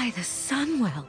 By the Sunwell.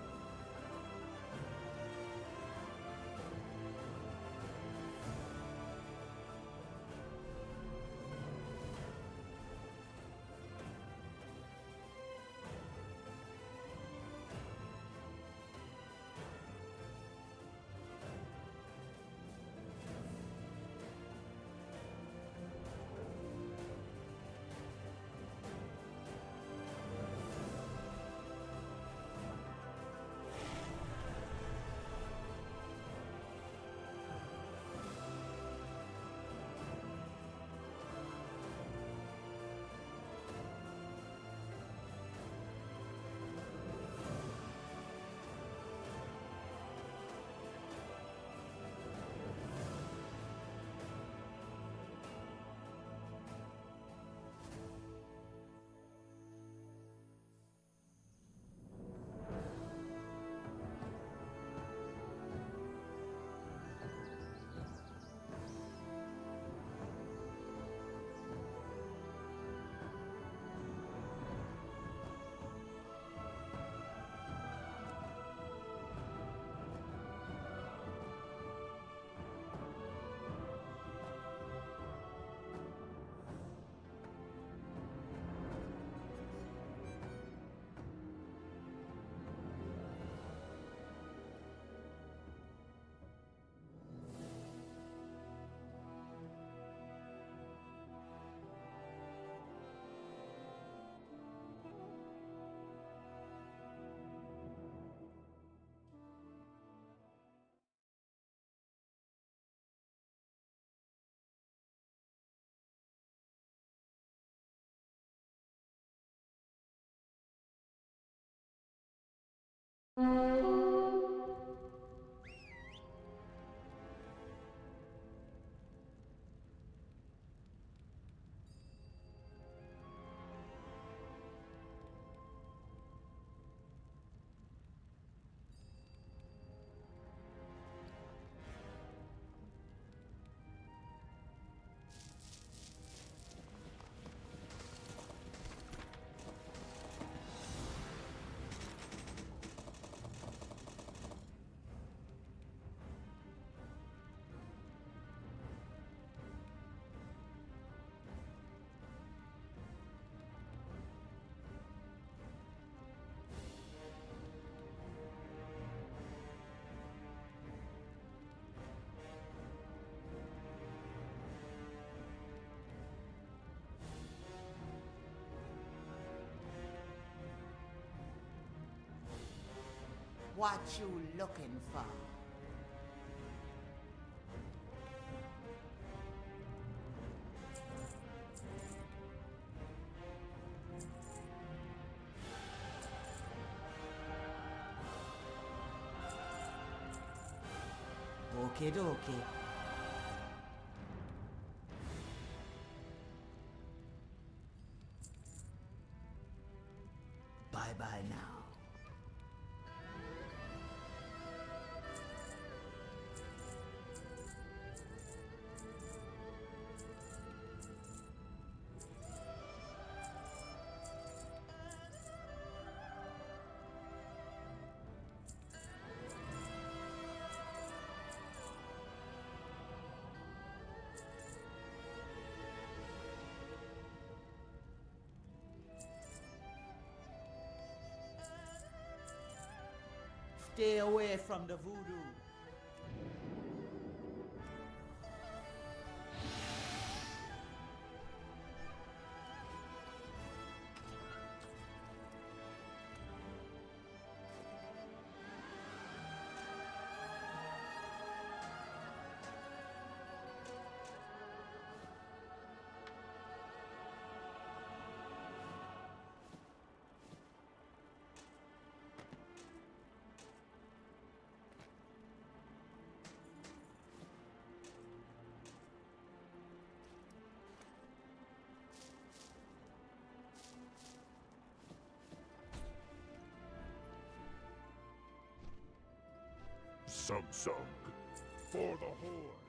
What you looking for? Okie dokie. Bye-bye now. Stay away from the voodoo. Samsung for the Horde.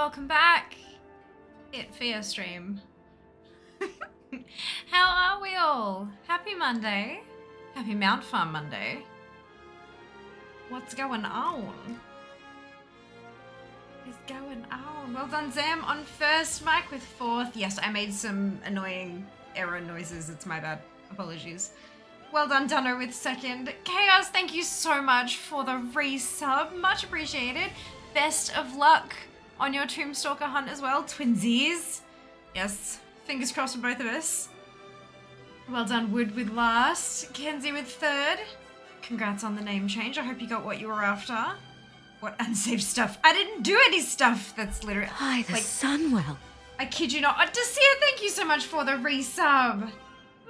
welcome back. It Fear stream. How are we all? Happy Monday. Happy Mount Farm Monday. What's going on? What is going on? Well done, Zam, on first, Mike with fourth. Yes, I made some annoying error noises. It's my bad. Apologies. Well done, Dunno, with second. Chaos, thank you so much for the resub. Much appreciated. Best of luck on your Tombstalker hunt as well. Twinsies. Yes, fingers crossed for both of us. Well done, Wood with last. Kenzie with third. Congrats on the name change. I hope you got what you were after. What unsafe stuff? I didn't do any stuff. That's literally... Hi, the Sunwell. I kid you not. Dacia, thank you so much for the resub.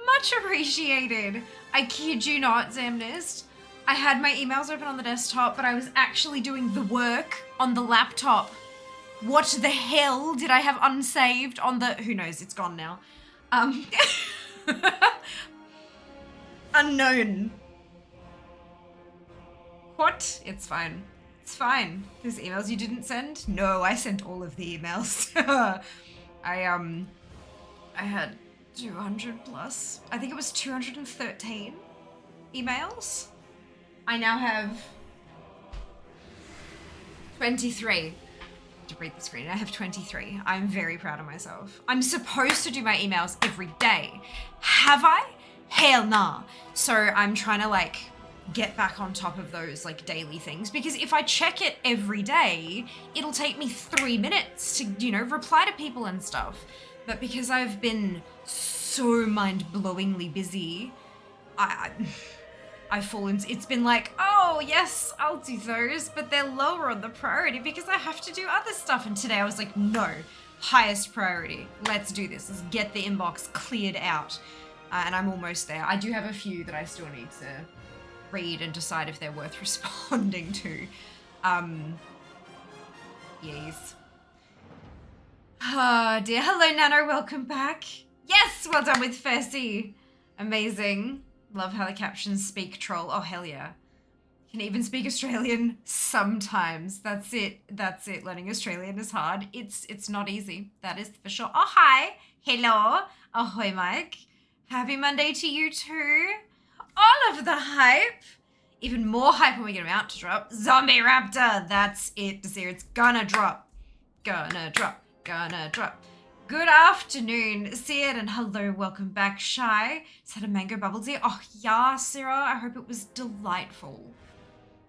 Much appreciated. I kid you not, Zamnist. I had my emails open on the desktop, but I was actually doing the work on the laptop. What the hell did I have unsaved on the... Who knows? It's gone now. Unknown. What? It's fine. It's fine. There's emails you didn't send? No, I sent all of the emails. I had 200 plus. I think it was 213 emails. I now have 23. To read the screen, I have 23. I'm very proud of myself. I'm supposed to do my emails every day. Have I? Hell nah. So I'm trying to like get back on top of those like daily things, because if I check it every day, it'll take me 3 minutes to, you know, reply to people and stuff. But because I've been so mind-blowingly busy, I've fallen. It's been like, oh yes, I'll do those, but they're lower on the priority because I have to do other stuff. And today I was like, no, highest priority. Let's do this. Let's get the inbox cleared out. And I'm almost there. I do have a few that I still need to read and decide if they're worth responding to. Yes. Oh dear. Hello, Nano. Welcome back. Yes, well done with Fercy. Amazing. Love how the captions speak troll. Oh, hell yeah. Can even speak Australian sometimes. That's it. That's it. Learning Australian is hard. It's not easy. That is for sure. Oh, hi. Hello. Ahoy, Mike. Happy Monday to you too. All of the hype. Even more hype when we get him out to drop. Zombie Raptor. That's it. Desir. It's gonna drop. Gonna drop. Gonna drop. Good afternoon, Sid, and hello, welcome back, Shy. Is that a mango bubble tea? Oh, yeah, Sarah, I hope it was delightful.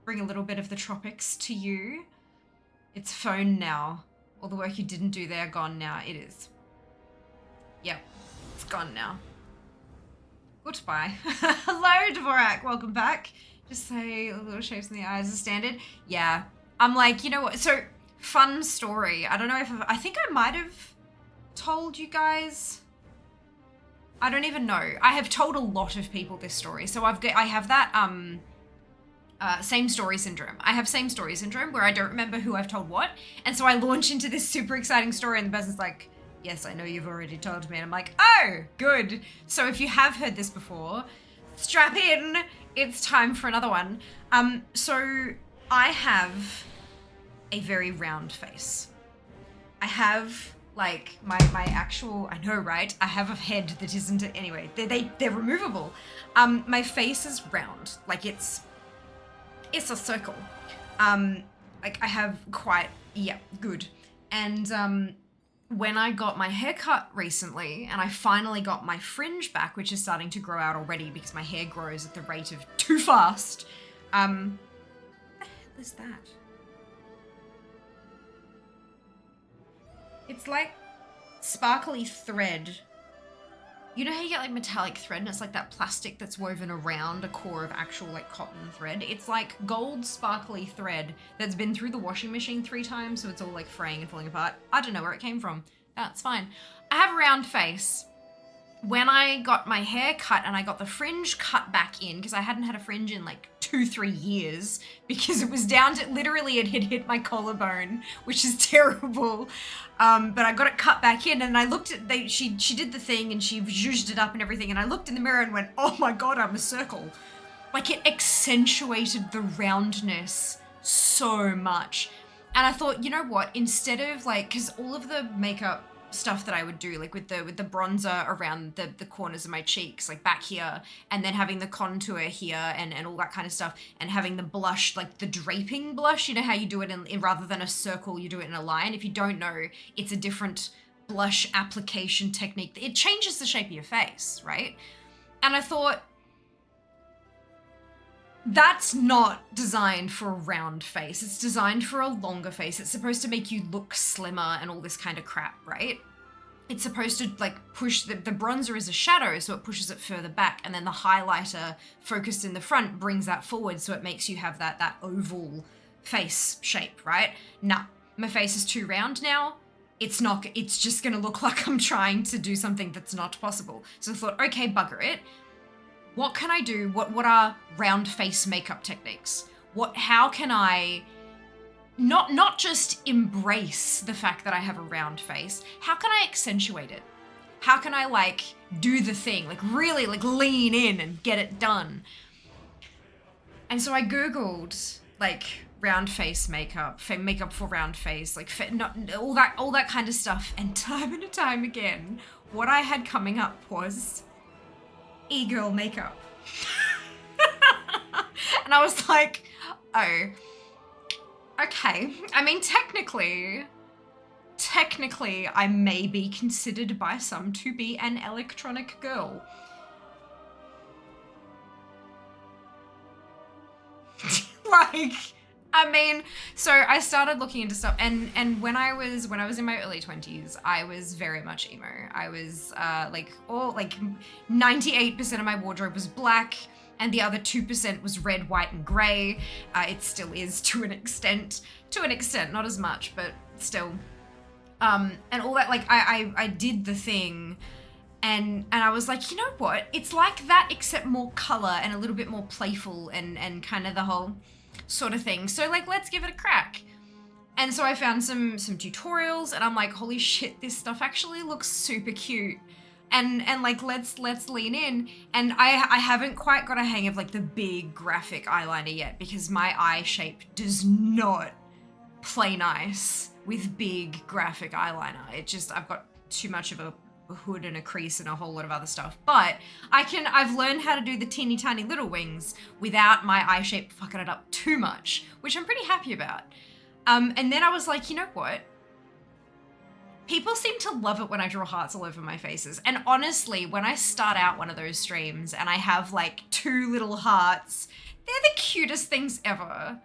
Bring a little bit of the tropics to you. It's phone now. All the work you didn't do there, gone now. It is. Yep, it's gone now. Goodbye. Hello, Dvorak, welcome back. Just say little shapes in the eyes as standard. Yeah, I'm like, you know what? So, fun story. I don't know if I think I might have told you guys. I don't even know. I have told a lot of people this story. So I have that same story syndrome. I have same story syndrome where I don't remember who I've told what. And so I launch into this super exciting story and the person's like, yes, I know you've already told me. And I'm like, oh, good. So if you have heard this before, strap in. It's time for another one. So I have a very round face. I have like my actual, I know, right? I have a head that isn't, anyway, they're removable. My face is round, like it's a circle. Like I have quite, yeah, good. And when I got my hair cut recently, and I finally got my fringe back, which is starting to grow out already because my hair grows at the rate of too fast. What the hell is that? It's like sparkly thread. You know how you get like metallic thread and it's like that plastic that's woven around a core of actual like cotton thread? It's like gold sparkly thread that's been through the washing machine 3 times, so it's all like fraying and falling apart. I don't know where it came from. That's fine. I have a round face. When I got my hair cut and I got the fringe cut back in, because I hadn't had a fringe in like 2-3 years, because it was down to, literally it had hit my collarbone, which is terrible. But I got it cut back in and I looked at, she did the thing and she zhuzhed it up and everything, and I looked in the mirror and went, oh my God, I'm a circle. Like it accentuated the roundness so much. And I thought, you know what, instead of like, because all of the makeup stuff that I would do, like with the bronzer around the corners of my cheeks, like back here, and then having the contour here and all that kind of stuff, and having the blush, like the draping blush, you know how you do it in rather than a circle, you do it in a line. If you don't know, it's a different blush application technique. It changes the shape of your face, right? And I thought, that's not designed for a round face. It's designed for a longer face. It's supposed to make you look slimmer and all this kind of crap, right? It's supposed to like push the bronzer is a shadow, so it pushes it further back, and then the highlighter focused in the front brings that forward, so it makes you have that oval face shape, right? Nah, my face is too round now. It's just gonna look like I'm trying to do something that's not possible. So I thought, okay, bugger it. What can I do? What are round face makeup techniques? How can I not just embrace the fact that I have a round face? How can I accentuate it? How can I like do the thing, like really like lean in and get it done? And so I Googled like round face makeup, makeup for round face, like all that kind of stuff. And time again, what I had coming up was e-girl makeup. And I was like, oh, okay. I mean, technically, I may be considered by some to be an electronic girl. Like, I mean, so I started looking into stuff, and when I was in my early 20s, I was very much emo. I was like 98% of my wardrobe was black, and the other 2% was red, white, and grey. It still is to an extent, not as much, but still. And all that, like I did the thing, and I was like, you know what? It's like that, except more color and a little bit more playful and kind of the whole sort of thing. So like, let's give it a crack. And so I found some tutorials, and I'm like, holy shit, this stuff actually looks super cute. And like, let's lean in. And I haven't quite got a hang of like the big graphic eyeliner yet, because my eye shape does not play nice with big graphic eyeliner. I've got too much of a hood and a crease and a whole lot of other stuff. But I've learned how to do the teeny tiny little wings without my eye shape fucking it up too much, which I'm pretty happy about. And then I was like, you know what? People seem to love it when I draw hearts all over my faces. And honestly, when I start out one of those streams and I have like 2 little hearts, they're the cutest things ever.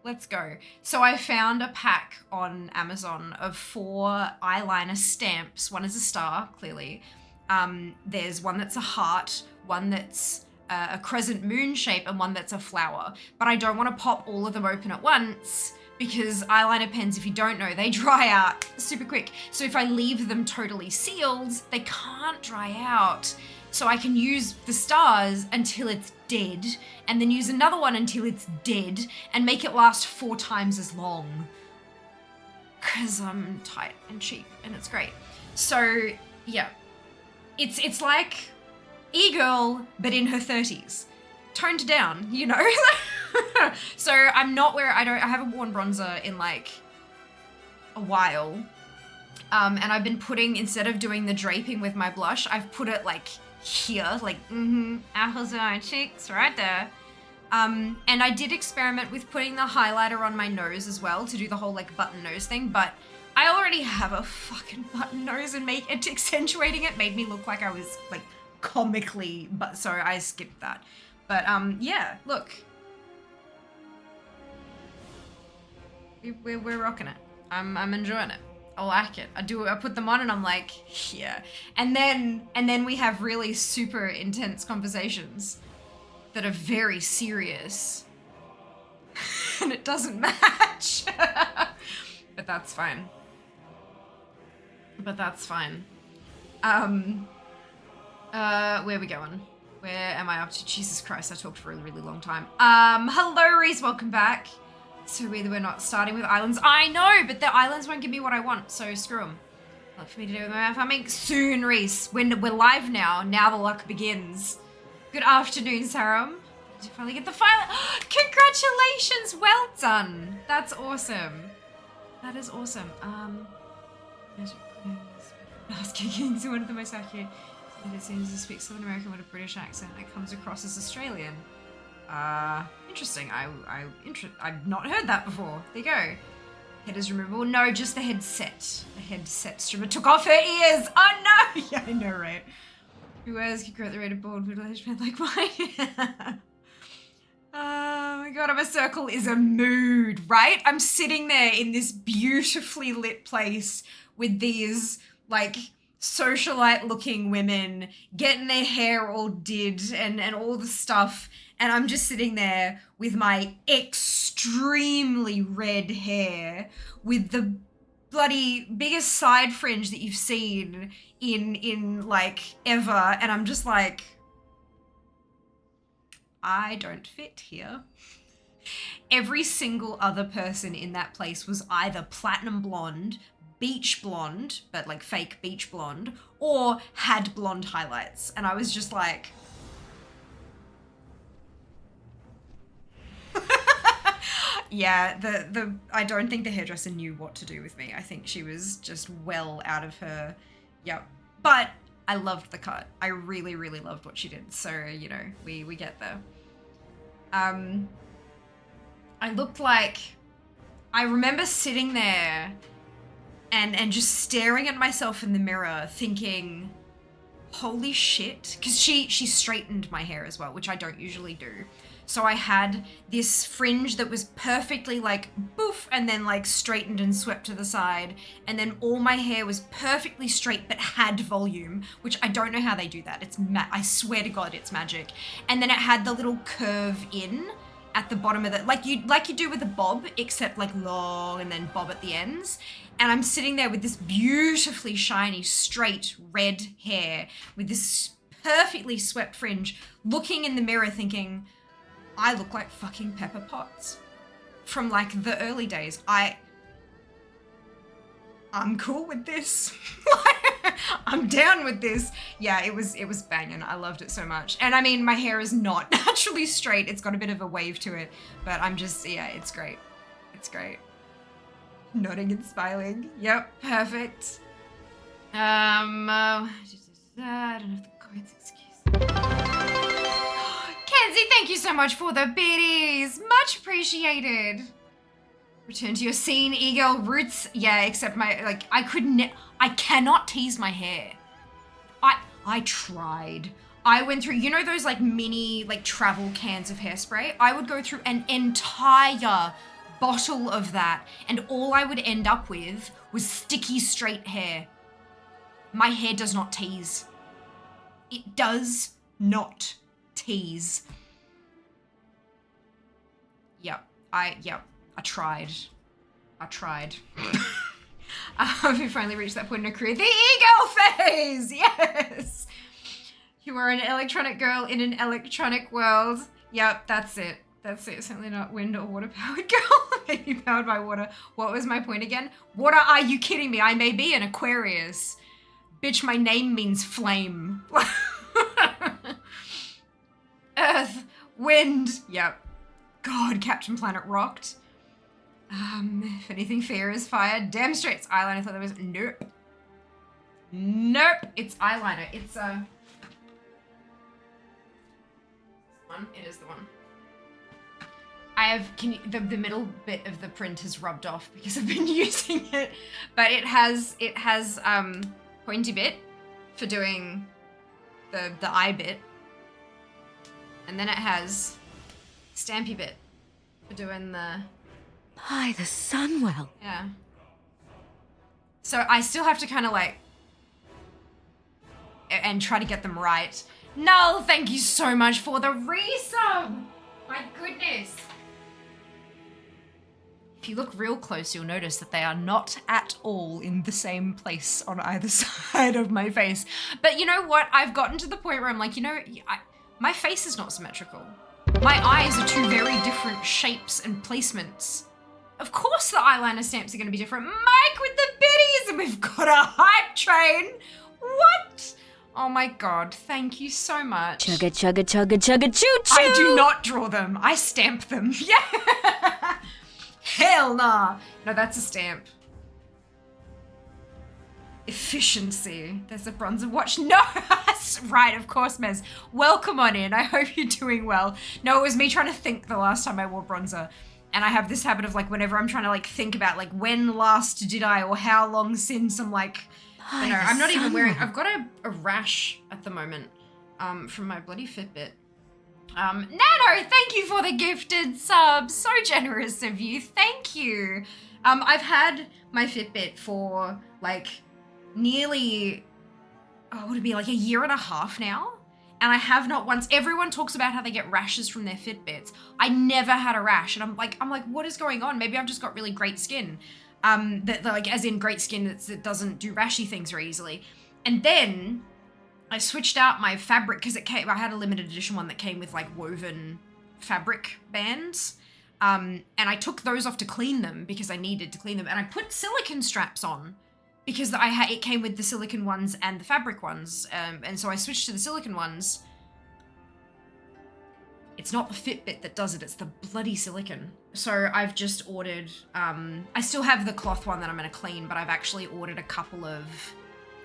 Let's go. So I found a pack on Amazon of 4 eyeliner stamps. One is a star, clearly. There's one that's a heart, one that's a crescent moon shape, and one that's a flower. But I don't want to pop all of them open at once, because eyeliner pens, if you don't know, they dry out super quick. So if I leave them totally sealed, they can't dry out. So I can use the stars until it's dead, and then use another one until it's dead, and make it last 4 times as long. Cause I'm tight and cheap, and it's great. So yeah, it's like e-girl, but in her 30s. Toned down, you know? So I haven't worn bronzer in like a while. And I've been putting, instead of doing the draping with my blush, I've put it like here, like, apples on my cheeks, right there. And I did experiment with putting the highlighter on my nose as well, to do the whole like button nose thing, but I already have a fucking button nose, and accentuating it made me look like I was like comically, so I skipped that. But yeah, look. We're rocking it. I'm enjoying it. I like it. I put them on and I'm like, yeah. And then we have really super intense conversations that are very serious. And it doesn't match. But that's fine. Where are we going? Where am I up to? Jesus Christ, I talked for a really, really long time. Hello, Reese, welcome back. So we're not starting with islands. I know, but the islands won't give me what I want, so screw them. Luck for me to do with my farming soon, Reese. We're live now. Now the luck begins. Good afternoon, Sarum. Did you finally get the file? Congratulations, well done. That's awesome. That is awesome. Ass kicking is one of the most accurate. And it seems to speak Southern American with a British accent. It comes across as Australian. Interesting. I've not heard that before. There you go. Head is removable. No, just the headset. The headset stripper took off her ears. Oh no! Yeah, I know, right? Who wears can create the rate of bald middle-aged men like mine. Oh my god, a circle is a mood, right? I'm sitting there in this beautifully lit place with these, like, socialite looking women getting their hair all did and all the stuff, and I'm just sitting there with my extremely red hair with the bloody biggest side fringe that you've seen in like ever, and I'm just like, I don't fit here. Every single other person in that place was either platinum blonde, beach blonde, but like fake beach blonde, or had blonde highlights. And I was just like, yeah, I don't think the hairdresser knew what to do with me. I think she was just well out of her, yep. But I loved the cut. I really, really loved what she did. So, you know, we get there. I looked like, I remember sitting there and just staring at myself in the mirror thinking, holy shit. Because she straightened my hair as well, which I don't usually do. So I had this fringe that was perfectly like boof and then like straightened and swept to the side. And then all my hair was perfectly straight but had volume, which I don't know how they do that. It's I swear to God, it's magic. And then it had the little curve in at the bottom of it, like you do with a bob, except like long and then bob at the ends. And I'm sitting there with this beautifully shiny, straight red hair with this perfectly swept fringe, looking in the mirror thinking, I look like fucking Pepper Potts from like the early days. I'm cool with this. I'm down with this. Yeah, it was banging. I loved it so much. And I mean, my hair is not naturally straight. It's got a bit of a wave to it, but I'm just, yeah, it's great. It's great. Nodding and smiling. Yep, perfect. I don't have the coins, excuse. Kenzie, thank you so much for the biddies. Much appreciated. Return to your scene, e-girl roots. Yeah, except my, like, I cannot tease my hair. I tried. I went through, you know those like mini, like travel cans of hairspray? I would go through an entire bottle of that, and all I would end up with was sticky straight hair. My hair does not tease. It does not tease. Yep, I tried. We finally reached that point in her career. The e-girl phase! Yes! You are an electronic girl in an electronic world. Yep, that's it. That's it. Certainly not wind or water powered girl. Maybe powered by water. What was my point again? Water, are you kidding me? I may be an Aquarius. Bitch, my name means flame. Earth, wind. Yep. God, Captain Planet rocked. If anything, fear is fire. Damn straight, it's eyeliner. I thought that was, nope. Nope, it's eyeliner. It's one. It is the one. I have, the middle bit of the print has rubbed off because I've been using it, but it has pointy bit for doing the eye bit, and then it has stampy bit for doing the. By the Sunwell. Yeah. So I still have to kind of like and try to get them right. Null, thank you so much for the resub. My goodness. If you look real close, you'll notice that they are not at all in the same place on either side of my face. But you know what? I've gotten to the point where I'm like, you know, my face is not symmetrical. My eyes are two very different shapes and placements. Of course the eyeliner stamps are going to be different. Mike with the biddies, and we've got a hype train. What? Oh my God, thank you so much. Chugga, chugga, chugga, chugga, choo, choo. I do not draw them. I stamp them. Yeah. Hell nah. No, that's a stamp. Efficiency. There's a bronzer watch. No, right, of course, Mez. Welcome on in. I hope you're doing well. No, it was me trying to think the last time I wore bronzer. And I have this habit of like, whenever I'm trying to like think about like when last did I or how long since, I'm like, I don't know, I'm not even wearing, I've got a rash at the moment from my bloody Fitbit. Nano, thank you for the gifted sub. So generous of you. Thank you. I've had my Fitbit for like nearly, would it be like a year and a half now? And I have not once, everyone talks about how they get rashes from their Fitbits. I never had a rash. And I'm like, what is going on? Maybe I've just got really great skin. That like, as in great skin that doesn't do rashy things very easily. And then I switched out my fabric because I had a limited edition one that came with like woven fabric bands. And I took those off to clean them because I needed to clean them. And I put silicone straps on because it came with the silicone ones and the fabric ones. And so I switched to the silicone ones. It's not the Fitbit that does it, it's the bloody silicone. So I've just ordered, I still have the cloth one that I'm gonna clean, but I've actually ordered a couple of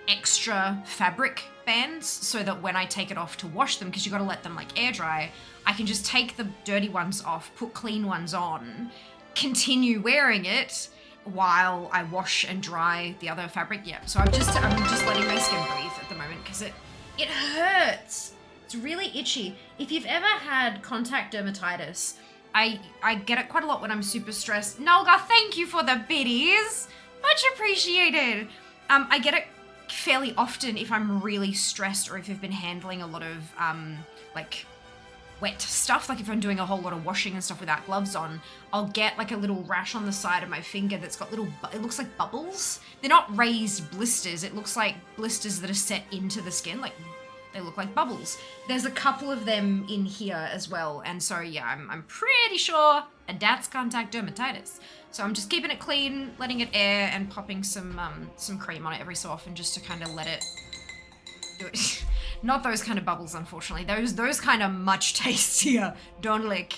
extra fabric bands so that when I take it off to wash them, because you got to let them like air dry, I can just take the dirty ones off, put clean ones on, continue wearing it while I wash and dry the other fabric. Yeah, so I'm just letting my skin breathe at the moment because it hurts. It's really itchy. If you've ever had contact dermatitis, I get it quite a lot when I'm super stressed. Nolga, thank you for the biddies. Much appreciated. I get it fairly often if I'm really stressed or if I've been handling a lot of like wet stuff, like if I'm doing a whole lot of washing and stuff without gloves on, I'll get like a little rash on the side of my finger that's got it looks like bubbles. They're not raised blisters, it looks like blisters that are set into the skin, like they look like bubbles. There's a couple of them in here as well, and so yeah, I'm pretty sure that's contact dermatitis. So I'm just keeping it clean, letting it air, and popping some cream on it every so often just to kind of let it do it. Not those kind of bubbles, unfortunately. Those kind of much tastier. Don't lick.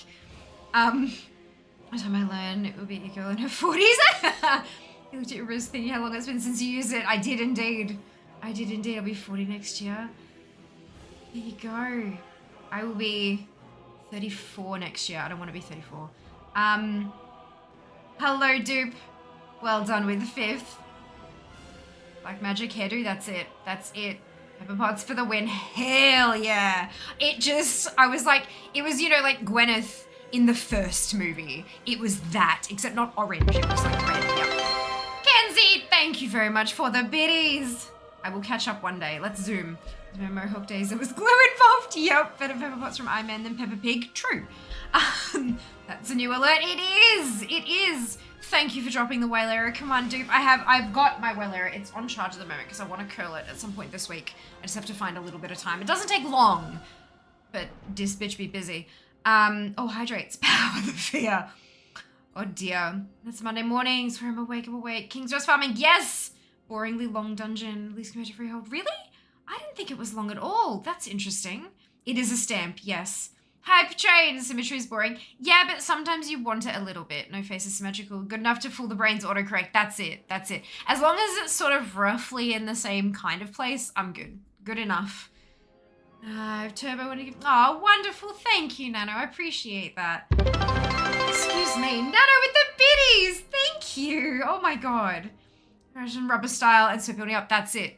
What time I learn it will be a girl in her 40s. You looked at your wrist thinking how long it's been since you used it. I did indeed. I'll be 40 next year. There you go. I will be 34 next year. I don't want to be 34. Hello, dupe. Well done with the 5th. Black magic hairdo, that's it. Pepper pots for the win. Hell yeah. I was like, it was, like Gwyneth in the first movie. It was that, except not orange. It was like red. Yep. Kenzie, thank you very much for the biddies. I will catch up one day. Let's zoom. My Mohawk days, there was glue involved. Yep, better pepper pots from Iron Man than Peppa Pig. True. That's a new alert. It is. Thank you for dropping the whale error. Come on, dupe. I've got my whale error. It's on charge at the moment because I want to curl it at some point this week. I just have to find a little bit of time. It doesn't take long, but this bitch be busy. Hydrates. Power the fear. Oh dear. That's Monday mornings where I'm awake. King's Rest farming. Yes. Boringly long dungeon. Least committed freehold. Really? I didn't think it was long at all. That's interesting. It is a stamp, yes. Hype train. Symmetry is boring. Yeah, but sometimes you want it a little bit. No face is symmetrical. Good enough to fool the brain's autocorrect. That's it. As long as it's sort of roughly in the same kind of place, I'm good. Good enough. Turbo want to give... Oh, wonderful. Thank you, Nano. I appreciate that. Excuse me. Nano with the biddies. Thank you. Oh my god. Russian rubber style and sweep building up. That's it.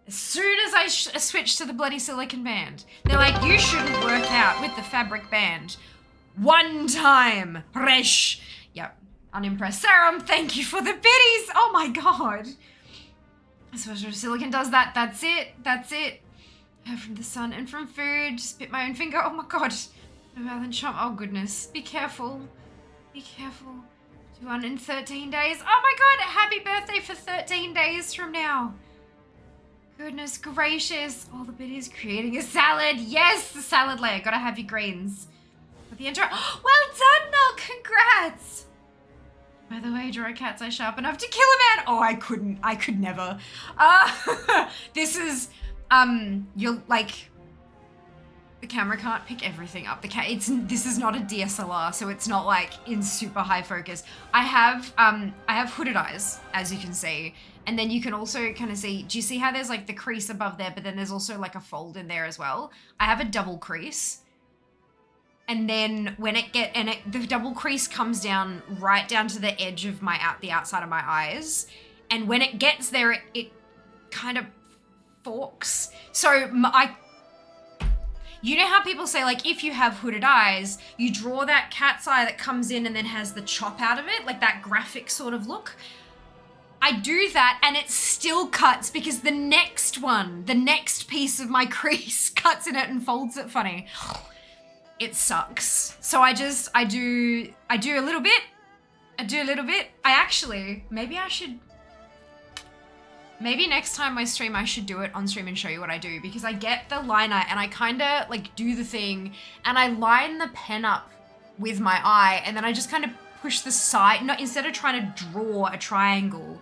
As soon as I switched to the bloody silicone band, they're like, you shouldn't work out with the fabric band. One time. Resh. Yep. Unimpressed. Serum, thank you for the biddies. Oh my god. So silicone does that. That's it. From the sun and from food. Just bit my own finger. Oh my god. No more than chomp. Oh goodness. Be careful. 213 days. Oh my god. Happy birthday for 13 days from now. Goodness gracious. All the biddies creating a salad. Yes, the salad layer. Gotta have your greens. With the intro. Oh, well done, Noel. Congrats. By the way, draw cats I sharp enough to kill a man. Oh, I could never. This is, you're like, The camera can't pick everything up. This is not a DSLR, so it's not like in super high focus. I have hooded eyes, as you can see. And then you can also kind of see, do you see how there's like the crease above there, but then there's also like a fold in there as well? I have a double crease. And then when the double crease comes down right down to the edge of the outside of my eyes. And when it gets there, it kind of forks. So you know how people say, like, if you have hooded eyes, you draw that cat's eye that comes in and then has the chop out of it, like that graphic sort of look. I do that and it still cuts because the next piece of my crease cuts in it and folds it funny. It sucks. So I do a little bit. Maybe next time I stream, I should do it on stream and show you what I do, because I get the liner and I kind of like do the thing and I line the pen up with my eye and then I just kind of push the side, instead of trying to draw a triangle,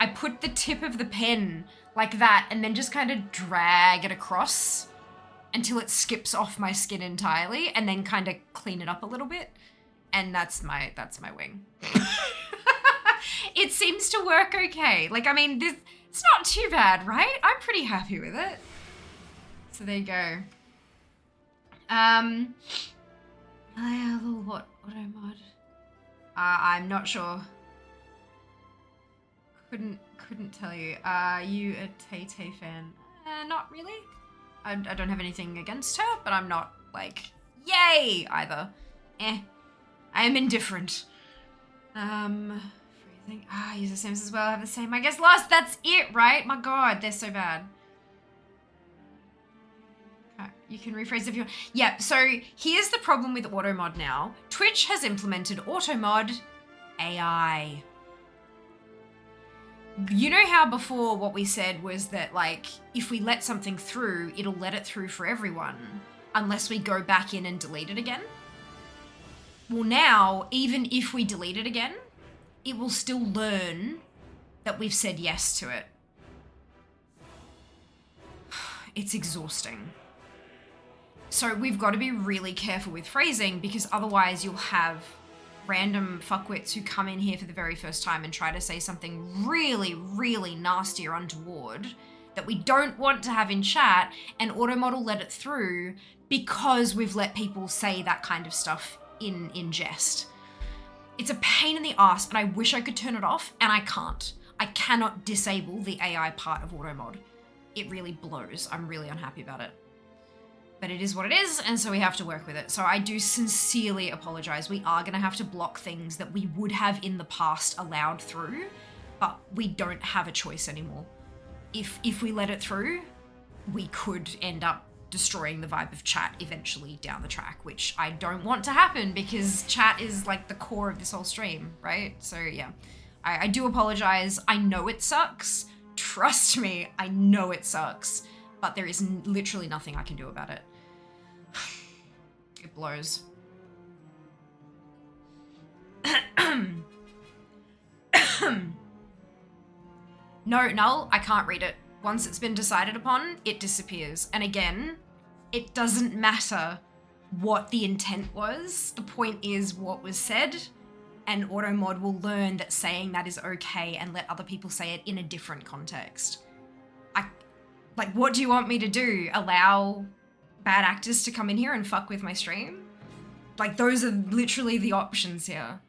I put the tip of the pen like that and then just kind of drag it across until it skips off my skin entirely and then kind of clean it up a little bit. And that's my wing. It seems to work okay. Like, I mean, it's not too bad, right? I'm pretty happy with it. So there you go. What auto mod? I'm not sure. Couldn't tell you. Are you a Tay-Tay fan? Not really. I don't have anything against her, but I'm not like, yay, either. I am indifferent. Freezing. User Sims as well have the same. I guess lost. That's it, right? My God, they're so bad. Okay, you can rephrase if you want. Yeah, so here's the problem with auto mod now. Twitch has implemented auto mod AI. You know how before what we said was that, like, if we let something through, it'll let it through for everyone unless we go back in and delete it again? Well, now, even if we delete it again, it will still learn that we've said yes to it. It's exhausting. So we've got to be really careful with phrasing, because otherwise you'll have random fuckwits who come in here for the very first time and try to say something really, really nasty or untoward that we don't want to have in chat, and Automod will let it through because we've let people say that kind of stuff in jest. It's a pain in the ass, and I wish I could turn it off, and I can't. I cannot disable the AI part of Automod. It really blows. I'm really unhappy about it. But it is what it is, and so we have to work with it. So I do sincerely apologize. We are going to have to block things that we would have in the past allowed through, but we don't have a choice anymore. If we let it through, we could end up destroying the vibe of chat eventually down the track, which I don't want to happen, because chat is like the core of this whole stream, right? So yeah, I do apologize. I know it sucks. Trust me, I know it sucks. But there is literally nothing I can do about it. It blows. No, Null, I can't read it. Once it's been decided upon, it disappears. And again, it doesn't matter what the intent was. The point is what was said, and Automod will learn that saying that is okay and let other people say it in a different context. Like, what do you want me to do? Allow bad actors to come in here and fuck with my stream? Like, those are literally the options here.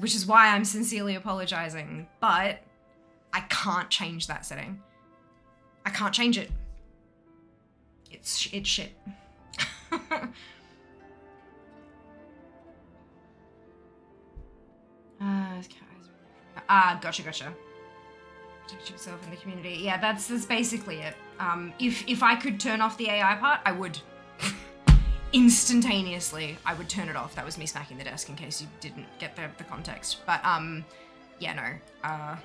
Which is why I'm sincerely apologizing. But I can't change that setting. I can't change it. It's shit. Gotcha. Protect yourself in the community. Yeah, that's basically it. If I could turn off the AI part, I would. Instantaneously, I would turn it off. That was me smacking the desk in case you didn't get the context. But, yeah, no.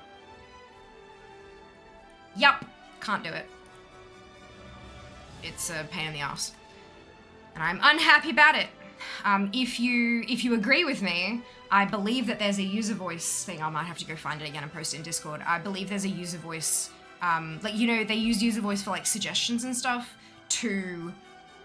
Yup, can't do it. It's a pain in the ass. And I'm unhappy about it. If you agree with me, I believe that there's a user voice thing. I might have to go find it again and post it in Discord. I believe there's a user voice, like, you know, they use user voice for like suggestions and stuff to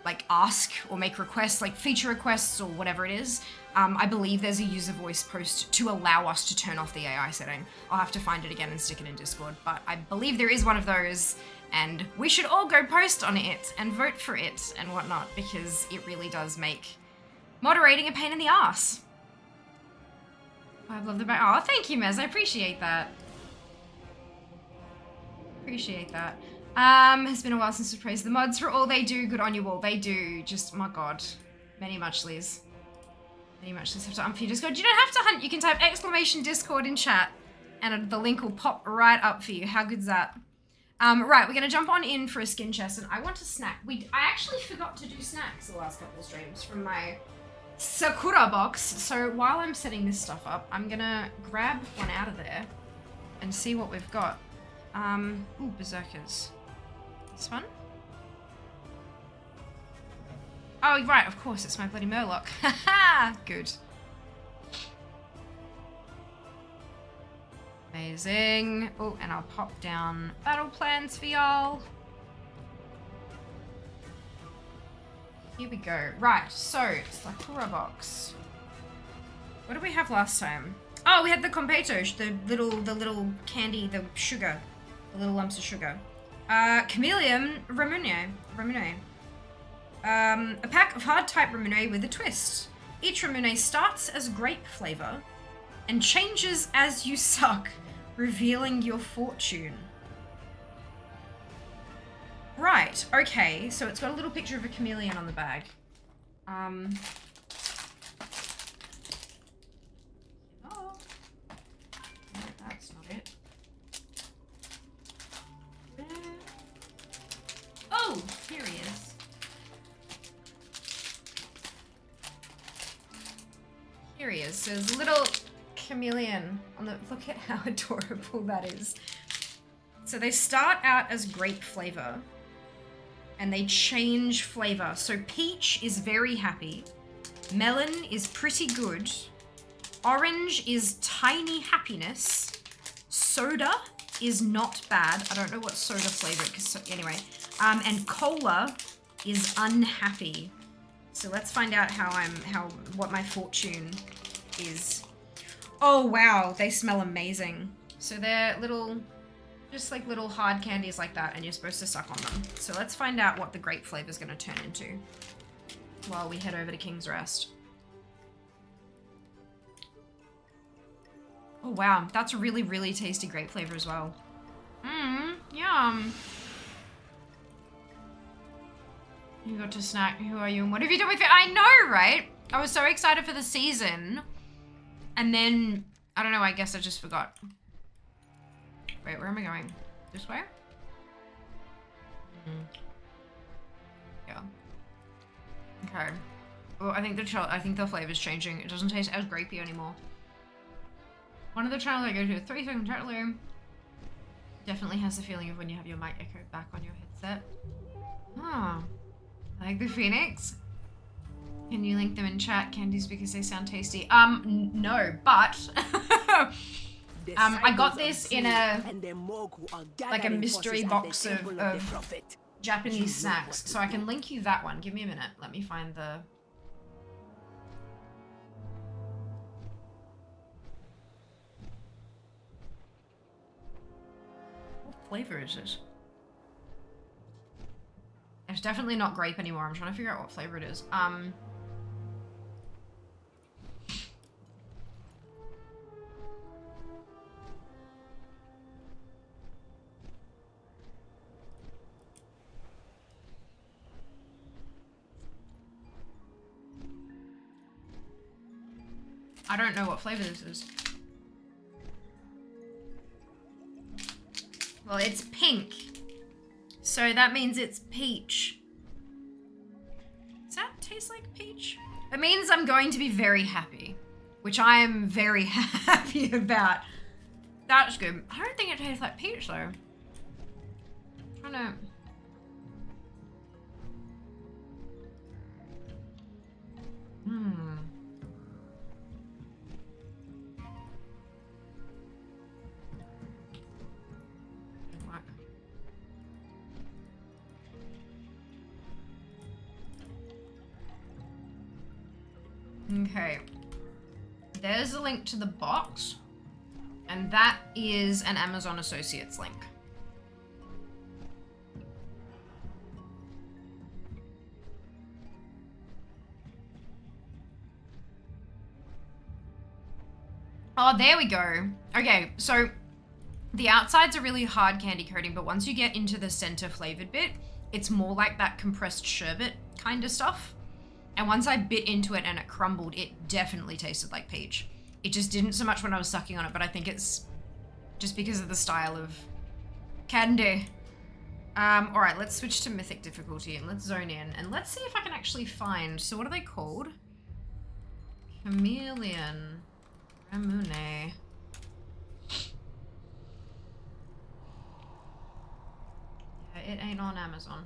like ask or make requests, like feature requests or whatever it is, I believe there's a user voice post to allow us to turn off the AI setting. I'll have to find it again and stick it in Discord, but I believe there is one of those, and we should all go post on it and vote for it and whatnot, because it really does make moderating a pain in the ass. I love the back. Oh, thank you, Mez. I appreciate that. Appreciate that. It's been a while since we praised the mods for all they do. Good on you all. They do. Just, my God. Many muchlies. Many muchlies have to unmute Discord. You don't have to hunt. You can type exclamation Discord in chat and the link will pop right up for you. How good's that? Right, we're going to jump on in for a skin chest and I want a snack. I actually forgot to do snacks the last couple of streams from my Sakura box. So while I'm setting this stuff up, I'm going to grab one out of there and see what we've got. Ooh, berserkers. This one? Oh, right, of course, it's my bloody Murloc. Haha! Good. Amazing. Oh, and I'll pop down battle plans for y'all. Here we go. Right, so, Sakura box. What did we have last time? Oh, we had the completo, the little candy, the sugar. The little lumps of sugar. Chameleon Ramune. A pack of hard type Ramune with a twist. Each Ramune starts as grape flavor and changes as you suck, revealing your fortune. Right, okay, so it's got a little picture of a chameleon on the bag. Oh. No, that's not it. Oh, here he is. Here he is. So there's a little chameleon on the, look at how adorable that is. So they start out as grape flavor and they change flavor. So peach is very happy. Melon is pretty good. Orange is tiny happiness. Soda is not bad. I don't know what soda flavor, because anyway. And cola is unhappy. So let's find out what my fortune is. Oh wow, they smell amazing. So they're little, just like little hard candies like that, and you're supposed to suck on them. So let's find out what the grape flavor is going to turn into while we head over to King's Rest. Oh wow, that's really, really tasty grape flavor as well. Mmm, yum. You got to snack. Who are you and what have you done with it? I know, right? I was so excited for the season. And then, I don't know, I guess I just forgot. Wait, where am I going? This way? Yeah. Okay. Well, I think the flavor's changing. It doesn't taste as grapey anymore. One of the channels I go to, 3-second chat room, definitely has the feeling of when you have your mic echoed back on your headset. Oh. Like the Phoenix? Can you link them in chat, candies, because they sound tasty? No, but I got this in a mystery box of Japanese snacks, so I can link you that one. Give me a minute. Let me find the. What flavor is this? It's definitely not grape anymore. I'm trying to figure out what flavor it is. I don't know what flavor this is. Well, it's pink. So that means it's peach. Does that taste like peach? It means I'm going to be very happy, which I am very happy about. That's good. I don't think it tastes like peach though. I'm trying to. Okay. There's a link to the box. And that is an Amazon Associates link. Oh, there we go. Okay, so the outsides are really hard candy coating, but once you get into the center flavored bit, it's more like that compressed sherbet kind of stuff. And once I bit into it and it crumbled, it definitely tasted like peach. It just didn't so much when I was sucking on it, but I think it's just because of the style of candy. All right, let's switch to mythic difficulty and let's zone in and let's see if I can actually find, so what are they called? Chameleon. Ramune. Yeah, it ain't on Amazon.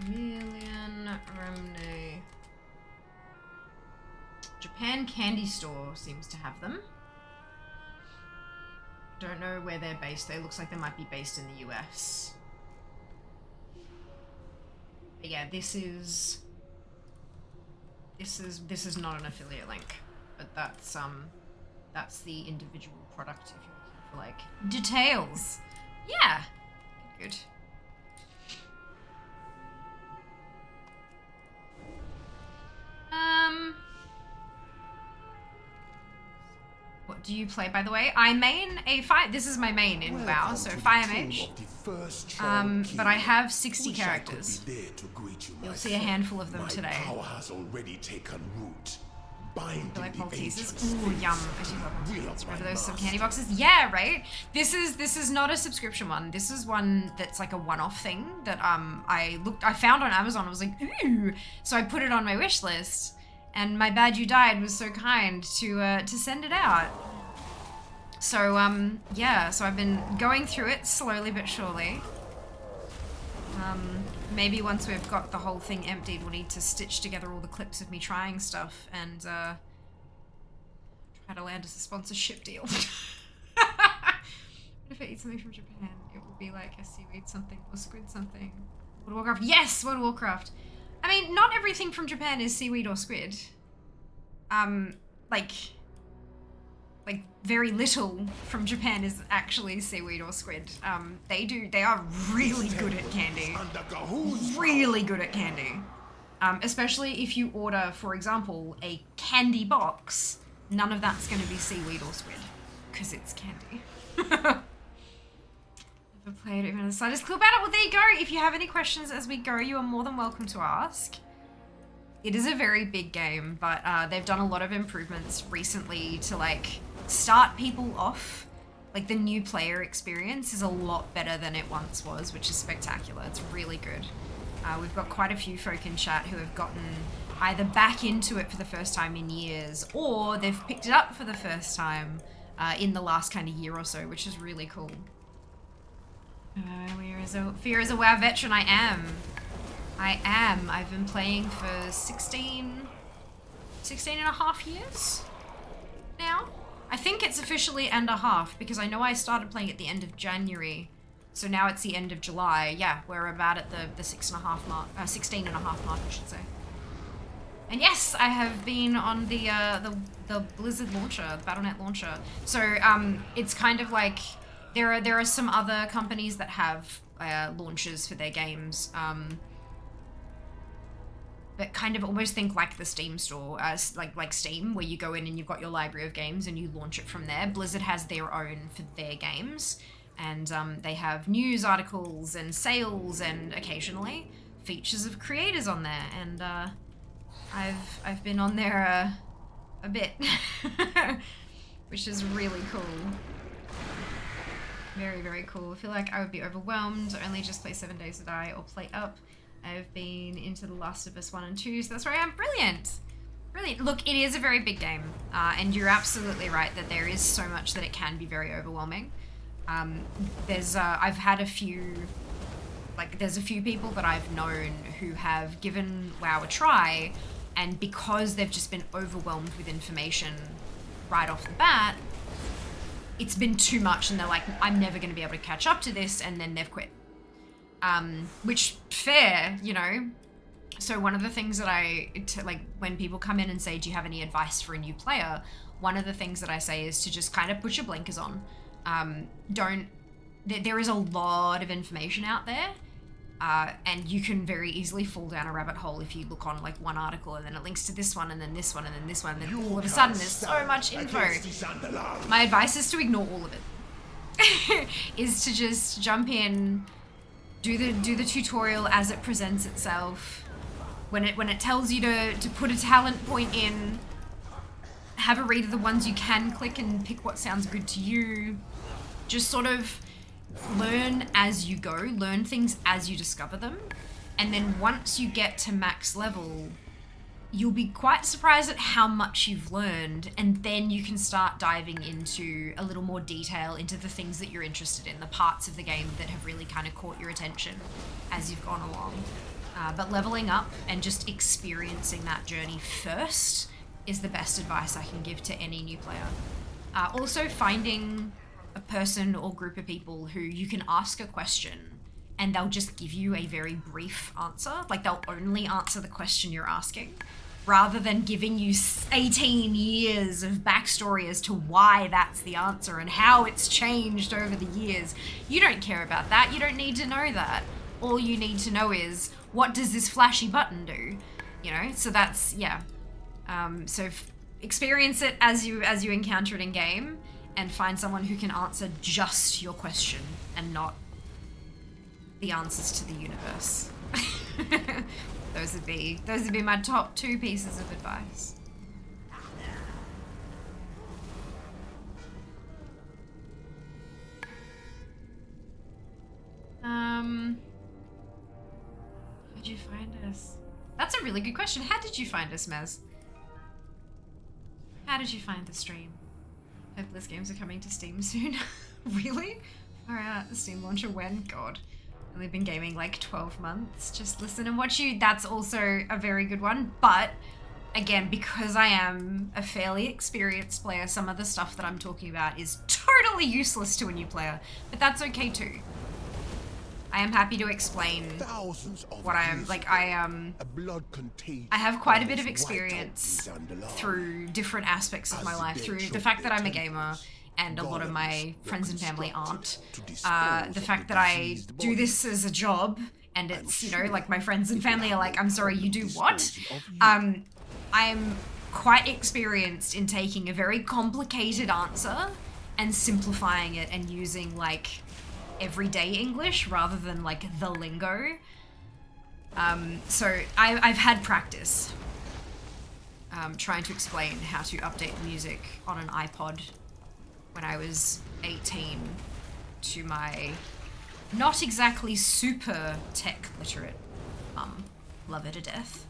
Chameleon Ramune. Japan Candy Store seems to have them. Don't know where they're based. It looks like they might be based in the US. But yeah, this is not an affiliate link, but that's the individual product if you're looking for like details. Yeah, good. What do you play, by the way? I main a fire. This is my main in WoW, so Fire Mage. But I have 60 characters. You'll see a handful of them today. Power has already taken root. I feel like Maltesers. Ooh, yum. I do love Maltesers. Remember those some candy boxes? Yeah, right? This is not a subscription one. This is one that's like a one-off thing that I found on Amazon. I was like, ooh. So I put it on my wish list. And my Bad You Died was so kind to send it out. So yeah, so I've been going through it slowly but surely. Maybe once we've got the whole thing emptied, we'll need to stitch together all the clips of me trying stuff and try to land us a sponsorship deal. If I eat something from Japan, it will be like a seaweed something or squid something. World of Warcraft. Yes, World of Warcraft. I mean, not everything from Japan is seaweed or squid. Like very little from Japan is actually seaweed or squid. They are really good at candy. Really good at candy. Especially if you order, for example, a candy box, none of that's going to be seaweed or squid, because it's candy. Never played it even on the slightest clue about it. Well, there you go. If you have any questions as we go, you are more than welcome to ask. It is a very big game, but they've done a lot of improvements recently to like start people off. Like the new player experience is a lot better than it once was, which is spectacular. It's really good. We've got quite a few folk in chat who have gotten either back into it for the first time in years, or they've picked it up for the first time in the last kind of year or so, which is really cool. Fear is a WoW veteran. I am. I've been playing for 16 and a half years now. I think it's officially and a half because I know I started playing at the end of January. So now it's the end of July. Yeah, we're about at the 16 and a half mark, I should say. And yes, I have been on the Blizzard launcher, the Battle.net launcher. So it's kind of like there are some other companies that have launchers for their games. That kind of almost think like the Steam store, like Steam, where you go in and you've got your library of games and you launch it from there. Blizzard has their own for their games, and they have news articles and sales and occasionally features of creators on there. And I've been on there a bit, which is really cool. Very, very cool. I feel like I would be overwhelmed. Only just play 7 Days to Die or play up. I've been into The Last of Us 1 and 2, so that's where I am. Brilliant. Brilliant. Look, it is a very big game, and you're absolutely right that there is so much that it can be very overwhelming. I've had a few, there's a few people that I've known who have given WoW a try, and because they've just been overwhelmed with information right off the bat, it's been too much, and they're like, I'm never going to be able to catch up to this, and then they've quit. Which, fair, you know. So one of the things that like when people come in and say, do you have any advice for a new player? One of the things that I say is to just kind of put your blinkers on. There is a lot of information out there. And you can very easily fall down a rabbit hole if you look on like one article and then it links to this one and then this one and then this one and then all of a sudden there's so much info. My advice is to ignore all of it. Is to just jump in, do the tutorial as it presents itself. When it tells you to put a talent point in, have a read of the ones you can click and pick what sounds good to you. Just sort of learn as you go, learn things as you discover them. And then once you get to max level, you'll be quite surprised at how much you've learned, and then you can start diving into a little more detail into the things that you're interested in, the parts of the game that have really kind of caught your attention as you've gone along. But leveling up and just experiencing that journey first is the best advice I can give to any new player. Also finding a person or group of people who you can ask a question and they'll just give you a very brief answer. Like they'll only answer the question you're asking, rather than giving you 18 years of backstory as to why that's the answer and how it's changed over the years. You don't care about that. You don't need to know that. All you need to know is, what does this flashy button do? You know, so that's, yeah. So experience it as you encounter it in game, and find someone who can answer just your question and not the answers to the universe. Those would be my top 2 pieces of advice. How'd you find us? That's a really good question. How did you find us, Mez? How did you find the stream? Hopeless games are coming to Steam soon. Really? Alright, the Steam launcher when? God. Only been gaming like 12 months. Just listen and watch you. That's also a very good one. But again, because I am a fairly experienced player, some of the stuff that I'm talking about is totally useless to a new player. But that's okay too. I am happy to explain what I am like. I have quite a bit of experience through different aspects of my life, through the fact that I'm a gamer and a lot of my friends and family aren't. The fact that I do this as a job, and it's, you know, like my friends and family are like, I'm sorry, you do what? I'm quite experienced in taking a very complicated answer and simplifying it and using like everyday English rather than like the lingo. So I've had practice trying to explain how to update the music on an iPod when I was 18 to my not exactly super tech literate mum. Love her to death.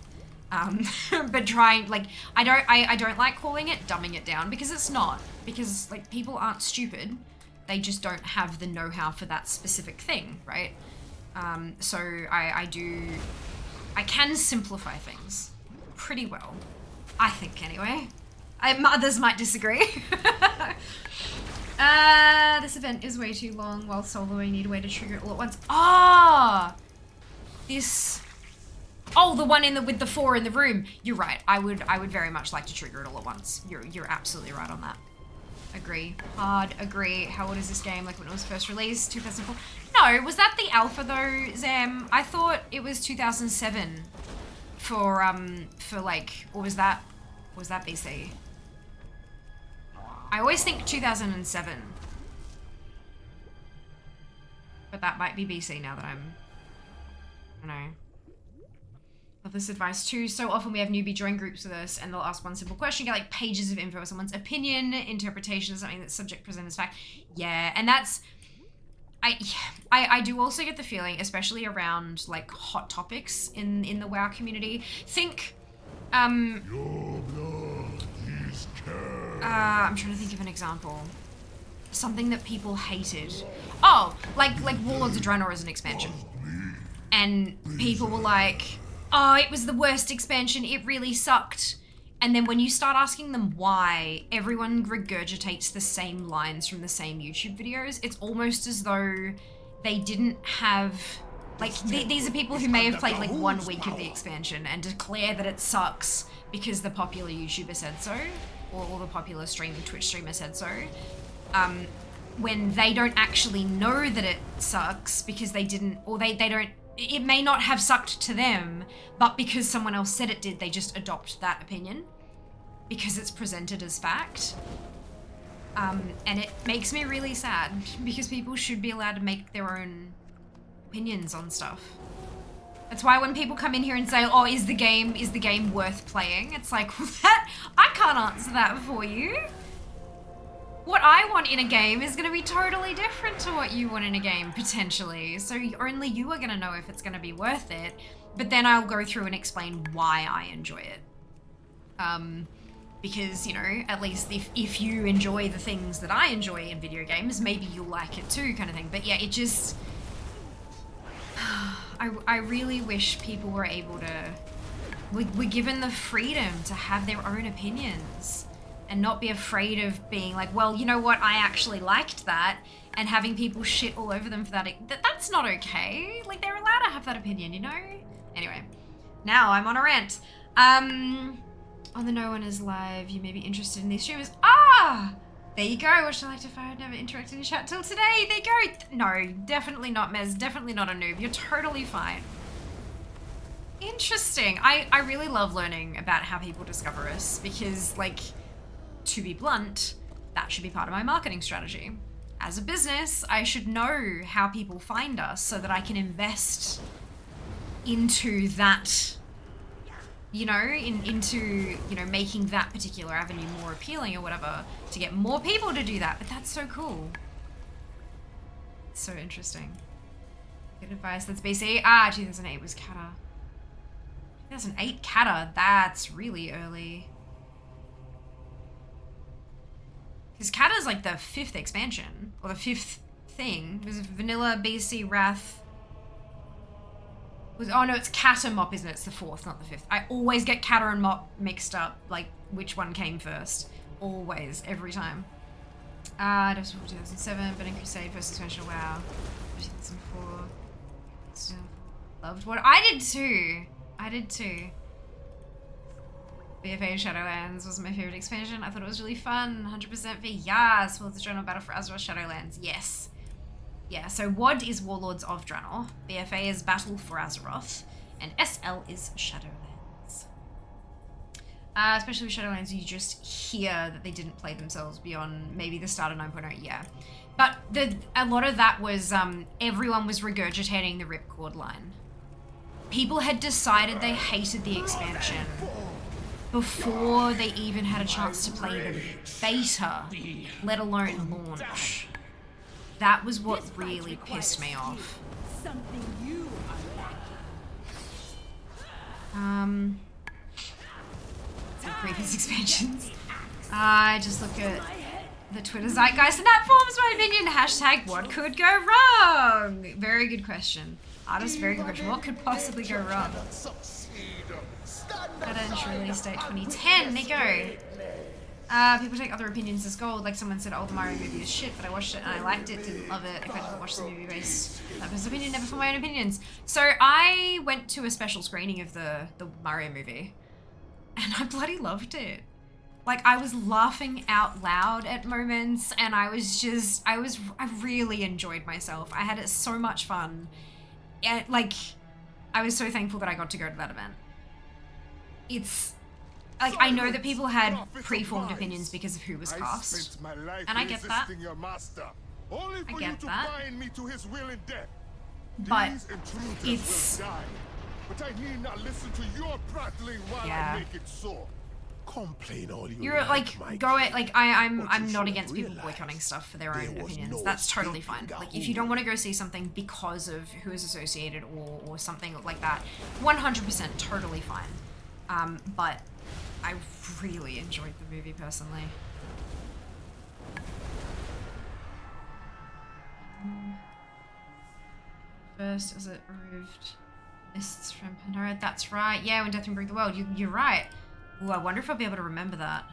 But trying, like, I don't like calling it dumbing it down, because it's not. Because like people aren't stupid. They just don't have the know-how for that specific thing, right? So I can simplify things pretty well. I think, anyway. Others might disagree. This event is way too long. While soloing, need a way to trigger it all at once. Ah! This... Oh, the one with the 4 in the room. You're right. I would very much like to trigger it all at once. You're absolutely right on that. Agree. Hard agree. How old is this game? Like when it was first released? 2004? No, was that the alpha though, Zam? I thought it was 2007 for like, or was that BC? I always think 2007. But that might be BC now that I don't know. Love this advice too. So often we have newbie join groups with us and they'll ask one simple question, get like pages of info, someone's opinion, interpretation of something that's subject present as fact. Yeah, and that's, I do also get the feeling, especially around like hot topics in the WoW community. Think, I'm trying to think of an example. Something that people hated. Oh, like Warlords of Draenor as an expansion. And people were like, oh, it was the worst expansion, it really sucked. And then when you start asking them why, everyone regurgitates the same lines from the same YouTube videos. It's almost as though they didn't have Like, these are people who may have played like 1 week of the expansion and declare that it sucks because the popular YouTuber said so, or the popular Twitch streamer said so. When they don't actually know that it sucks because they didn't, or they don't, it may not have sucked to them, but because someone else said it did, they just adopt that opinion because it's presented as fact. And it makes me really sad because people should be allowed to make their own opinions on stuff. That's why when people come in here and say, oh, is the game worth playing? It's like, that, I can't answer that for you. What I want in a game is going to be totally different to what you want in a game, potentially. So only you are going to know if it's going to be worth it. But then I'll go through and explain why I enjoy it. Because, you know, at least if you enjoy the things that I enjoy in video games, maybe you'll like it too, kind of thing. But yeah, it just... I really wish people were able to... Were given the freedom to have their own opinions and not be afraid of being like, well, you know what, I actually liked that, and having people shit all over them for that. That's not okay. Like, they're allowed to have that opinion, you know? Anyway, now I'm on a rant. On the No One Is Live, you may be interested in these streamers. Ah! There you go. What should I like to if I had never interacted in chat till today? There you go. No, definitely not Mez. Definitely not a noob. You're totally fine. Interesting. I really love learning about how people discover us because, like, to be blunt, that should be part of my marketing strategy. As a business, I should know how people find us so that I can invest into that, you know, into, you know, making that particular avenue more appealing or whatever to get more people to do that. But that's so cool. It's so interesting. Good advice. That's BC. 2008 was Kata. 2008 Kata. That's really early. Because Kata's like the 5th expansion, or the 5th thing. It was Vanilla, BC, Wrath. Oh no, it's Kata Mop, isn't it? It's the 4th, not the 5th. I always get Kata and Mop mixed up, like which one came first. Always, every time. It was 2007, Burning Crusade, first expansion, wow. 2004. Loved what I did too. BFA Shadowlands was my favorite expansion. I thought it was really fun. 100% for yes. Well, the Draenor Battle for Azeroth Shadowlands. Yes. Yeah, so WOD is Warlords of Draenor. BFA is Battle for Azeroth. And SL is Shadowlands. Especially with Shadowlands, you just hear that they didn't play themselves beyond maybe the start of 9.0, yeah. But a lot of that was everyone was regurgitating the ripcord line. People had decided they hated the expansion before they even had a chance to play the beta, let alone launch. That was what really pissed me off. The previous expansions. I just look at the Twitter zeitgeist and that forms my opinion. Hashtag what could go wrong? Very good question. Artist, very good question. What could possibly go wrong? That release date 2010. There you go. People take other opinions as gold. Like someone said, oh, the Mario movie is shit, but I watched it and I liked it, didn't love it. If I didn't watch the movie based that person's opinion, never for my own opinions. So I went to a special screening of the Mario movie and I bloody loved it. Like, I was laughing out loud at moments and I really enjoyed myself. I had so much fun. And, like, I was so thankful that I got to go to that event. It's, like, I know that people had preformed opinions because of who was cast. And I get that. I get that. But it's... But I need not listen to your prattling while I make it so. Complain all you're like go it like I'm not against people boycotting stuff for their own opinions. That's totally fine. Like if you don't want to go see something because of who is associated or something like that, 100% totally fine. But I really enjoyed the movie personally. First, as it removed mists from Pandora. That's right. Yeah, when Death Can Break the World. You're right. Ooh, I wonder if I'll be able to remember that.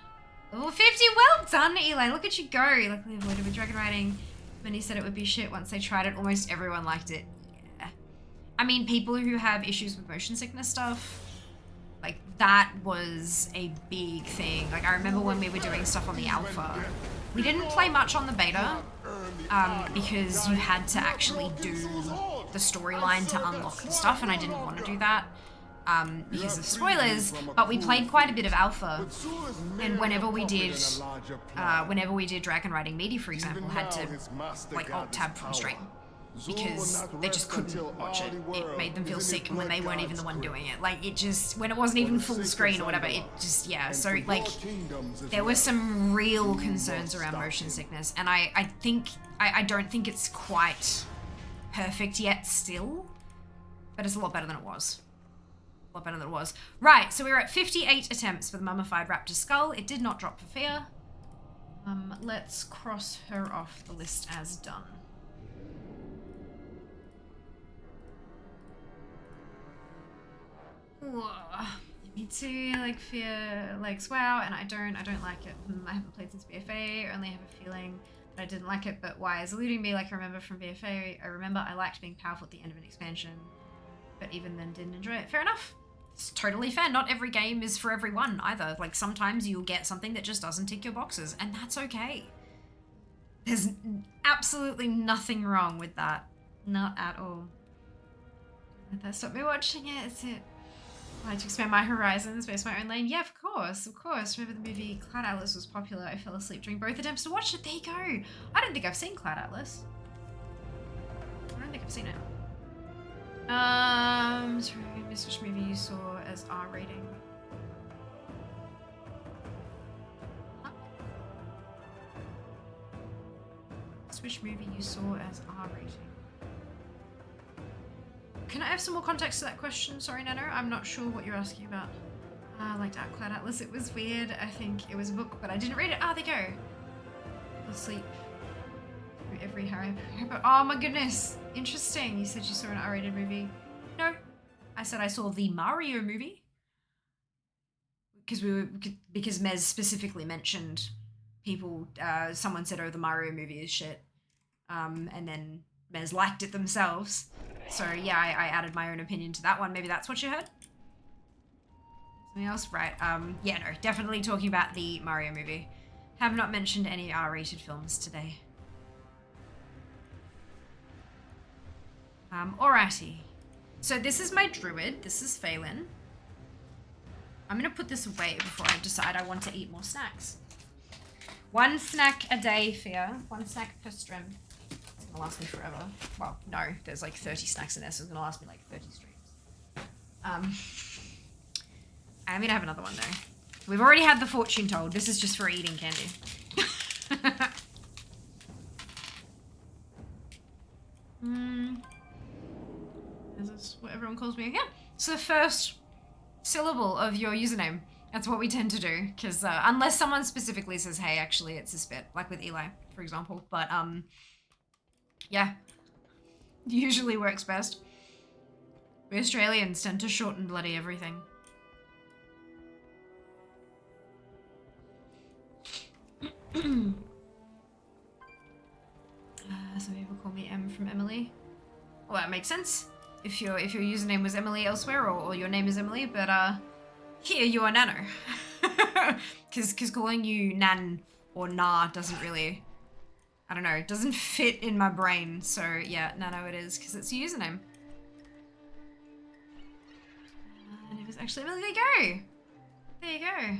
Level 50, well done, Eli. Look at you go. Luckily avoided with dragon riding. Many said it would be shit once they tried it. Almost everyone liked it. Yeah. I mean, people who have issues with motion sickness stuff, like that was a big thing. Like I remember when we were doing stuff on the alpha, we didn't play much on the beta because you had to actually do the storyline to unlock the stuff, and I didn't want to do that because of spoilers, but we played quite a bit of alpha, and whenever we did Dragon Riding Meaty, for example, had to like alt tab from stream because they just couldn't watch it. It made them feel sick when they weren't even the one doing it. Like it just, when it wasn't even full screen or whatever, it just, yeah. So like there were some real concerns around motion sickness, and I don't think it's quite perfect yet still, but it's a lot better than it was. A lot better than it was. Right, so we were at 58 attempts for the mummified raptor skull. It did not drop for fear. Let's cross her off the list as done. Me too, like fear likes WoW, and I don't like it. I haven't played since BFA, only have a feeling that I didn't like it, but why is eluding me? Like I remember from BFA, I remember I liked being powerful at the end of an expansion, but even then didn't enjoy it. Fair enough. It's totally fair. Not every game is for everyone either. Like sometimes you'll get something that just doesn't tick your boxes, and that's okay. There's absolutely nothing wrong with that. Not at all. Let that stop me watching it. It's it. I like to expand my horizons, base my own lane. Yeah, of course, of course. Remember the movie Cloud Atlas was popular. I fell asleep during both attempts to watch it. There you go. I don't think I've seen Cloud Atlas. I don't think I've seen it. Sorry, I missed which movie you saw as R rating. Huh? Which movie you saw as R rating? Can I have some more context to that question? Sorry, Nano, I'm not sure what you're asking about. I liked Cloud Atlas. It was weird. I think it was a book, but I didn't read it. Ah, there you go. I'll sleep through every Harry Potter. Oh my goodness. Interesting. You said you saw an R-rated movie. No. I said I saw the Mario movie. Because Mez specifically mentioned people, someone said, oh, the Mario movie is shit. And then Mez liked it themselves. So yeah, I added my own opinion to that one. Maybe that's what you heard? Something else? Right. Yeah, no, definitely talking about the Mario movie. Have not mentioned any R-rated films today. Alrighty. So this is my druid. This is Phelan. I'm gonna put this away before I decide I want to eat more snacks. 1 snack a day, Fia. 1 snack per stream. It's gonna last me forever. Well, no, there's like 30 snacks in there, so it's gonna last me like 30 streams. I'm gonna have another one though. We've already had the fortune told. This is just for eating candy. Is this what everyone calls me? Yeah. So the first syllable of your username. That's what we tend to do. Because unless someone specifically says, hey, actually it's a spit. Like with Eli, for example. But yeah. Usually works best. We Australians tend to shorten bloody everything. Some people call me M from Emily. Well, that makes sense. If your username was Emily elsewhere, or your name is Emily, but here you are Nano. Because calling you Nan or Na doesn't really, I don't know, it doesn't fit in my brain. So yeah, Nano it is, because it's your username. And it was actually Emily. There you go. There you go.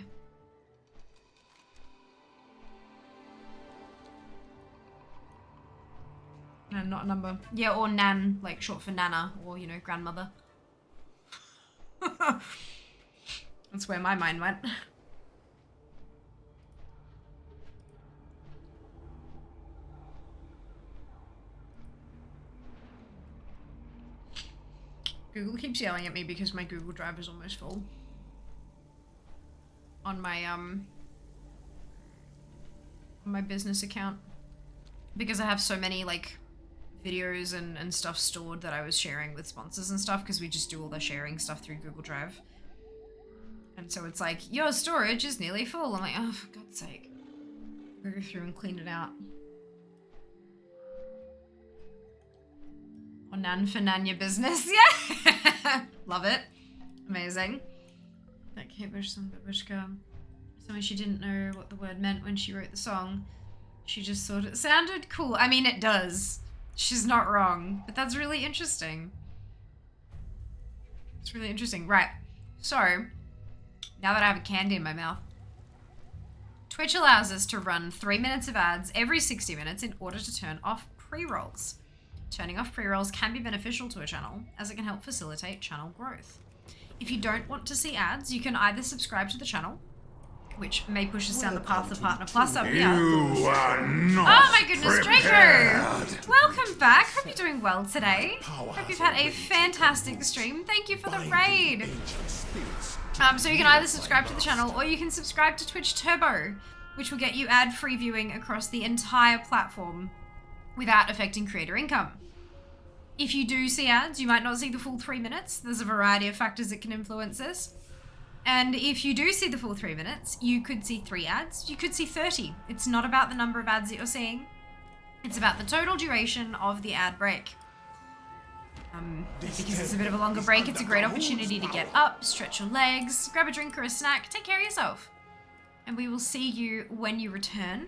And not a number. Yeah, or Nan, like short for Nana, or, you know, grandmother. That's where my mind went. Google keeps yelling at me because my Google Drive is almost full. On my business account. Because I have so many, like, videos and stuff stored that I was sharing with sponsors and stuff, because we just do all the sharing stuff through Google Drive. And so it's like, your storage is nearly full. I'm like, oh, for God's sake. Go through and clean it out. Oh, Nan for Nanya business. Yeah. Love it. Amazing. That Kate Bush song, Babushka. So she didn't know what the word meant when she wrote the song. She just thought it sounded cool. I mean, it does. She's not wrong, but that's really interesting. It's really interesting. Right. So, now that I have a candy in my mouth, Twitch allows us to run 3 minutes of ads every 60 minutes in order to turn off pre-rolls. Turning off pre-rolls can be beneficial to a channel, as it can help facilitate channel growth. If you don't want to see ads, you can either subscribe to the channel, which may push us down the path of Partner Plus up here. You are not Oh my goodness, prepared. Draco! Welcome back. Hope you're doing well today. Hope you've had a fantastic stream. Thank you for the raid. So you can either subscribe to the channel or you can subscribe to Twitch Turbo, which will get you ad-free viewing across the entire platform without affecting creator income. If you do see ads, you might not see the full 3 minutes. There's a variety of factors that can influence this. And if you do see the full 3 minutes, you could see 3 ads, you could see 30. It's not about the number of ads that you're seeing. It's about the total duration of the ad break. Because it's a bit of a longer break, it's a great opportunity to get up, stretch your legs, grab a drink or a snack, take care of yourself. And we will see you when you return.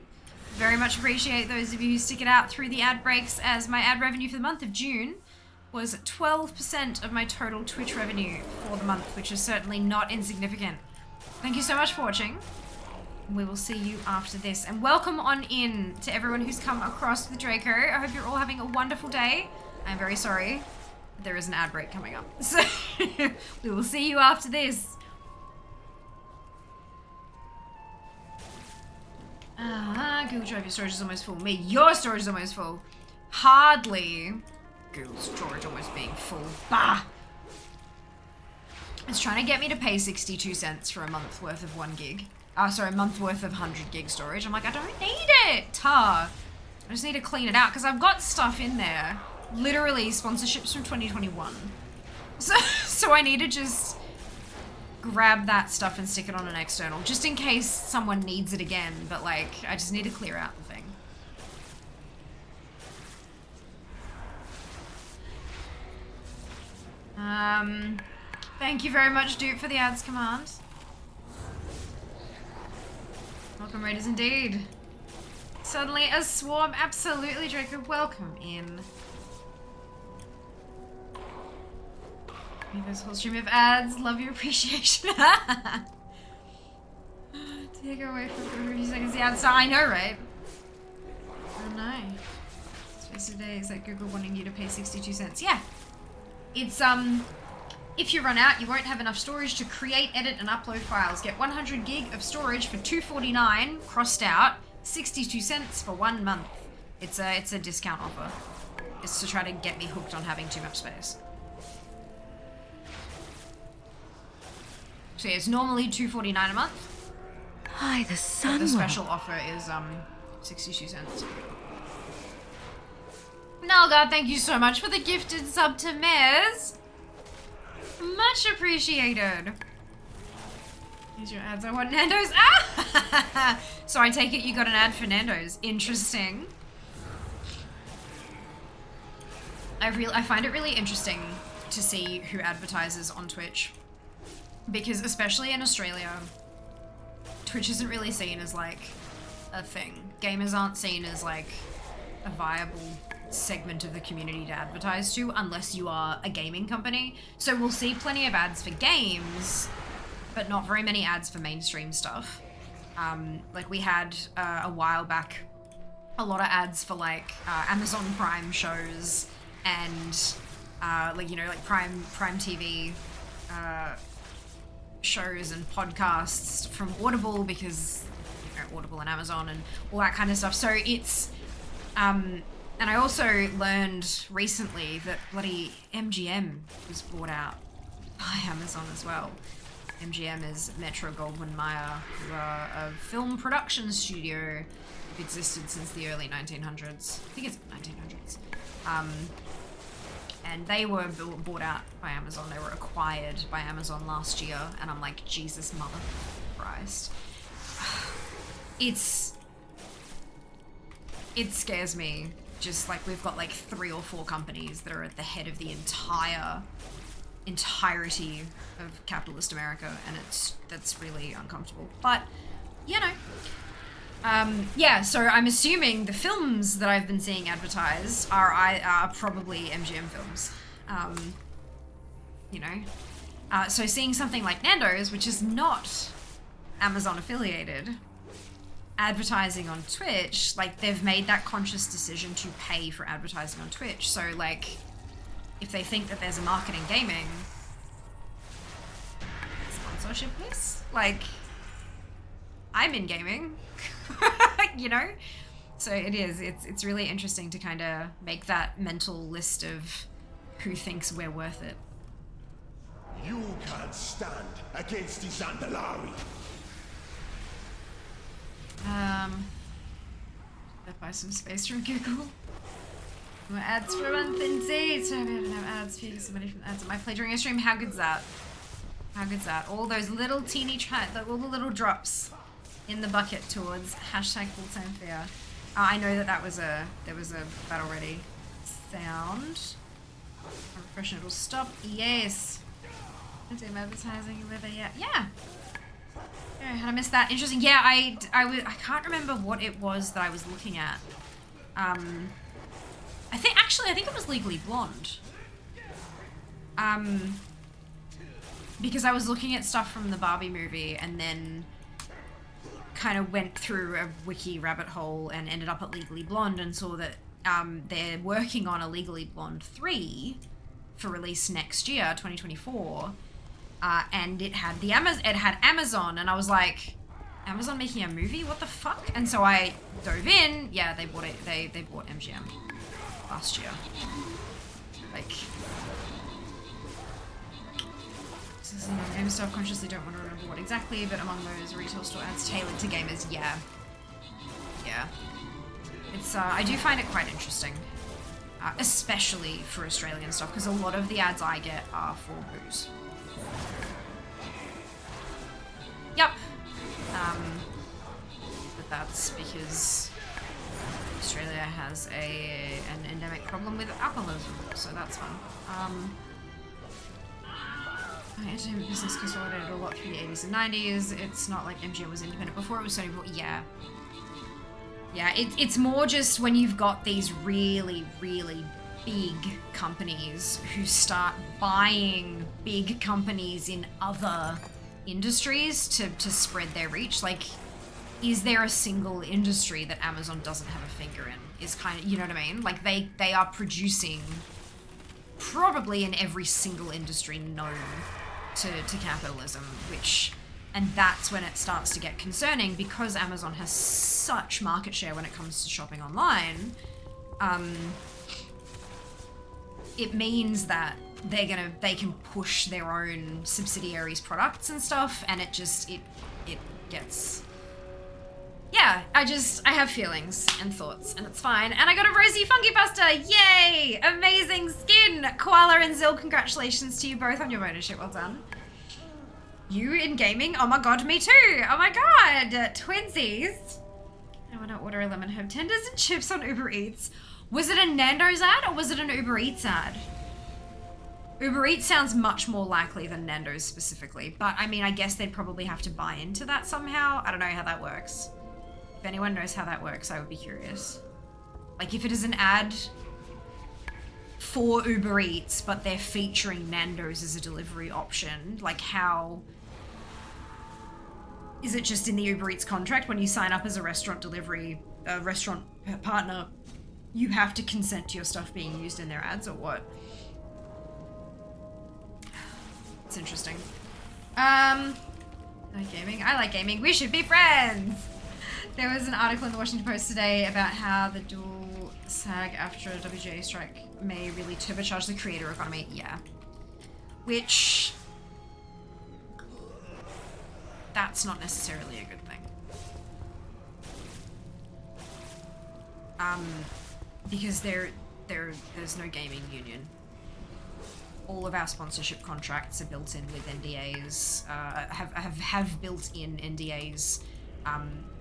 Very much appreciate those of you who stick it out through the ad breaks, as my ad revenue for the month of June was 12% of my total Twitch revenue for the month, which is certainly not insignificant. Thank you so much for watching. We will see you after this. And welcome on in to everyone who's come across with Draco. I hope you're all having a wonderful day. I'm very sorry. There is an ad break coming up. So we will see you after this. Google Drive, your storage is almost full. Me, your storage is almost full. Hardly. Google storage almost being full. Bah! It's trying to get me to pay 62 cents for a month worth of 1 gig. Sorry, a month worth of 100 gig storage. I'm like, I don't need it! Tar. I just need to clean it out because I've got stuff in there. Literally sponsorships from 2021. So I need to just grab that stuff and stick it on an external, just in case someone needs it again, but like, I just need to clear out the thing. Thank you very much, Duke, for the ads command. Welcome, Raiders, indeed. Suddenly a swarm, absolutely, Draco, welcome in. This whole stream of ads, love your appreciation. Take away for a few seconds the ad, so I know, right? I know. Space today is like Google wanting you to pay 62 cents. Yeah. It's, if you run out, you won't have enough storage to create, edit, and upload files. Get 100 gig of storage for $2.49, crossed out, 62 cents for 1 month. It's a discount offer. It's to try to get me hooked on having too much space. So yeah, it's normally $2.49 a month. Hi, the sun. The special offer is 62 cents. Nalga, thank you so much for the gifted sub to Mez. Much appreciated. Here's your ads. I want Nando's. Ah! So I take it you got an ad for Nando's. Interesting. I find it really interesting to see who advertises on Twitch. Because especially in Australia, Twitch isn't really seen as like a thing. Gamers aren't seen as like a viable segment of the community to advertise to unless you are a gaming company. So we'll see plenty of ads for games, but not very many ads for mainstream stuff. Like we had a while back a lot of ads for like Amazon Prime shows and like, you know, like Prime TV shows and podcasts from Audible, because you know, Audible and Amazon and all that kind of stuff. So it's and I also learned recently that bloody MGM was bought out by Amazon as well. MGM is Metro-Goldwyn-Mayer, who are a film production studio that existed since the early 1900s. I think it's 1900s. And they were bought out by Amazon. They were acquired by Amazon last year. And I'm like, Jesus mother Christ. It scares me just like we've got like 3 or 4 companies that are at the head of the entirety of capitalist America, and that's really uncomfortable. But you know, yeah. So I'm assuming the films that I've been seeing advertised are probably MGM films. You know, so seeing something like Nando's, which is not Amazon affiliated, advertising on Twitch, like they've made that conscious decision to pay for advertising on Twitch. So like, if they think that there's a market in gaming, sponsorship please. Like, I'm in gaming, you know? So it's really interesting to kind of make that mental list of who thinks we're worth it. You can't stand against the Zandalari. Let's buy some space from Google. More ads for a month indeed. So I don't have ads. Paying somebody from ads. Am I playing during a stream? How good's that? How good's that? All those little teeny all the little drops in the bucket towards hashtag full-time fair. I know that there was a battle ready sound. I'm refreshing, it'll stop. Yes. I'm advertising whether yeah. Yeah, had I missed that? Interesting. Yeah, I can't remember what it was that I was looking at. I think it was Legally Blonde. Because I was looking at stuff from the Barbie movie and then kind of went through a wiki rabbit hole and ended up at Legally Blonde and saw that they're working on a Legally Blonde 3 for release next year, 2024. And it had Amazon, and I was like, Amazon making a movie? What the fuck? And so I dove in. Yeah, they bought it. They bought MGM last year. Like, GameStop consciously don't want to remember what exactly, but among those retail store ads tailored to gamers, yeah. It's I do find it quite interesting, especially for Australian stuff, because a lot of the ads I get are for booze. Yep. But that's because Australia has an endemic problem with alcoholism, so that's fun. Entertainment business consolidated a lot through the 80s and 90s. It's not like MGM was independent before it was Sony. Yeah. Yeah, it's more just when you've got these really, really big companies who start buying big companies in other industries to spread their reach. Like, is there a single industry that Amazon doesn't have a finger in? Is kind of, you know what I mean? Like, they are producing probably in every single industry known to capitalism, and that's when it starts to get concerning, because Amazon has such market share when it comes to shopping online. It means that they can push their own subsidiaries' products and stuff, and it gets. Yeah, I have feelings and thoughts, and it's fine. And I got a Rosy Funky Pasta! Yay! Amazing skin! Koala and Zill, congratulations to you both on your ownership. Well done. You in gaming? Oh my god, me too! Oh my god! Twinsies! I want to order a lemon herb tenders and chips on Uber Eats. Was it a Nando's ad or was it an Uber Eats ad? Uber Eats sounds much more likely than Nando's specifically, but I mean, I guess they'd probably have to buy into that somehow. I don't know how that works. If anyone knows how that works, I would be curious. Like, if it is an ad for Uber Eats, but they're featuring Nando's as a delivery option, like how... Is it just in the Uber Eats contract when you sign up as a restaurant partner, you have to consent to your stuff being used in their ads, or what? It's interesting. I like gaming. I like gaming. We should be friends! There was an article in the Washington Post today about how the dual SAG-AFTRA WGA strike may really turbocharge the creator economy. Yeah. Which... that's not necessarily a good thing. Because there's no gaming union. All of our sponsorship contracts are built in with NDAs, have built-in NDAs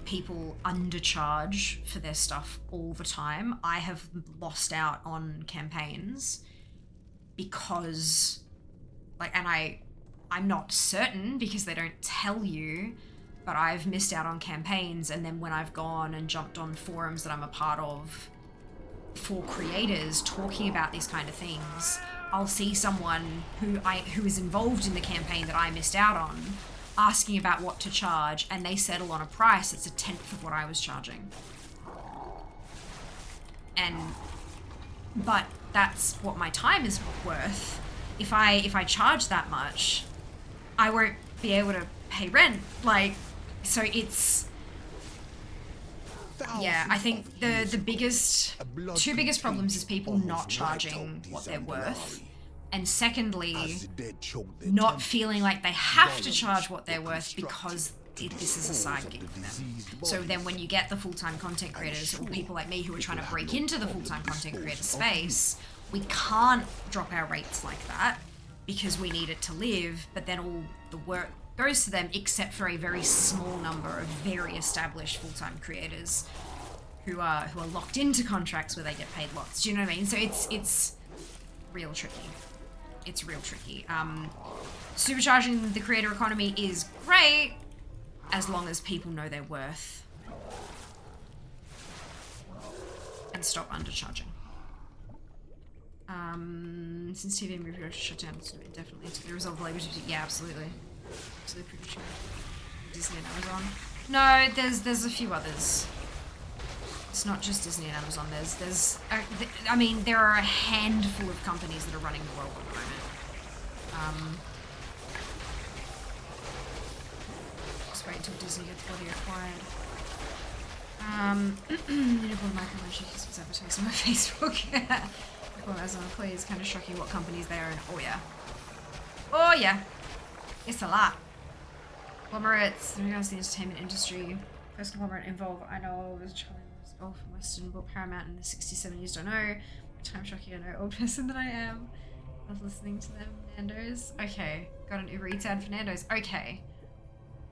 people undercharge for their stuff all the time. I have lost out on campaigns because, like, and I'm not certain because they don't tell you, but I've missed out on campaigns, and then when I've gone and jumped on forums that I'm a part of for creators talking about these kind of things, I'll see someone who is involved in the campaign that I missed out on asking about what to charge, and they settle on a price that's 1/10 of what I was charging. But that's what my time is worth. If I charge that much, I won't be able to pay rent. Like, so it's, yeah, I think the two biggest problems is people not charging what they're worth. And secondly, not feeling like they have to charge what they're worth because this is a side gig for them. So then when you get the full-time content creators or people like me who are trying to break into the full-time content creator space, we can't drop our rates like that because we need it to live, but then all the work goes to them except for a very small number of very established full-time creators who are locked into contracts where they get paid lots. Do you know what I mean? So it's real tricky. It's real tricky. Supercharging the creator economy is great as long as people know their worth and stop undercharging. Since TV and movie production shut down, it's definitely to the result of language. Yeah, absolutely. Absolutely pretty true. Disney and Amazon. No, there's a few others. It's not just Disney and Amazon. I mean, there are a handful of companies that are running the world at the moment. Just wait until Disney gets body acquired. Unicorn micromanagement was advertised on my Facebook. Well, as an employee, it's kind of shocking what companies they are in. Oh yeah, it's a lot. Conglomerates, in regards to the entertainment industry, first conglomerate involved I know was Charlie Golf from Western, bought Paramount in the 60s, 70s. Don't know. Time shocking. I know, old person that I am. I was listening to them. Nando's. Okay, got an Uber Eats ad for Nando's. Okay.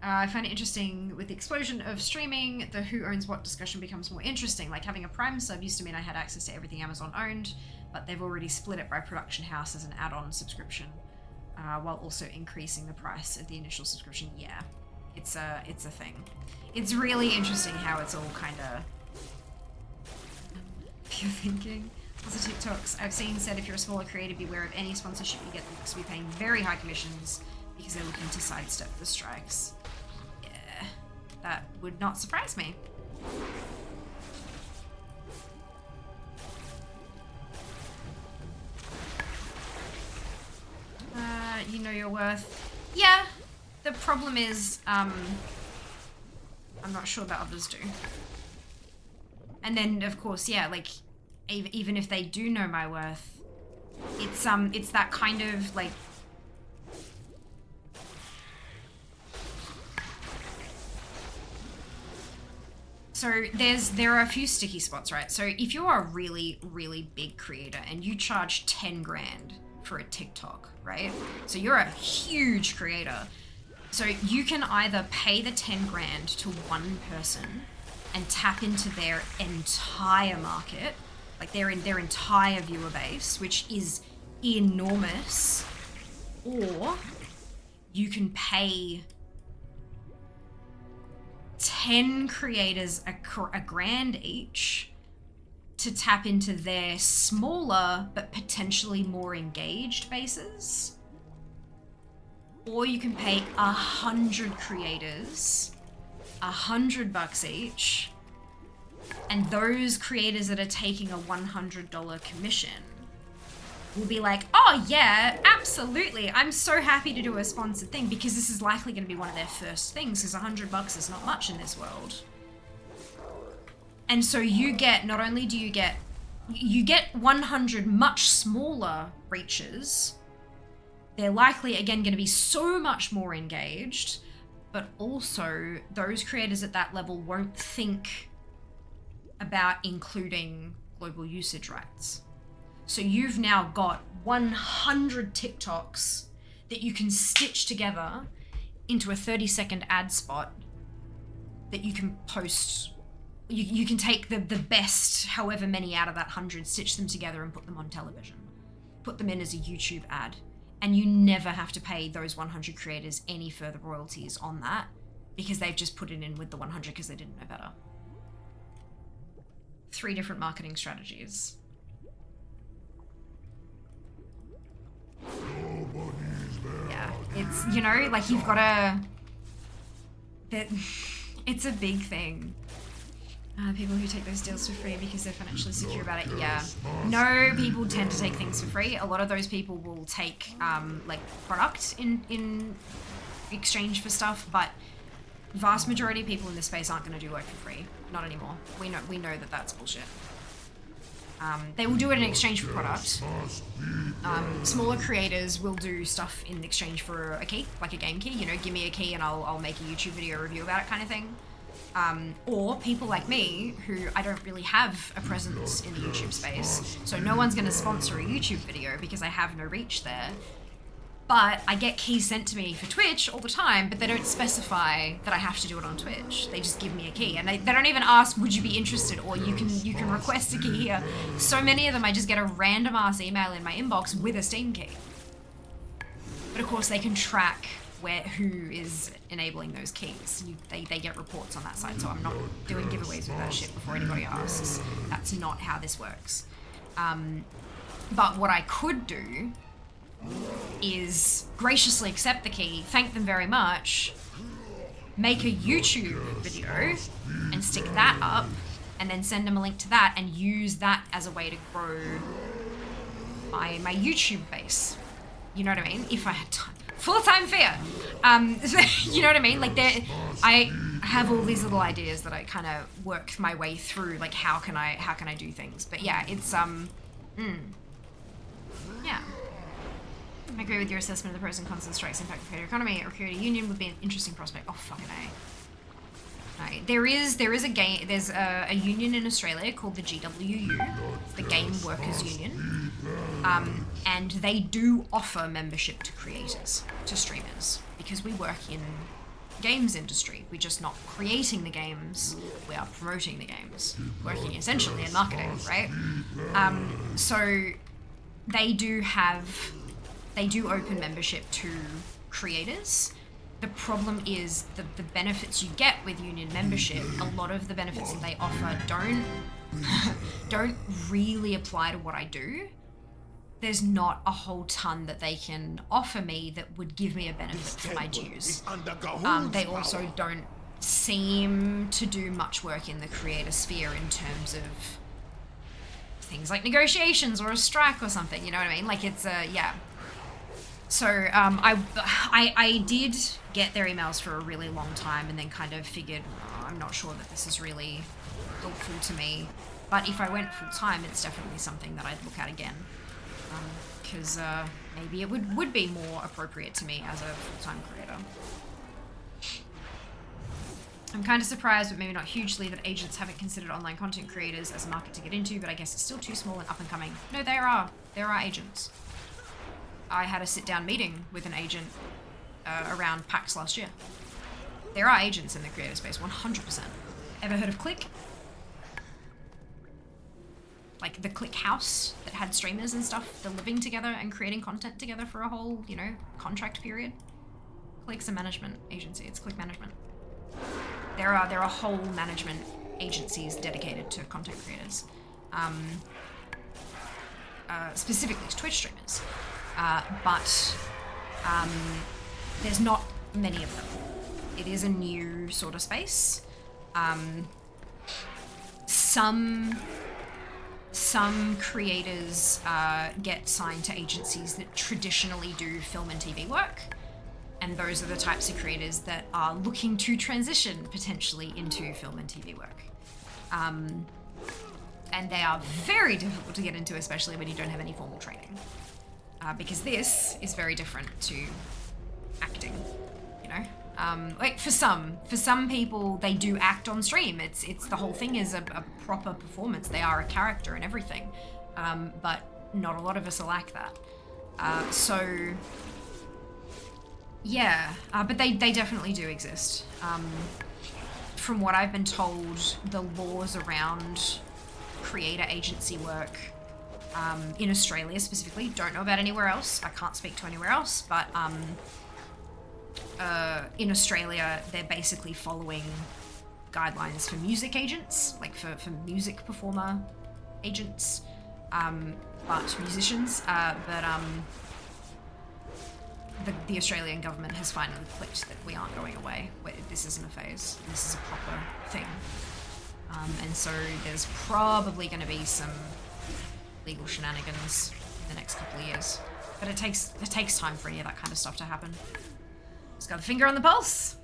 I find it interesting with the explosion of streaming, the who owns what discussion becomes more interesting. Like having a Prime sub used to mean I had access to everything Amazon owned, but they've already split it by production house as an add-on subscription, while also increasing the price of the initial subscription. Yeah, it's a thing. It's really interesting how it's all kind of pure thinking. Also TikToks I've seen said if you're a smaller creator, beware of any sponsorship you get because you'll be paying very high commissions because they're looking to sidestep the strikes. Yeah, that would not surprise me. You know your worth. Yeah, the problem is, I'm not sure that others do. And then, of course, yeah, like, even if they do know my worth, it's that kind of, like, so there are a few sticky spots, right? So if you're a really, really big creator and you charge 10 grand for a TikTok, right? So you're a huge creator. So you can either pay the 10 grand to one person and tap into their entire market, like their entire viewer base, which is enormous, or you can pay 10 creators a grand each to tap into their smaller but potentially more engaged bases. Or you can pay 100 creators $100 each, and those creators that are taking a $100 commission will be like, oh yeah, absolutely, I'm so happy to do a sponsored thing because this is likely going to be one of their first things because $100 is not much in this world. And so you get, not only do you get 100 much smaller reaches, they're likely, again, going to be so much more engaged, but also those creators at that level won't think about including global usage rights. So you've now got 100 TikToks that you can stitch together into a 30-second ad spot that you can post. You can take the best, however many out of that 100, stitch them together and put them on television. Put them in as a YouTube ad. And you never have to pay those 100 creators any further royalties on that because they've just put it in with the 100 because they didn't know better. 3 different marketing strategies. Yeah, it's, you know, like you've got to... It's a big thing. People who take those deals for free because they're financially secure about it. Yeah. No, people tend to take things for free. A lot of those people will take like product in exchange for stuff, but vast majority of people in this space aren't going to do work for free. Not anymore. We know that that's bullshit. They will do it in exchange for product. Smaller creators will do stuff in exchange for a key, like a game key. You know, give me a key and I'll make a YouTube video review about it, kind of thing. Or people like me, who I don't really have a presence in the YouTube space, so no one's going to sponsor a YouTube video because I have no reach there. But I get keys sent to me for Twitch all the time, but they don't specify that I have to do it on Twitch. They just give me a key, and they don't even ask, would you be interested, or you can request a key here. So many of them, I just get a random ass email in my inbox with a Steam key. But of course, they can track who is enabling those keys. They get reports on that side, so I'm not doing giveaways with that shit before anybody asks. That's not how this works. But what I could do is graciously accept the key, thank them very much, make a YouTube video and stick that up, and then send them a link to that and use that as a way to grow my YouTube base. You know what I mean? If I had time. Full-time fear. You know what I mean? Like, I have all these little ideas that I kind of work my way through. Like, how can I do things? But yeah, it's yeah. I agree with your assessment of the pros and cons of the strikes impact the creator economy. A creator union would be an interesting prospect. Oh fucking A. Right. There is a union in Australia called the GWU, the Game Workers Union, and they do offer membership to creators, to streamers, because we work in games industry. We're just not creating the games, we are promoting the games, working essentially in marketing, right? So they do open membership to creators. The problem is the benefits you get with union membership, a lot of the benefits that they offer don't really apply to what I do. There's not a whole ton that they can offer me that would give me a benefit for my dues. They also don't seem to do much work in the creator sphere in terms of things like negotiations or a strike or something, you know what I mean? Like, it's yeah. So I did get their emails for a really long time and then kind of figured, oh, I'm not sure that this is really helpful to me. But if I went full time, it's definitely something that I'd look at again. Because maybe it would be more appropriate to me as a full-time creator. I'm kind of surprised, but maybe not hugely, that agents haven't considered online content creators as a market to get into, but I guess it's still too small and up and coming. No, there are agents. I had a sit-down meeting with an agent around PAX last year. There are agents in the creator space, 100%. Ever heard of Click? Like the Click house that had streamers and stuff, they're living together and creating content together for a whole, you know, contract period. Click's a management agency, it's Click Management. There are whole management agencies dedicated to content creators. Specifically to Twitch streamers. But there's not many of them. It is a new sort of space. Some creators get signed to agencies that traditionally do film and TV work, and those are the types of creators that are looking to transition potentially into film and TV work. And they are very difficult to get into, especially when you don't have any formal training. Because this is very different to acting, you know? Like for some people, they do act on stream. It's the whole thing is a proper performance. They are a character and everything. But not a lot of us are like that. So yeah, but they definitely do exist. from what I've been told, the laws around creator agency work in Australia specifically, don't know about anywhere else. I can't speak to anywhere else, but in Australia, they're basically following guidelines for music agents, like for music performer agents, but musicians, the Australian government has finally clicked that we aren't going away. This isn't a phase. This is a proper thing. And so there's probably going to be some legal shenanigans in the next couple of years. But it takes time for any of that kind of stuff to happen. Just got a finger on the pulse.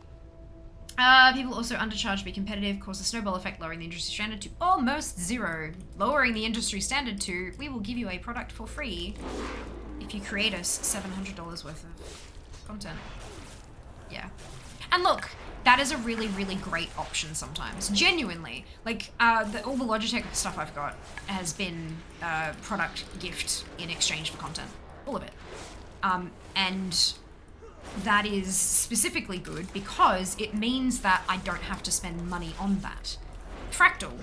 People also undercharge to be competitive, cause a snowball effect, lowering the industry standard to almost zero. Lowering the industry standard to, we will give you a product for free if you create us $700 worth of content. Yeah. And look, that is a really, really great option sometimes. Genuinely. Like, all the Logitech stuff I've got has been product gift in exchange for content. All of it. And that is specifically good because it means that I don't have to spend money on that. Fractal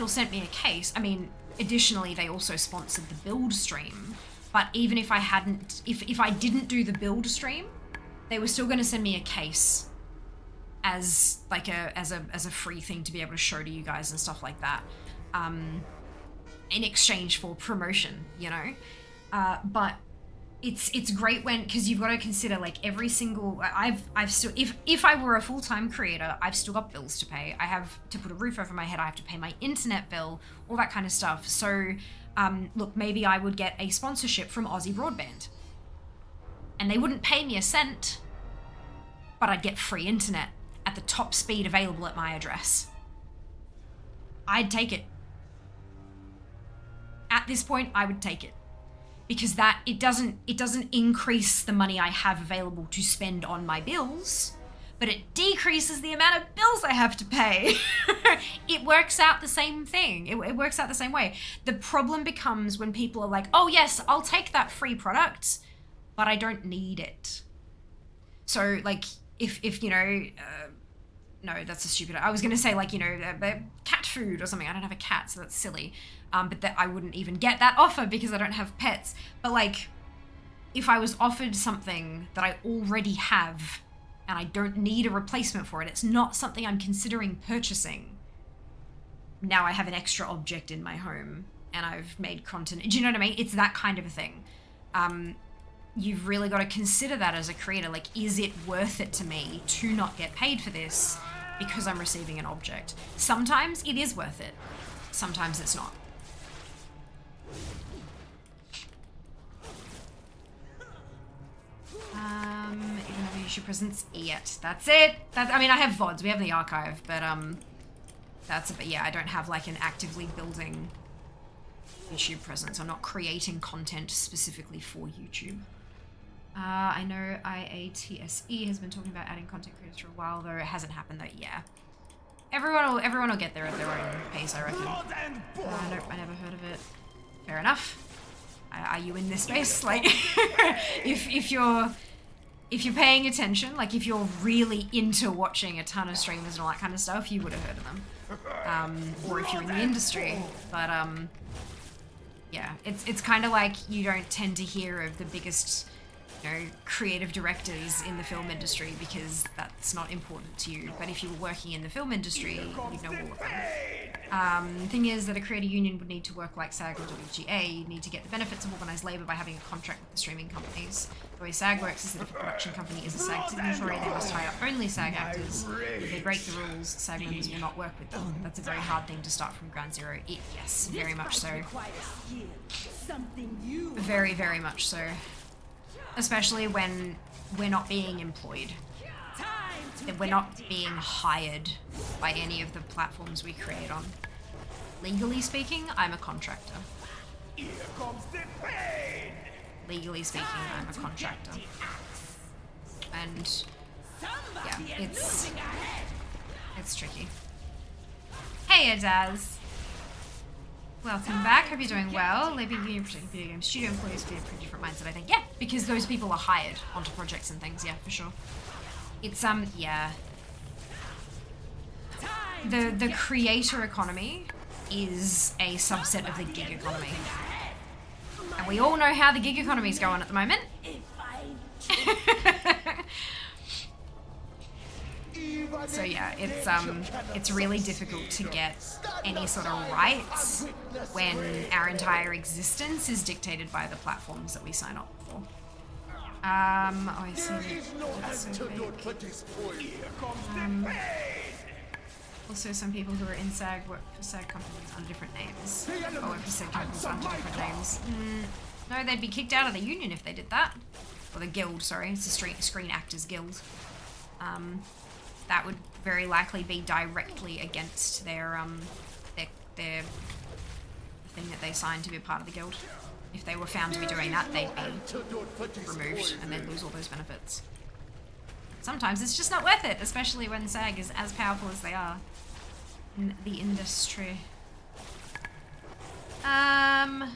sent me a case. I mean, additionally, they also sponsored the build stream. But even if I hadn't, if I didn't do the build stream, they were still going to send me a case as like as a free thing to be able to show to you guys and stuff like that, in exchange for promotion, you know. But it's great when, because you've got to consider like every single, I've still, if I were a full-time creator, I've still got bills to pay. I have to put a roof over my head. I have to pay my internet bill, all that kind of stuff. So look, maybe I would get a sponsorship from Aussie Broadband and they wouldn't pay me a cent, but I'd get free internet at the top speed available at my address. I'd take it. At this point, I would take it. Because that, it doesn't increase the money I have available to spend on my bills, but it decreases the amount of bills I have to pay. It works out the same thing. It works out the same way. The problem becomes when people are like, oh yes, I'll take that free product, but I don't need it. So like, if you know, no, that's a stupid, I was going to say like, you know, cat food or something. I don't have a cat, so that's silly. But that I wouldn't even get that offer because I don't have pets. But like, if I was offered something that I already have and I don't need a replacement for it, it's not something I'm considering purchasing. Now I have an extra object in my home and I've made content. Do you know what I mean? It's that kind of a thing. You've really got to consider that as a creator. Like, is it worth it to me to not get paid for this because I'm receiving an object? Sometimes it is worth it. Sometimes it's not. Even have a YouTube presence yet. That's it. I mean, I have VODs. We have the archive, but yeah, I don't have like an actively building YouTube presence. I'm not creating content specifically for YouTube. I know IATSE has been talking about adding content creators for a while, though it hasn't happened though. Yeah, everyone will get there at their own pace, I reckon. Nope, I never heard of it. Fair enough. Are you in this space? Like, if you're paying attention, like if you're really into watching a ton of streamers and all that kind of stuff, you would have heard of them. Or if you're in the industry. But yeah, it's kind of like you don't tend to hear of the biggest, you know, creative directors in the film industry because that's not important to you. But if you were working in the film industry, you'd know all of them. The thing is that a creator union would need to work like SAG or WGA. You'd need to get the benefits of organised labour by having a contract with the streaming companies. The way SAG works is that if a production company is a SAG signatory, they must hire only SAG actors. If they break the rules, SAG members will not work with them. That's a very hard thing to start from ground zero. Yes, very much so. Very, very much so. Especially when we're not being employed. That we're not being hired by any of the platforms we create on. Legally speaking, I'm a contractor. Here comes the pain. Legally speaking, I'm a contractor. And yeah, it's tricky. Hey Adaz. Welcome back. Hope you're doing well. Maybe you're protecting video game studio employees with a pretty different mindset, I think. Yeah, because those people are hired onto projects and things, yeah, for sure. It's yeah. the creator economy is a subset of the gig economy. And we all know how the gig economy is going at the moment. So yeah, it's really difficult to get any sort of rights when our entire existence is dictated by the platforms that we sign up for. Oh, I see. That's so big. Also, some people who are in SAG work for SAG companies under different names. Or work for SAG companies under different names. No, they'd be kicked out of the union if they did that. Or the guild, sorry. It's a Screen Actors Guild. That would very likely be directly against their thing that they signed to be a part of the guild. If they were found to be doing that, they'd be removed and they'd lose all those benefits. Sometimes it's just not worth it, especially when SAG is as powerful as they are in the industry. Never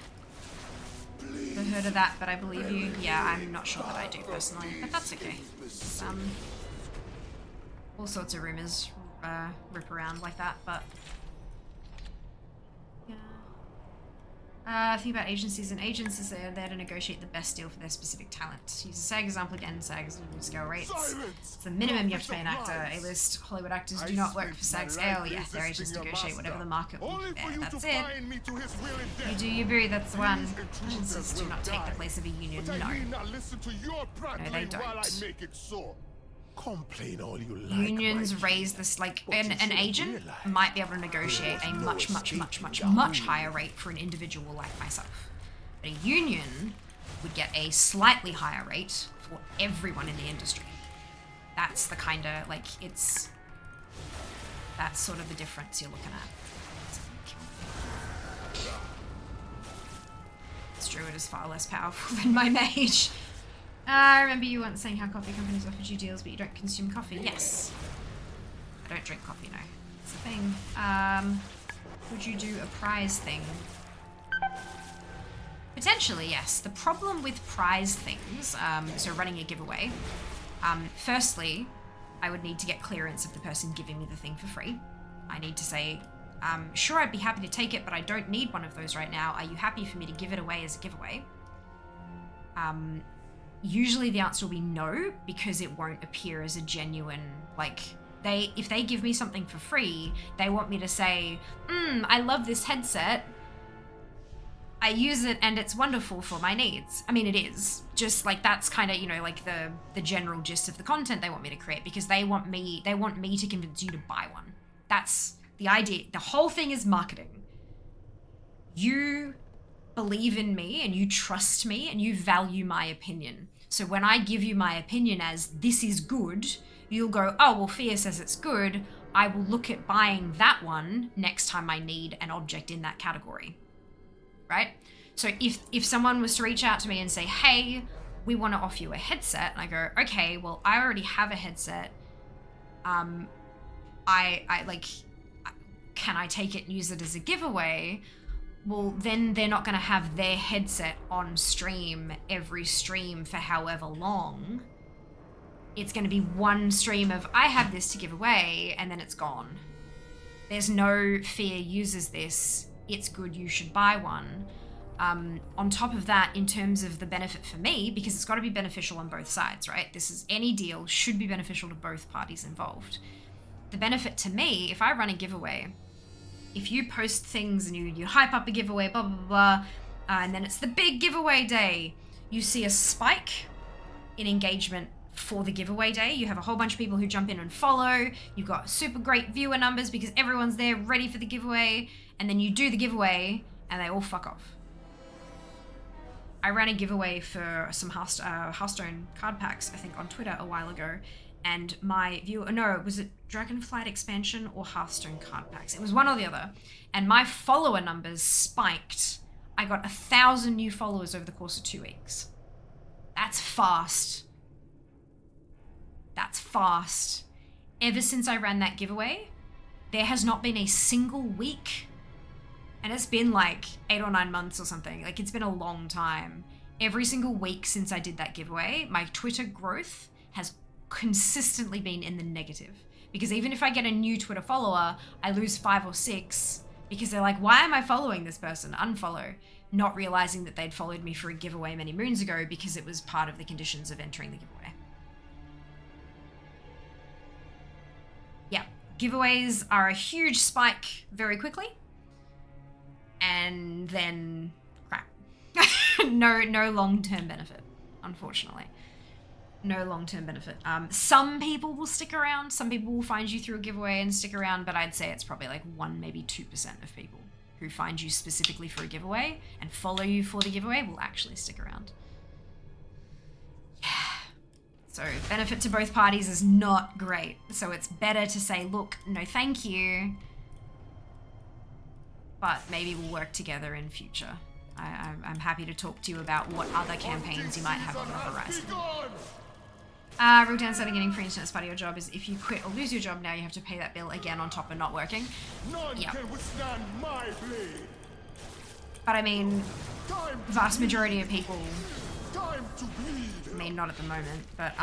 heard of that, but I believe you. Yeah, I'm not sure that I do personally, but that's okay. All sorts of rumors rip around like that, but yeah. Think about agencies, and agents are there to negotiate the best deal for their specific talent. Use a SAG example again. SAG scale rates. It's the minimum you have to pay an actor. A-list Hollywood actors do not work for SAG scale. Yeah, their agents negotiate whatever the market will bear. That's it. You do your boo, that's the one. Agencies do not take the place of a union. No. No, they don't. Complain all you like. Unions raise this, like, an agent might be able to negotiate a much higher rate for an individual like myself. But a union would get a slightly higher rate for everyone in the industry. That's the kind of, like, that's sort of the difference you're looking at. This druid is far less powerful than my mage. I remember you once saying how coffee companies offered you deals, but you don't consume coffee. Yes. I don't drink coffee, no. It's a thing. Would you do a prize thing? Potentially, yes. The problem with prize things, so running a giveaway, firstly, I would need to get clearance of the person giving me the thing for free. I need to say, sure, I'd be happy to take it, but I don't need one of those right now. Are you happy for me to give it away as a giveaway? Usually the answer will be no, because it won't appear as a genuine, like, if they give me something for free, they want me to say, I love this headset, I use it and it's wonderful for my needs. I mean, it is. Just like, that's kind of, you know, like the general gist of the content they want me to create, because they want me to convince you to buy one. That's the idea. The whole thing is marketing. You believe in me and you trust me and you value my opinion. So when I give you my opinion as this is good, you'll go, oh, well, Fia says it's good. I will look at buying that one next time I need an object in that category. Right? So if someone was to reach out to me and say, hey, we want to offer you a headset, and I go, okay, well, I already have a headset. I like, can I take it and use it as a giveaway? Well, then they're not going to have their headset on stream every stream for however long. It's going to be one stream of, I have this to give away, and then it's gone. There's no fear uses this. It's good, you should buy one. On top of that, in terms of the benefit for me, because it's got to be beneficial on both sides, right? Any deal should be beneficial to both parties involved. The benefit to me, if I run a giveaway, if you post things and you hype up a giveaway, blah, blah, blah, blah, and then it's the big giveaway day, you see a spike in engagement for the giveaway day. You have a whole bunch of people who jump in and follow. You've got super great viewer numbers because everyone's there ready for the giveaway. And then you do the giveaway and they all fuck off. I ran a giveaway for some Hearthstone card packs, I think, on Twitter a while ago. And my viewer, no, was it Dragonflight expansion or Hearthstone card packs? It was one or the other. And my follower numbers spiked. I got 1,000 new followers over the course of 2 weeks. That's fast. That's fast. Ever since I ran that giveaway, there has not been a single week, and it's been like 8 or 9 months or something. Like, it's been a long time. Every single week since I did that giveaway, my Twitter growth has consistently been in the negative Because even if I get a new Twitter follower, I lose 5 or 6 because they're like, why am I following this person? Unfollow. Not realizing that they'd followed me for a giveaway many moons ago because it was part of the conditions of entering the giveaway. Yeah, giveaways are a huge spike very quickly. And then crap. No long-term benefit, unfortunately. No long-term benefit. Some people will stick around. Some people will find you through a giveaway and stick around, but I'd say it's probably like 1, maybe 2% of people who find you specifically for a giveaway and follow you for the giveaway will actually stick around. Yeah. So benefit to both parties is not great. So it's better to say, look, no thank you, but maybe we'll work together in future. I'm happy to talk to you about what other campaigns you might have on the horizon. Real downside of getting free internet as part of your job is if you quit or lose your job now, you have to pay that bill again on top of not working. Yeah. But I mean, vast majority of people, I mean, not at the moment, but,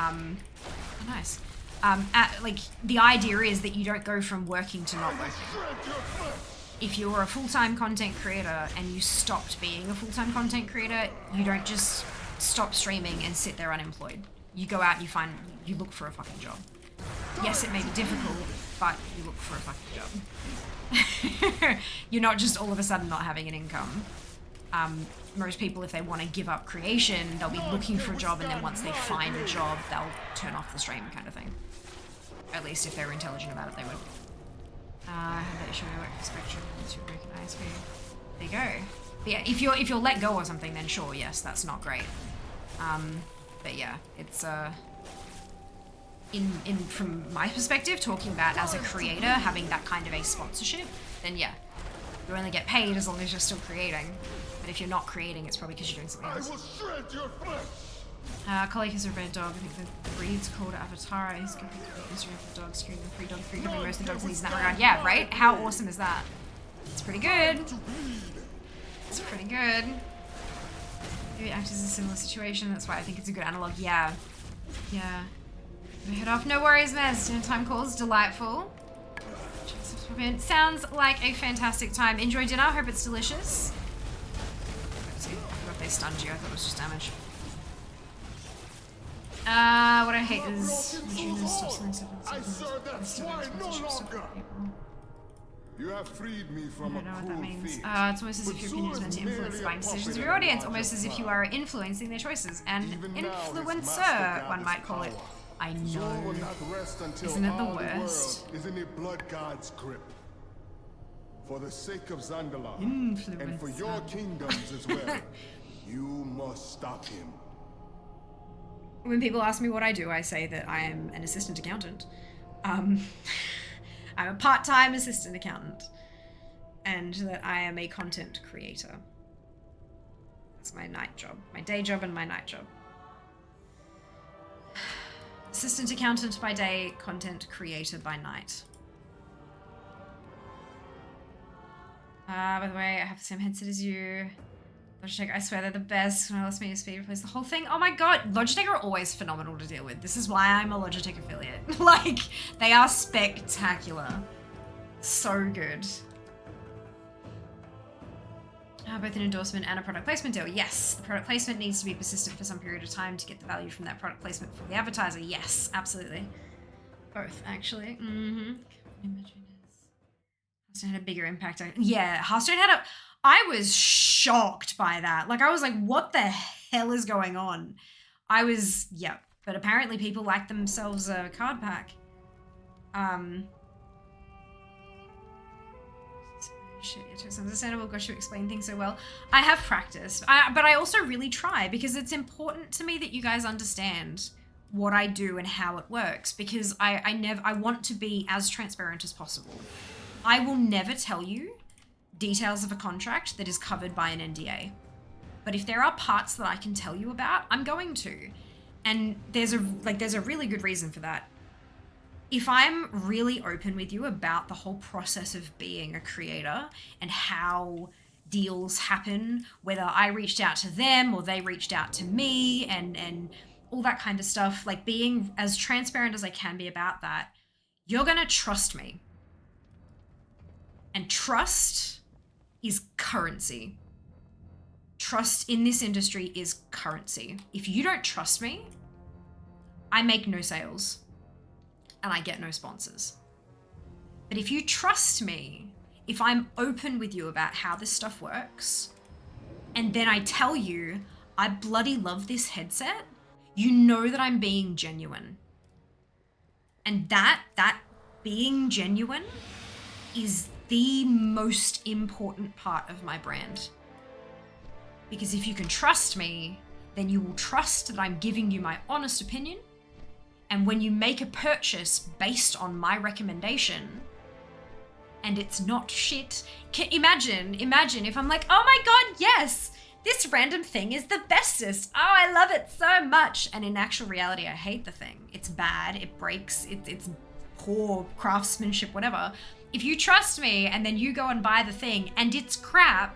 nice. Like, the idea is that you don't go from working to not working. If you're a full-time content creator and you stopped being a full-time content creator, you don't just stop streaming and sit there unemployed. You go out and you look for a fucking job. Yes, it may be difficult, but you look for a fucking job. You're not just all of a sudden not having an income. Most people, if they want to give up creation, they'll be looking for a job, and then once they find a job, they'll turn off the stream kind of thing. At least if they were intelligent about it, they would. I had that issue when I worked for Spectrum. Once you break an ISP. There you go. But yeah, if you're let go or something, then sure, yes, that's not great. But yeah, it's in from my perspective, talking about as a creator having that kind of a sponsorship, then yeah, you only get paid as long as you're still creating. But if you're not creating, it's probably because you're doing something else. Colleague has a red dog. I think the breed's called Avatar. He's going to be Instagram for dogs, screwing them free dog free. Covering most of the dogs needs in that regard. Yeah, right? How awesome is that? It's pretty good. It's pretty good. Maybe act as a similar situation. That's why I think it's a good analog. Yeah. Yeah. Head off. No worries, Mez. Dinner time calls. Delightful. Sounds like a fantastic time. Enjoy dinner. Hope it's delicious. I forgot they stunned you. I thought it was just damage. What I hate is stop selling stuff. You have freed me from I don't know what that means. It's almost as if your opinion is meant to influence the buying decisions of your audience, almost as if you are influencing their choices. An influencer, one might call it. I know. Isn't it the worst? Is in a blood god's grip. For the sake of Zandalar, and for your kingdoms as well, you must stop him. When people ask me what I do, I say that I am an assistant accountant. I'm a part-time assistant accountant, and that I am a content creator. That's my night job, my day job and my night job. Assistant accountant by day, content creator by night. By the way, I have the same headset as you. Logitech, I swear they're the best. When I lost my USB, replace the whole thing. Oh my god, Logitech are always phenomenal to deal with. This is why I'm a Logitech affiliate. Like, they are spectacular. So good. Both an endorsement and a product placement deal. Yes, the product placement needs to be persistent for some period of time to get the value from that product placement for the advertiser. Yes, absolutely. Both, actually. Hearthstone had a bigger impact. Yeah, Hearthstone had a... I was shocked by that. Like, I was like, what the hell is going on? I was, yeah. But apparently people like themselves a card pack. Shit, it's understandable. Gosh, you explain things so well. I have practiced, but I also really try because it's important to me that you guys understand what I do and how it works, because I want to be as transparent as possible. I will never tell you details of a contract that is covered by an NDA. But if there are parts that I can tell you about, I'm going to. And there's a really good reason for that. If I'm really open with you about the whole process of being a creator and how deals happen, whether I reached out to them or they reached out to me and all that kind of stuff, like being as transparent as I can be about that, You're gonna trust me. And trust is currency. Trust in this industry is currency. If you don't trust me, I make no sales and I get no sponsors. But if you trust me, if I'm open with you about how this stuff works, and then I tell you, I bloody love this headset, you know that I'm being genuine. And that being genuine is the most important part of my brand. Because if you can trust me, then you will trust that I'm giving you my honest opinion. And when you make a purchase based on my recommendation, and it's not shit, imagine if I'm like, oh my God, yes, this random thing is the bestest. Oh, I love it so much. And in actual reality, I hate the thing. It's bad, it breaks, it's poor craftsmanship, whatever. If you trust me and then you go and buy the thing and it's crap,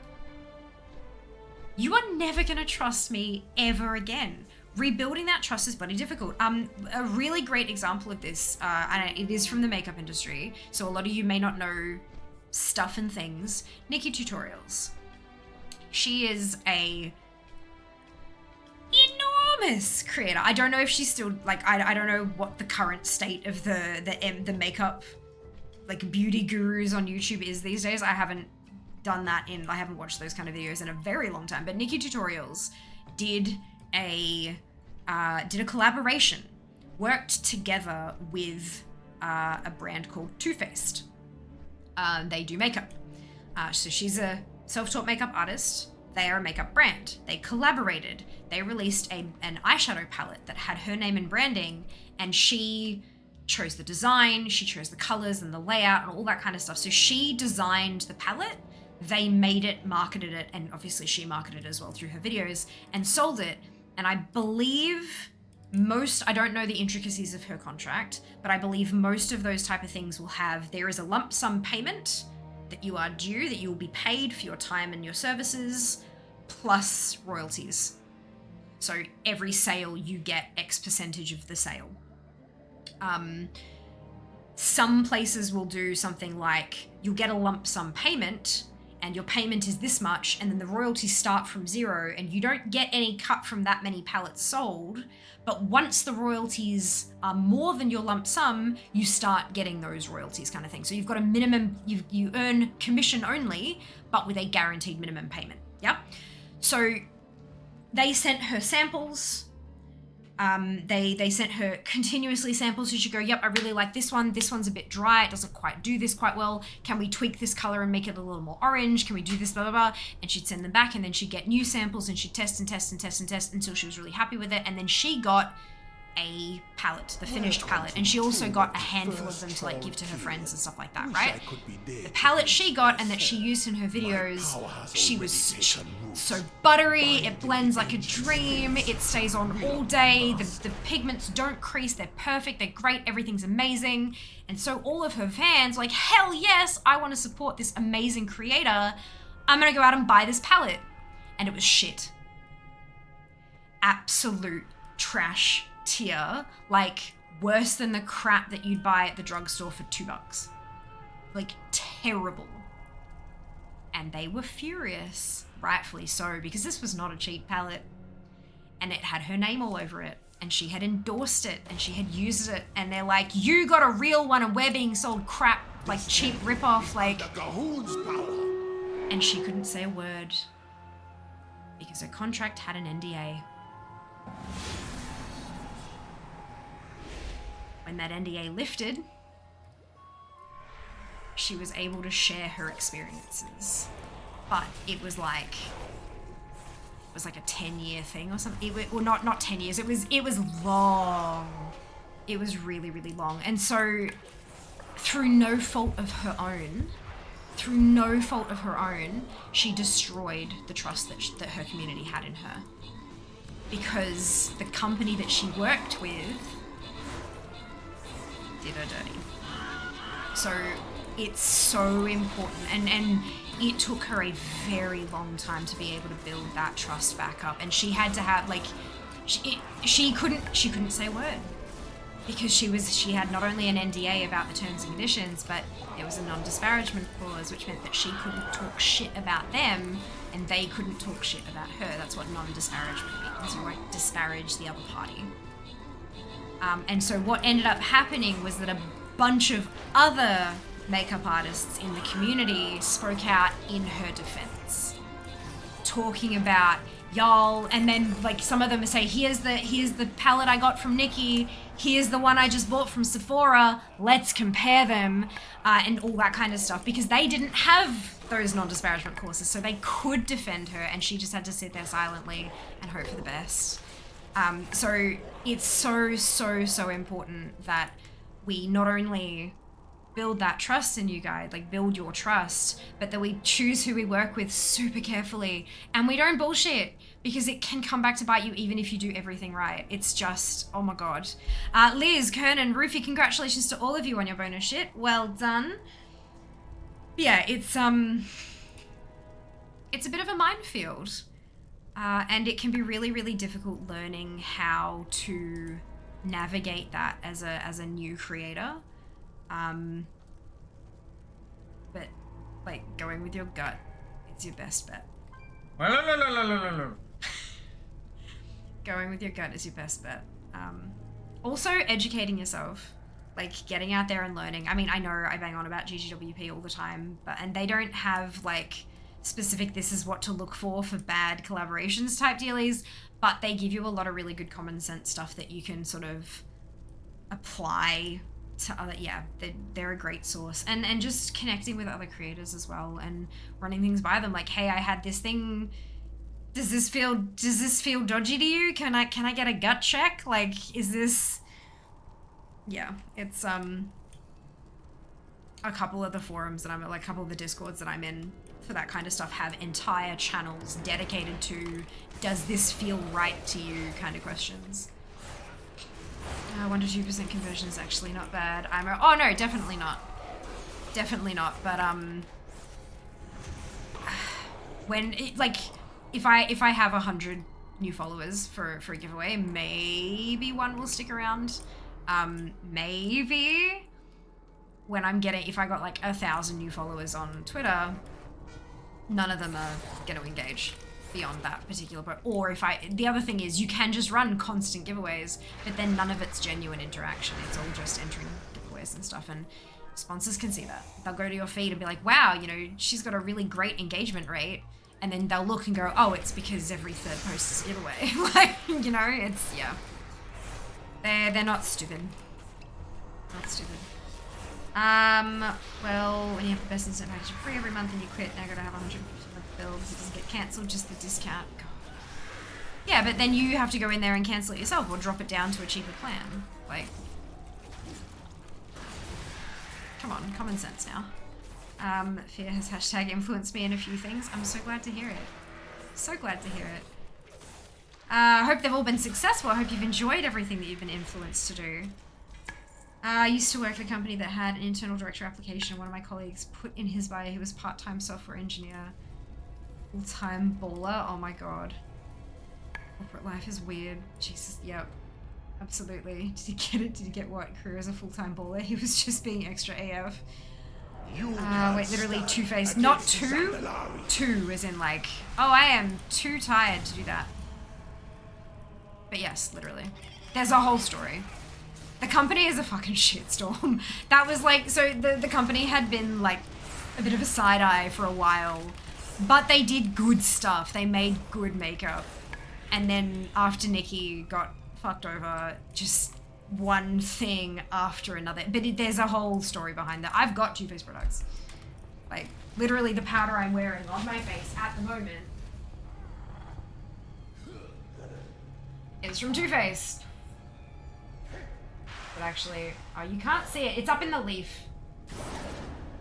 you are never gonna trust me ever again. Rebuilding that trust is bloody difficult. A really great example of this, and it is from the makeup industry, so a lot of you may not know stuff and things. Nikki Tutorials. She is a enormous creator. I don't know if she's still, like, I don't know what the current state of the makeup, like, beauty gurus on YouTube is these days. I haven't done that I haven't watched those kind of videos in a very long time, but Nikki Tutorials did a collaboration, worked together with a brand called Too Faced. They do makeup. So she's a self-taught makeup artist. They are a makeup brand. They collaborated. They released an eyeshadow palette that had her name and branding, and she chose the design, she chose the colors and the layout and all that kind of stuff. So she designed the palette, they made it, marketed it, and obviously she marketed it as well through her videos and sold it. And I believe I don't know the intricacies of her contract, but I believe most of those type of things will have, there is a lump sum payment that you are due, that you will be paid for your time and your services, plus royalties. So every sale you get X percentage of the sale. Some places will do something like you'll get a lump sum payment and your payment is this much, and then the royalties start from zero and you don't get any cut from that many pallets sold. But once the royalties are more than your lump sum, you start getting those royalties kind of thing. So you've got a minimum, you earn commission only, but with a guaranteed minimum payment. Yeah. So they sent her samples. They sent her continuously samples. So she'd go, yep, I really like this one. This one's a bit dry. It doesn't quite do this quite well. Can we tweak this color and make it a little more orange? Can we do this, blah, blah, blah? And she'd send them back, and then she'd get new samples, and she'd test and test and test and test until she was really happy with it. And then she got a palette, the finished palette. And she also got a handful of them to like give to her friends and stuff like that, right? The palette she got and that she used in her videos, she was so buttery, it blends like a dream, it stays on all day, the pigments don't crease, they're perfect, they're great, everything's amazing. And so all of her fans were like, hell yes, I want to support this amazing creator. I'm gonna go out and buy this palette. And it was shit. Absolute trash tier, like worse than the crap that you'd buy at the drugstore for $2. Like terrible. And they were furious, rightfully so, because this was not a cheap palette and it had her name all over it and she had endorsed it and she had used it, and they're like, you got a real one and we're being sold crap, like cheap ripoff, like. And she couldn't say a word because her contract had an NDA. When that NDA lifted, she was able to share her experiences. But it was like a 10-year thing or something. Well, not 10 years. It was long. It was really, really long. And so through no fault of her own, she destroyed the trust that her community had in her. Because the company that she worked with did her dirty. So it's so important, and it took her a very long time to be able to build that trust back up, and she had to have, like, she couldn't say a word. because she had not only an NDA about the terms and conditions, but there was a non-disparagement clause, which meant that she couldn't talk shit about them and they couldn't talk shit about her. That's what non-disparagement means. You won't disparage the other party. And so what ended up happening was that a bunch of other makeup artists in the community spoke out in her defense, talking about y'all, and then like some of them say, here's the palette I got from Nikki, here's the one I just bought from Sephora, let's compare them, and all that kind of stuff, because they didn't have those non-disparagement clauses, so they could defend her, and she just had to sit there silently and hope for the best. So it's so important that we not only build that trust in you guys, like build your trust, but that we choose who we work with super carefully, and we don't bullshit, because it can come back to bite you even if you do everything right. It's just, oh my god. Liz, Kernan, Roofy, congratulations to all of you on your bonus shit. Well done. But yeah, it's a bit of a minefield. And it can be really difficult learning how to navigate that as a new creator. But like going with your gut is your best bet. Going with your gut is your best bet. Also educating yourself, like getting out there and learning. I mean, I know I bang on about GGWP all the time, and they don't have like specific this is what to look for bad collaborations type dealies, but they give you a lot of really good common sense stuff that you can sort of apply to other, they're a great source. And just connecting with other creators as well and running things by them, like, hey, I had this thing, does this feel dodgy to you? Can I get a gut check? Like, is this, it's a couple of the forums that I'm like a couple of the discords that I'm in for that kind of stuff have entire channels dedicated to does this feel right to you kind of questions. 1 to 2% conversion is actually not bad. Oh no, definitely not. Definitely not. But when it, like if I have 100 new followers for a giveaway, maybe one will stick around. Maybe when if I got like 1,000 new followers on Twitter, none of them are going to engage beyond that particular point. Or the other thing is you can just run constant giveaways, but then none of it's genuine interaction. It's all just entering giveaways and stuff, and sponsors can see that. They'll go to your feed and be like, wow, she's got a really great engagement rate, and then they'll look and go, oh, it's because every third post is a giveaway. Like, it's, they're not stupid. Not stupid. Well, when you have the best instant package free every month and you quit, now you gotta have 100 builds, it doesn't get cancelled, just the discount. God. Yeah, but then you have to go in there and cancel it yourself or drop it down to a cheaper plan. Like, come on, common sense now. Fear has hashtag influenced me in a few things. I'm so glad to hear it. So glad to hear it. I hope they've all been successful. I hope you've enjoyed everything that you've been influenced to do. I used to work at a company that had an internal director application. One of my colleagues put in his bio he was part-time software engineer, full-time baller. Oh my god. Corporate life is weird. Jesus, yep. Absolutely. Did you get it? Did you get what? Career as a full-time baller? He was just being extra AF. Wait, literally two-faced. Not two? Two, as in like, oh, I am too tired to do that. But yes, literally. There's a whole story. The company is a fucking shitstorm. That was like, so the company had been like a bit of a side eye for a while, but they did good stuff. They made good makeup. And then after Nikki got fucked over, just one thing after another. But there's a whole story behind that. I've got Too Faced products. Like, literally the powder I'm wearing on my face at the moment is from Too Faced. But actually, oh, you can't see it. It's up in the leaf.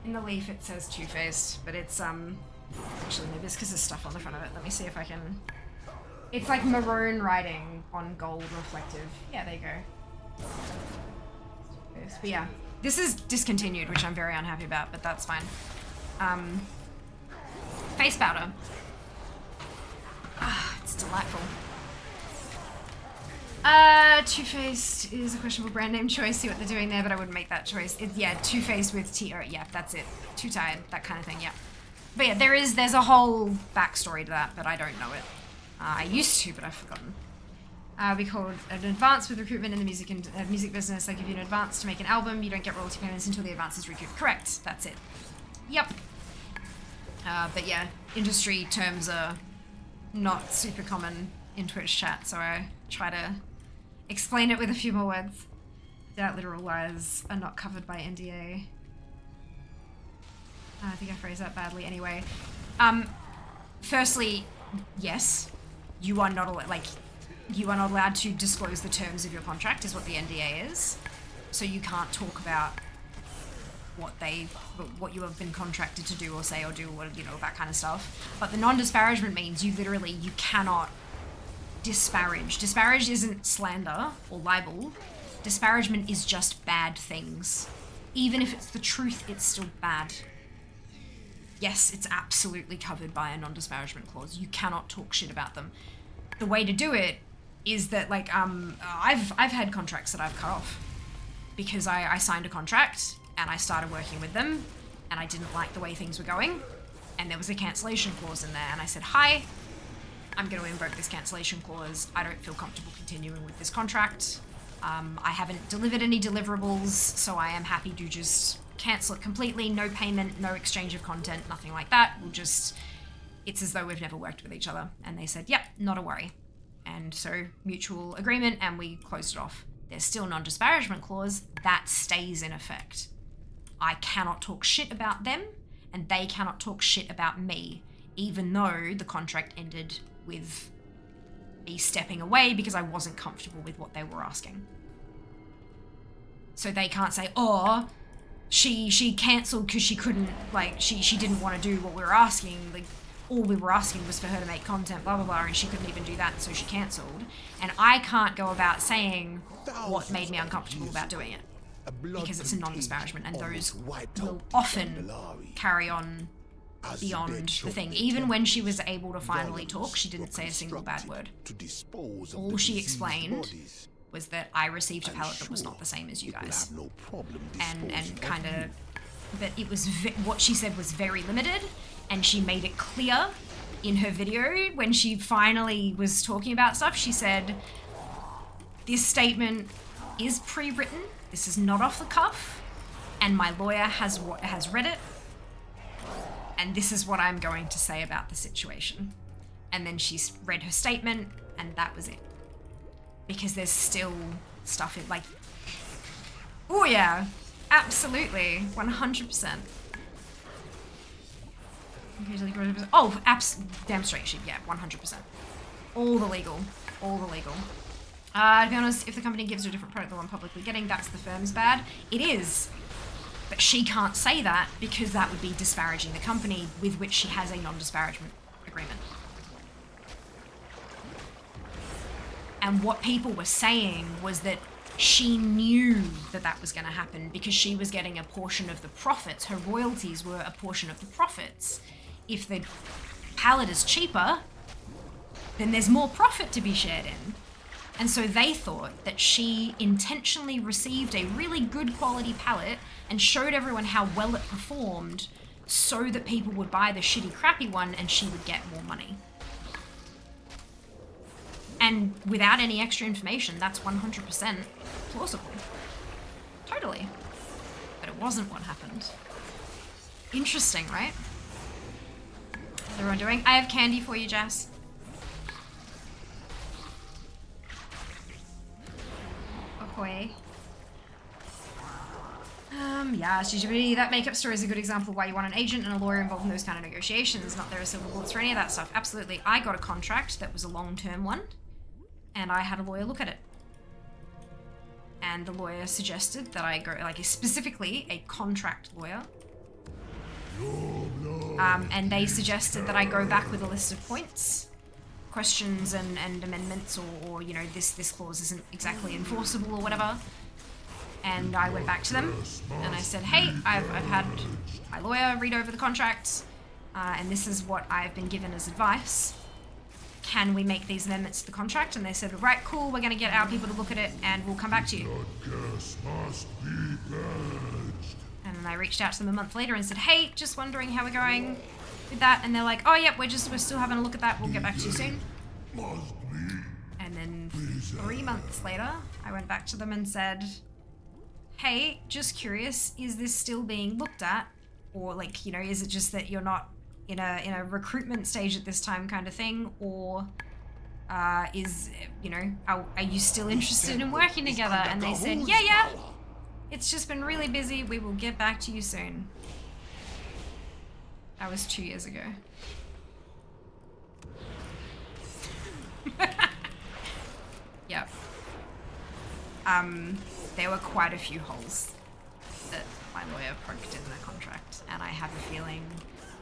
In the leaf it says Too Faced, but it's, actually maybe it's because there's stuff on the front of it. Let me see if I can, it's like maroon writing on gold reflective. Yeah, there you go. But yeah, this is discontinued, which I'm very unhappy about, but that's fine. Face powder. Ah, it's delightful. Two-Faced is a questionable brand name choice. See what they're doing there, but I wouldn't make that choice. Yeah, Two-Faced with T-O. Yeah, that's it. Too tired, that kind of thing, yeah. But yeah, there's a whole backstory to that, but I don't know it. I used to, but I've forgotten. We called an advance with recruitment in the music business. I give you an advance to make an album. You don't get royalty payments until the advance is recouped. Correct, that's it. Yep. But yeah, industry terms are not super common in Twitch chat, so I try to explain it with a few more words. Doubt literal lies are not covered by NDA. I think I phrased that badly anyway. Firstly, yes, you are not allowed to disclose the terms of your contract, is what the NDA is. So you can't talk about what you have been contracted to do or say or do, or, you know, that kind of stuff. But the non-disparagement means you cannot disparage. Disparage isn't slander or libel. Disparagement is just bad things. Even if it's the truth, it's still bad. Yes, it's absolutely covered by a non-disparagement clause. You cannot talk shit about them. The way to do it is that, like, I've had contracts that I've cut off because I signed a contract and I started working with them and I didn't like the way things were going, and there was a cancellation clause in there, and I said, hi, I'm going to invoke this cancellation clause. I don't feel comfortable continuing with this contract. I haven't delivered any deliverables, so I am happy to just cancel it completely. No payment, no exchange of content, nothing like that. It's as though we've never worked with each other. And they said, yep, not a worry. And so mutual agreement, and we closed it off. There's still a non-disparagement clause that stays in effect. I cannot talk shit about them, and they cannot talk shit about me, even though the contract ended with me stepping away because I wasn't comfortable with what they were asking. So they can't say, oh, she cancelled because she couldn't, like, she didn't want to do what we were asking. Like, all we were asking was for her to make content, blah, blah, blah, and she couldn't even do that, so she cancelled. And I can't go about saying what made me uncomfortable about doing it, because it's a non-disparagement, and those will often carry on beyond the thing. Even when she was able to finally talk, she didn't say a single bad word. All she explained was that I received a pallet that was not the same as you guys. And kind of, but it was, what she said was very limited, and she made it clear in her video when she finally was talking about stuff. She said, this statement is pre-written, this is not off the cuff, and my lawyer has read it, and this is what I'm going to say about the situation. And then she read her statement, and that was it. Because there's still stuff in, like, oh yeah, absolutely, 100%. Oh, damn straight shit, yeah, 100%. All the legal. To be honest, if the company gives her a different product than the one publicly getting, that's the firm's bad. It is. But she can't say that because that would be disparaging the company with which she has a non-disparagement agreement. And what people were saying was that she knew that that was going to happen because she was getting a portion of the profits. Her royalties were a portion of the profits. If the pallet is cheaper, then there's more profit to be shared in. And so they thought that she intentionally received a really good quality pallet and showed everyone how well it performed so that people would buy the shitty crappy one and she would get more money. And without any extra information, that's 100% plausible. Totally. But it wasn't what happened. Interesting, right? What's everyone doing? I have candy for you, Jess. Ahoy. Yeah, GGB, that makeup story is a good example of why you want an agent and a lawyer involved in those kind of negotiations, not there are silver bullets for any of that stuff. Absolutely. I got a contract that was a long-term one, and I had a lawyer look at it. And the lawyer suggested that I go, like, specifically a contract lawyer. And they suggested that I go back with a list of points, questions and amendments, or you know, this clause isn't exactly enforceable or whatever. And I went back to them and I said, hey, I've had my lawyer read over the contract, and this is what I've been given as advice. can we make these amendments to the contract? And they said, right, cool, we're going to get our people to look at it and we'll come back to you. Broadcast must be purged. And then I reached out to them a month later and said, hey, just wondering how we're going with that. And they're like, oh, yep, we're still having a look at that. We'll get back to you soon. Must be. And then 3 months later, I went back to them and said, hey, just curious, is this still being looked at? Or like, you know, is it just that you're not in a recruitment stage at this time kind of thing? Or is, you know, are you still interested in working together? And they said, yeah, it's just been really busy. We will get back to you soon. That was 2 years ago. Yep. There were quite a few holes that my lawyer poked in the contract, and I have a feeling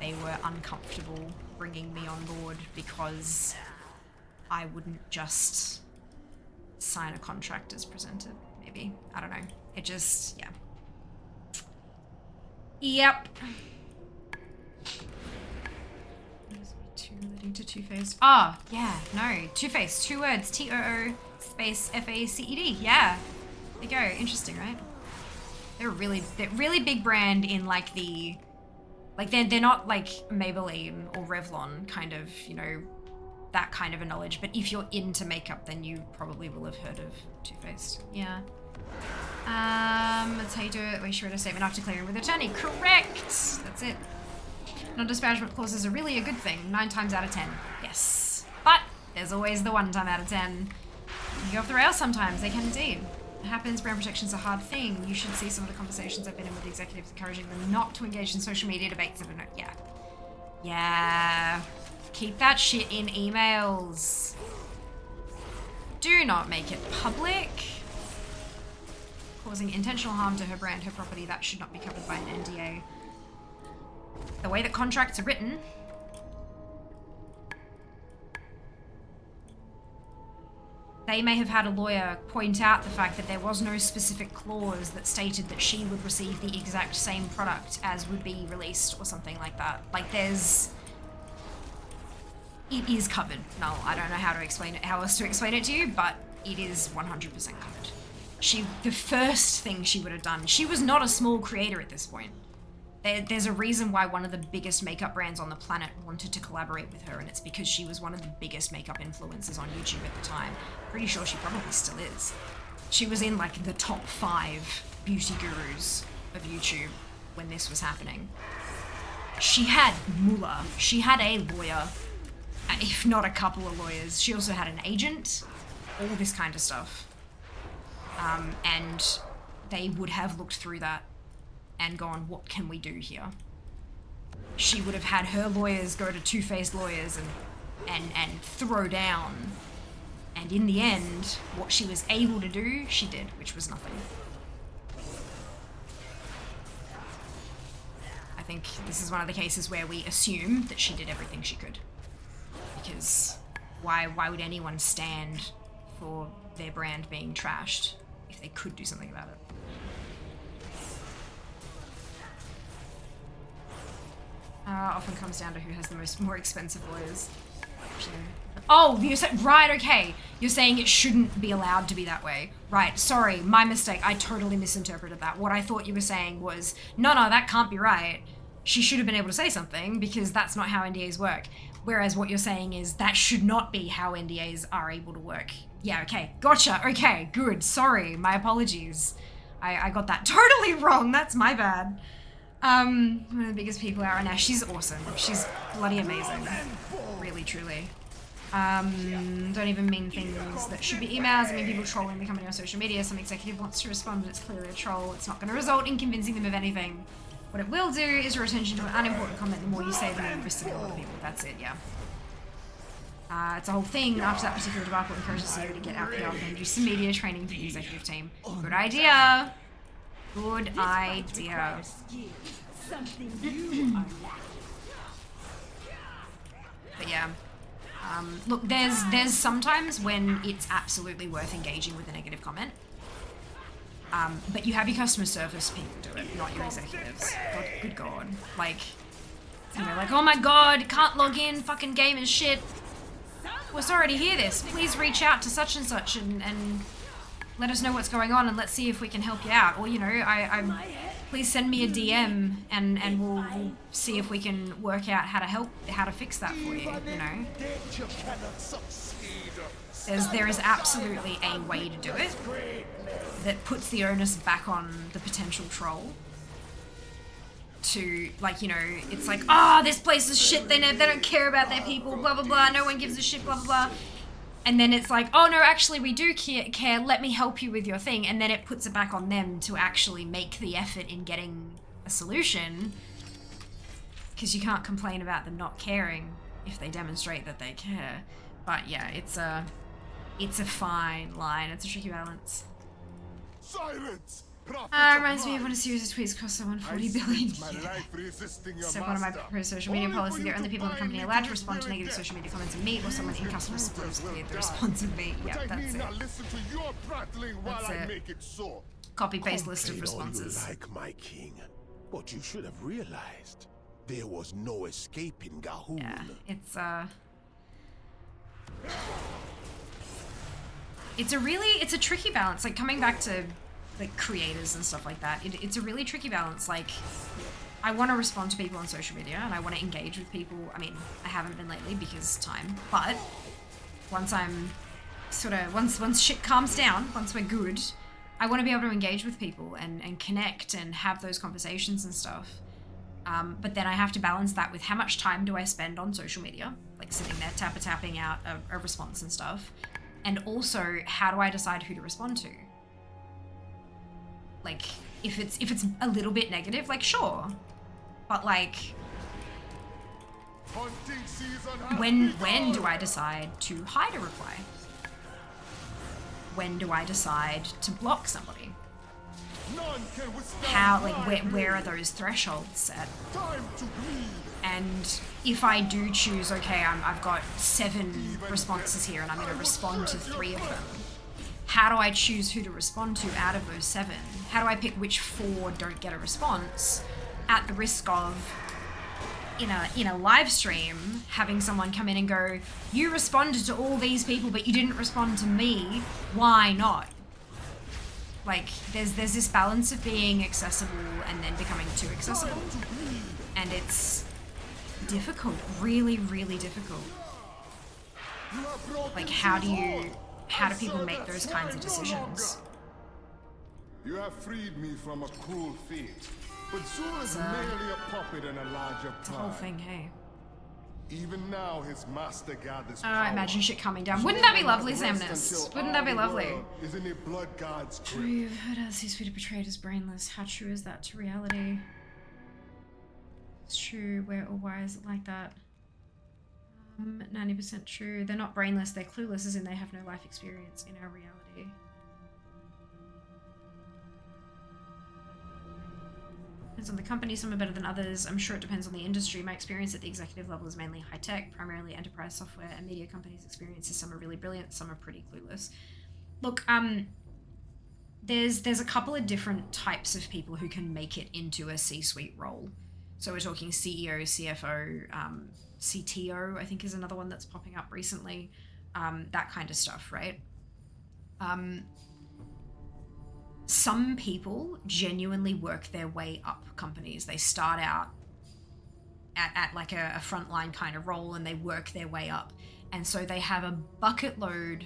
they were uncomfortable bringing me on board because I wouldn't just sign a contract as presented, maybe. I don't know. It just, yeah. Yep. Too relating to Two-Faced. Oh, yeah, no. Two-Faced, 2 words. T-O-O space F-A-C-E-D. Yeah. There you go. Interesting, right? They're really big brand in like the, like they're not like Maybelline or Revlon kind of, you know, that kind of a knowledge. But if you're into makeup, then you probably will have heard of Too-Faced. Yeah. That's how you do it. We should write a statement after clearing with attorney. Correct. That's it. Non-disparagement clauses are really a good thing. 9 times out of 10. Yes. But there's always the 1 time out of 10. You go off the rails sometimes. They can indeed. It happens. Brand protection's a hard thing. You should see some of the conversations I've been in with the executives encouraging them not to engage in social media debates. Yeah. Yeah. Keep that shit in emails. Do not make it public. Causing intentional harm to her brand, her property, that should not be covered by an NDA. The way that contracts are written, they may have had a lawyer point out the fact that there was no specific clause that stated that she would receive the exact same product as would be released or something like that. Like it is covered. No, I don't know how else to explain it to you, but it is 100% covered. The first thing she would have done, she was not a small creator at this point. There's a reason why one of the biggest makeup brands on the planet wanted to collaborate with her, and it's because she was one of the biggest makeup influencers on YouTube at the time. Pretty sure she probably still is. She was in like the top 5 beauty gurus of YouTube when this was happening. She had moolah. She had a lawyer, if not a couple of lawyers. She also had an agent, all this kind of stuff. And they would have looked through that and gone, what can we do here? She would have had her lawyers go to Two-Faced lawyers and throw down. And in the end, what she was able to do, she did, which was nothing. I think this is one of the cases where we assume that she did everything she could. Because why would anyone stand for their brand being trashed if they could do something about it? Often comes down to who has the more expensive lawyers. Oh, you said, right, okay. You're saying it shouldn't be allowed to be that way. Right, sorry, my mistake. I totally misinterpreted that. What I thought you were saying was, no, that can't be right. She should have been able to say something because that's not how NDAs work. Whereas what you're saying is that should not be how NDAs are able to work. Yeah, okay, gotcha, okay, good, sorry, my apologies. I got that totally wrong, that's my bad. One of the biggest people out right now. She's awesome. She's bloody amazing. Really, truly. Don't even mean things that should be emails. I mean people trolling the company on social media. Some executive wants to respond, but it's clearly a troll. It's not going to result in convincing them of anything. What it will do is draw attention to an unimportant comment. The more you say, the more you risk to a lot of people. That's it, yeah. It's a whole thing. After that particular debacle, encourages you to get out there and do some media training for the executive team. Good idea. Good idea. But yeah. Look, there's sometimes when it's absolutely worth engaging with a negative comment. But you have your customer service people do it, not your executives. God, good God. Like, you know, like, oh my God, can't log in, fucking game is shit. we're sorry to hear this. Please reach out to such and such and let us know what's going on and let's see if we can help you out. Or, you know, please send me a DM and we'll see if we can work out how to fix that for you, you know. There is absolutely a way to do it that puts the onus back on the potential troll. To, like, you know, it's like, this place is shit, they don't care about their people, blah blah blah, no one gives a shit, blah blah blah. And then it's like, oh no, actually we do care, let me help you with your thing. And then it puts it back on them to actually make the effort in getting a solution. Because you can't complain about them not caring if they demonstrate that they care. But yeah, it's a fine line, it's a tricky balance. Silence! Reminds me of when a series of tweets cost someone 40 billion. So one of my proposed social media policies, the only people in the company allowed to respond to negative social media comments are me or someone in customer support has cleared the response of me. Yeah, that's it. That's it. Copy-paste list of responses. Like my king, but you should have realized there was no escaping Gahul. Yeah, it's a tricky balance. Like, coming back to like creators and stuff like that, it's a really tricky balance. Like, I want to respond to people on social media and I want to engage with people. I mean, I haven't been lately because time, but once I'm once shit calms down, once we're good, I want to be able to engage with people and connect and have those conversations and stuff. But then I have to balance that with how much time do I spend on social media, like sitting there tapping out a response and stuff, and also how do I decide who to respond to. Like, if it's a little bit negative, like, sure, but like, when do I decide to hide a reply? When do I decide to block somebody? How, like, where are those thresholds set? And if I do choose, okay, I've got 7 responses here and I'm going to respond to 3 of them. How do I choose who to respond to out of those 7? How do I pick which 4 don't get a response, at the risk of, in a live stream, having someone come in and go, you responded to all these people but you didn't respond to me, why not? Like, there's this balance of being accessible and then becoming too accessible, and it's difficult, really, really difficult. Like, how do people make those kinds of decisions? You have freed me from a cruel fate, but Zul is merely a puppet in a larger It's a whole thing, hey. Even now, his master gathers I imagine shit coming down. Wouldn't that be lovely, Samnus? Wouldn't that be lovely? Is in a blood god's grip. True, you've heard how C-suite are portrayed as brainless. How true is that to reality? It's true. Where or why is it like that? 90% true. They're not brainless, they're clueless, as in they have no life experience in our reality. Depends on the company, some are better than others. I'm sure it depends on the industry. My experience at the executive level is mainly high-tech, primarily enterprise software and media companies' experiences. Some are really brilliant, some are pretty clueless. Look, there's a couple of different types of people who can make it into a C-suite role. So we're talking CEO, CFO, CTO, I think is another one that's popping up recently, that kind of stuff, right? Some people genuinely work their way up companies. They start out at like a frontline kind of role and they work their way up. And so they have a bucket load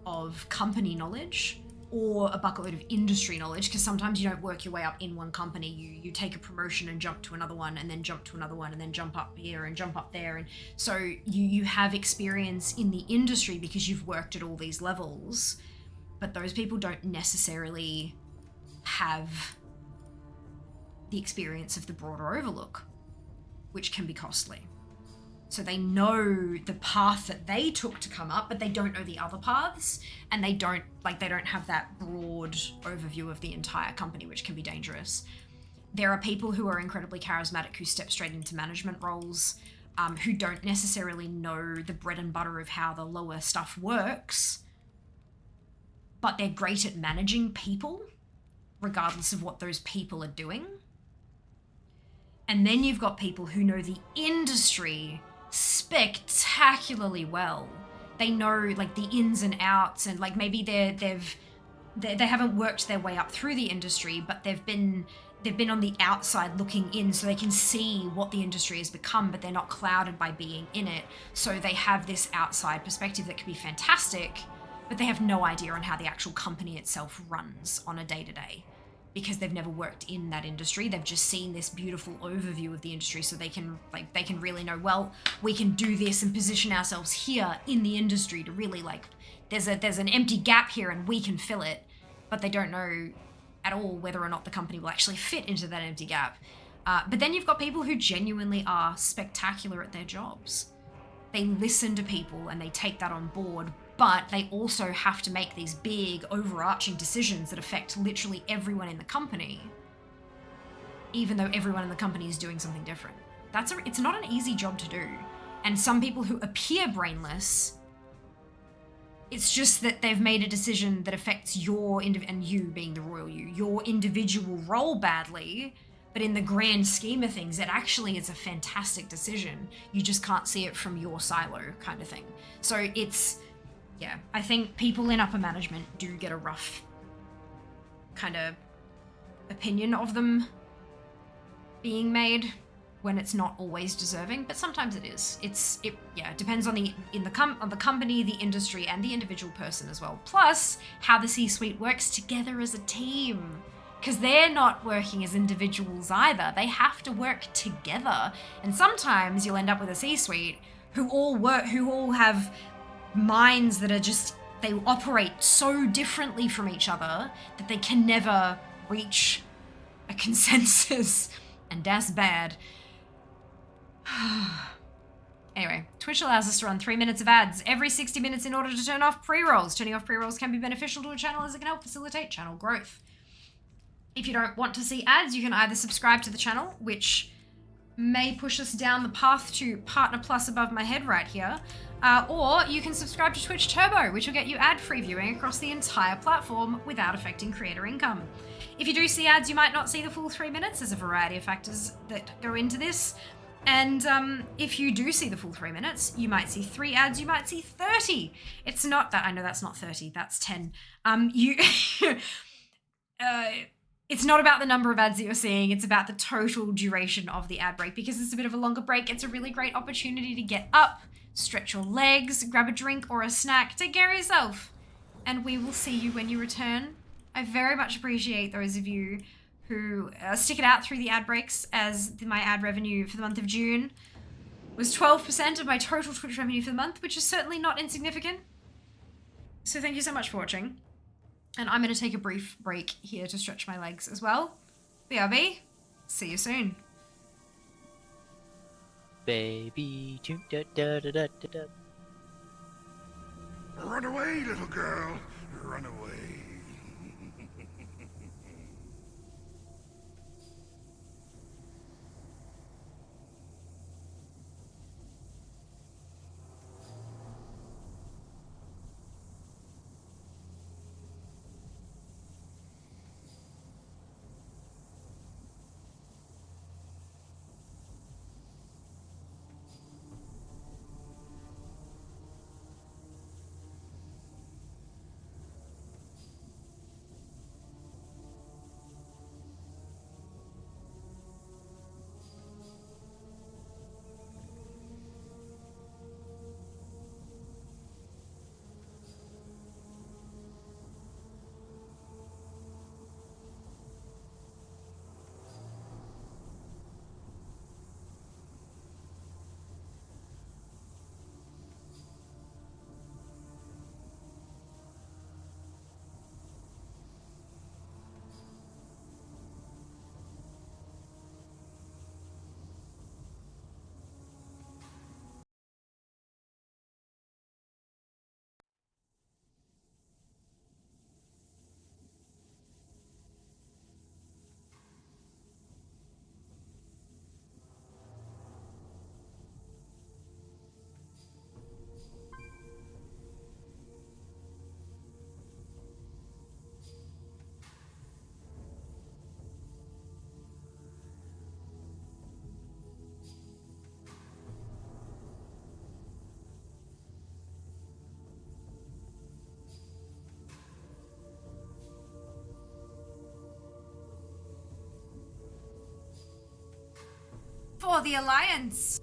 of company knowledge or a bucket load of industry knowledge, because sometimes you don't work your way up in one company. You take a promotion and jump to another one and then jump to another one and then jump up here and jump up there. And so you have experience in the industry because you've worked at all these levels, but those people don't necessarily have the experience of the broader overlook, which can be costly. So they know the path that they took to come up, but they don't know the other paths, and they don't have that broad overview of the entire company, which can be dangerous. There are people who are incredibly charismatic who step straight into management roles, who don't necessarily know the bread and butter of how the lower stuff works, but they're great at managing people, regardless of what those people are doing. And then you've got people who know the industry spectacularly well they know like the ins and outs, and like maybe they haven't worked their way up through the industry, but they've been on the outside looking in, so they can see what the industry has become, but they're not clouded by being in it. So they have this outside perspective that can be fantastic, but they have no idea on how the actual company itself runs on a day-to-day, because they've never worked in that industry. They've just seen this beautiful overview of the industry, so they can really know, well, we can do this and position ourselves here in the industry to really like, there's an empty gap here and we can fill it, but they don't know at all whether or not the company will actually fit into that empty gap. But then you've got people who genuinely are spectacular at their jobs. They listen to people and they take that on board, but they also have to make these big overarching decisions that affect literally everyone in the company, even though everyone in the company is doing something different. It's not an easy job to do. And some people who appear brainless, it's just that they've made a decision that affects and you being the royal you, your individual role badly, but in the grand scheme of things, it's a fantastic decision. You just can't see it from your silo kind of thing. So I think people in upper management do get a rough kind of opinion of them being made when it's not always deserving, but sometimes it is. It depends on the company, the industry, and the individual person as well. Plus, how the C-suite works together as a team, because they're not working as individuals either. They have to work together, and sometimes you'll end up with a C-suite who all have minds that are just, they operate so differently from each other that they can never reach a consensus, and that's bad. Anyway, Twitch allows us to run 3 minutes of ads every 60 minutes in order to turn off pre-rolls. Turning off pre-rolls can be beneficial to a channel as it can help facilitate channel growth. If you don't want to see ads, you can either subscribe to the channel, which may push us down the path to Partner Plus above my head right here, or you can subscribe to Twitch Turbo, which will get you ad-free viewing across the entire platform without affecting creator income. If you do see ads, you might not see the full 3 minutes. There's a variety of factors that go into this. And if you do see the full 3 minutes, you might see 3 ads, you might see 30. It's not that, I know that's not 30, that's 10. It's not about the number of ads that you're seeing, it's about the total duration of the ad break. Because it's a bit of a longer break, it's a really great opportunity to get up, stretch your legs, grab a drink or a snack, take care of yourself. And we will see you when you return. I very much appreciate those of you who stick it out through the ad breaks, as my ad revenue for the month of June was 12% of my total Twitch revenue for the month, which is certainly not insignificant. So thank you so much for watching. And I'm going to take a brief break here to stretch my legs as well. BRB, see you soon. Baby, da da da da da da. Run away, little girl. Run away. For the Alliance!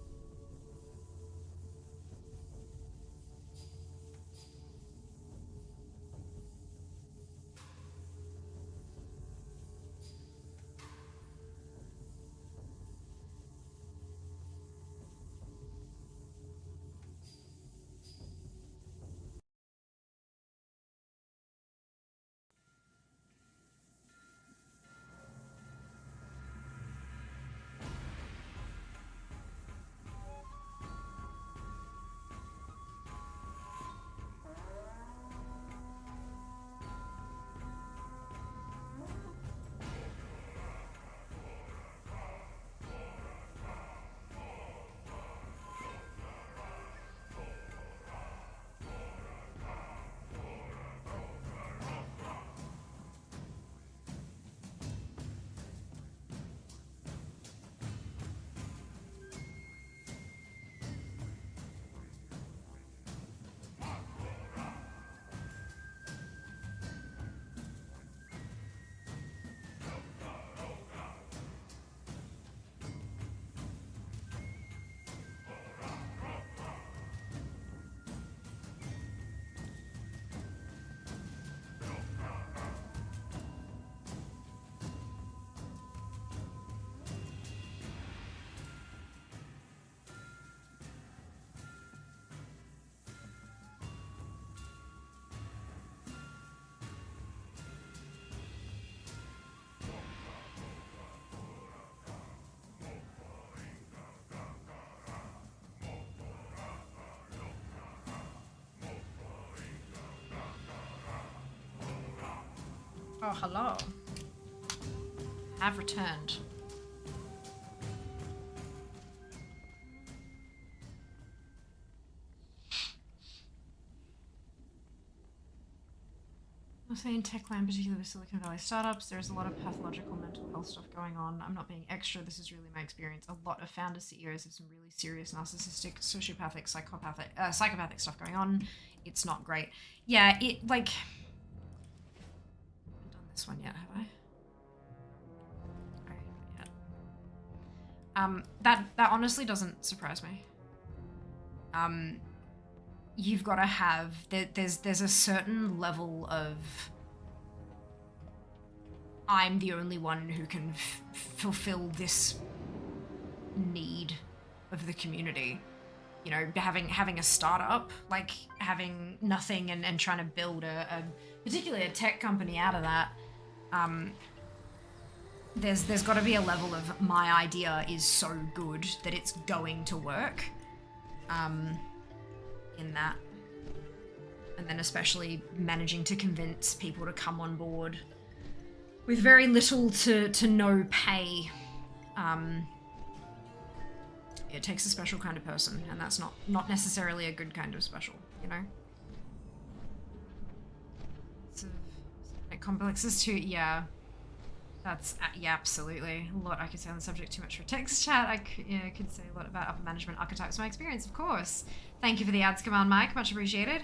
Oh, hello. Have returned. I'm saying tech land, particularly with Silicon Valley startups, there's a lot of pathological mental health stuff going on. I'm not being extra, this is really my experience. A lot of founder CEOs have some really serious narcissistic, sociopathic, psychopathic stuff going on. It's not great. Yeah, it, like... I haven't done this one yet, have I? Alright, not yet. That honestly doesn't surprise me. You've got to have, there's a certain level of I'm the only one who can fulfill this need of the community. You know, having a startup, like having nothing and trying to build particularly a tech company out of that. There's got to be a level of my idea is so good that it's going to work. In that, and then especially managing to convince people to come on board with very little to no pay. It takes a special kind of person, and that's not necessarily a good kind of special, you know. So, Completionist too, yeah. That's, yeah, absolutely. A lot I could say on the subject, too much for text chat. I could say a lot about upper management archetypes, my experience, of course. Thank you for the ads command, Mike. Much appreciated.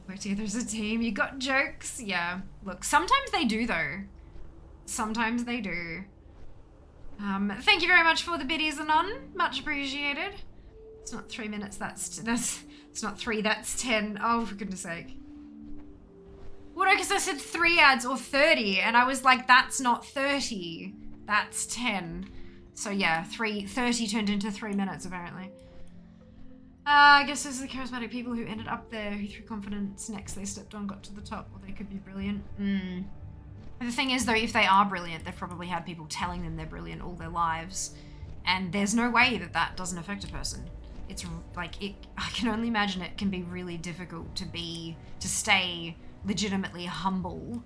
Work together as a team. You got jokes. Yeah. Look, sometimes they do, though. Sometimes they do. Thank you very much for the biddies, Anon. Much appreciated. It's not 3 minutes. It's not 3. That's 10. Oh, for goodness sake. Well, no, because I said 3 ads or 30, and I was like, that's not 30. That's 10. So yeah, 30 turned into 3 minutes, apparently. I guess those are the charismatic people who ended up there, who through confidence next they stepped on, got to the top, or they could be brilliant. The thing is, though, if they are brilliant, they've probably had people telling them they're brilliant all their lives, and there's no way that doesn't affect a person. It's like, I can only imagine it can be really difficult to stay legitimately humble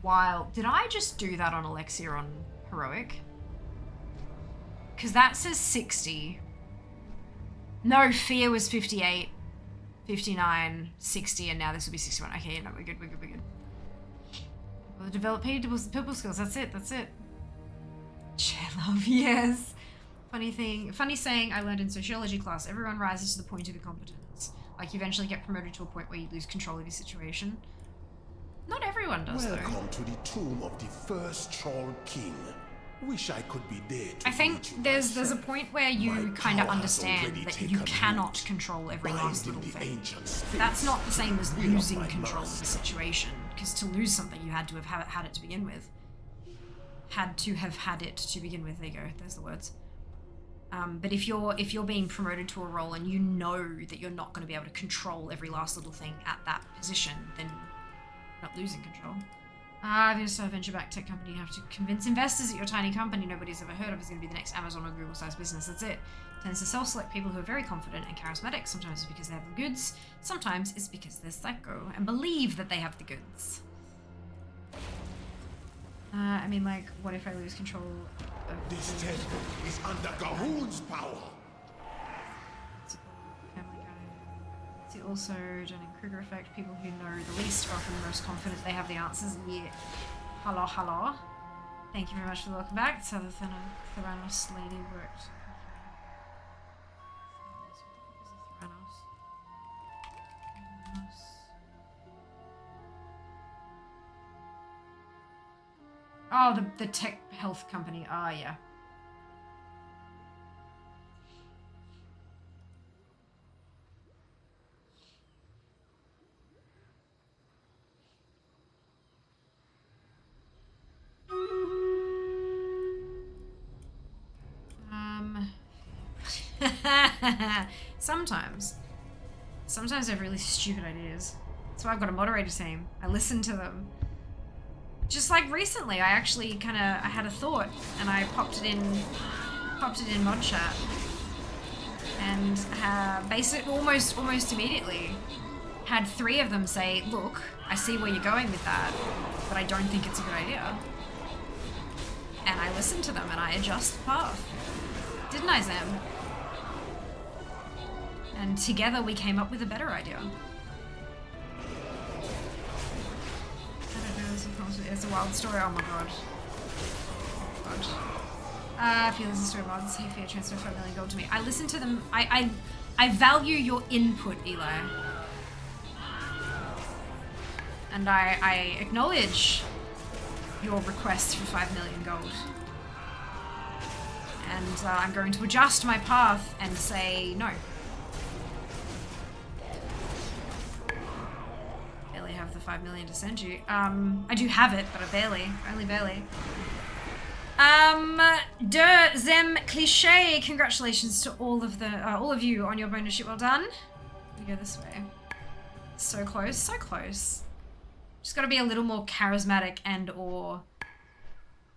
while... Did I just do that on Alexia on Heroic? Because that says 60. No, Fear was 58, 59, 60, and now this will be 61. Okay, no, we're good. Well, develop people skills, that's it. Share love, yes. Funny saying I learned in sociology class, everyone rises to the point of incompetence. Like, you eventually get promoted to a point where you lose control of your situation. Not everyone does, though. Welcome to the tomb of the first Troll King. Wish I could be there to I think meet you there's a myself. point where you My kind of power has understand already that taken you cannot root, control every last binding little the thing. ancient spirits. That's not the same as Will of losing my control of the master. situation, because to lose something you had to have had it to begin with. Had to have had it to begin with. There you go. There's the words. But if you're being promoted to a role and you know that you're not going to be able to control every last little thing at that position, then you're not losing control. If you're a venture-backed tech company, you have to convince investors that your tiny company nobody's ever heard of is going to be the next Amazon or Google-sized business. That's it. Tends to self-select people who are very confident and charismatic. Sometimes it's because they have the goods. Sometimes it's because they're psycho and believe that they have the goods. I mean, like, what if I lose control of This temple is under Gahoon's power. Family Guy. See also Dunning-Kruger effect. People who know the least are often the most confident they have the answers. Yeah. Hello, hello. Thank you very much for the welcome back. It's other than a Theranos lady worked. Oh, the tech health company. Ah, yeah. Sometimes I have really stupid ideas. That's why I've got a moderator team. I listen to them. Just like recently, I actually I had a thought and I popped it in mod chat, and basically almost immediately had 3 of them say, "Look, I see where you're going with that, but I don't think it's a good idea." And I listened to them and I adjust the path. Didn't I, Zam? And together we came up with a better idea. I don't know, it's a wild story. Oh my god. I feel this is story mods. Hey, Fear transfer 5 million gold to me. I listen to them. I value your input, Eli. And I acknowledge your request for 5 million gold. And I'm going to adjust my path and say no. Barely have the 5 million to send you. I do have it, but only barely. De Zem Cliche, congratulations to all of you on your bonus ship. Well done. We go this way. So close, so close. Just got to be a little more charismatic and or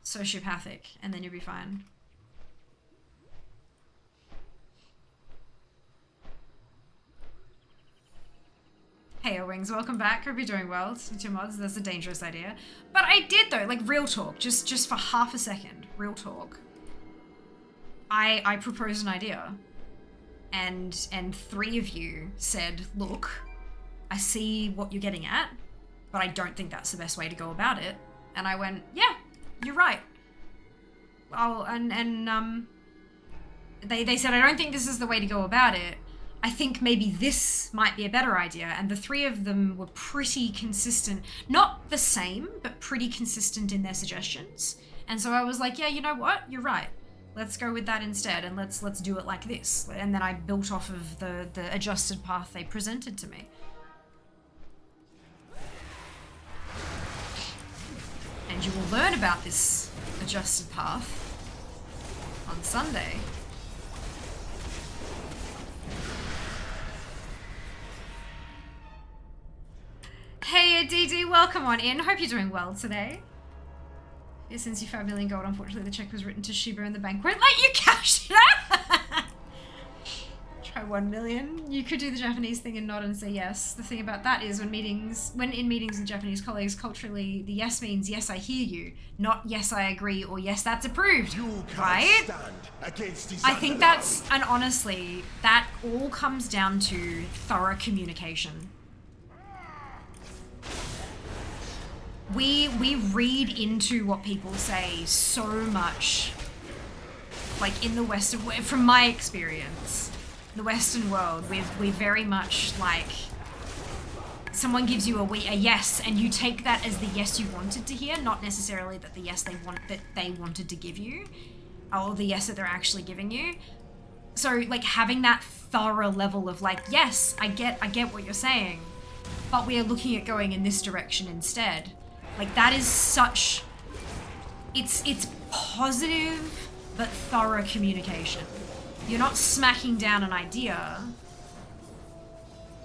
sociopathic, and then you'll be fine. Hey, O-Wings, welcome back. Hope you're doing well. It's your mods. That's a dangerous idea. But I did, though, like, real talk. Just for half a second. Real talk. I proposed an idea. And 3 of you said, look, I see what you're getting at, but I don't think that's the best way to go about it. And I went, yeah, you're right. They said, I don't think this is the way to go about it. I think maybe this might be a better idea. And the 3 of them were pretty consistent. Not the same, but pretty consistent in their suggestions. And so I was like, yeah, you know what? You're right. Let's go with that instead, and let's do it like this. And then I built off of the adjusted path they presented to me. And you will learn about this adjusted path on Sunday. Hey, DD, welcome on in. Hope you're doing well today. Yeah, since you 5 million gold, unfortunately the check was written to Shiba and the bank won't let you cash it out. Try 1 million. You could do the Japanese thing and nod and say yes. The thing about that is when in meetings with Japanese colleagues, culturally, the yes means yes, I hear you, not yes, I agree, or yes, that's approved. You can't right? stand against these I think underlings. that's, and honestly, that all comes down to thorough communication. We read into what people say so much, like in the Western, from my experience, the Western world, we very much like someone gives you a yes, and you take that as the yes you wanted to hear, not necessarily that the yes they wanted to give you, or the yes that they're actually giving you. So like having that thorough level of like, yes, I get what you're saying, but we are looking at going in this direction instead. Like that is such, it's positive but thorough communication. You're not smacking down an idea.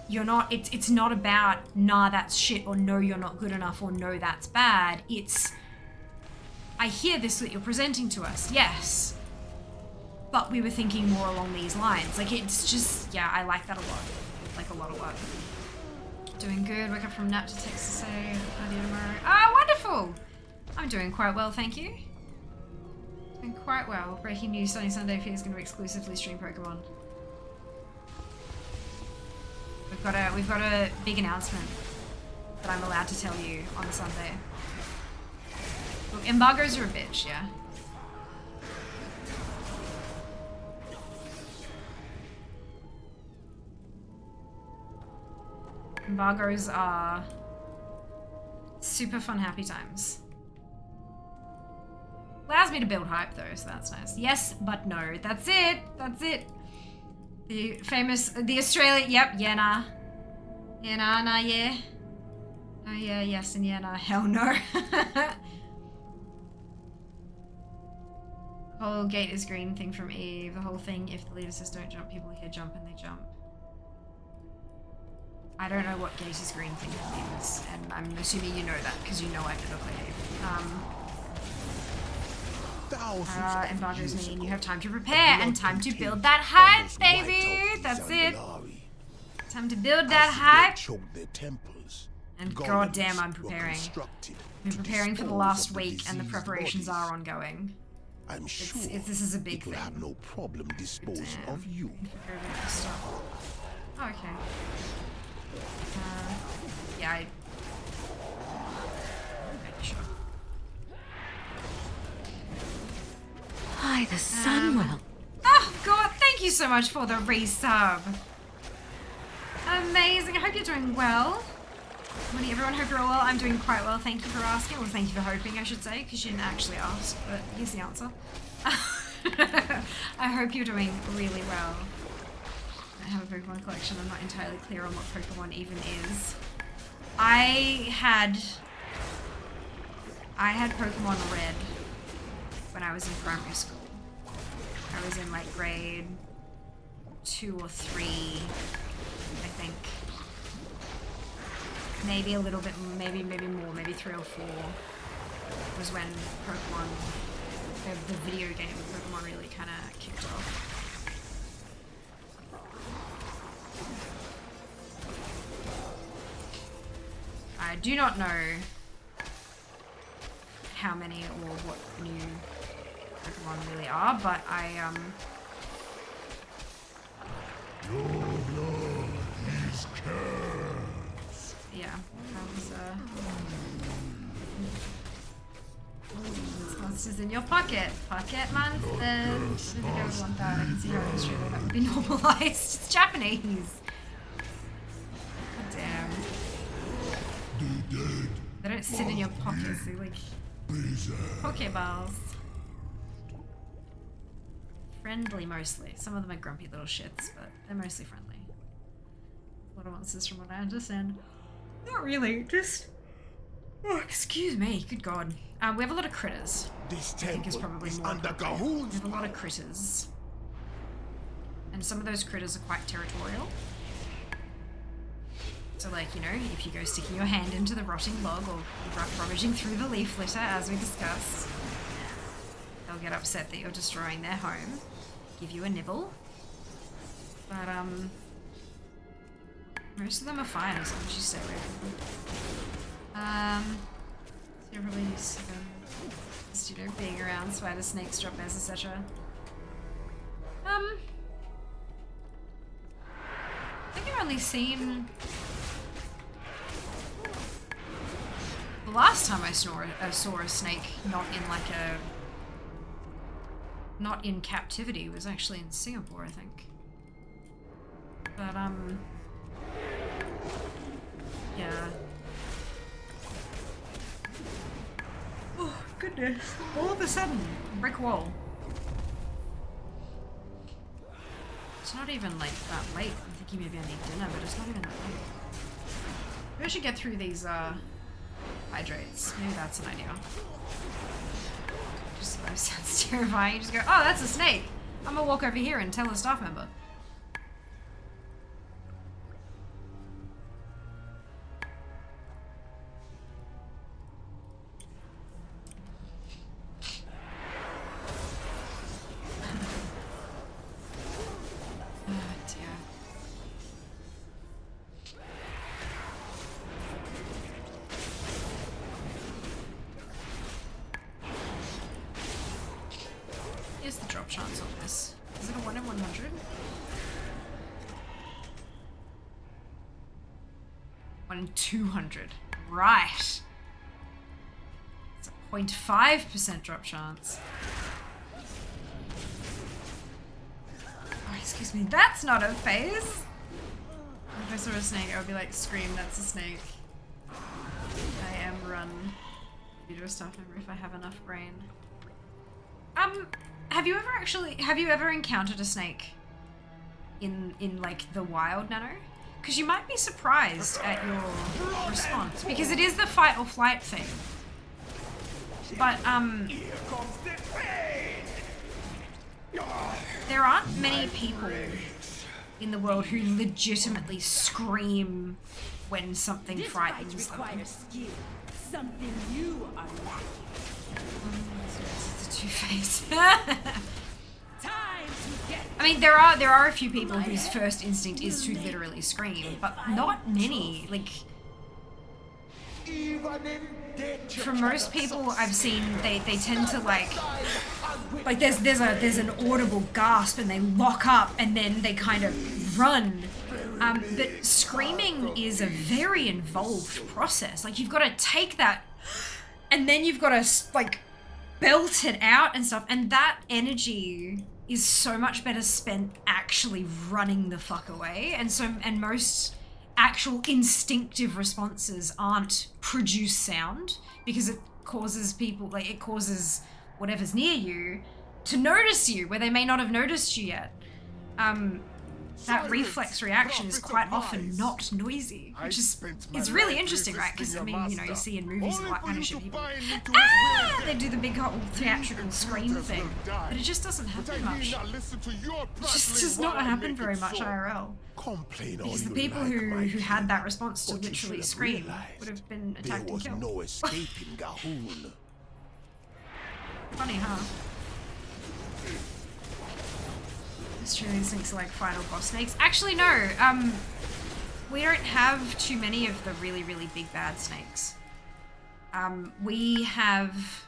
You're not, it's not about, nah, that's shit, or no, you're not good enough, or no, that's bad. It's, I hear this that you're presenting to us, yes, but we were thinking more along these lines. Like, it's just, yeah, I like that a lot. Like, a lot. Doing good. Woke up from nap to text to say, how do you tomorrow? Ah, wonderful! I'm doing quite well, thank you. Doing quite well. Breaking news, starting Sunday, Peter's going to exclusively stream Pokemon. We've got a big announcement that I'm allowed to tell you on Sunday. Look, embargoes are a bitch, yeah? Embargoes are super fun, happy times. Allows me to build hype though, so that's nice. Yes, but no. That's it. That's it. The famous, the Australian, yep, yeah, nah. Yeah, nah, yeah. Oh yeah, yes, and yeah, nah, hell no. Whole gate is green thing from Eve. The whole thing, if the leader says don't jump, people here jump and they jump. I don't know what gate is green thing is, and I'm assuming you know that because you know I never played Eve. Embargoes mean you have time to prepare and time to build that hype, baby. That's it. Time to build that hype. And goddamn, I'm preparing. I'm preparing for the last week, and the preparations are ongoing. I'm sure this is a big thing. have no problem disposing of you. Oh, okay. Yeah, okay, sure. Hi, the sun will. Oh, God, thank you so much for the resub. Amazing. I hope you're doing well. Morning, everyone. Hope you're all well. I'm doing quite well. Thank you for asking. Well, thank you for hoping, I should say, because you didn't actually ask, but here's the answer. I hope you're doing really well. I have a Pokemon collection. I'm not entirely clear on what Pokemon even is. I had Pokemon Red when I was in primary school. I was in like grade 2 or 3, I think. Maybe a little bit, maybe more, maybe 3 or 4 was when Pokemon, the video game of Pokemon really kind of kicked off. I do not know how many or what new Pokemon really are, but Your blood is cursed. yeah, that was monsters in your pocket. Pocket monsters. I don't think I would want that. I can see how in Australia that would be normalized. It's Japanese. God damn. They don't sit in your pockets, they like Pokeballs. Friendly mostly. Some of them are grumpy little shits, but they're mostly friendly. A lot of monsters from what I understand. Not really, just... Oh, excuse me, good god. We have a lot of critters. This I think is probably more appropriate. We have a lot of critters. And some of those critters are quite territorial. So like, you know, if you go sticking your hand into the rotting log or rummaging through the leaf litter, as we discussed, they'll get upset that you're destroying their home, give you a nibble. But, most of them are fine as long as you stay away from them. So you're probably used to them, just, you know, being around spiders, snakes, drop bears, etc. I think I've only seen... The last time I saw a snake not in captivity was actually in Singapore, I think. But Yeah. Oh, goodness. All of a sudden, brick wall. It's not even like that late. I'm thinking maybe I need dinner, but it's not even that late. Maybe I should get through these hydrates. Maybe that's an idea. Just that sounds terrifying. You just go, oh, that's a snake. I'm gonna walk over here and tell a staff member. Here's the drop chance on this. Is it a 1 in 100? 1 in 200. Right. It's a 0.5% drop chance. Oh, excuse me, that's not a face! If I saw a snake, I would be like, scream, that's a snake. I am run. Be to a staff member if I have enough brain. Have you ever encountered a snake in like the wild, Nano? Because you might be surprised at your response, because it is the fight or flight thing. But there aren't many people in the world who legitimately scream when something frightens them. Something you are lacking. It's a two-face. Time to get. I mean, there are a few people whose first instinct is to literally scream, but not many. Like, for most people I've seen, they tend to like there's an audible gasp and they lock up and then they kind of run. But screaming is a very involved process. Like, you've got to take that and then you've got to like belt it out and stuff, and that energy is so much better spent actually running the fuck away. And most actual instinctive responses aren't produce sound, because it causes people, like, it causes whatever's near you to notice you where they may not have noticed you yet. That reflex reaction is quite often not noisy, which is, it's really interesting, right? Because, I mean, you know, you see in movies and all that kind of shit, people, they do the big whole theatrical scream thing, but it just doesn't happen much. It just does not happen very much IRL. Because the people who had that response to literally scream would have been attacked and killed. No escaping Gahoon. Funny, huh? Australian snakes are like final boss snakes. Actually, no. We don't have too many of the really, really big bad snakes. We have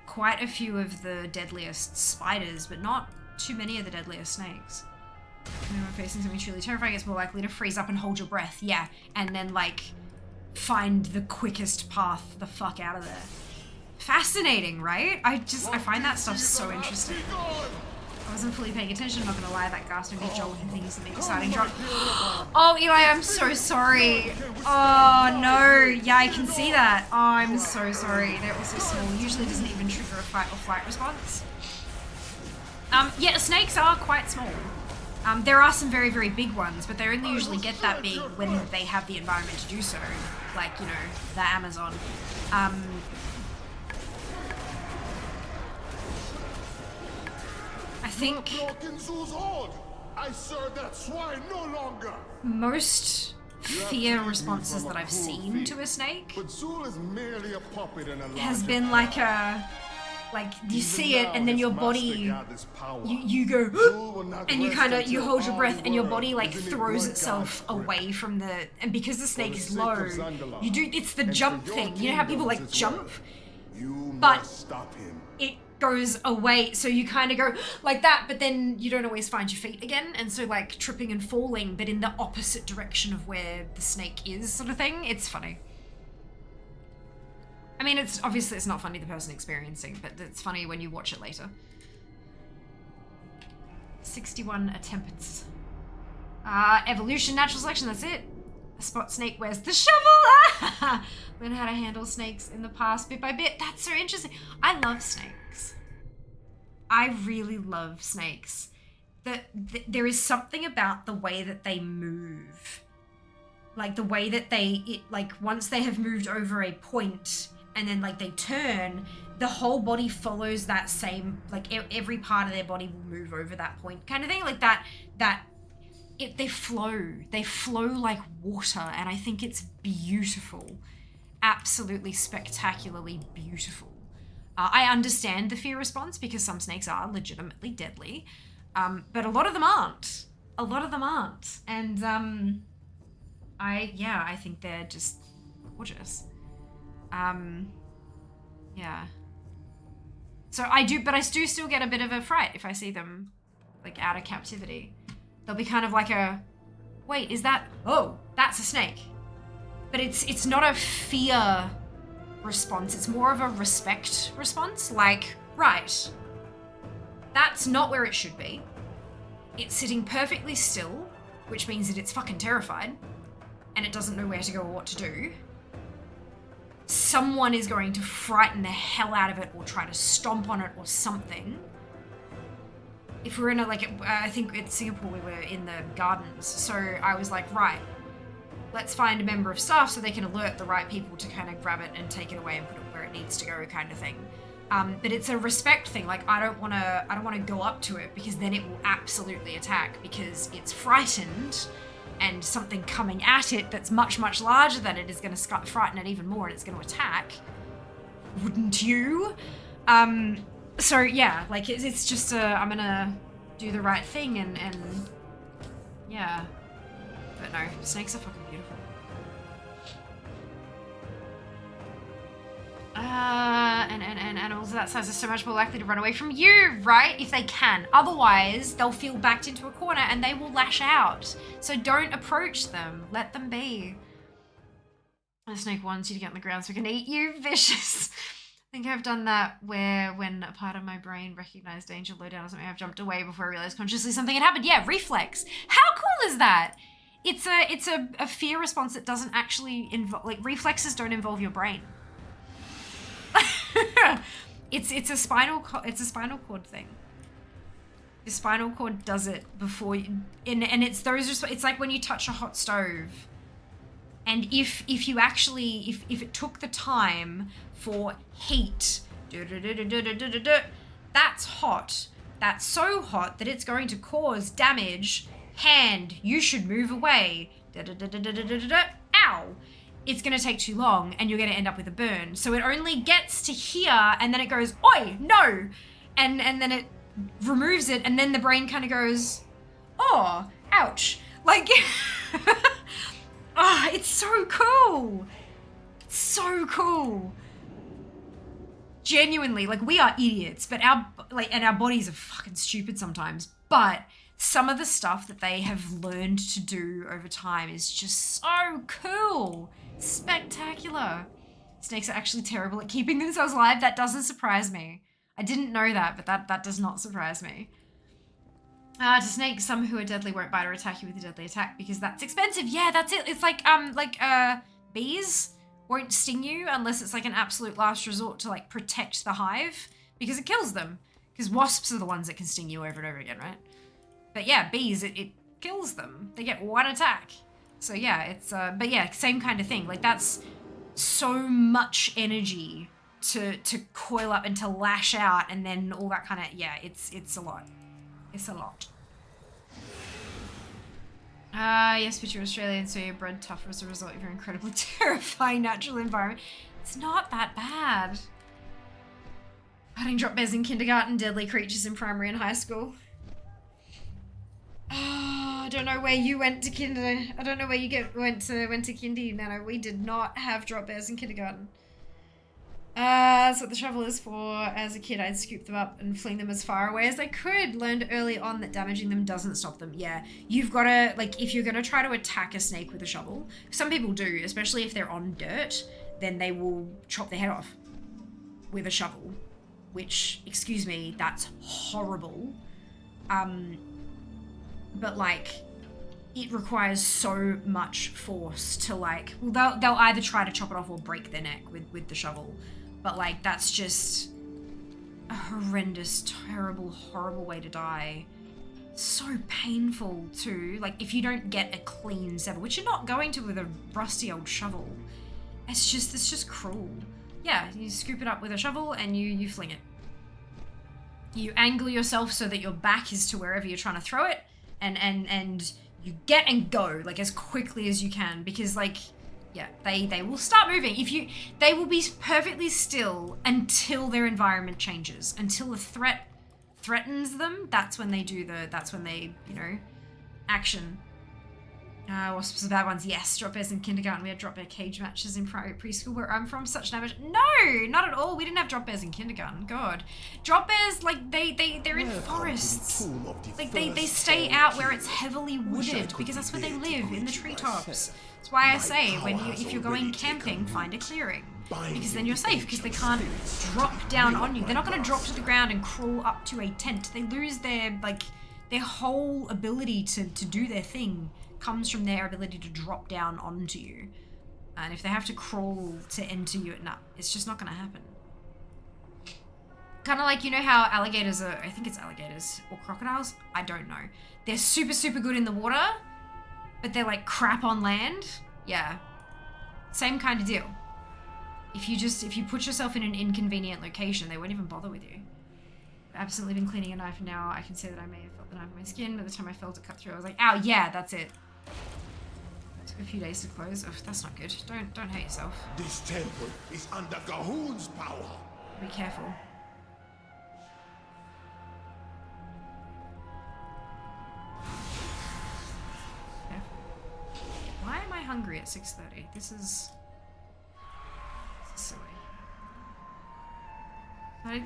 quite a few of the deadliest spiders, but not too many of the deadliest snakes. When we're facing something truly terrifying, it's more likely to freeze up and hold your breath, yeah, and then like find the quickest path the fuck out of there. Fascinating, right? I find that stuff so interesting. I wasn't fully paying attention, I'm not gonna lie, that gasping big jolting thing is the exciting drop. Oh, Eli, I'm so sorry. Oh, no. Yeah, I can see that. Oh, I'm so sorry. They're also small. Usually doesn't even trigger a fight or flight response. Yeah, snakes are quite small. There are some very, very big ones, but they only usually get that big when they have the environment to do so. Like, you know, the Amazon. I think most fear responses that I've seen to a snake has been like you see it and then your body, you go and you hold your breath and your body like throws itself away from the, and because the snake is low, it's the jump thing. You know how people like jump? But it goes away, so you kind of go like that, but then you don't always find your feet again, and so like tripping and falling, but in the opposite direction of where the snake is, sort of thing. It's funny. I mean, it's obviously it's not funny the person experiencing, but it's funny when you watch it later. 61 attempts. Evolution, natural selection, that's it. A spot snake wears the shovel. Learn how to handle snakes in the past bit by bit. That's so interesting. I love snakes. I really love snakes. There is something about the way that they move. Like the way that like once they have moved over a point and then like they turn, the whole body follows that same, like every part of their body will move over that point kind of thing. Like they flow like water, and I think it's beautiful. Absolutely spectacularly beautiful. I understand the fear response because some snakes are legitimately deadly, but a lot of them aren't. And I think they're just gorgeous. Yeah. So I do still get a bit of a fright if I see them like out of captivity. They'll be kind of like a, wait, is that, oh, that's a snake. But it's not a fear response, it's more of a respect response. Like, right, that's not where it should be. It's sitting perfectly still, which means that it's fucking terrified and it doesn't know where to go or what to do. Someone is going to frighten the hell out of it or try to stomp on it or something. If we're in a, like, I think in Singapore we were in the gardens, so I was like, right, let's find a member of staff so they can alert the right people to kind of grab it and take it away and put it where it needs to go, kind of thing. But it's a respect thing. Like, I don't want to go up to it because then it will absolutely attack because it's frightened, and something coming at it that's much, much larger than it is going to frighten it even more, and it's going to attack. Wouldn't you? So yeah, like it's just I'm gonna do the right thing and yeah. But no, snakes are fucking beautiful. And animals of that size are so much more likely to run away from you, right? If they can. Otherwise, they'll feel backed into a corner and they will lash out. So don't approach them. Let them be. A snake wants you to get on the ground so it can eat you. Vicious. I think I've done that where when a part of my brain recognized danger low down or something, I've jumped away before I realized consciously something had happened. Yeah, reflex. How cool is that? It's a fear response that doesn't actually involve, like, reflexes don't involve your brain. it's a spinal cord thing. The spinal cord does it before you, and it's those, it's like when you touch a hot stove. And if you actually, if it took the time for heat, that's hot. That's so hot that it's going to cause damage. Hand, you should move away. Ow. It's going to take too long and you're going to end up with a burn. So it only gets to here and then it goes, oi, no. And then it removes it and then the brain kind of goes, oh, ouch. Like, it's so cool. It's so cool. Genuinely, like, we are idiots, but our bodies are fucking stupid sometimes. But some of the stuff that they have learned to do over time is just so cool. Spectacular. Snakes are actually terrible at keeping themselves alive. That doesn't surprise me. I didn't know that, but that does not surprise me. To snakes, some who are deadly won't bite or attack you with a deadly attack because that's expensive. Yeah, that's it. It's like bees won't sting you unless it's like an absolute last resort to like protect the hive because it kills them. Because wasps are the ones that can sting you over and over again, right? But yeah, bees, it kills them. They get one attack. So yeah, it's, but yeah, same kind of thing. Like, that's so much energy to coil up and to lash out and then all that kind of, yeah, it's a lot. It's a lot. Yes, but you're Australian, so you're bred tougher as a result of your incredibly terrifying natural environment. It's not that bad. Fighting drop bears in kindergarten, deadly creatures in primary and high school. I don't know where you went to kinder. I don't know where you went to kindy, Nano. We did not have drop bears in kindergarten. That's what the shovel is for. As a kid, I'd scoop them up and fling them as far away as I could. Learned early on that damaging them doesn't stop them. Yeah, you've got to, like, if you're going to try to attack a snake with a shovel, some people do, especially if they're on dirt, then they will chop their head off with a shovel, which, excuse me, that's horrible. But like, it requires so much force to like, well, they'll either try to chop it off or break their neck with the shovel. But like, that's just a horrendous, terrible, horrible way to die. So painful too. Like if you don't get a clean sever, which you're not going to with a rusty old shovel, it's just cruel. Yeah, you scoop it up with a shovel and you fling it. You angle yourself so that your back is to wherever you're trying to throw it, and you get and go like as quickly as you can, because like, yeah, they will start moving. They will be perfectly still until their environment changes, until the threat threatens them. That's when they do you know, action. Wasps are bad ones. Yes, drop bears in kindergarten. We had drop bear cage matches in preschool where I'm from. Such damage. No, not at all. We didn't have drop bears in kindergarten. God, drop bears, like they're in forests. Like they stay out where it's heavily wooded because that's where they live, in the treetops. That's why I say if you're going camping, find a clearing, because then you're safe, because they can't drop down on you. They're not going to drop to the ground and crawl up to a tent. They lose their whole ability to do their thing. Comes from their ability to drop down onto you. And if they have to crawl to enter you, nah, it's just not gonna happen. Kind of like, you know how alligators are, I think it's alligators, or crocodiles? I don't know. They're super, super good in the water, but they're like crap on land. Yeah. Same kind of deal. If you put yourself in an inconvenient location, they won't even bother with you. I've absolutely been cleaning a knife, and now I can say that I may have felt the knife in my skin. By the time I felt it cut through, I was like, ow, yeah, that's it. Took a few days to close. Oh, that's not good. Don't hurt yourself. This temple is under Gahun's power. Be careful. Careful. Why am I hungry at 6:30? This is silly.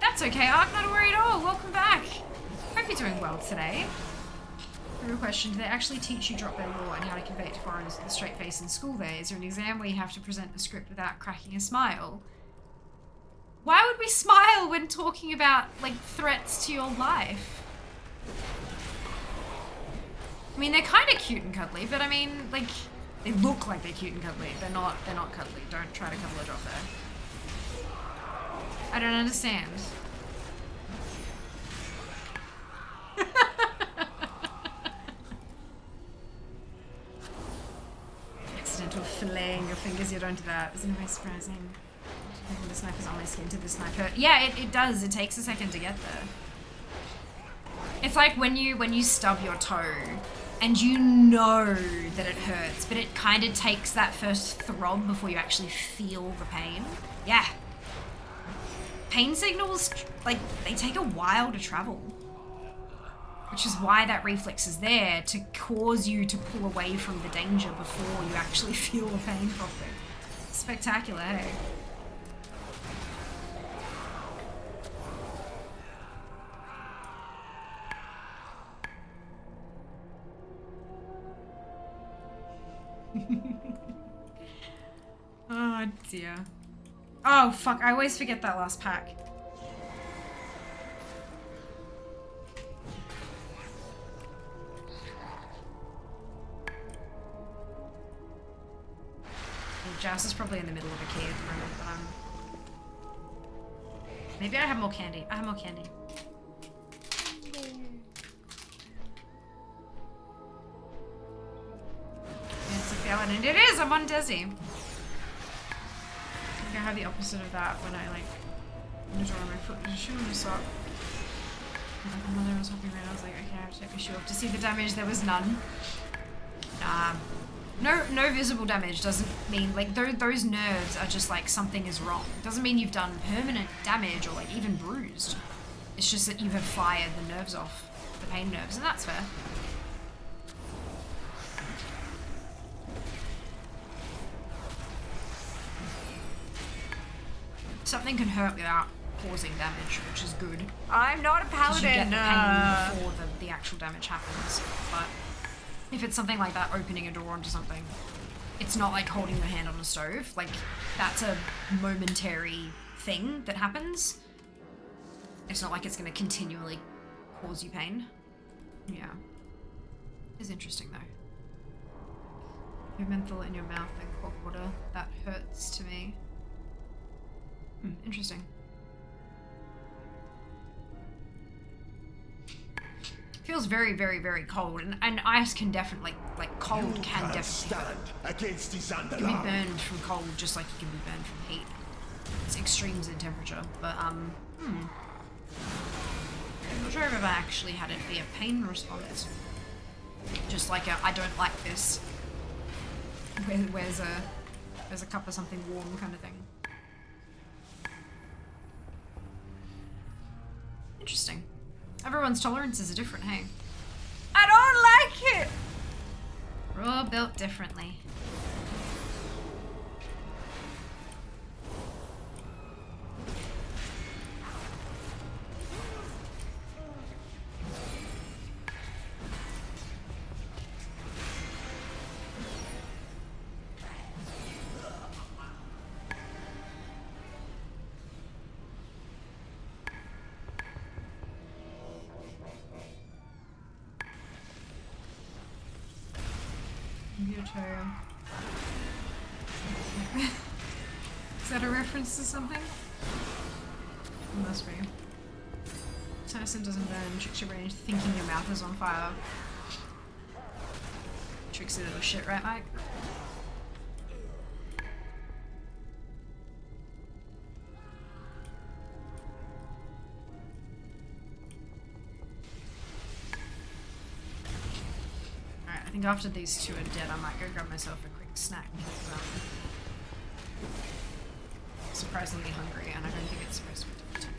That's okay, Ark, not a worry at all. Welcome back. Hope you're doing well today. Real question, do they actually teach you drop bear lore and how to convey it to foreigners with a straight face in school there? Is there an exam where you have to present a script without cracking a smile? Why would we smile when talking about, like, threats to your life? I mean, they're kind of cute and cuddly, but I mean, like, they look like they're cute and cuddly. They're not cuddly. Don't try to cuddle a drop bear. I don't understand. Accidental filleting your fingers, you don't do that. Isn't it very surprising? This knife is on my skin. Did this knife hurt? Yeah, it does. It takes a second to get there. It's like when you stub your toe and you know that it hurts, but it kind of takes that first throb before you actually feel the pain. Yeah. Pain signals, like, they take a while to travel. Which is why that reflex is there, to cause you to pull away from the danger before you actually feel the pain properly. Spectacular, hey? Oh dear. Oh fuck, I always forget that last pack. Joust is probably in the middle of a key at the moment, but maybe I have more candy. I have more candy. It's a feeling, and it is! I'm on Desi. I think I have the opposite of that when I, like, draw my foot with a shoe and a sock. Like, my mother was hopping around, I was like, okay, I have to take my shoe off. To see the damage, there was none. Nah. No visible damage doesn't mean, like, those nerves are just like something is wrong. It doesn't mean you've done permanent damage or, like, even bruised. It's just that you have fired the nerves off, the pain nerves, and that's fair. Something can hurt without causing damage, which is good. I'm not a paladin! You get the pain before the actual damage happens, but if it's something like that, opening a door onto something, it's not like holding your hand on a stove. Like, that's a momentary thing that happens. It's not like it's going to continually cause you pain. Yeah. It's interesting, though. Your menthol in your mouth and cold water. That hurts to me. Interesting. Feels very, very, very cold, and ice can definitely, like cold can definitely stand against these You can be burned from cold just like you can be burned from heat. It's extremes in temperature, but I'm not sure if I've ever actually had it be a pain response. Just like a, I don't like this. Where's a cup of something warm kind of thing. Interesting. Everyone's tolerances are different, hey? I don't like it! We're all built differently. Is that a reference to something? It must be. Tyson doesn't burn, tricks your brain into thinking your mouth is on fire. Tricks little shit, right, Mike? Alright, I think after these two are dead, I might go grab myself a quick snack. Surprisingly hungry, and I don't think it's supposed to be different.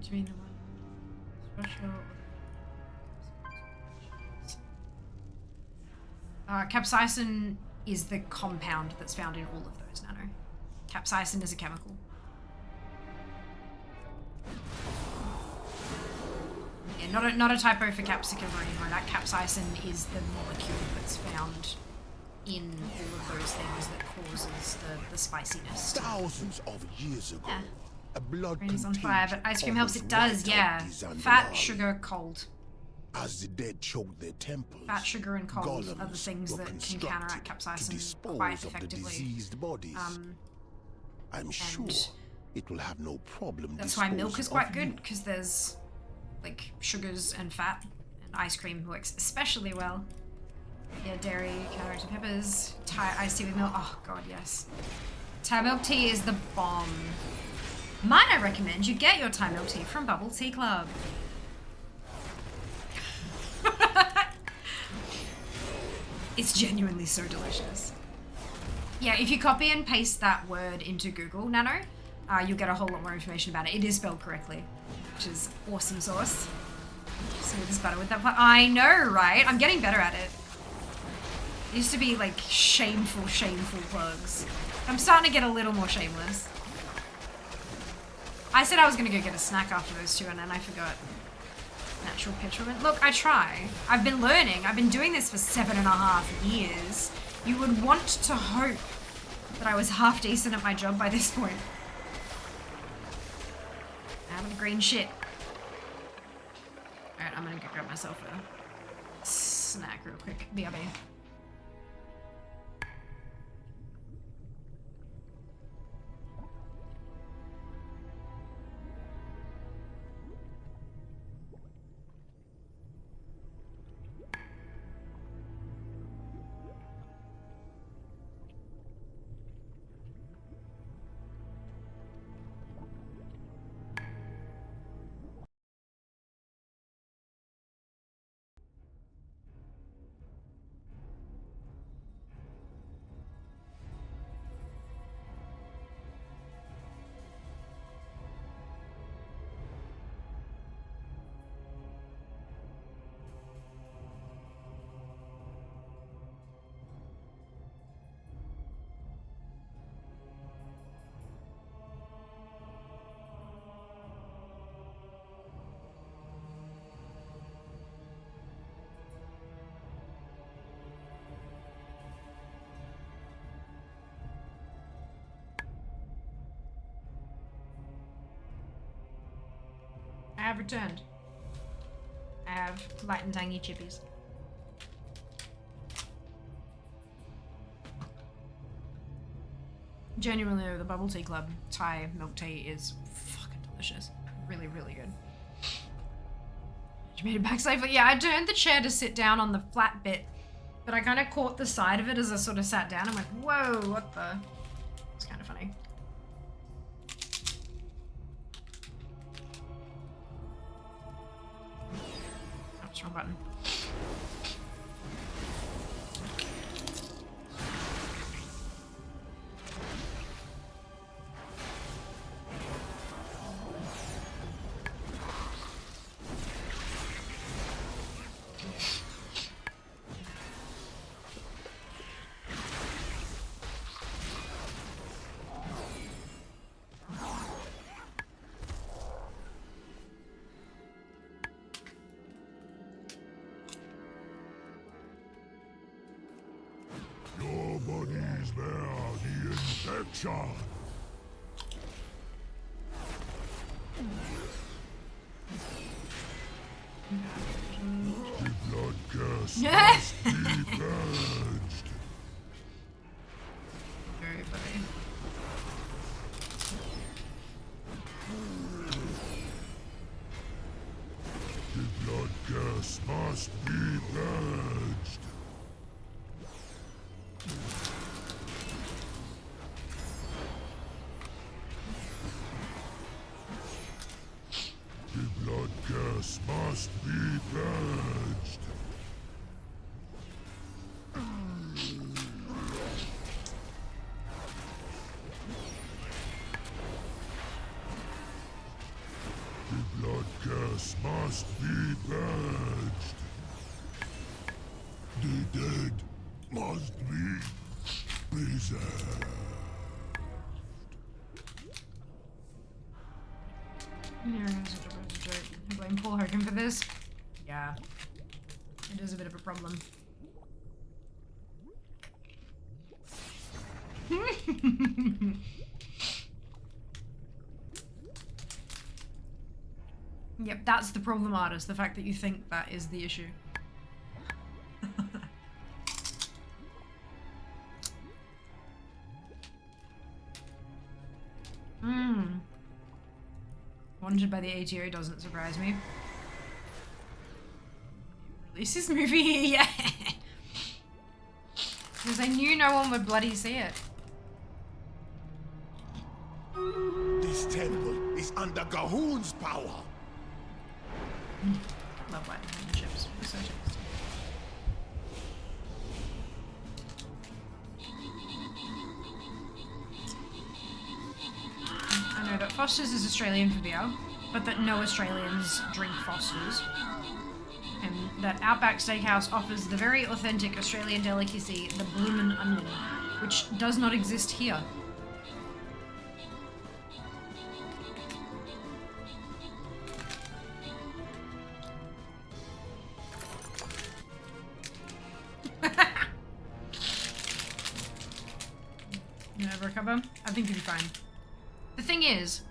Between the one special capsaicin is the compound that's found in all of those, Nano. Capsaicin is a chemical. Yeah, not a typo for capsicum or anything like that. Capsaicin is the molecule that's found in all of those things that causes the spiciness. Thousands of years ago. Yeah. A blood Brain is on fire, but ice cream helps. It does, yeah. Fat, sugar, cold. As the dead choked their temples, Fat, sugar, and cold are the golems things were that can constructed counteract to capsaicin dispose quite of the effectively. diseased bodies. I'm sure it will have no problem. That's why milk is quite good, because there's like sugars and fat, and ice cream works especially well. Yeah, dairy, counteracting peppers, Thai iced tea with milk. Oh god, yes. Thai milk tea is the bomb. Might I recommend you get your Thai milk tea from Bubble Tea Club? It's genuinely so delicious. Yeah, if you copy and paste that word into Google, Nano, you'll get a whole lot more information about it. It is spelled correctly, which is awesome sauce. Smooth as butter with that. I know, right? I'm getting better at it. It used to be like shameful plugs. I'm starting to get a little more shameless. I said I was gonna go get a snack after those two, and then I forgot. Natural petrolint. Look, I try. I've been learning. I've been doing this for 7.5 years. You would want to hope that I was half decent at my job by this point. Out of the green shit. Alright, I'm gonna go grab myself a snack real quick. BRB. have returned. I have light and tangy chippies. Genuinely, though, the Bubble Tea Club Thai milk tea is fucking delicious. Really, really good. You made it back safely. Yeah, I turned the chair to sit down on the flat bit, but I kind of caught the side of it as I sort of sat down and went, whoa, what the? It's kind of funny. Oops, wrong button. Your bodies bear the infection. The blood gas must be purged. Very funny. The blood gas must be purged. The blood gas must be purged. The blood gas must be purged. The dead must be preserved. Yeah, I blame Paul Hogan for this. Yeah. It is a bit of a problem. Yep, that's the problem, artist. The fact that you think that is the issue. Wanted by the ATO doesn't surprise me. Release this movie, yeah. Because I knew no one would bloody see it. This temple is under Gahoon's power. Love white and chips. So tasty. I know that Foster's is Australian for beer, but that no Australians drink Foster's. And that Outback Steakhouse offers the very authentic Australian delicacy, the bloomin' onion, which does not exist here. You never recover? I think you'll be fine. The thing is,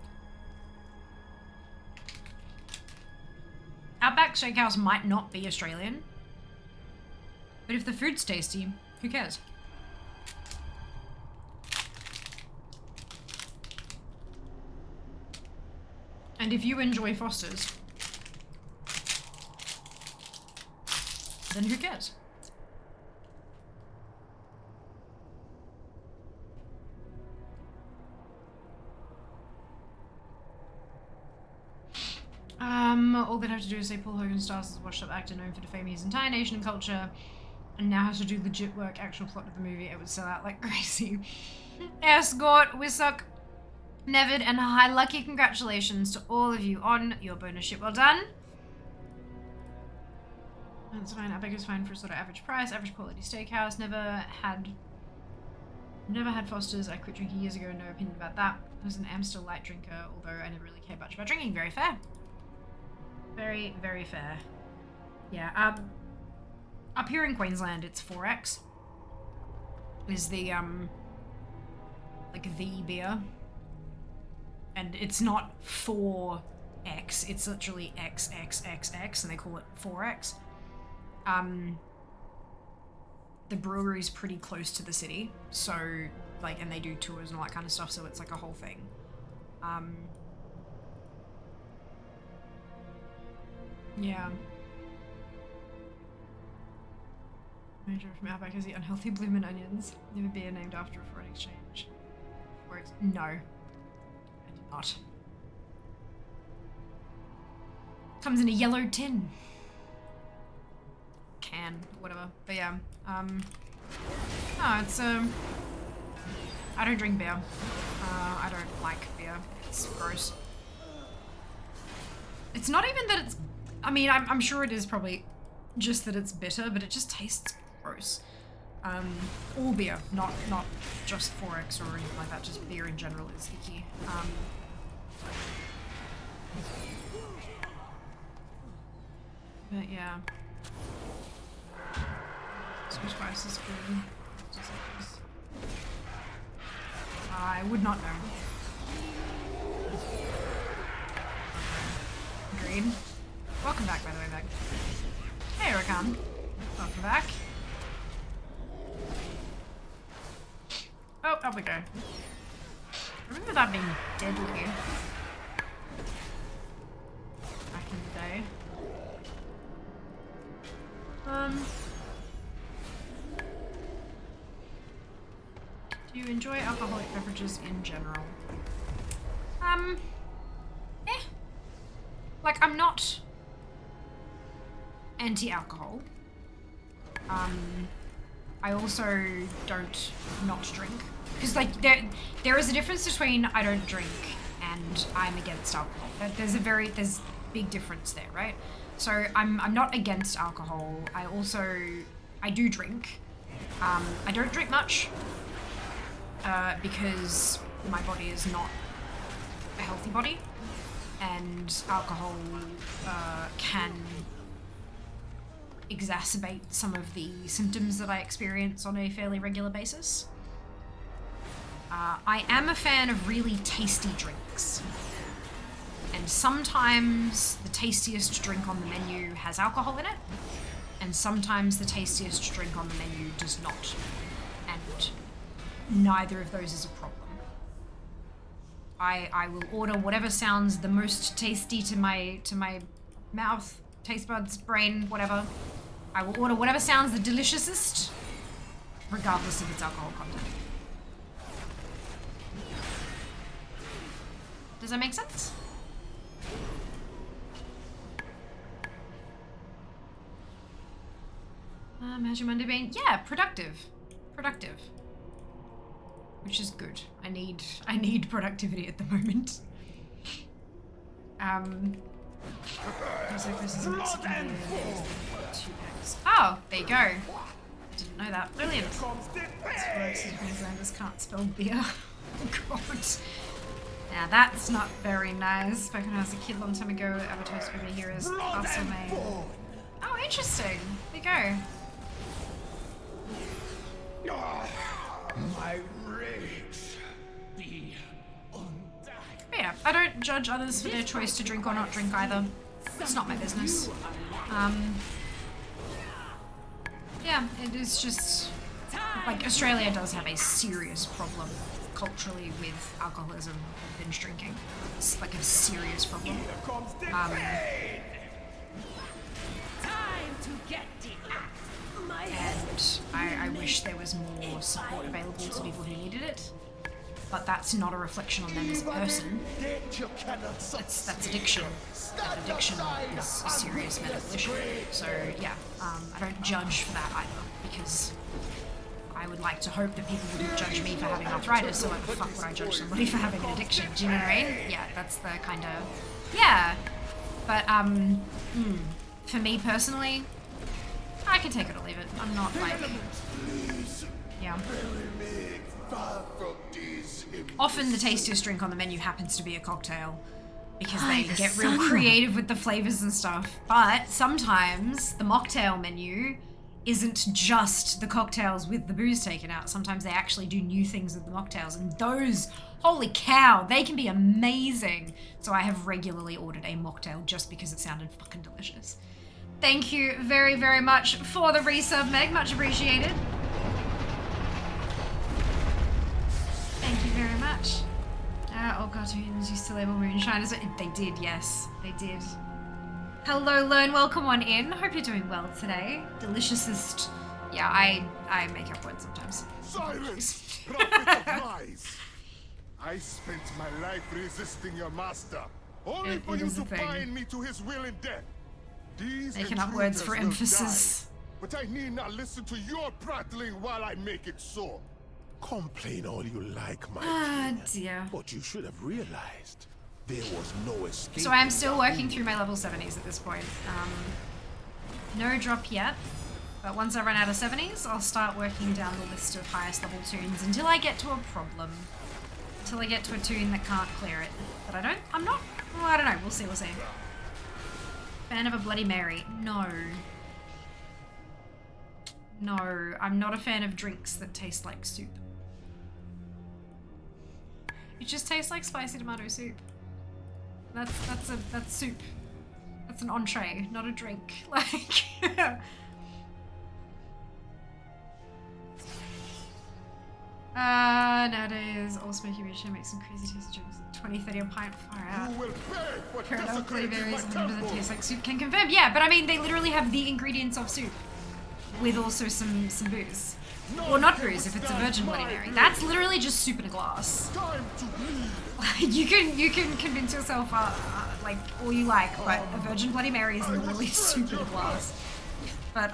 Outback Steakhouse might not be Australian, but if the food's tasty, who cares? And if you enjoy Foster's, then who cares? All they'd have to do is say Paul Hogan stars as a washed-up actor known for defaming his entire nation and culture, and now has to do legit work, actual plot of the movie. It would sell out like crazy. Escort, Wissock, Nevid, and High Lucky, congratulations to all of you on your bonus ship. Well done. That's fine. Outback is fine for a sort of average price, average quality steakhouse. Never had Foster's. I quit drinking years ago. No opinion about that. I was an Amstel light drinker, although I never really cared much about drinking. Very fair. Very, very fair. Yeah. Up here in Queensland, it's 4X. Is the like the beer, and it's not 4 X. It's literally XXXX, and they call it 4X. The brewery's pretty close to the city, so like, and they do tours and all that kind of stuff, so it's like a whole thing. Yeah. Major from Outback is the unhealthy bloomin' onions. Never beer named after a foreign exchange. No, I did not. Comes in a yellow tin. Can, whatever. But yeah, no, it's, I don't drink beer. I don't like beer. It's gross. It's not even that it's, I mean, I'm sure it is probably just that it's bitter, but it just tastes gross. All beer, not just 4X or anything like that, just beer in general is icky. But yeah. Switch spice is good. Just like this. I would not know. Agreed. Welcome back, by the way, Meg. Hey, Rakan. Welcome back. Oh, up we go. Remember that being deadly back in the day. Do you enjoy alcoholic beverages in general? Like, I'm not anti-alcohol. I also don't not drink. Because, like, there is a difference between I don't drink and I'm against alcohol. There's a big difference there, right? So I'm not against alcohol. I do drink. I don't drink much because my body is not a healthy body, and alcohol can exacerbate some of the symptoms that I experience on a fairly regular basis. I am a fan of really tasty drinks. And sometimes the tastiest drink on the menu has alcohol in it, and sometimes the tastiest drink on the menu does not. And neither of those is a problem. I will order whatever sounds the most tasty to my mouth, taste buds, brain, whatever. I will order whatever sounds the deliciousest, regardless of its alcohol content. Does that make sense? How's your Monday been? Yeah, productive. Which is good. I need productivity at the moment. Oh, there you go. I didn't know that. Brilliant. Queenslanders can't spell beer. Oh god. Now that's not very nice. Back when I was a kid, long time ago, advertised over here as Castlemaine. Oh, interesting. There you go. My rage be undying. But yeah, I don't judge others for their choice to drink or not drink either. It's not my business. Yeah, it is just like Australia does have a serious problem culturally with alcoholism and binge drinking. It's like a serious problem. And I wish there was more support available to people who needed it. But that's not a reflection on them as a person. That's addiction. And addiction is a serious medical issue. So yeah, I don't judge for that either, because I would like to hope that people wouldn't judge me for having arthritis, so why the fuck would I judge somebody for having an addiction? Do you know what I mean? Yeah, that's the kind of... Yeah. But, for me personally, I can take it or leave it. I'm not like... Yeah. Often the tastiest drink on the menu happens to be a cocktail, because they get real creative with the flavors and stuff. But sometimes the mocktail menu isn't just the cocktails with the booze taken out. Sometimes they actually do new things with the mocktails, and those, holy cow, they can be amazing. So I have regularly ordered a mocktail just because it sounded fucking delicious. Thank you very, very much for the resub, Meg. Much appreciated. Thank you very much. All cartoons used to label moonshine as they did, yes, they did. Hello, Learn, welcome on in. Hope you're doing well today. Deliciousest. Yeah, I make up words sometimes. Silence, prophet of lies! I spent my life resisting your master, only for you to bind me to his will and death. These making up words for emphasis. Die, but I need not listen to your prattling while I make it so. Complain all you like, my king. Dear. But you should have realized there was no escape. So I'm still working through my level 70s at this point. No drop yet, but once I run out of 70s, I'll start working down the list of highest level tunes until I get to a problem. Until I get to a tune that can't clear it. But I don't know. We'll see. Fan of a Bloody Mary? No. No, I'm not a fan of drinks that taste like soup. It just tastes like spicy tomato soup. That's soup. That's an entree, not a drink. Like, nowadays, all smoky beach makes some crazy tasty drinks. 20, 30 a pint, far out. Current Bloody Marys 100% taste like soup. Can confirm. Yeah, but I mean, they literally have the ingredients of soup with also some booze. Or not booze if it's a virgin Bloody Mary. That's literally just soup in a glass. You can convince yourself like all you like, but a virgin Bloody Mary is literally soup in a glass. But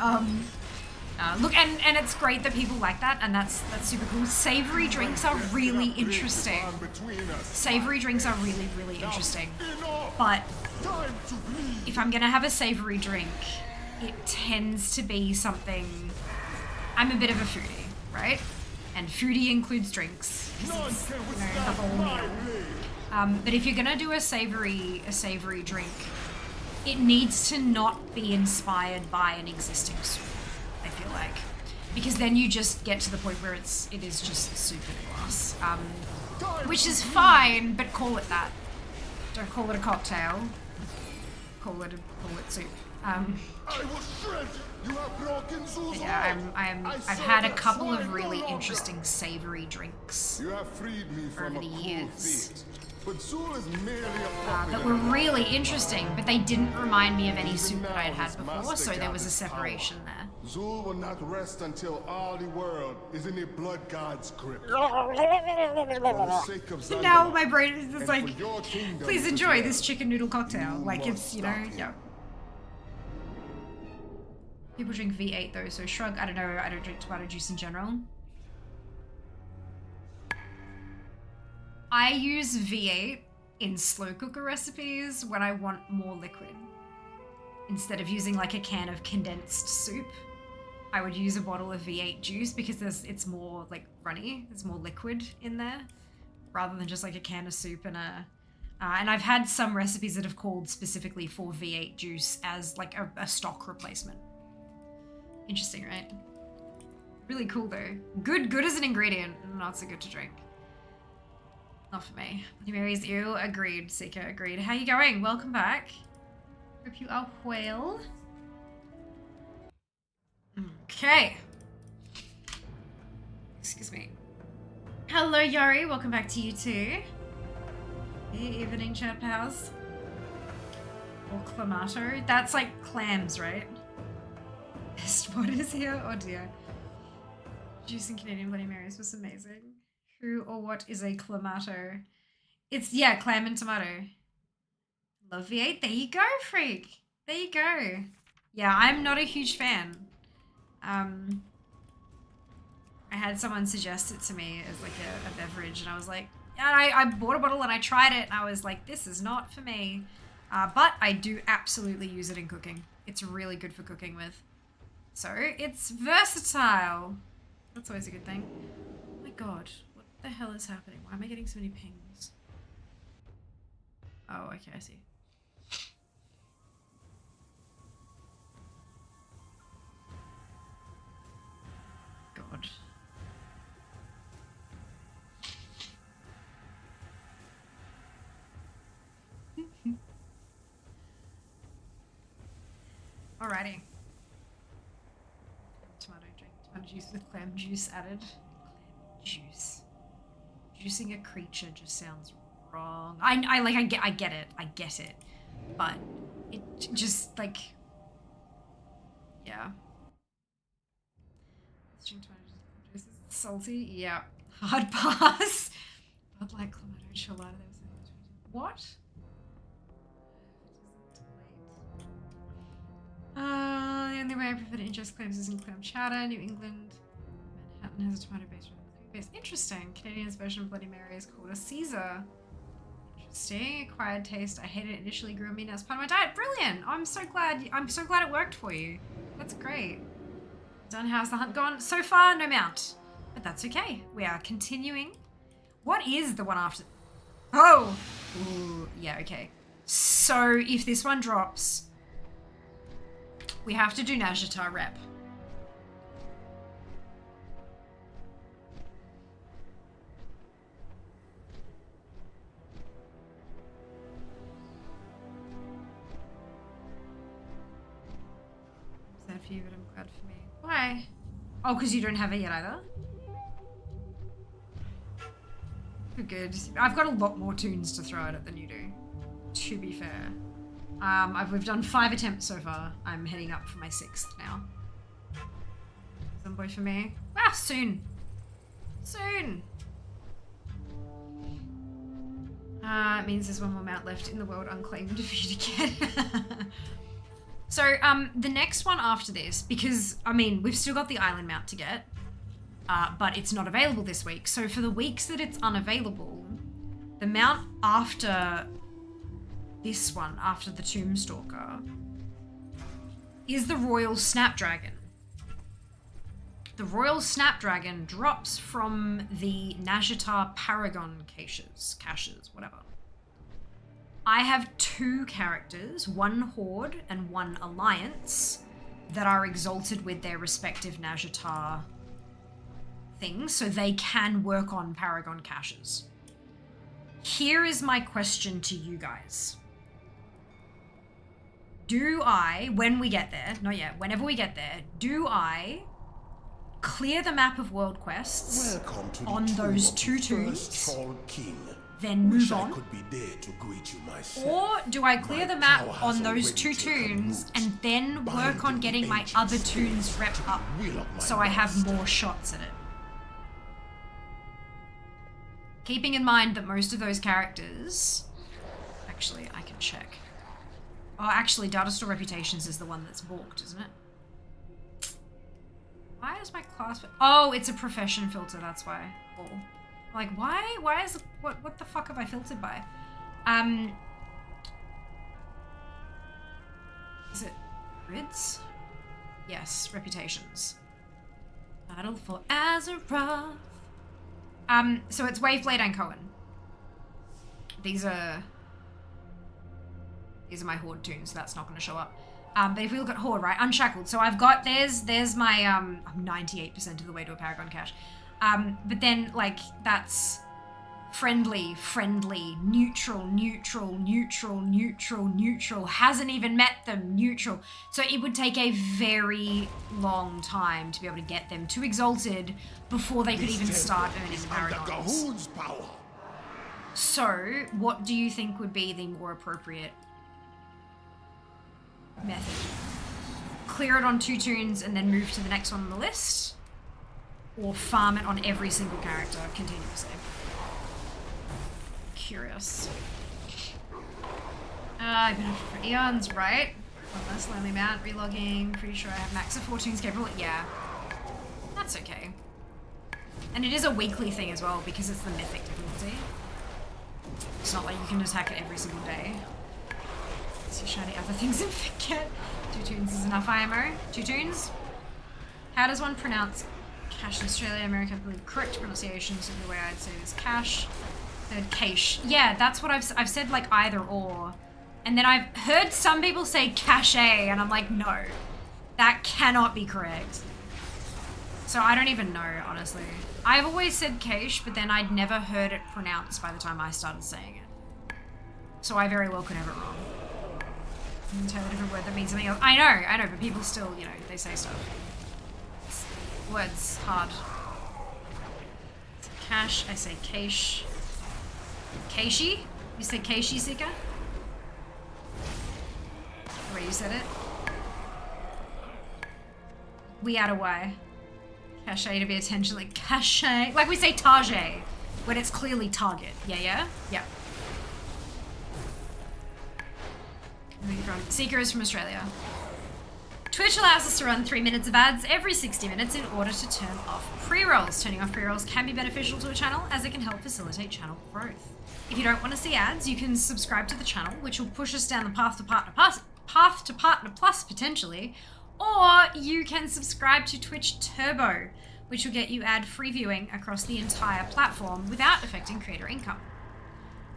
look, and it's great that people like that, and that's super cool. Savory drinks are really interesting. Savory drinks are really, really interesting. But if I'm gonna have a savory drink, it tends to be something. I'm a bit of a foodie, right? And foodie includes drinks. It's, the whole meal. But if you're gonna do a savory drink, it needs to not be inspired by an existing soup, I feel like. Because then you just get to the point where it is just soup in a glass. Which is fine, but call it that. Don't call it a cocktail. Call it soup. Yeah, I've had a couple of really interesting savory drinks over the years that were really interesting, but they didn't remind me of any soup that I had before, so there was a separation there. Zul will not rest until all the world is in the blood god's grip. Now my brain is just like, please enjoy this chicken noodle cocktail. Like, it's, yeah. People drink V8 though, so shrug. I don't know. I don't drink tomato juice in general. I use V8 in slow cooker recipes when I want more liquid. Instead of using like a can of condensed soup, I would use a bottle of V8 juice because it's more like runny. There's more liquid in there rather than just like a can of soup and a... and I've had some recipes that have called specifically for V8 juice as like a stock replacement. Interesting, right? Really cool though. Good as an ingredient, not so good to drink. Not for me. Bloody Mary's ew. Agreed, Seeker. Agreed. How you going? Welcome back. Hope you are well. Okay. Excuse me. Hello, Yari. Welcome back to you too. Hey, evening, chat pals. Or clamato. That's like clams, right? Best what is here? Oh dear. Juice and Canadian Bloody Marys was amazing. Who or what is a clamato? It's, yeah, clam and tomato. Love V8. There you go, freak. There you go. Yeah, I'm not a huge fan. I had someone suggest it to me as like a beverage, and I was like, yeah, I bought a bottle and I tried it, and I was like, this is not for me. But I do absolutely use it in cooking. It's really good for cooking with. So it's versatile. That's always a good thing. Oh my god, what the hell is happening? Why am I getting so many pings? Oh, okay, I see. Alrighty. Tomato drink. Tomato juice with clam juice added. Clam juice. Juicing a creature just sounds wrong. I get it. But it just like, yeah. Salty, yeah. Hard pass. But like clamato chelada. What? The only way I prefer to ingest clams is in clam chowder. New England, Manhattan has a tomato-based base. Interesting. Canadian's version of Bloody Mary is called a Caesar. Interesting. Acquired taste. I hated it initially. Grew on me. Now it's part of my diet. Brilliant. I'm so glad it worked for you. That's great. Done. How's the hunt gone? So far, no mount. But that's okay. We are continuing. What is the one after? Oh! Ooh, yeah, okay. So, if this one drops, we have to do Najata rep. Sad for you, but I'm glad for me. Why? Oh, because you don't have it yet either? Good. I've got a lot more tunes to throw at it than you do, to be fair. We've done 5 attempts so far. I'm heading up for my 6th now. Some boy for me. Ah, soon. Soon. It means there's one more mount left in the world unclaimed for you to get. So, the next one after this, because, I mean, we've still got the island mount to get, but it's not available this week. So for the weeks that it's unavailable, the mount after this one, after the Tombstalker, is the Royal Snapdragon. The Royal Snapdragon drops from the Najata Paragon caches, whatever. I have 2 characters, one Horde and one Alliance, that are exalted with their respective Najata things, so they can work on Paragon caches. Here is my question to you guys. Do I, when we get there, not yet, whenever we get there, do I clear the map of world quests on those 2 tunes, then move on? Or do I clear the map on those 2 tunes and then work on getting my other tunes repped up so I have more shots at it? Keeping in mind that most of those characters... Actually, I can check. Oh, actually, Data Store Reputations is the one that's balked, isn't it? Why is my class... Oh, it's a profession filter, that's why. Oh. Like, why? Why is... What the fuck have I filtered by? Is it grids? Yes, reputations. Battle for Azeroth. So it's Waveblade and Cohen. These are my Horde tunes, so that's not going to show up. But if we look at Horde, right, Unshackled. So I've got, there's my, I'm 98% of the way to a Paragon cache. But then, like, that's friendly, neutral, hasn't even met them, neutral. So it would take a very long time to be able to get them to Exalted before they could even start earning Paragons. So, what do you think would be the more appropriate method? Clear it on 2 tunes and then move to the next one on the list? Or farm it on every single character continuously? Curious. I've been up for eons, right? One less lonely mount, relogging, pretty sure I have max of 4 tunes capable. Yeah. That's okay. And it is a weekly thing as well because it's the mythic difficulty. It's not like you can attack it every single day. See shiny other things and forget. 2 tunes is enough IMO. 2 tunes? How does one pronounce cache in Australia, America? I believe correct pronunciation, so the way I'd say it is cache. Third cache. Yeah, that's what I've said, like either or. And then I've heard some people say cache, and I'm like, no. That cannot be correct. So I don't even know, honestly. I've always said cache, but then I'd never heard it pronounced by the time I started saying it. So I very well could have it wrong. an entirely different word that means something else. I know, but people still, you know, they say stuff. Words hard. Cash, I say cache. Keishi? You say Keishi, Sika? The way you said it. We add a Y. Cache to be intentionally cache. Like we say Target when it's clearly target. Yeah? Yeah. Seeker is from Australia. Twitch allows us to run 3 minutes of ads every 60 minutes in order to turn off pre-rolls. Turning off pre-rolls can be beneficial to a channel as it can help facilitate channel growth. If you don't want to see ads, you can subscribe to the channel, which will push us down the path to Partner Plus potentially, or you can subscribe to Twitch Turbo, which will get you ad-free viewing across the entire platform without affecting creator income.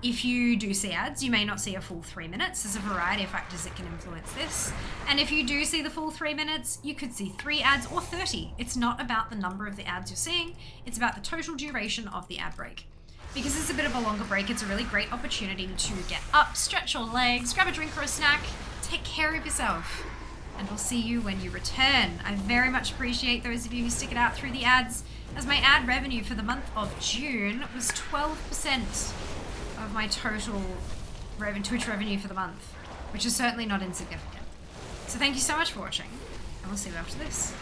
If you do see ads, you may not see a full 3 minutes. There's a variety of factors that can influence this. And if you do see the full 3 minutes, you could see 3 ads or 30. It's not about the number of the ads you're seeing, it's about the total duration of the ad break. Because it's a bit of a longer break, it's a really great opportunity to get up, stretch your legs, grab a drink or a snack, take care of yourself. And we'll see you when you return. I very much appreciate those of you who stick it out through the ads, as my ad revenue for the month of June was 12% of my total Twitch revenue for the month, which is certainly not insignificant. So thank you so much for watching, and we'll see you after this.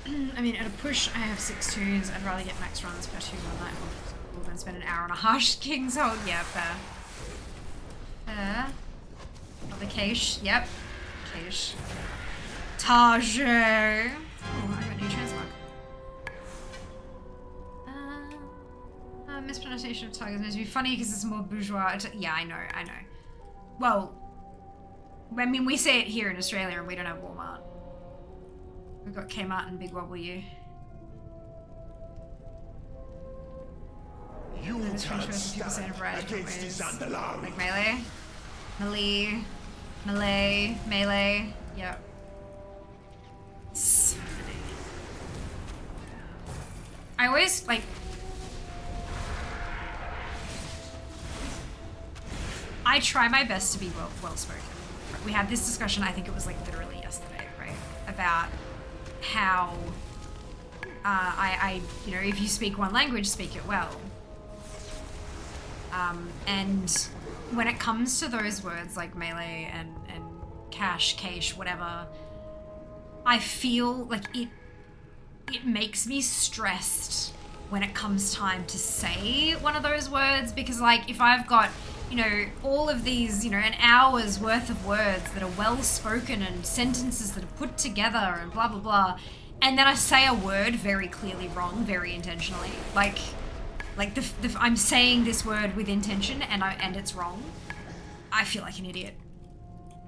I mean, at a push, I have 6 tunes. I'd rather get max runs per tune on Nighthawk than spend an hour on a harsh King's Hold. Yeah, fair. Fair. Oh, the cache. Yep. Cache. Tage. Oh, I got new transmog. Mispronunciation of Tiger's name to be funny because it's more bourgeois. Yeah, I know. Well, I mean, we say it here in Australia and we don't have Walmart. We've got Kmart and Big W. There's French words people say in a variety of ways. Like melee. Melee. Yep. So many. I always, like... I try my best to be well spoken. We had this discussion, I think it was like literally yesterday, right? About how I you know, if you speak one language, speak it well. And when it comes to those words like melee and cache, whatever, I feel like it makes me stressed when it comes time to say one of those words, because like if I've got, you know, all of these, you know, an hour's worth of words that are well spoken and sentences that are put together and blah blah blah, and then I say a word very clearly wrong, very intentionally, like I'm saying this word with intention and it's wrong, I feel like an idiot.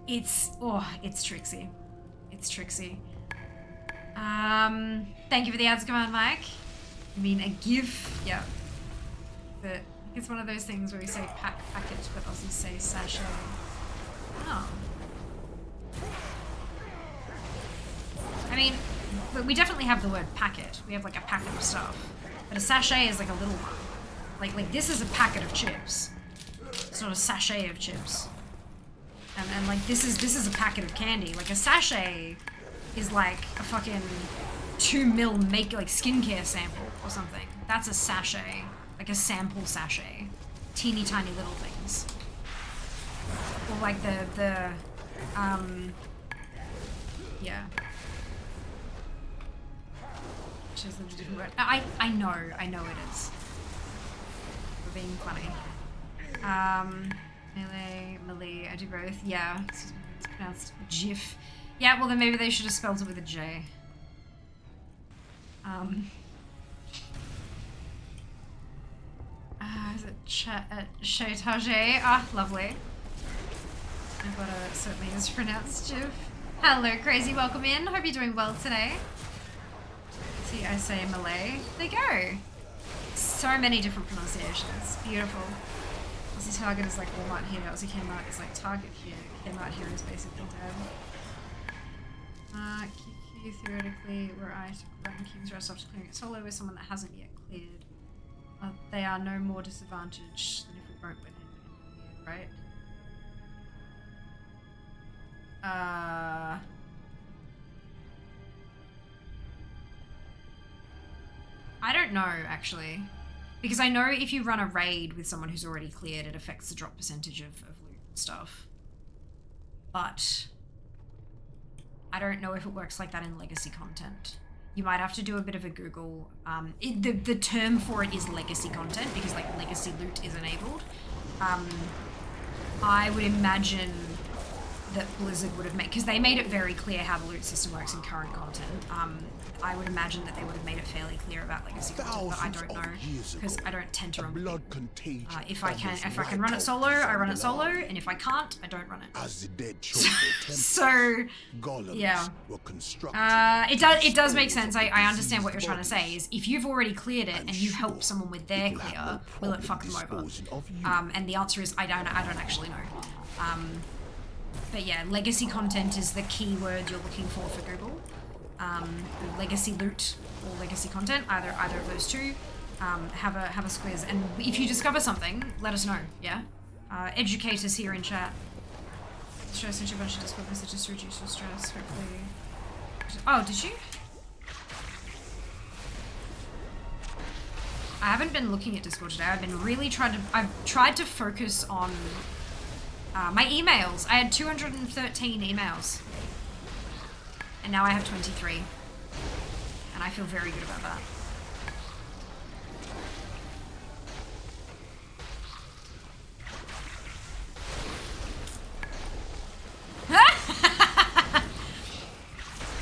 It's tricksy. It's tricksy. Thank you for the ads command, Mike. I mean, a GIF, yeah. But it's one of those things where we say packet, but also say sachet. Oh. I mean, we definitely have the word packet. We have like a packet of stuff. But a sachet is like a little one. Like this is a packet of chips. It's not a sachet of chips. And like this is a packet of candy. Like a sachet is like a fucking 2 mil like skincare sample or something. That's a sachet. Like a sample sachet. Teeny tiny little things. Or like yeah. Which is a different word. I know it is. We're being funny. Melee, I do both. Yeah, it's pronounced GIF. Yeah, well then maybe they should have spelled it with a J. Is it Chaitage? Ah, lovely. I've got a, certainly is pronounced GIF. Hello, Crazy, welcome in. Hope you're doing well today. See, I say Malay. There you go. So many different pronunciations. Beautiful. Aussie Target is like Walmart here. Aussie Kmart is like Target here. Kmart here is basically dead. QQ. you theoretically were I to run King's Rest after clearing it solo with someone that hasn't yet cleared? They are no more disadvantaged than if we won't win in the end, right? I don't know, actually. Because I know if you run a raid with someone who's already cleared, it affects the drop percentage of loot and stuff. But I don't know if it works like that in legacy content. You might have to do a bit of a Google. The term for it is legacy content because like legacy loot is enabled. I would imagine that Blizzard would have made, because they made it very clear how the loot system works in current content. I would imagine that they would have made it fairly clear about legacy content, but I don't know because I don't tend to run. If I can run it solo, I run it solo, and if I can't, I don't run it. As the dead So yeah, it does make sense. I understand what you're trying to say. Is if you've already cleared it and you help someone with their clear, will it fuck them over? And the answer is I don't actually know. But yeah, legacy content is the key word you're looking for Google. Legacy loot or legacy content, either of those two. Have a squiz, and if you discover something, let us know. Yeah, educate us here in chat. Stress sent you a bunch of Discord messages to reduce your stress. Hopefully. Oh, did you? I haven't been looking at Discord today. I've tried to focus on my emails. I had 213 emails. And now I have 23. And I feel very good about that.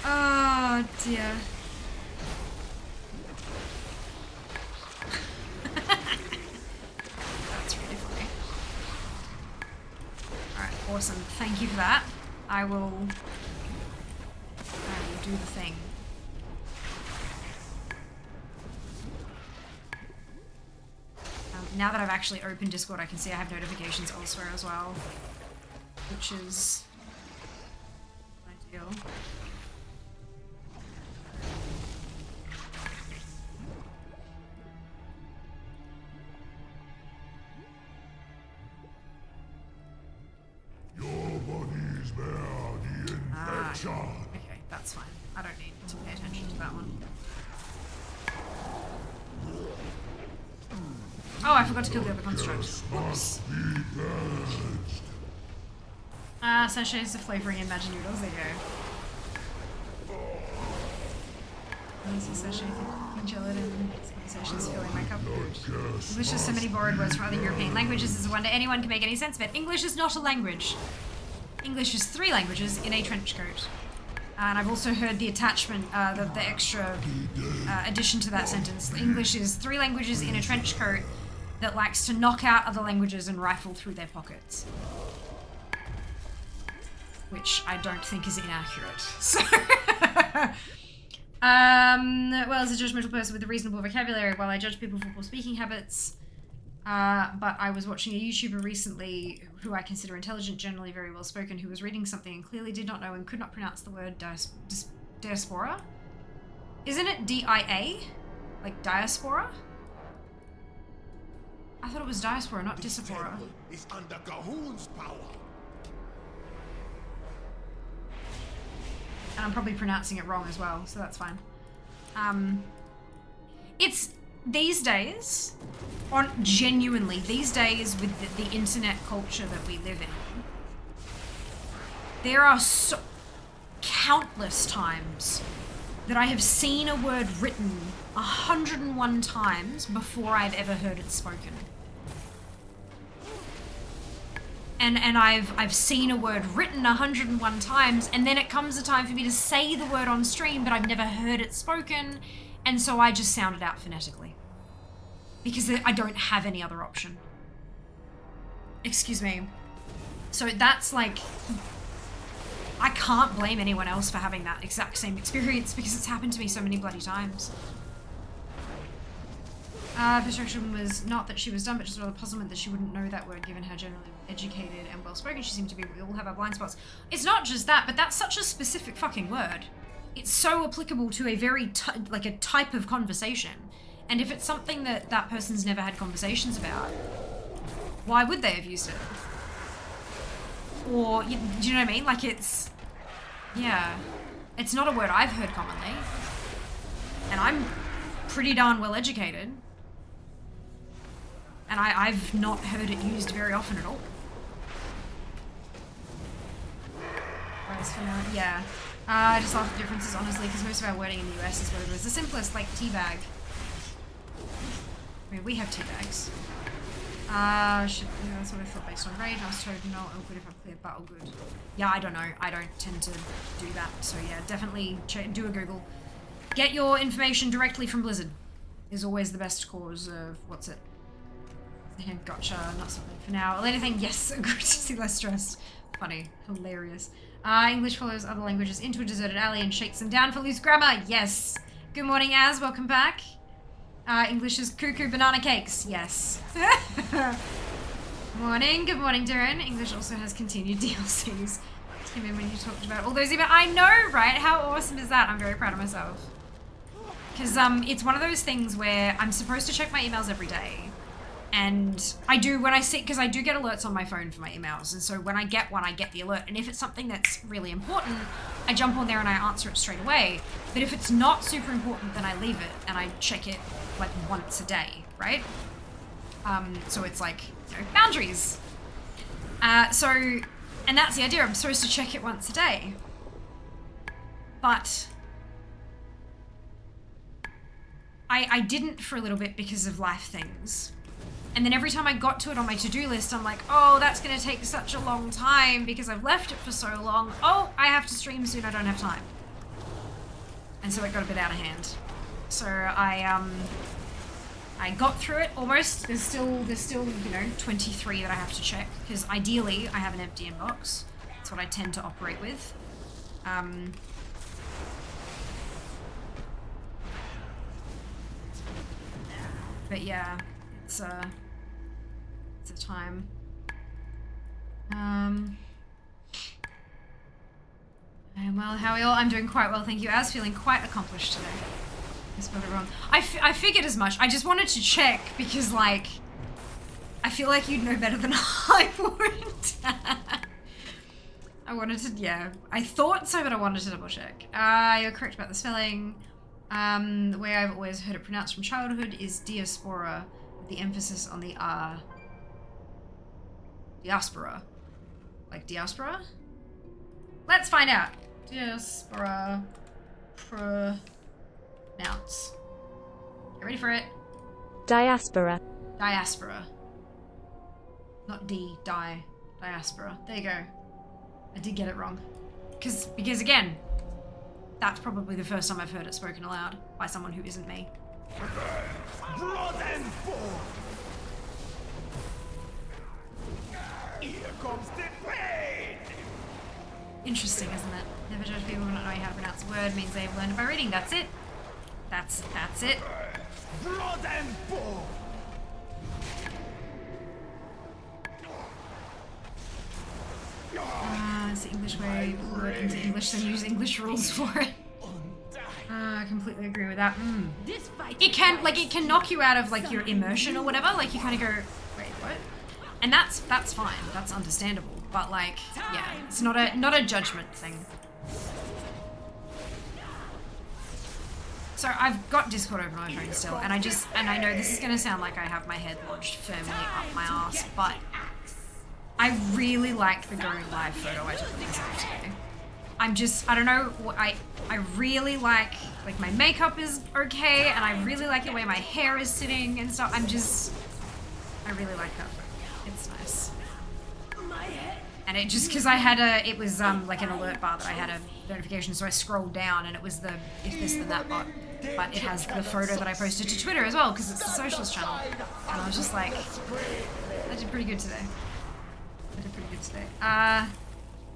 Oh dear. That's really funny. Alright, awesome. Thank you for that. I will do the thing. Now that I've actually opened Discord, I can see I have notifications elsewhere as well, which is ideal. Your bodies bear the infection. Okay, that's fine. I don't need to pay attention to that one. Oh, I forgot to kill the other construct. Whoops. Sachets of flavoring in Magic Noodles. There you go. Sachet gelatin. Sachets filling my cup. English has so many borrowed words from other European languages. It's a wonder anyone can make any sense of it. English is not a language. English is 3 languages in a trench coat. And I've also heard the attachment, the extra addition to that sentence. English is 3 languages in a trench coat that likes to knock out other languages and rifle through their pockets. Which I don't think is inaccurate. So, well, as a judgmental person with a reasonable vocabulary, while I judge people for poor speaking habits, but I was watching a YouTuber recently who I consider intelligent, generally very well spoken, who was reading something and clearly did not know and could not pronounce the word diaspora. Isn't it D-I-A? Like diaspora? I thought it was diaspora, not diaspora. Is under Gahun's power. And I'm probably pronouncing it wrong as well, so that's fine. It's these days, these days with the internet culture that we live in, there are so countless times that I have seen a word written 101 times before I've ever heard it spoken. And I've seen a word written 101 times, and then it comes a time for me to say the word on stream, but I've never heard it spoken, and so I just sound it out phonetically. Because I don't have any other option. Excuse me. So that's like, I can't blame anyone else for having that exact same experience because it's happened to me so many bloody times. Frustration was not that she was dumb, but just rather puzzlement that she wouldn't know that word given how generally educated and well-spoken she seemed to be. We all have our blind spots. It's not just that, but that's such a specific fucking word. it's so applicable to a very like a type of conversation. And if it's something that that person's never had conversations about, why would they have used it? Or, do you know what I mean? Like it's, yeah, it's not a word I've heard commonly. And I'm pretty darn well educated. And I've not heard it used very often at all. Whereas for now, yeah. I just love the differences, honestly, because most of our wording in the US is whatever is the simplest, like teabag. I mean, we have teabags. Shit, yeah, that's what I thought based on raid. I was told no, all good if I clear, but all good. Yeah, I don't know. I don't tend to do that. So yeah, definitely do a Google. Get your information directly from Blizzard is always the best cause of what's it. Yeah, gotcha, not something for now. Anything, yes, good to see less stressed. Funny, hilarious. English follows other languages into a deserted alley and shakes them down for loose grammar. Yes. Good morning, Az. Welcome back. English is cuckoo banana cakes. Yes. Morning. Good morning, Darren. English also has continued DLCs. Came in when you talked about all those emails. I know, right? How awesome is that? I'm very proud of myself. Because it's one of those things where I'm supposed to check my emails every day. And I do when I see, because I do get alerts on my phone for my emails. And so when I get one, I get the alert. And if it's something that's really important, I jump on there and I answer it straight away. But if it's not super important, then I leave it and I check it like once a day, right? So it's like, you know, boundaries. And that's the idea. I'm supposed to check it once a day. But I didn't for a little bit because of life things. And then every time I got to it on my to-do list, I'm like, oh, that's going to take such a long time because I've left it for so long. Oh, I have to stream soon. I don't have time. And so it got a bit out of hand. So I got through it almost. There's still, you know, 23 that I have to check because ideally I have an empty inbox. That's what I tend to operate with. But yeah, it's a time. Well, how are we all? I'm doing quite well, thank you. I was feeling quite accomplished today. I spelled it wrong. I figured as much. I just wanted to check because, like, I feel like you'd know better than I would. I wanted to, yeah. I thought so, but I wanted to double check. You're correct about the spelling. The way I've always heard it pronounced from childhood is diaspora, with the emphasis on the R. Diaspora. Like diaspora? Let's find out. Diaspora. Pronounce. Get ready for it. Diaspora. Diaspora. Not diaspora. There you go. I did get it wrong. Because again, that's probably the first time I've heard it spoken aloud by someone who isn't me. Blood and bone. Here comes the pain. Interesting, isn't it? Never judge people for not knowing how to pronounce a word means they've learned it by reading. That's it. That's it. Blood and bone. It's the English way. Word into English, then use English rules for it. I completely agree with that. It can knock you out of like your immersion or whatever. Like you kind of go, wait, what? And that's fine. That's understandable. But like, yeah, it's not a judgment thing. So I've got Discord open on my phone still, and I know this is gonna sound like I have my head lodged firmly up my ass, but I really like the going live photo I took of myself today. I don't know, I really like my makeup is okay, and I really like the way my hair is sitting and stuff. I really like that photo. It's nice. And it just, because I had it was like an alert bar that I had a notification, so I scrolled down and it was the if this then that bot. But it has the photo that I posted to Twitter as well, because it's the socials channel. And I was just like, I did pretty good today.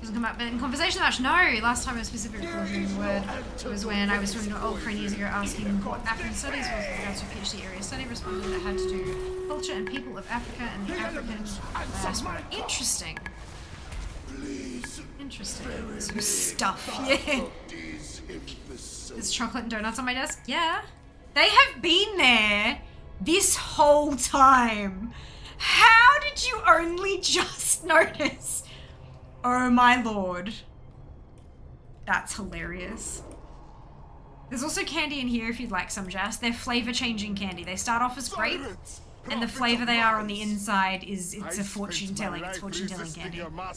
Doesn't come up in conversation much. No, last time I was specifically reviewing the word was when I was talking to an old friend years ago asking what African studies was with regards to PhD area study. Responded that it had to do culture and people of Africa and the African diaspora. Interesting. Interesting. Some stuff, yeah. There's chocolate and donuts on my desk? Yeah. They have been there this whole time. How did you only just notice? Oh my lord. That's hilarious. There's also candy in here if you'd like some, Jazz. They're flavor changing candy. They start off as grape, and the flavor they are on the inside is it's a fortune telling. It's fortune telling candy. Now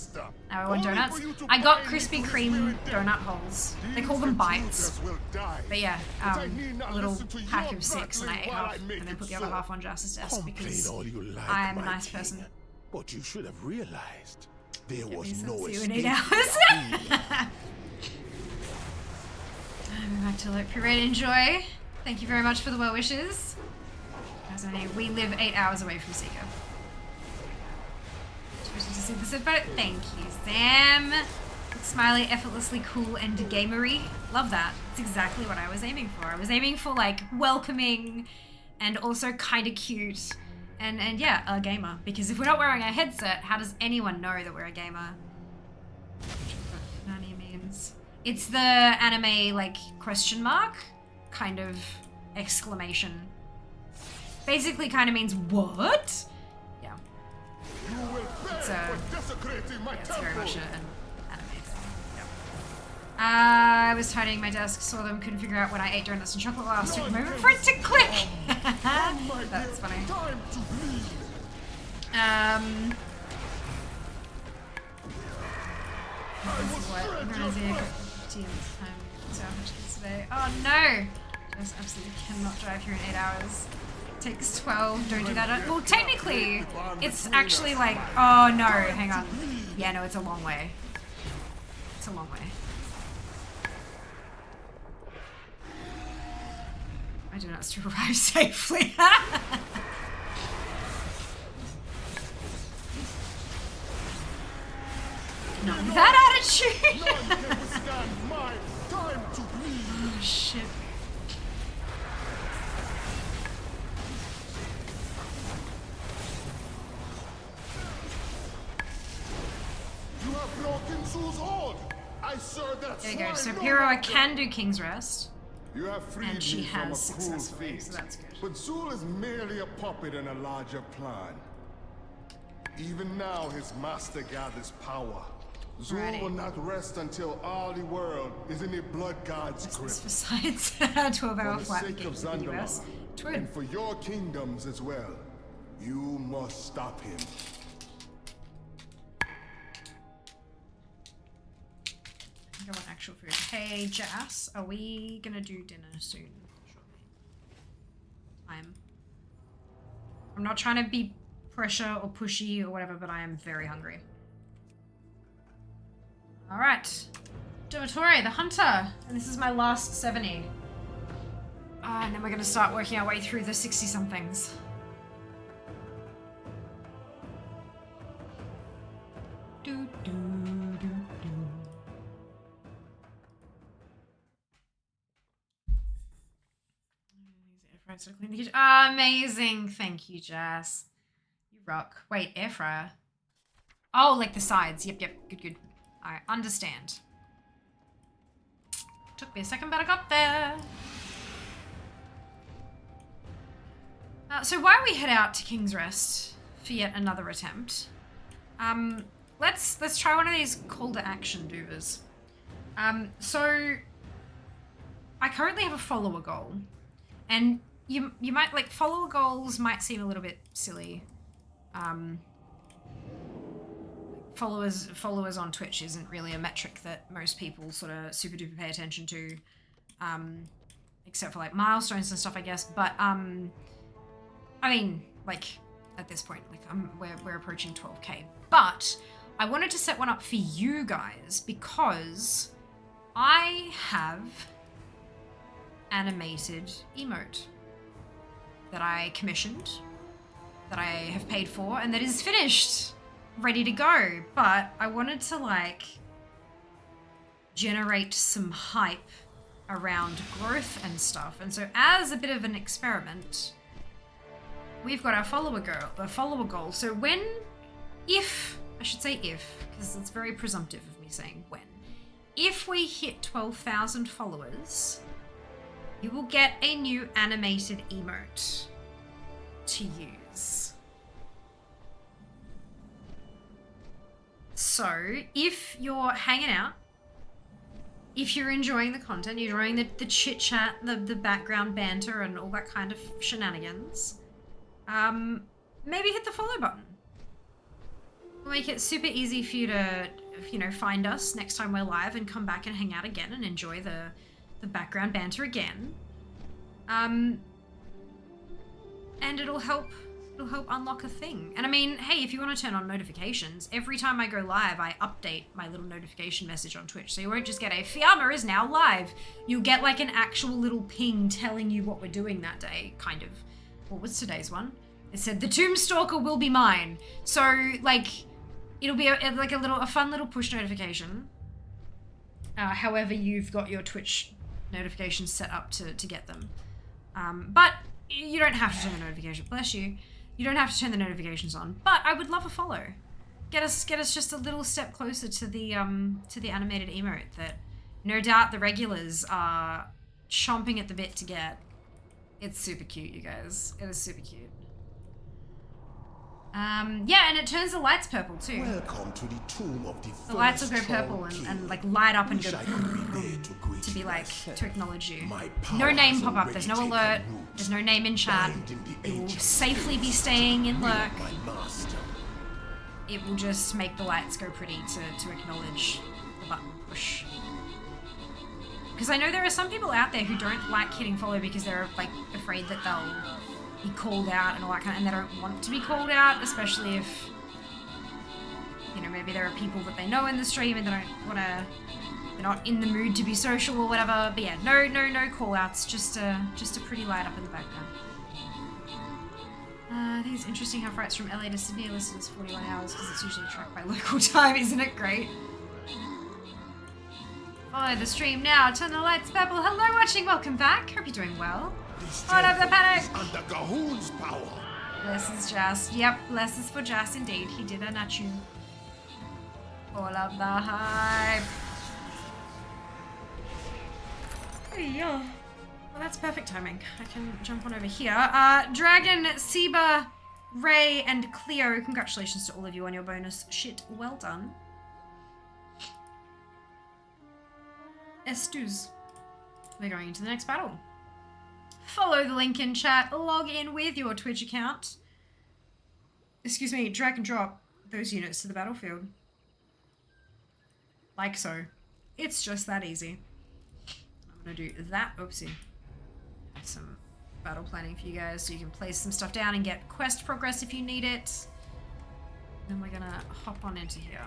I want donuts. I got Krispy Kreme donut holes. They call them bites. But yeah, a little pack of 6, and I ate half, and then put the other half on Jazz's desk because I am a nice person. But you should have realized there was See no you in 8 escape. hours. I'm back to look. Puree enjoy. Thank you very much for the well wishes. We live 8 hours away from Seeker. Thank you, Sam. Smiley, effortlessly cool and gamery. Love that. It's exactly what I was aiming for. I was aiming for like welcoming and also kind of cute and yeah, a gamer. Because if we're not wearing a headset, how does anyone know that we're a gamer? Nani memes. It's the anime like question mark kind of exclamation. Basically kind of means what? Yeah. It's it's very much an anime thing. Yep. I was tidying my desk, saw them, couldn't figure out when I ate donuts and chocolate last. Took a moment for it to click. That's funny. Today. Oh no! Just absolutely cannot drive here in 8 hours. Takes 12. Don't do that. Well, technically, it's actually like. Oh no! Hang on. Yeah, no, it's a long way. It's a long way. I do not still arrive safely. Not with that attitude. Oh shit. You have broken Zul's hold. I serve that. There you go. So Piro, I can do King's Rest. You have freed And she me from has a cruel successfully, fate. so that's good. But Zul is merely a puppet in a larger plan. Even now, his master gathers power. Zul Alrighty. will not rest until all the world is in the blood god's grip. This for science. 12-hour For the flight sake of in the US. Zandalar, True. and for your kingdoms as well, you must stop him. I want actual food. Hey, Jas, are we gonna do dinner soon? I'm not trying to be pressure or pushy or whatever, but I am very hungry. All right, Dormitory, the Hunter, and this is my last 70. And then we're gonna start working our way through the 60-somethings. Do do do do. Amazing. Thank you, Jess. You rock. Wait, air fryer. Oh, like the sides. Yep. Good, good. I understand. Took me a second, but I got there. So while we head out to King's Rest for yet another attempt, let's try one of these call to action doovers. So I currently have a follower goal, and you might like follower goals might seem a little bit silly. Followers on Twitch isn't really a metric that most people sort of super duper pay attention to, except for like milestones and stuff, I guess. But I mean, like at this point, like we're approaching 12k. But I wanted to set one up for you guys because I have animated emote that I commissioned, that I have paid for, and that is finished, ready to go. But I wanted to like generate some hype around growth and stuff. And so as a bit of an experiment, we've got our follower goal. So if should say if, because it's very presumptive of me saying when. If we hit 12,000 followers, you will get a new animated emote to use. So, if you're hanging out, if you're enjoying the content, you're enjoying the chit-chat, the background banter and all that kind of shenanigans, maybe hit the follow button. We'll make it super easy for you to, you know, find us next time we're live and come back and hang out again and enjoy the background banter again. And it'll help unlock a thing. And I mean, hey, if you want to turn on notifications, every time I go live, I update my little notification message on Twitch. So you won't just get a Fiamma is now live. You'll get like an actual little ping telling you what we're doing that day, kind of. What was today's one? It said the Tombstalker will be mine. So like, it'll be a fun little push notification. However you've got your Twitch notifications set up to get them. But you don't have to turn the notification. Bless you. You don't have to turn the notifications on. But I would love a follow. Get us just a little step closer to the animated emote that no doubt the regulars are chomping at the bit to get. It's super cute, you guys. It is super cute. Yeah, and it turns the lights purple too. Welcome to the tomb of the lights will go first purple Troll and King. like light up and Wish go I could be there to greet to be you like myself. to acknowledge you. My No power name has pop up. already There's no taken alert. root. There's no name in chat. Binding the You will ancient safely be spirits staying in with lurk. my master. It will just make the lights go pretty to acknowledge the button push. Because I know there are some people out there who don't like hitting follow because they're like afraid that they'll be called out and all that kind of, and they don't want to be called out, especially if, you know, maybe there are people that they know in the stream and they don't want to, they're not in the mood to be social or whatever. But yeah, no call outs, just a pretty light up in the background. I think it's interesting how flights from LA to Sydney are listed as 41 hours because it's usually tracked by local time. Isn't it great? Follow the stream now. Turn the lights purple. Hello, watching. Welcome back. Hope you're doing well. This Hold up the temple panic. is under Gahoon's power. Blesses Jas. Yep, blesses for Jas indeed. He did a nut you. All of the hype. Yeah. Well, that's perfect timing. I can jump on over here. Dragon, Seba, Ray, and Cleo, congratulations to all of you on your bonus. Shit, well done. Estus. We're going into the next battle. Follow the link in chat. Log in with your Twitch account. Excuse me, drag and drop those units to the battlefield. Like so. It's just that easy. I'm gonna do that. Oopsie. Some battle planning for you guys so you can place some stuff down and get quest progress if you need it. Then we're gonna hop on into here.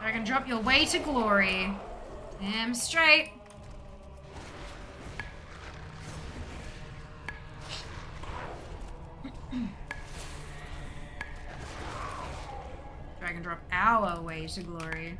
I can drop your way to glory. Damn straight. Drag and drop our way to glory.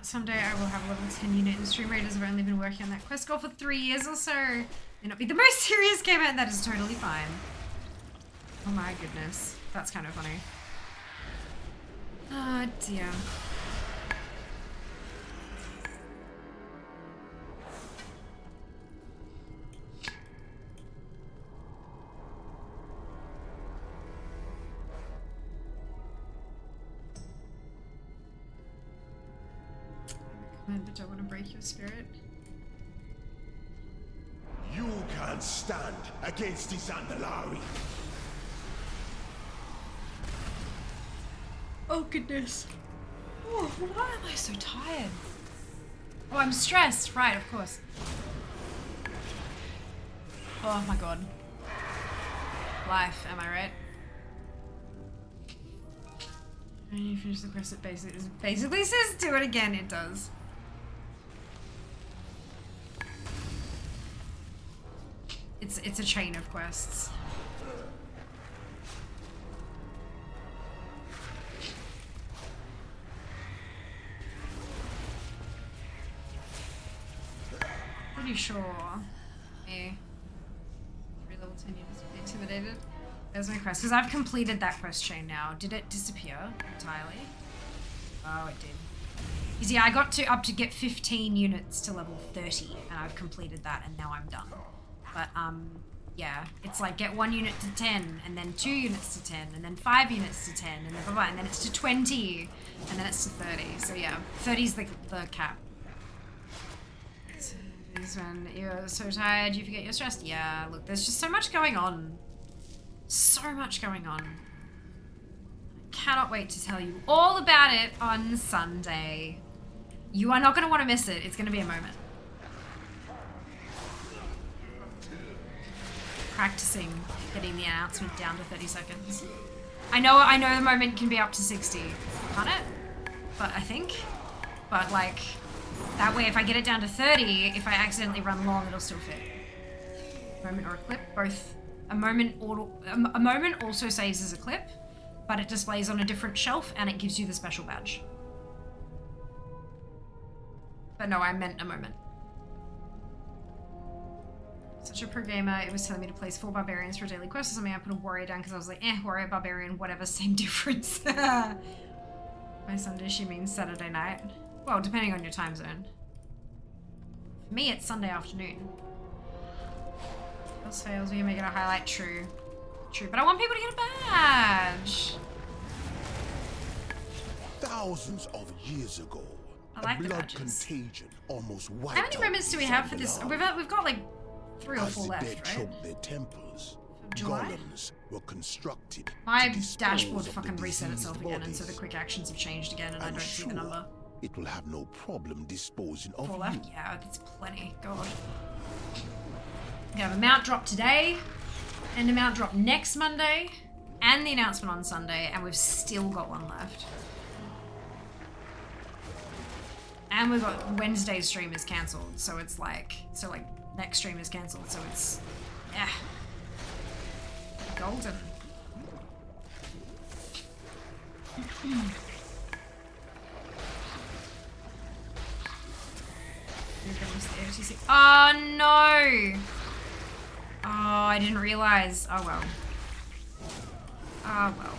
Someday I will have a level 10 unit in Stream Raiders. I've only been working on that quest goal for 3 years or so. May not be the most serious gamer, and that is totally fine. Oh my goodness. That's kind of funny. Oh dear. I don't want to break your spirit. You can't stand against this Andalari. Oh goodness. Oh, why am I so tired? Oh, I'm stressed. Right, of course. Oh my god. Life, am I right? When you finish the quest, it basically says do it again. It does. It's a chain of quests. Pretty sure. Me. 3 level 10 units will be intimidated. There's my quest. Because I've completed that quest chain now. Did it disappear entirely? Oh, it did. You see, I got up to get 15 units to level 30, and I've completed that, and now I'm done. But, yeah, it's like get 1 unit to 10, and then 2 units to 10, and then 5 units to 10, and then blah, blah, and then it's to 20, and then it's to 30. So yeah, 30's the cap. So this when you're so tired, you forget you're stressed. Yeah, look, there's just so much going on. So much going on. I cannot wait to tell you all about it on Sunday. You are not going to want to miss it. It's going to be a moment. Practicing getting the announcement down to 30 seconds. I know the moment can be up to 60, can't it? But I think. But like, that way if I get it down to 30, if I accidentally run long, it'll still fit. Moment or a clip, both. A moment also saves as a clip, but it displays on a different shelf and it gives you the special badge. But no, I meant a moment. Such a pro gamer, it was telling me to place 4 barbarians for a daily quest or something. I put a warrior down because I was like, warrior, barbarian, whatever, same difference. By Sunday, she means Saturday night. Well, depending on your time zone. For me, it's Sunday afternoon. Else fails, we can make it a highlight. True. True, but I want people to get a badge. Thousands of years ago, I like a the blood badges. contagion almost wiped How many out moments do we have for this? Andalari. We've got like 3 or As 4 the left, dead right? choked their temples, July? golems were constructed My to dispose dashboard of the fucking reset itself diseased again, and so the bodies. quick actions have changed again, and I I'm don't see sure the number. it will have no problem disposing of 4 you. left? Yeah, that's plenty. God. We have a mount drop today, and a mount drop next Monday, and the announcement on Sunday, and we've still got 1 left. And we've got Wednesday's stream is cancelled, so it's like, next stream is cancelled, so it's, yeah. Golden. Oh no! Oh, I didn't realize. Oh well. Oh well.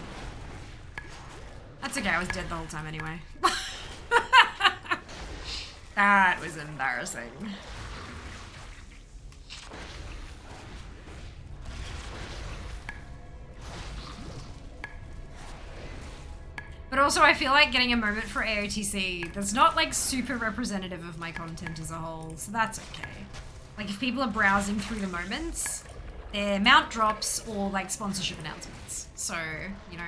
That's okay, I was dead the whole time anyway. That was embarrassing. But also I feel like getting a moment for AOTC that's not like super representative of my content as a whole, so that's okay. Like if people are browsing through the moments, they're mount drops or like sponsorship announcements. So, you know.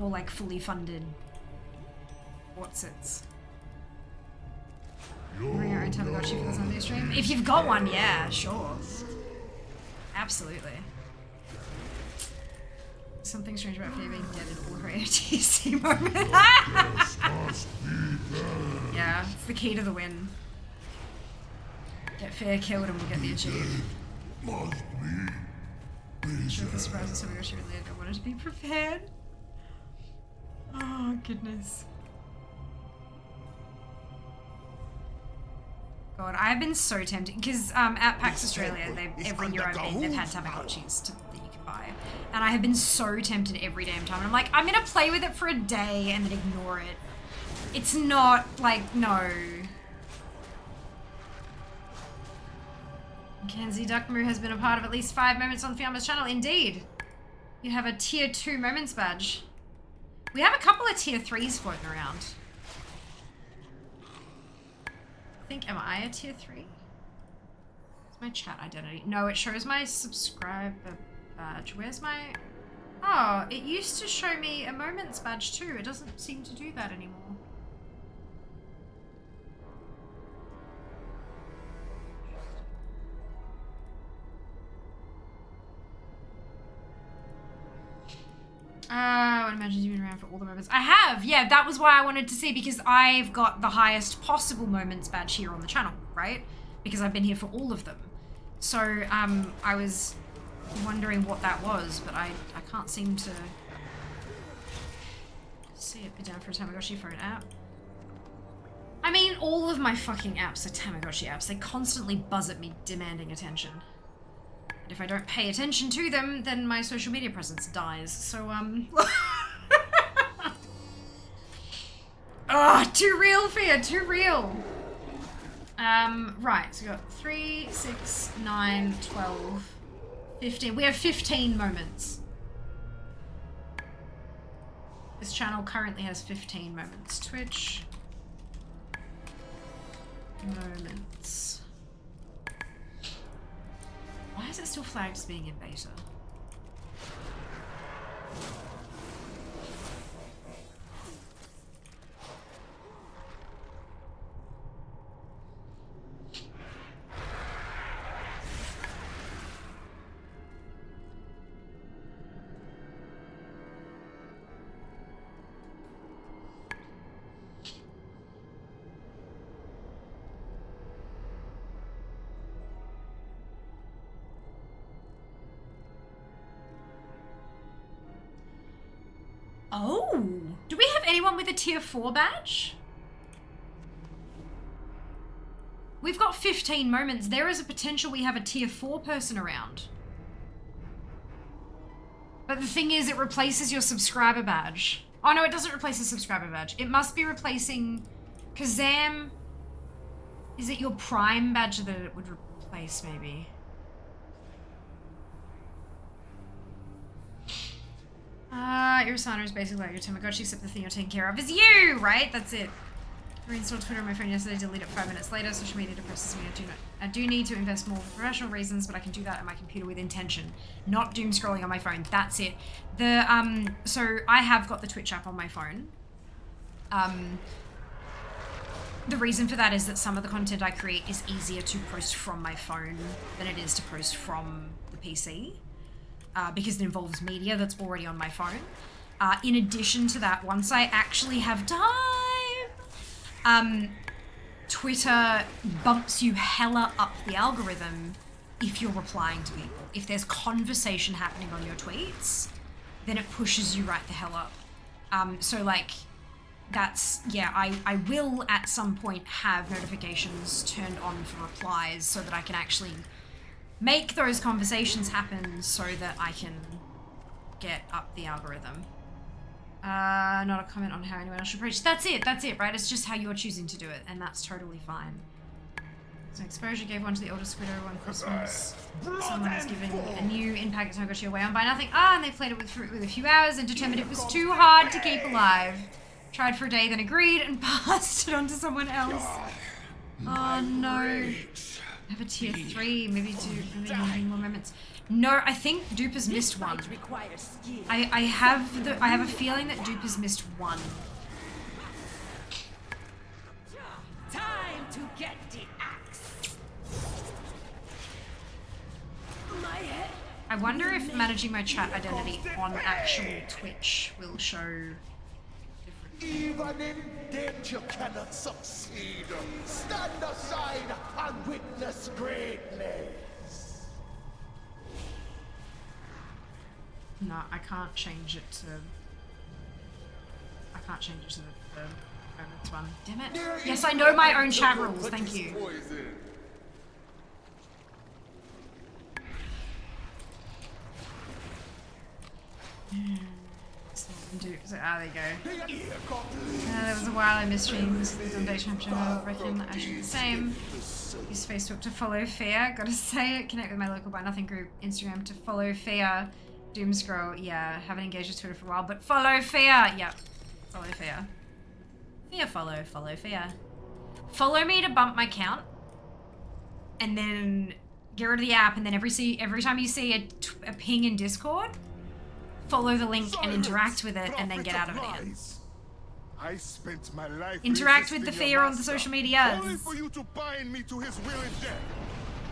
Or like fully funded what's-its. Bring your own Tamagotchi for the Sunday stream? If you've got one, yeah, sure. Absolutely. Something strange about Fear being dead in all her AOTC moment. Yeah, it's the key to the win. Get Fear killed and we'll get the achieve. Not sure if the surprise is something she related. I wanted to be prepared. Oh, goodness. God, I've been so tempted because at PAX Australia, every year I've been, they've had Tamagotchis that you can buy, and I have been so tempted every damn time. And I'm like, I'm gonna play with it for a day and then ignore it. It's not like no. Mackenzie Duckmoo has been a part of at least 5 moments on Fiamma's channel. Indeed, You have a tier 2 moments badge. We have a couple of tier 3s floating around. I think, am I a tier 3? What's my chat identity? No, it shows my subscriber badge. Where's my... Oh, it used to show me a moments badge too. It doesn't seem to do that anymore. I would imagine you've been around for all the moments. I have, yeah, that was why I wanted to see, because I've got the highest possible moments badge here on the channel, right? Because I've been here for all of them. So, I was wondering what that was, but I can't seem to see it. Be down for a Tamagotchi phone app. I mean, all of my fucking apps are Tamagotchi apps. They constantly buzz at me demanding attention. If I don't pay attention to them, then my social media presence dies. So, oh, too real, Fear, too real. Right, so we got 3, 6, 9, 12, 15. We have 15 moments. This channel currently has 15 moments. Twitch. Moments. Why is it still flagged as being in beta? Oh, do we have anyone with a tier 4 badge? We've got 15 moments. There is a potential we have a tier 4 person around. But the thing is, it replaces your subscriber badge. Oh no, it doesn't replace the subscriber badge. It must be replacing Kazam. Is it your Prime badge that it would replace, maybe? Irasana is basically like your Tamagotchi, except the thing you're taking care of is you, right? That's it. I reinstalled Twitter on my phone yesterday, deleted it 5 minutes later. Social media depresses me. I do need to invest more for professional reasons, but I can do that on my computer with intention, not doom scrolling on my phone. That's it. So I have got the Twitch app on my phone. The reason for that is that some of the content I create is easier to post from my phone than it is to post from the PC. Because it involves media that's already on my phone. In addition to that, once I actually have time, Twitter bumps you hella up the algorithm if you're replying to people. If there's conversation happening on your tweets, then it pushes you right the hell up. So like, that's, yeah, I will at some point have notifications turned on for replies so that I can actually make those conversations happen so that I can get up the algorithm. Not a comment on how anyone else should preach. That's it, right? It's just how you're choosing to do it, and that's totally fine. So Exposure gave one to the older Squiddo on Christmas. Someone was giving a new in-packet Tamagotchi away on Buy Nothing. And they played it with a few hours and determined it was too hard to keep alive. Tried for a day, then agreed and passed it on to someone else. Oh no. I have a tier 3, maybe 2, maybe more moments. No, I think Dupe has missed one. I have a feeling that Dupe has missed one. Time to get the axe. My head. I wonder if managing my chat identity on actual Twitch will show different. Even in death you cannot succeed. Stand aside and witness greatness. No, I can't change it to. I can't change it to the moments one. Damn it! Yes, I know my own chat rules. Thank you. So, there you go. There was a while I missed streams on daytime channel. I reckon I should do the same. Use Facebook to follow Fear. Gotta say it. Connect with my local Buy Nothing group. Instagram to follow Fear. Doomscroll, yeah, haven't engaged with Twitter for a while, but follow Fear. Yep, follow Fear. Fear, follow Fear. Follow me to bump my count, and then get rid of the app, and then every time you see a ping in Discord, follow the link and interact with it, and then get out of it again. I spent my life interact with the resisting fear your on the master, social medias. only for you to bind me to his will and death.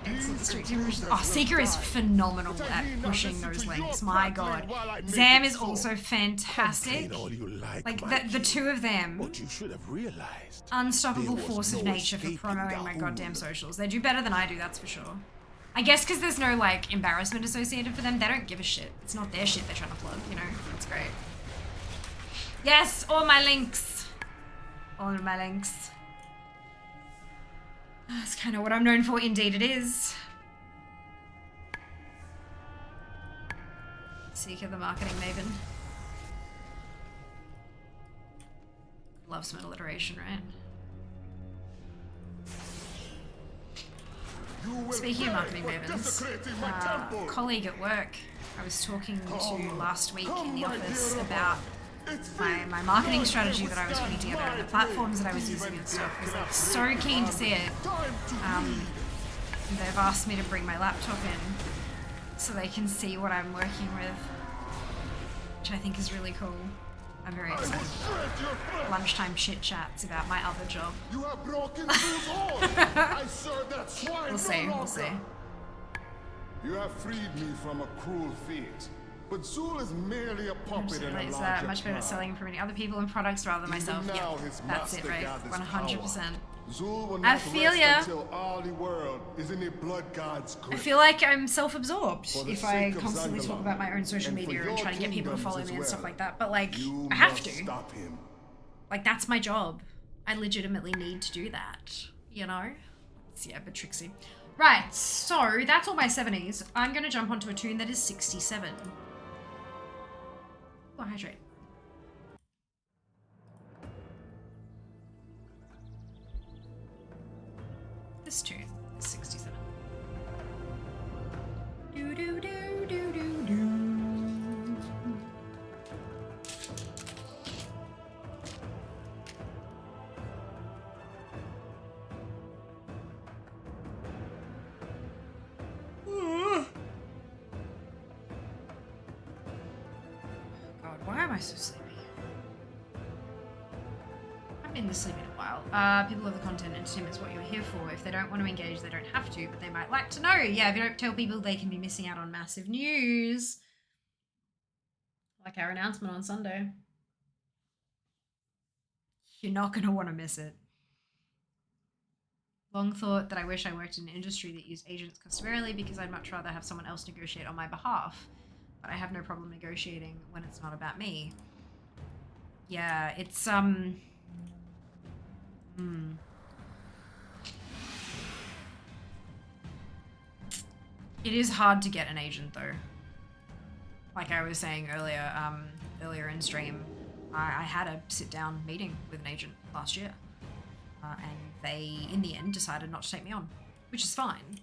Excellent streak version. Oh, Seeker is phenomenal at pushing those links. My god. Zam is also fantastic. Like the two of them. But you should have realized. Unstoppable there was force of no nature for escaping promoting my the goddamn Hulu. socials. They do better than I do, that's for sure. I guess because there's no like embarrassment associated for them. They don't give a shit. It's not their shit they're trying to plug, you know? That's great. Yes, all my links. All of my links. That's kind of what I'm known for. Indeed it is. Seeker the marketing maven. Love some alliteration, right? Speaking of marketing mavens, colleague at work I was talking to last week in the office about my marketing strategy that I was putting together and the platforms that I was using and stuff. Was like so keen to see it. They've asked me to bring my laptop in so they can see what I'm working with, which I think is really cool. I'm very excited. Lunchtime chit chats about my other job. You have broken Zul's order. I serve that swine We'll see, no we'll see. longer. You have freed me from a cruel fate, but Zul is merely a puppet in a It's larger much better at plan. selling and promoting other people and products rather than myself. Even now, Yep, his that's it, master right? gathers 100%. power. Zul will I not feel rest ya. until all the world is in a blood god's grip. I feel like I'm self-absorbed For the if I sake of constantly talk Zandalar, about my own social and for media and your try to get people to follow kingdoms me and as stuff well, like that. But like, You I have must to. stop him. Like, that's my job. I legitimately need to do that, you know? Yeah, but Trixie. Right, so that's all my 70s. I'm going to jump onto a tune that is 67. Oh, hydrate. This tune is 67. Do do do do do do. God, why am I so sleepy? I've been this sleepy in a while. People love the content. Entertainment is what you're here for. If they don't want to engage, they don't have to, but they might like to know. Yeah, if you don't tell people, they can be missing out on massive news. Like our announcement on Sunday. You're not going to want to miss it. Long thought that I wish I worked in an industry that used agents customarily because I'd much rather have someone else negotiate on my behalf. But I have no problem negotiating when it's not about me. Yeah, it's, It is hard to get an agent though. Like I was saying earlier, earlier in stream, I had a sit-down meeting with an agent last year. And they, in the end, decided not to take me on, which is fine.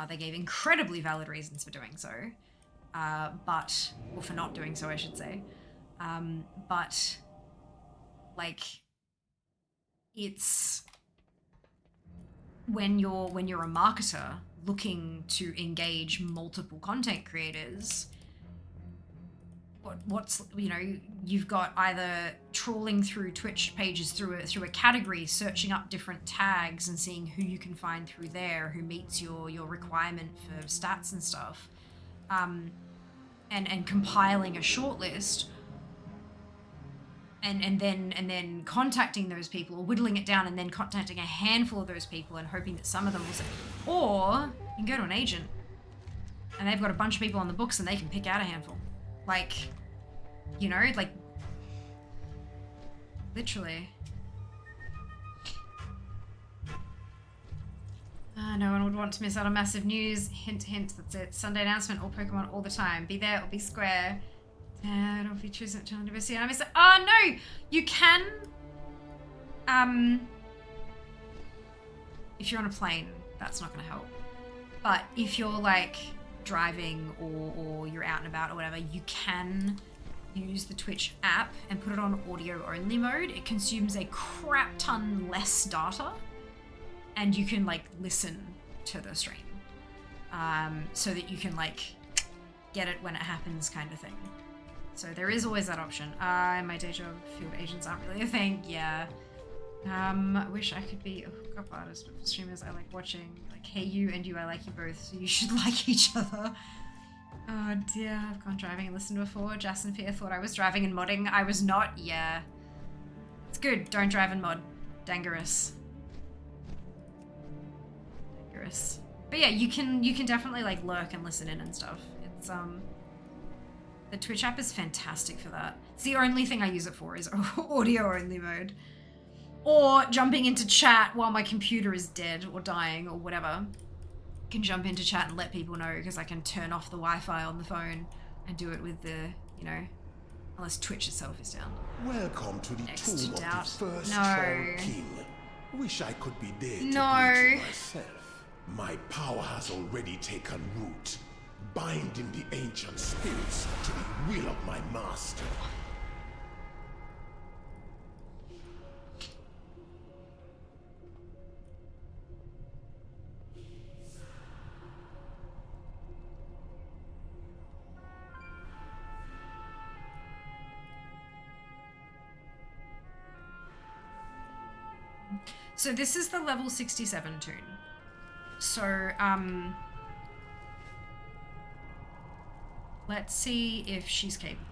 They gave incredibly valid reasons for doing so, or for not doing so, I should say. But, like, it's when you're a marketer looking to engage multiple content creators. What's you know, you've got either trawling through Twitch pages through a category, searching up different tags and seeing who you can find through there, who meets your requirement for stats and stuff, and compiling a shortlist, and then contacting those people, or whittling it down and then contacting a handful of those people and hoping that some of them will say, or you can go to an agent and they've got a bunch of people on the books and they can pick out a handful. Like, you know, like, literally. No one would want to miss out on massive news. Hint, hint, that's it. Sunday announcement, all Pokemon all the time. Be there or be square. Don't be choosing to university. And I miss it. Oh, no! You can, if you're on a plane, that's not going to help. But if you're, like, driving or you're out and about or whatever, you can use the Twitch app and put it on audio only mode. It consumes a crap ton less data and you can like listen to the stream so that you can like get it when it happens kind of thing. So there is always that option. In my day job, field agents aren't really a thing. Yeah. I wish I could be a hookup artist, but for streamers I like watching. Like, hey you and you, I like you both, so you should like each other. Oh dear, I've gone driving and listened before. Jason Fear thought I was driving and modding. I was not. Yeah. It's good. Don't drive and mod. Dangerous. Dangerous. But yeah, you can definitely like lurk and listen in and stuff. It's the Twitch app is fantastic for that. It's the only thing I use it for is audio only mode. Or jumping into chat while my computer is dead or dying or whatever. I can jump into chat and let people know because I can turn off the Wi-Fi on the phone and do it with the, you know, unless Twitch itself is down. Welcome to the Next tomb of doubt. the first No. Troll King. Wish I could be there to No. greet you myself. My power has already taken root, binding the ancient spirits to the will of my master. So this is the level 67 tune. So, let's see if she's capable.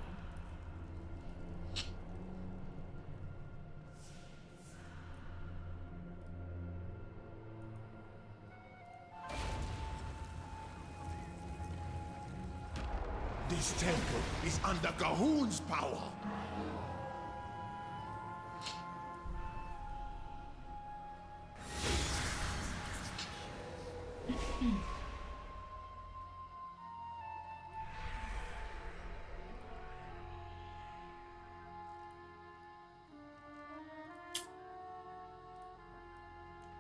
This temple is under Gahoon's power.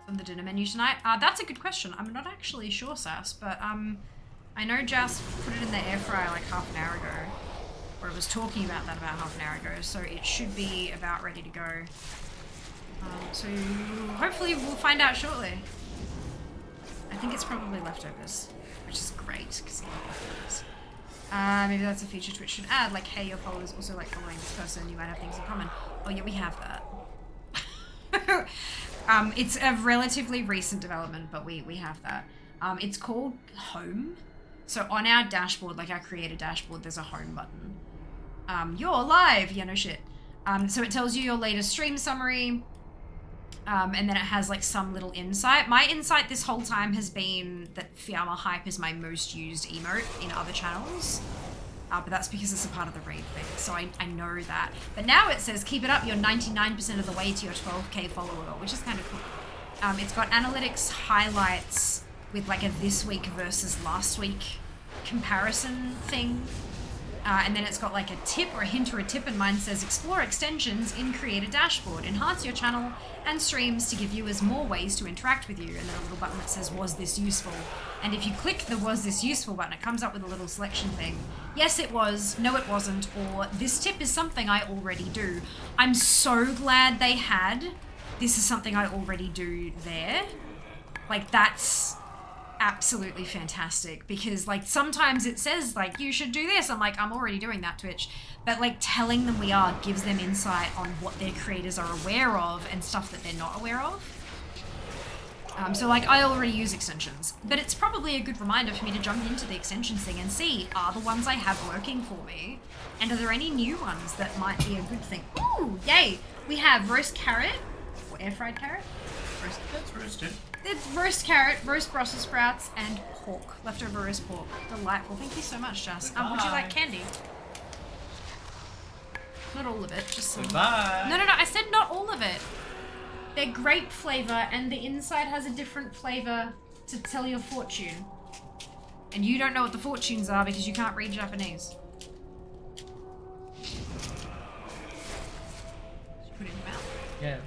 On the dinner menu tonight? That's a good question. I'm not actually sure, Sass, but I know Jas put it in the air fryer like half an hour ago, or it was talking about that about half an hour ago, so it should be about ready to go. So hopefully we'll find out shortly. I think it's probably leftovers, which is great because I love leftovers. Maybe that's a feature Twitch should add, like, hey, your followers also like following this person, you might have things in common. Oh yeah, we have that. It's a relatively recent development, but we have that. It's called Home. So on our dashboard, like our creator dashboard, there's a home button. You're live! Yeah, no shit. So it tells you your latest stream summary, and then it has like some little insight. My insight this whole time has been that Fiamma Hype is my most used emote in other channels. But that's because it's a part of the raid thing, so I know that. But now it says, keep it up, you're 99% of the way to your 12k follower goal, which is kind of cool. It's got analytics highlights with like a this week versus last week comparison thing. And then it's got like a tip or a hint or a tip, and mine says, explore extensions in Creator Dashboard. Enhance your channel and streams to give viewers more ways to interact with you. And then a little button that says, was this useful? And if you click the was this useful button, it comes up with a little selection thing. Yes, it was. No, it wasn't. Or this tip is something I already do. I'm so glad they had this is something I already do there. Like, that's absolutely fantastic, because like sometimes it says like you should do this. I'm like, I'm already doing that, Twitch. But like telling them we are gives them insight on what their creators are aware of and stuff that they're not aware of. So like I already use extensions, but it's probably a good reminder for me to jump into the extensions thing and see, are the ones I have working for me, and are there any new ones that might be a good thing? Ooh, yay! We have roast carrot, or air fried carrot. That's roasted. It's roast carrot, roast Brussels sprouts, and pork. Leftover roast pork. Delightful. Thank you so much, Jess. Would you like candy? Not all of it, just some. Goodbye. No, I said not all of it. They're grape flavor, and the inside has a different flavor to tell your fortune. And you don't know what the fortunes are because you can't read Japanese. Put it in your mouth. Yeah.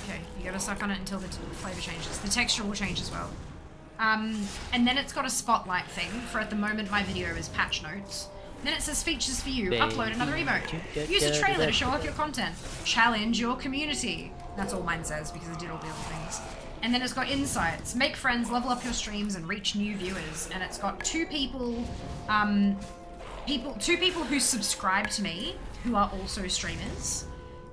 Okay, you gotta suck on it until the flavor changes. The texture will change as well. And then it's got a spotlight thing for, at the moment, my video is patch notes. Then it says features for you. Upload another emote. Use a trailer to show off your content. Challenge your community. That's all mine says because I did all the other things. And then it's got insights. Make friends, level up your streams, and reach new viewers. And it's got two people who subscribe to me who are also streamers.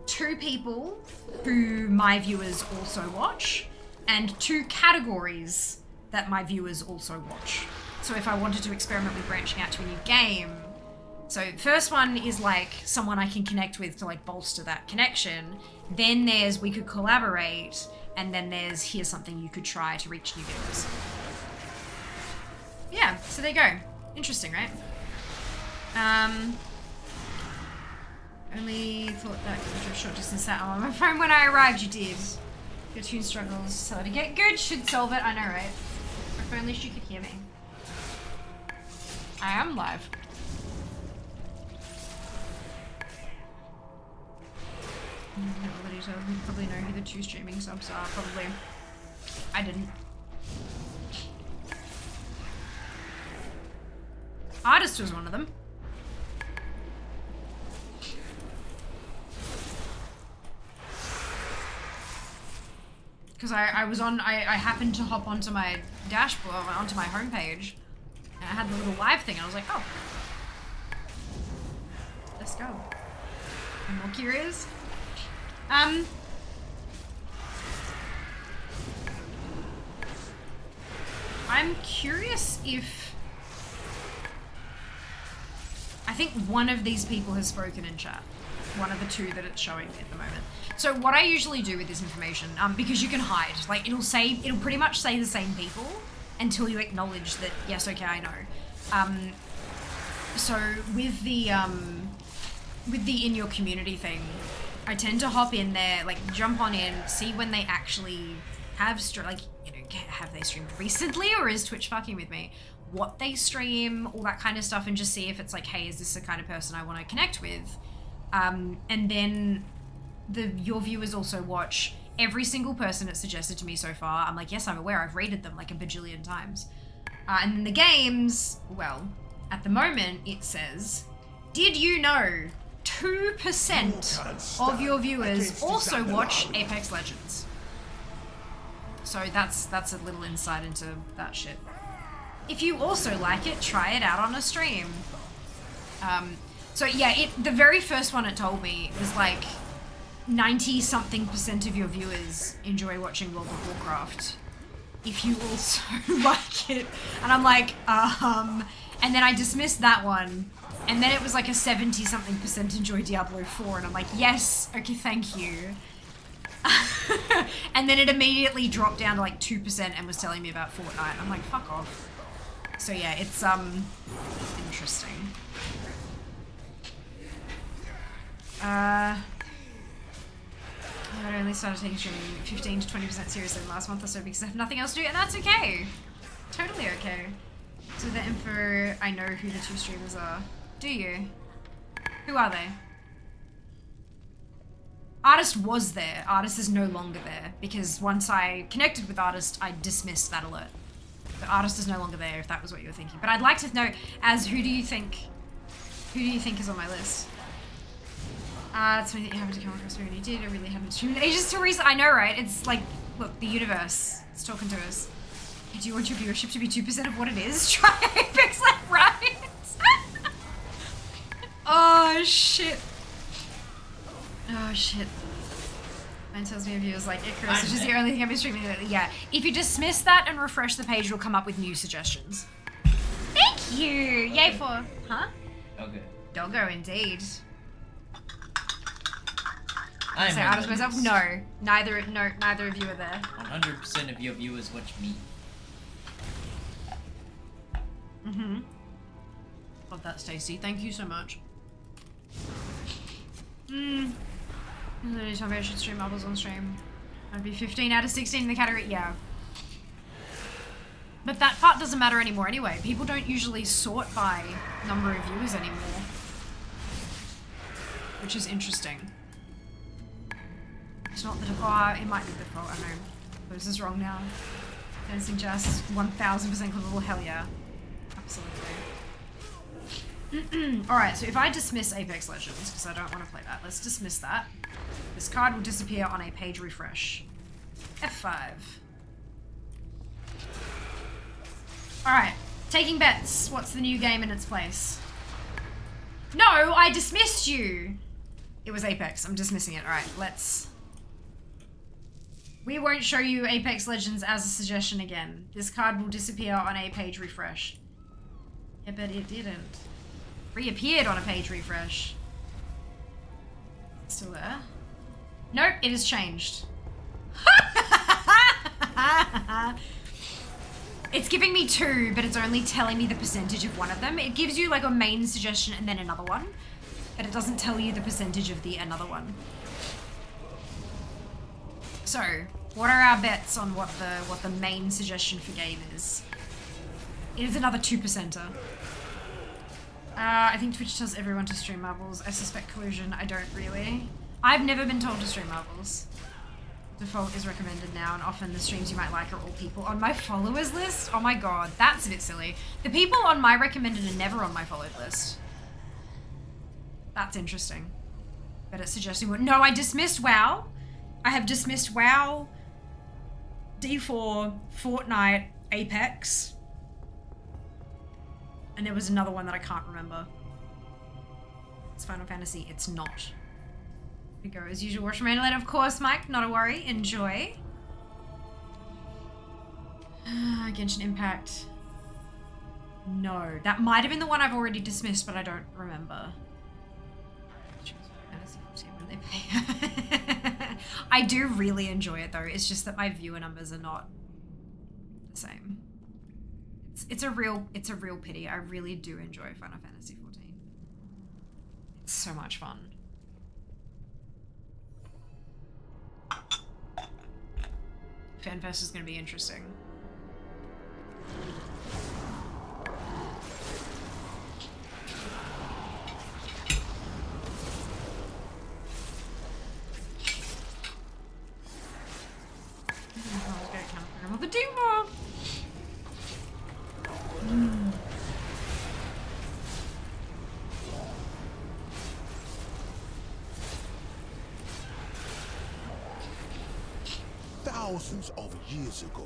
2 people who my viewers also watch. And 2 categories that my viewers also watch. So if I wanted to experiment with branching out to a new game. So first one is like someone I can connect with to like bolster that connection. Then there's we could collaborate, and then there's here's something you could try to reach new viewers. Yeah, so there you go. Interesting, right? Only thought that because of short distance sat on my phone when I arrived, you did. Your tune struggles, so to get good should solve it, I know, right? If only she could hear me. I am live. You probably know who the 2 streaming subs are, probably. I didn't. Artist was one of them. Because I happened to hop onto my dashboard, onto my homepage, and I had the little live thing, and I was like, oh. Let's go. I'm more curious. I'm curious if... I think one of these people has spoken in chat. One of the 2 that it's showing me at the moment. So what I usually do with this information, because you can hide, like it'll pretty much say the same people until you acknowledge that, yes, okay, I know. So with the in your community thing, I tend to hop in there, like jump on in, see when they actually have have they streamed recently, or is Twitch fucking with me? What they stream, all that kind of stuff, and just see if it's like, hey, is this the kind of person I want to connect with? And then your viewers also watch every single person that's suggested to me so far. I'm like, yes, I'm aware. I've rated them like a bajillion times. And then the games, well, at the moment it says, did you know 2% of your viewers also watch Apex Legends? So that's a little insight into that shit. If you also like it, try it out on a stream. So yeah, the very first one it told me was like 90-something% of your viewers enjoy watching World of Warcraft. If you also like it. And I'm like, and then I dismissed that one. And then it was like a 70-something% enjoy Diablo 4. And I'm like, yes, okay, thank you. And then it immediately dropped down to like 2% and was telling me about Fortnite. I'm like, fuck off. So yeah, it's interesting. I only started taking streaming 15 to 20% seriously in the last month or so because I have nothing else to do, and that's okay. Totally okay. So the info, I know who the 2 streamers are. Do you? Who are they? Artist was there. Artist is no longer there because once I connected with Artist, I dismissed that alert. The Artist is no longer there, if that was what you were thinking. But I'd like to know, who do you think is on my list? It's something that you haven't come across when you did. I really haven't streamed in ages to reason. I know, right? It's like, look, the universe is talking to us. Hey, do you want your viewership to be 2% of what it is? Try Apex like right. Oh shit. Oh shit. Mine tells me a viewers like Icarus, which is the only thing I've been streaming lately. Yeah. If you dismiss that and refresh the page, it'll come up with new suggestions. Thank you. Yay for, huh? Okay. Doggo indeed. I say Artist myself? No. Neither of you are there. 100% of your viewers watch me. Mm-hmm. Love that, Stacey. Thank you so much. Anytime I should stream others on stream. I'd be 15 out of 16 in the category. Yeah. But that part doesn't matter anymore anyway. People don't usually sort by number of viewers anymore. Which is interesting. It's not the default. It might be the default. I know. This is wrong now. Dancing Just 1000% clippable. Hell yeah. Absolutely. Alright, so if I dismiss Apex Legends, because I don't want to play that, let's dismiss that. This card will disappear on a page refresh. F5. Alright, taking bets. What's the new game in its place? No, I dismissed you! It was Apex. I'm dismissing it. Alright, let's... We won't show you Apex Legends as a suggestion again. This card will disappear on a page refresh. Yeah, but it didn't. Reappeared on a page refresh. Still there? Nope, it has changed. It's giving me two, but it's only telling me the percentage of one of them. It gives you like a main suggestion and then another one, but it doesn't tell you the percentage of the another one. So, what are our bets on what the main suggestion for game is? It is another 2%er. I think Twitch tells everyone to stream Marbles. I suspect collusion. I don't really. I've never been told to stream Marbles. Default is recommended now, and often the streams you might like are all people on my followers list. Oh my god, that's a bit silly. The people on my recommended are never on my followed list. That's interesting. But it's suggesting what? No, I dismissed WoW. I have dismissed WoW, D4, Fortnite, Apex. And there was another one that I can't remember. It's Final Fantasy. It's not. We go as usual. Watch Remain later, of course, Mike. Not a worry. Enjoy. Genshin Impact. No. That might have been the one I've already dismissed, but I don't remember. Fantasy 14 when they pay. I do really enjoy it though. It's just that my viewer numbers are not the same. It's a real pity. I really do enjoy Final Fantasy 14. It's so much fun. FanFest is going to be interesting. The Demo! Thousands of years ago,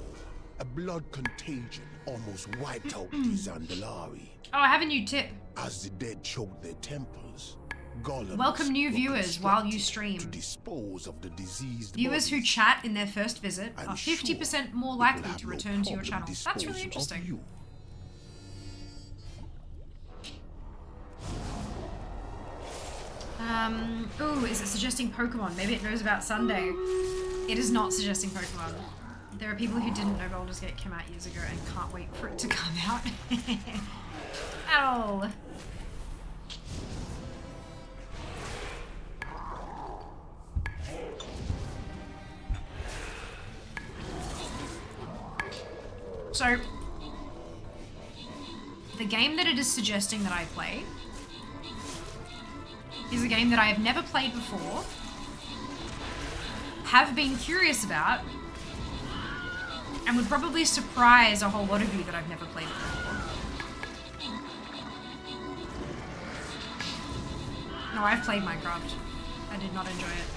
a blood contagion almost wiped out the Zandalari. Oh, I have a new tip. As the dead choked their temples, golems welcome new were viewers while you constructed stream. to dispose of the diseased Viewers who bodies. chat in their first visit I'm are sure 50% more it will likely have to no return to your problem channel. That's disposing really of interesting. you. Ooh, is it suggesting Pokemon? Maybe it knows about Sunday. It is not suggesting Pokemon. There are people who didn't know Baldur's Gate came out years ago and can't wait for it to come out. Ow. So, the game that it is suggesting that I play is a game that I have never played before, have been curious about, and would probably surprise a whole lot of you that I've never played it before. No, I've played Minecraft. I did not enjoy it.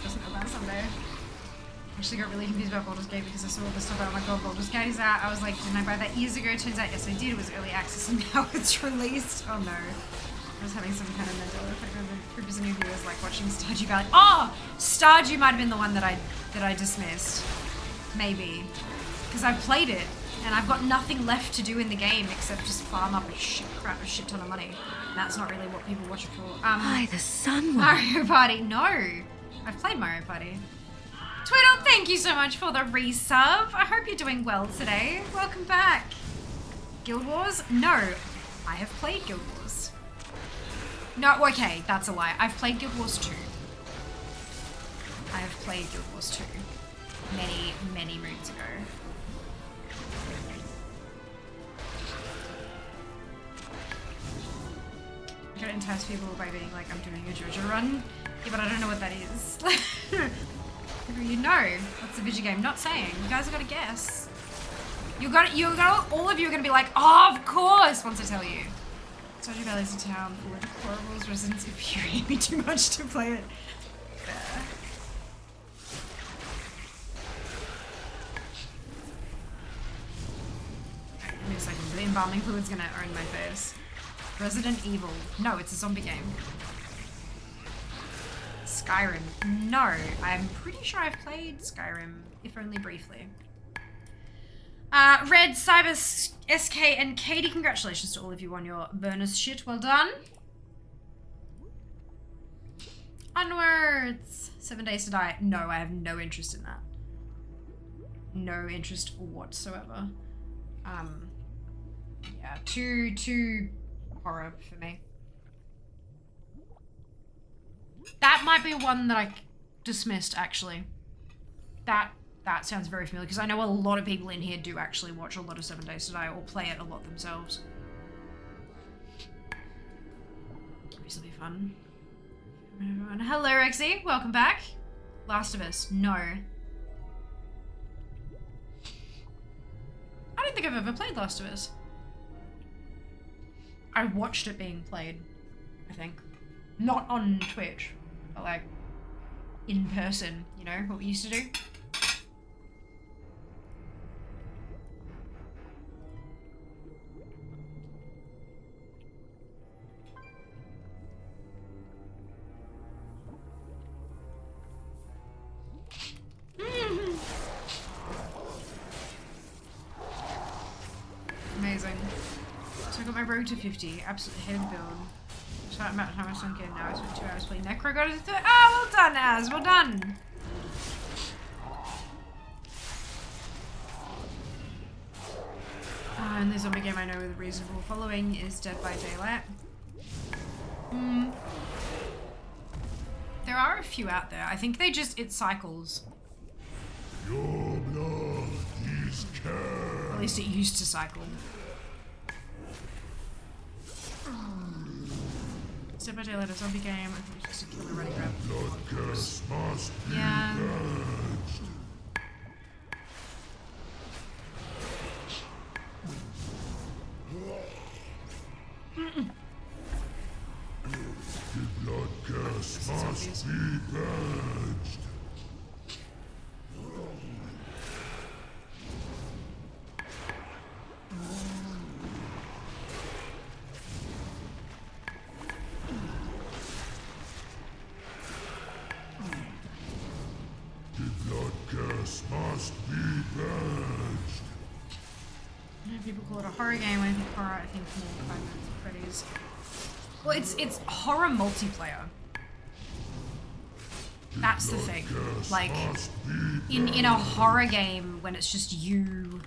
Doesn't know about Sunday. I actually got really confused about Baldur's Gate because I saw all this stuff about, oh my god, Baldur's Gate is out. I was like, didn't I buy that years ago? Turns out, yes I did. It was early access and now it's released. Oh no. I was having some kind of mental effect on the 3% of viewers like watching Stardew Valley. Oh! Stardew might have been the one that I dismissed. Maybe. Because I've played it and I've got nothing left to do in the game except just farm up a shit ton of money. And that's not really what people watch it for. Hi, the sun. Mario Party, no. I've played Mario Party. Twiddle, thank you so much for the resub. I hope you're doing well today. Welcome back. Guild Wars? No, I have played Guild Wars. No, okay, that's a lie. I've played Guild Wars 2. I have played Guild Wars 2 many, many moons ago. I gotta entice people by being like, I'm doing a JoJo run. Yeah, but I don't know what that is. You know, what's the video game not saying? You guys have got to guess. All of you are gonna be like, oh, of course, once I tell you. Stardew Valley's a town full of deplorables. Residents infuriate me too much to play it. Give me a second. The embalming fluid's gonna own my face. Resident Evil. No, it's a zombie game. Skyrim. No, I'm pretty sure I've played Skyrim, if only briefly. Red, Cyber, SK, and Katie, congratulations to all of you on your bonus shit. Well done. Onwards. 7 Days to Die. No, I have no interest in that. No interest whatsoever. Yeah, too horror for me. That might be one that I dismissed, actually. That sounds very familiar, because I know a lot of people in here do actually watch a lot of 7 Days to Die or play it a lot themselves. This will be fun. Hello, Rexy. Welcome back. Last of Us. No. I don't think I've ever played Last of Us. I watched it being played, I think. Not on Twitch, but like in person, you know, what we used to do. Amazing. So I got my road to 50. Absolutely hated the build. So I'm about how much I'm getting now. I spent 2 hours playing Necro. Got it to well done, Az. Well done. And the zombie game I know with a reasonable following is Dead by Daylight. There are a few out there. I think it cycles. Your blood is cursed. At least it used to cycle. Dead by Daylight, a zombie game. I think it's just a killer running grab. Blood curse must be Yeah. purged. The blood curse must be purged. The blood curse must be purged. I know people call it a horror game. When I think horror, I think more Five Nights at Freddy's. Well, it's horror multiplayer. That's the thing. Like, in a horror game, when it's just you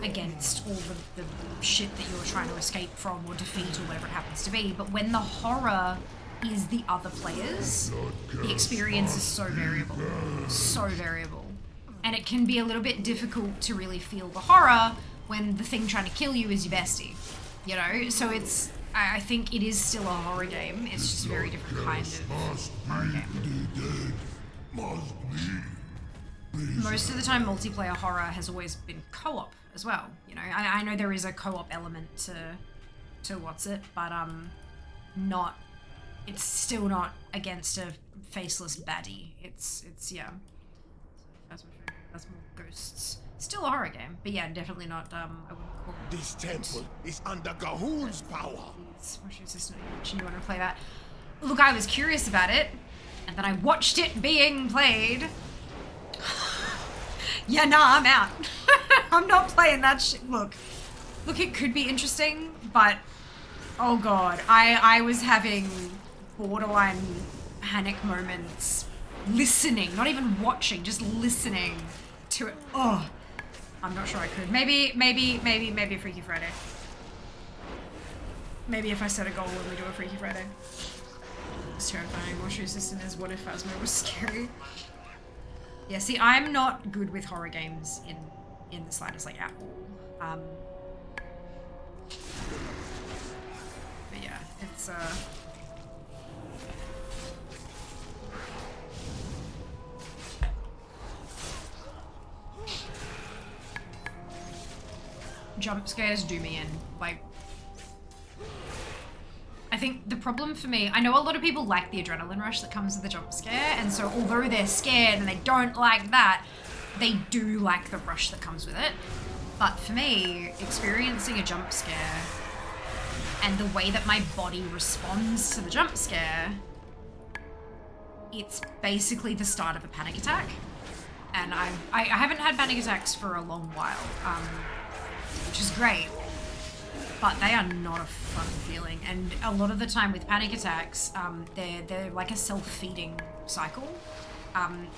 against all the shit that you're trying to escape from or defeat or whatever it happens to be, but when the horror is the other players, the experience is so variable. So variable. And it can be a little bit difficult to really feel the horror when the thing trying to kill you is your bestie. You know? So I think it is still a horror game. It's just a very different kind of horror game. Most of the time, multiplayer horror has always been co-op as well. You know, I know there is a co-op element to what's it, but not. It's still not against a faceless baddie. It's yeah. That's more ghosts. Still a horror game, but yeah, definitely not. I wouldn't call it. This temple is under Gahul's power. What's your sister? You want to play that? Look, I was curious about it, and then I watched it being played. Yeah, nah, I'm out. I'm not playing that shit. Look, it could be interesting, but oh god, I was having borderline panic moments listening, not even watching, just listening to it. Oh, I'm not sure I could. Maybe a Freaky Friday. Maybe if I set a goal and we do a Freaky Friday. It's terrifying. What's your assistant is what if Phasma was scary? Yeah, see, I'm not good with horror games in the slightest, like, at all. But yeah, it's, jump scares do me in. Like, I think the problem for me, I know a lot of people like the adrenaline rush that comes with the jump scare, and so although they're scared and they don't like that, they do like the rush that comes with it. But for me, experiencing a jump scare and the way that my body responds to the jump scare, it's basically the start of a panic attack. And I haven't had panic attacks for a long while, which is great, but they are not a fun feeling. And a lot of the time with panic attacks, they're like a self-feeding cycle.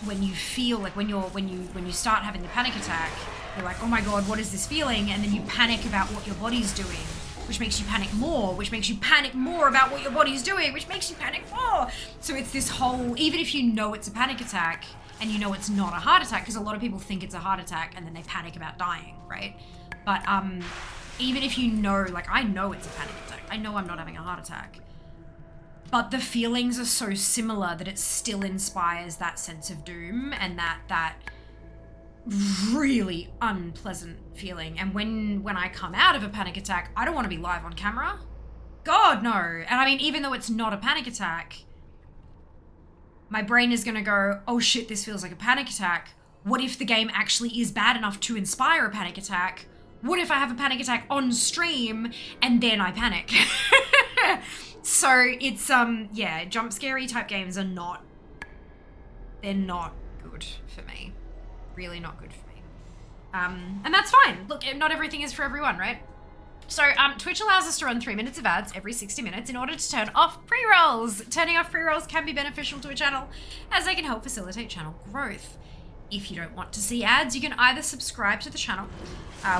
When you feel like when you start having the panic attack, you're like, oh my god, what is this feeling? And then you panic about what your body's doing, which makes you panic more, which makes you panic more about what your body's doing, which makes you panic more. So it's this whole, even if you know it's a panic attack and you know it's not a heart attack, because a lot of people think it's a heart attack and then they panic about dying, right? But even if you know, like I know it's a panic attack, I know I'm not having a heart attack, but the feelings are so similar that it still inspires that sense of doom and that really unpleasant feeling. And when I come out of a panic attack, I don't want to be live on camera. God, no. And I mean, even though it's not a panic attack, my brain is going to go, oh shit, this feels like a panic attack. What if the game actually is bad enough to inspire a panic attack? What if I have a panic attack on stream and then I panic? So it's, yeah, jump scary type games are not, they're not good for me. Really not good for me. And that's fine. Look, not everything is for everyone, right? So Twitch allows us to run 3 minutes of ads every 60 minutes in order to turn off pre-rolls. Turning off pre-rolls can be beneficial to a channel as they can help facilitate channel growth. If you don't want to see ads, you can either subscribe to the channel,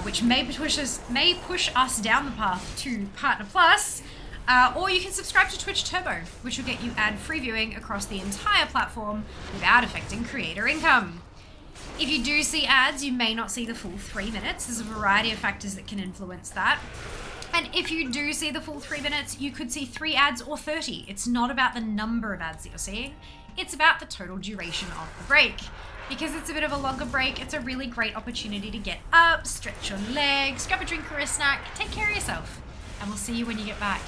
which may push us down the path to Partner Plus, or you can subscribe to Twitch Turbo, which will get you ad-free viewing across the entire platform without affecting creator income. If you do see ads, you may not see the full 3 minutes. There's a variety of factors that can influence that. And if you do see the full 3 minutes, you could see 3 ads or 30. It's not about the number of ads that you're seeing. It's about the total duration of the break. Because it's a bit of a longer break, it's a really great opportunity to get up, stretch your legs, grab a drink or a snack, take care of yourself. And we'll see you when you get back.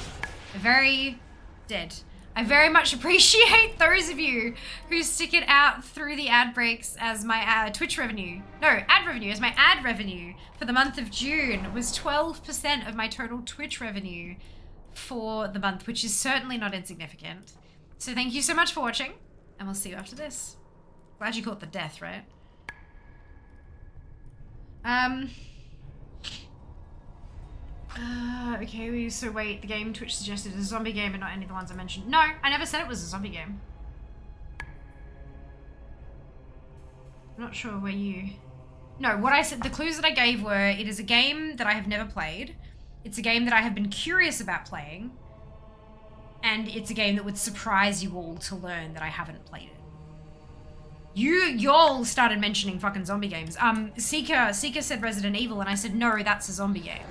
I very much appreciate those of you who stick it out through the ad breaks as my Twitch revenue. No, ad revenue, as my ad revenue for the month of June was 12% of my total Twitch revenue for the month, which is certainly not insignificant. So thank you so much for watching, and we'll see you after this. Glad you caught the death, right? Okay, so wait, the game Twitch suggested is a zombie game and not any of the ones I mentioned. No, I never said it was a zombie game. I'm not sure where you... No, what I said, the clues that I gave were, it is a game that I have never played. It's a game that I have been curious about playing. And it's a game that would surprise you all to learn that I haven't played it. Y'all started mentioning fucking zombie games. Seeker said Resident Evil, and I said, no, that's a zombie game.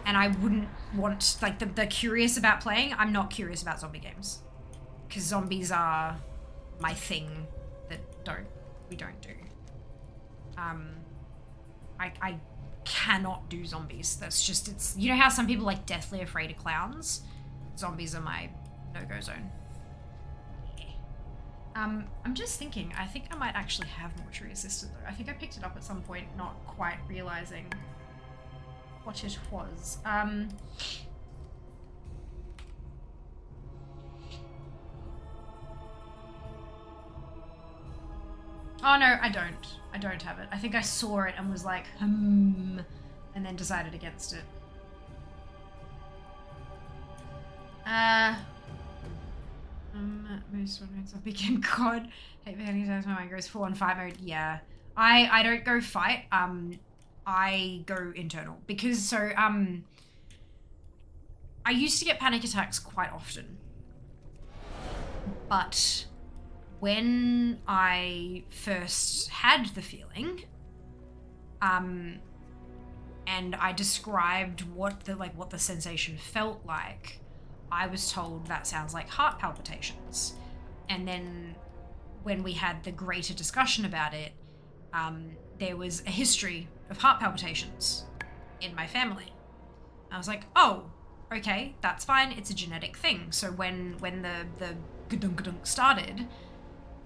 And I wouldn't want, like, the curious about playing, I'm not curious about zombie games. Because zombies are my thing that we don't do. I cannot do zombies. That's just, it's, you know how some people like deathly afraid of clowns? Zombies are my no-go zone. I'm just thinking, I think I might actually have Mortuary Assistant though. I think I picked it up at some point, not quite realizing what it was. Oh no, I don't. I don't have it. I think I saw it and was like, and then decided against it. Most ones I became God. Hate me anytime my mind goes full on fight mode. Yeah. I don't go fight. I go internal because so I used to get panic attacks quite often. But when I first had the feeling, and I described what the sensation felt like, I was told that sounds like heart palpitations. And then when we had the greater discussion about it, there was a history of heart palpitations in my family. I was like, oh, okay, that's fine. It's a genetic thing. So when the gadunk started,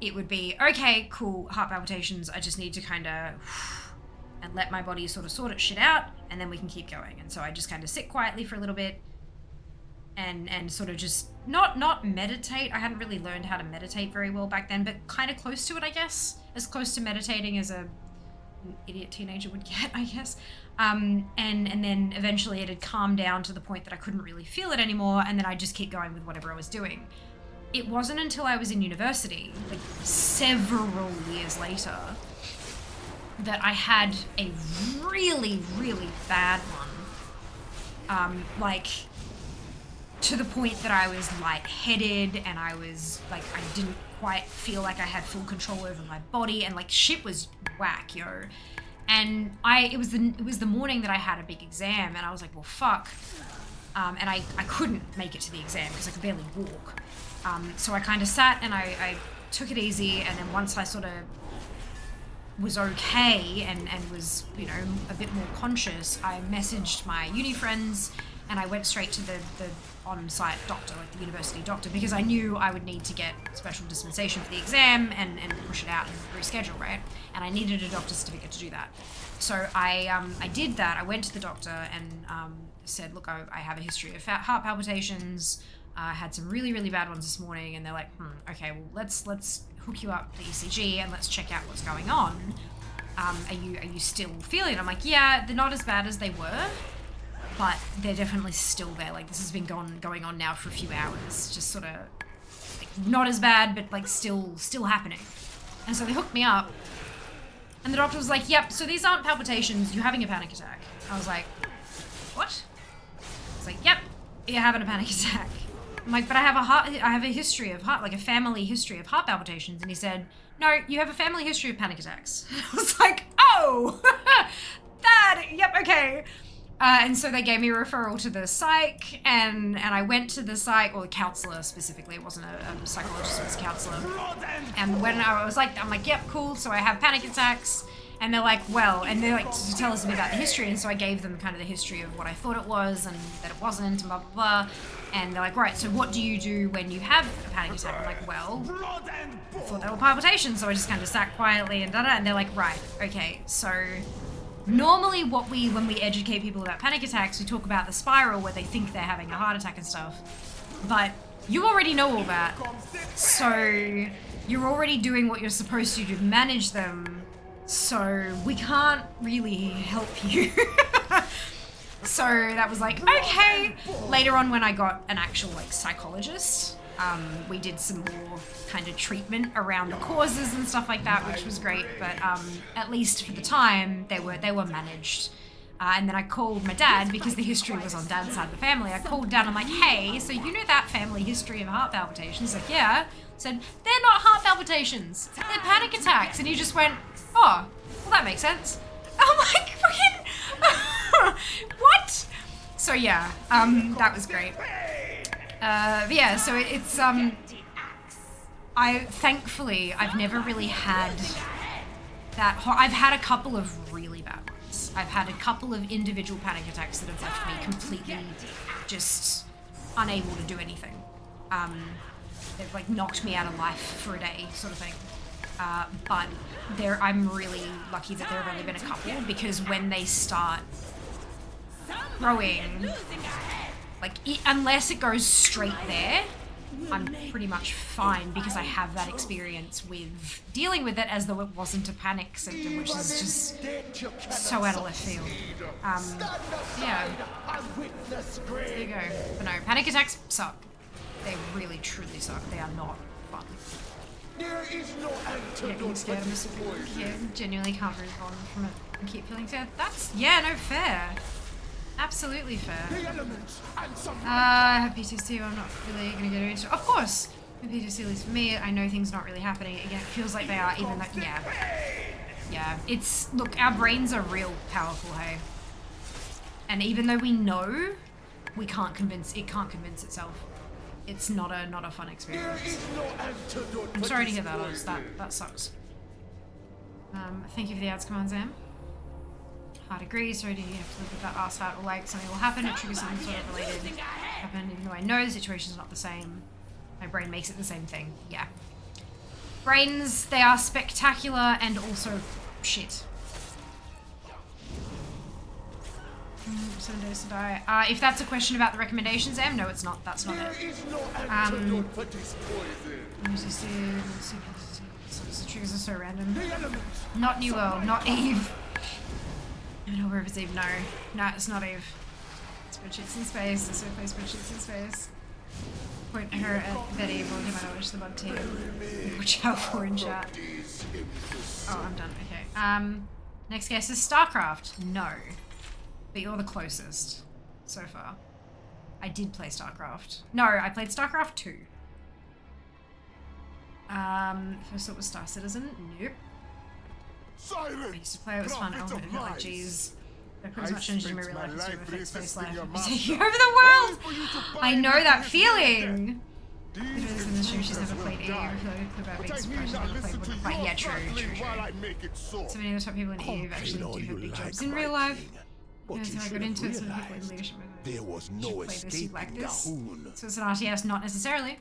it would be, okay, cool, heart palpitations. I just need to kind of and let my body sort of sort its shit out, and then we can keep going. And so I just kind of sit quietly for a little bit and sort of just not meditate. I hadn't really learned how to meditate very well back then, but kind of close to it, I guess. As close to meditating as an idiot teenager would get, I guess. And then eventually it had calmed down to the point that I couldn't really feel it anymore, and then I'd just keep going with whatever I was doing. It wasn't until I was in university, like several years later, that I had a really, really bad one. Like, to the point that I was lightheaded, and I was like, I didn't quite feel like I had full control over my body, and like shit was whack, yo. And it was the morning that I had a big exam, and I was like, well, fuck. And I couldn't make it to the exam because I could barely walk. So I kind of sat and I took it easy, and then once I sort of was okay and was, you know, a bit more conscious, I messaged my uni friends and I went straight to the on-site doctor, like the university doctor, because I knew I would need to get special dispensation for the exam and push it out and reschedule, right? And I needed a doctor's certificate to do that. So I did that. I went to the doctor and said, look, I have a history of heart palpitations. I had some really, really bad ones this morning, and they're like, okay, well, let's hook you up to ECG and let's check out what's going on. Are you still feeling it? I'm like, yeah, they're not as bad as they were, but they're definitely still there. Like, this has been going on now for a few hours, just sort of like, not as bad, but like still happening. And so they hooked me up, and the doctor was like, yep, so these aren't palpitations, you're having a panic attack. I was like, what? It's like, yep, you're having a panic attack. I'm like, but I have a history of heart, like a family history of heart palpitations. And he said, no, you have a family history of panic attacks. I was like, oh, yep, okay. And so they gave me a referral to the psych, and I went to the psych, or the counselor specifically. It wasn't a psychologist, it was a counselor. And when I'm like, yep, cool. So I have panic attacks. And they're like, well, and they're like, to tell us a bit about the history. And so I gave them kind of the history of what I thought it was and that it wasn't, and blah, blah, blah. And they're like, right, so what do you do when you have a panic attack? I'm like, well, I thought they were palpitations. So I just kind of sat quietly and da-da. And they're like, right, okay, so normally when we educate people about panic attacks, we talk about the spiral where they think they're having a heart attack and stuff. But you already know all that. So you're already doing what you're supposed to manage them. So we can't really help you. So that was like, okay. Later on, when I got an actual like psychologist, we did some more kind of treatment around the causes and stuff like that, which was great. But at least for the time, they were managed. And then I called my dad, because the history was on dad's side of the family. I called dad, I'm like, hey, so you know that family history of heart palpitations? He's like, yeah. I said, they're not heart palpitations, they're panic attacks. And he just went, oh, well, that makes sense. I'm like, fucking, what? So yeah, that was great. But yeah, so it's, thankfully, I've never really had that, I've had a couple of really bad ones. I've had a couple of individual panic attacks that have left me completely just unable to do anything. They've like knocked me out of life for a day, sort of thing. But I'm really lucky that there have only been a couple, because when they start growing, like unless it goes straight there, I'm pretty much fine, because I have that experience with dealing with it as though it wasn't a panic symptom, which is just so out of left field. Yeah. There you go. But no, panic attacks suck. They really, truly suck. They are not fun. There is no Getting scared of this kid genuinely can't move on from it and keep feeling scared. That's, yeah, no, fair. Absolutely fair. I have PTSD, I'm not really going to get into it. Of course, with PTSD, at least for me, I know things are not really happening. Again, it feels like they are, even though, yeah. Yeah, it's, look, our brains are real powerful, hey? And even though we know, it can't convince itself. It's not a fun experience. I'm sorry to hear that, that sucks. Thank you for the ads commands, Am. Hard agree, sorry, do you have to live with that arse heart or like something will happen, it triggers something sort of related happen, even though I know the situation's not the same. My brain makes it the same thing. Yeah. Brains, they are spectacular and also shit. 7 days to die. If that's a question about the recommendations, Em, no, it's not. That's not it. The triggers are so random. Not New World, not Eve. I don't know where it's Eve. No, it's not Eve. Spreadsheets in space. Let's play spreadsheets in space. Point her at that Eve or him. I wish the bug team. Watch out for in chat. Oh, I'm done. Okay. Next guess is StarCraft. No. But you're the closest so far. I did play StarCraft. No, I played StarCraft 2. First it was Star Citizen. Nope. I used to play, it was fun. Oh, I like, geez. I put as much energy in my real life as you affect space life. I'll be taking over the world! I know that feeling! In the stream, she's never played Eve. I feel like about being surprised she's never played Warcraft. But yeah, true. So many of the top people in Eve actually do have big jobs in real life. Yeah, so I got into it, so the people in leadership there was no escape like this. So it's an RTS, not necessarily.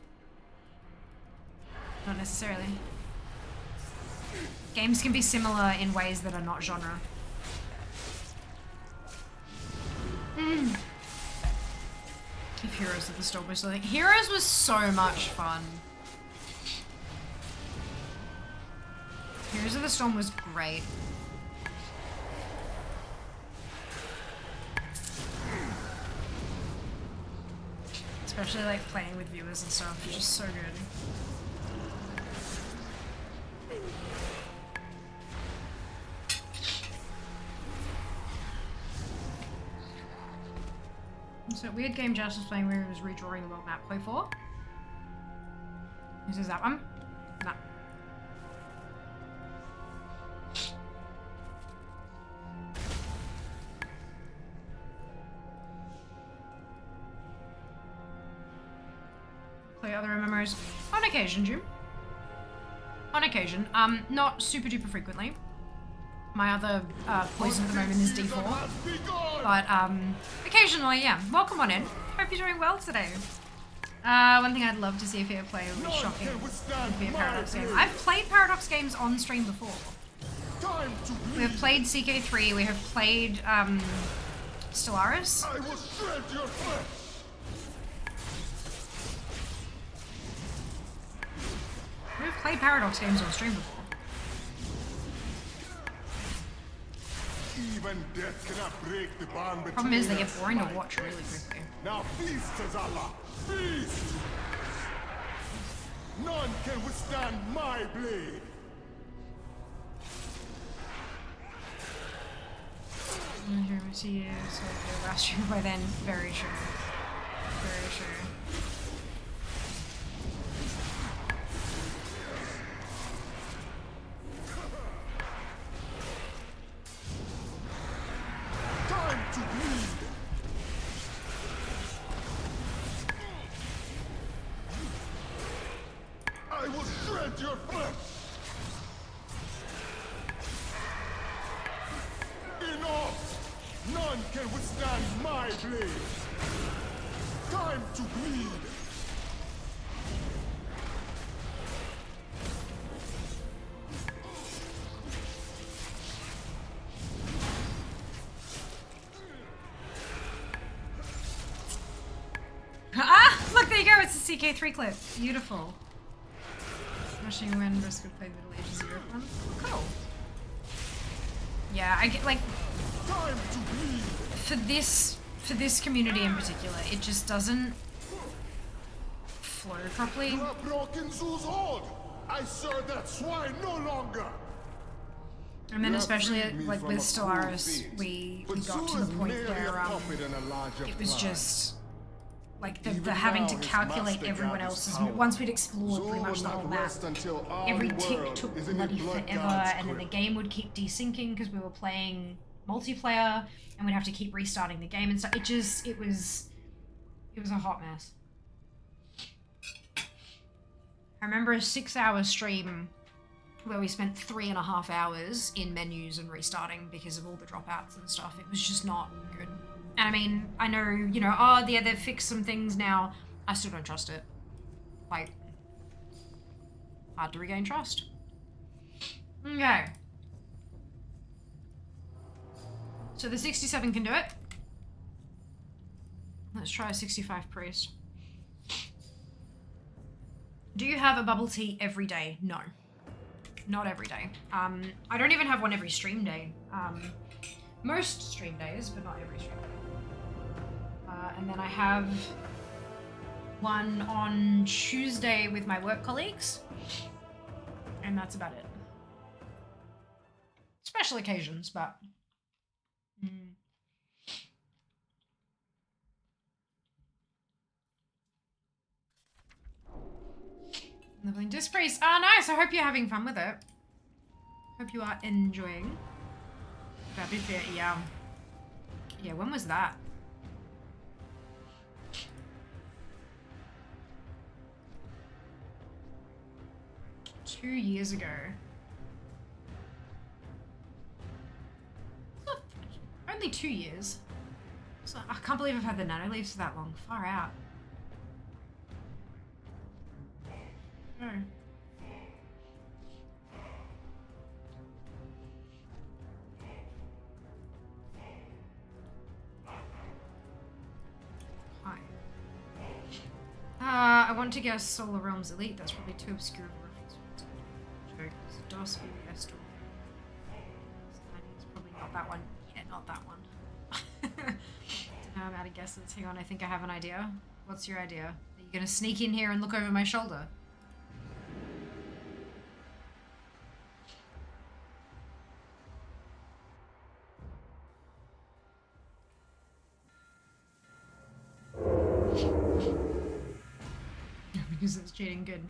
Not necessarily. Games can be similar in ways that are not genre. If Heroes of the Storm was something. Heroes was so much fun. Heroes of the Storm was great. Especially like playing with viewers and stuff, it's just so good. So weird game Josh was playing where he was redrawing the world map. Play 4? Is that one? No. Play other MMOs on occasion, Jim. On occasion. Not super duper frequently. My other poison at the moment is D4. But occasionally, yeah. Welcome on in. Hope you're doing well today. One thing I'd love to see if you ever play would be shocking would be a Paradox game. I've played Paradox games on stream before. We have played CK3, we have played Stellaris. We've played Paradox games on stream before. Even death cannot break the bond between Problem is they get us. boring to watch really quickly. Now feast, Azala! Feast! None can withstand my blade! I'm here to see you, so the last stream by then. Very sure. Very sure. Time to bleed! I will shred your flesh! Enough! None can withstand my blade! Time to bleed! Ah! Look, there you go. It's a CK3 clip. Beautiful. Smashing when Risk would play Middle Ages Europe one. Cool. Yeah, I get like Time to bleed! for this community in particular, it just doesn't flow properly. You have broken Zeus' hold! I serve that swine no longer! And then especially like with Stellaris, we got to the point where it was just like the having to calculate everyone else's once we'd explored pretty much the whole map. Every tick took bloody forever, and then the game would keep desyncing because we were playing multiplayer, and we'd have to keep restarting the game and stuff. It was a hot mess. I remember a 6-hour stream where we spent 3.5 hours in menus and restarting because of all the dropouts and stuff. It was just not good. And I mean, I know, you know, oh yeah, they've fixed some things now. I still don't trust it. Like, hard to regain trust. Okay. So the 67 can do it. Let's try a 65 priest. Do you have a bubble tea every day? No. Not every day. I don't even have one every stream day. Most stream days, but not every stream day. And then I have one on Tuesday with my work colleagues. And that's about it. Special occasions, but... Leveling Disc Priest. Ah, nice. I hope you're having fun with it. Hope you are enjoying. Yeah. Yeah, when was that? Two years ago. Only 2 years. So, I can't believe I've had the nano leaves for that long. Far out. Oh. Hi. I want to guess Solar Realms Elite. That's probably too obscure of a reference. DOS BBS store. It's probably not that one. Yeah, not that one. Now I'm out of guesses. Hang on, I think I have an idea. What's your idea? Are you gonna sneak in here and look over my shoulder? Because it's cheating good.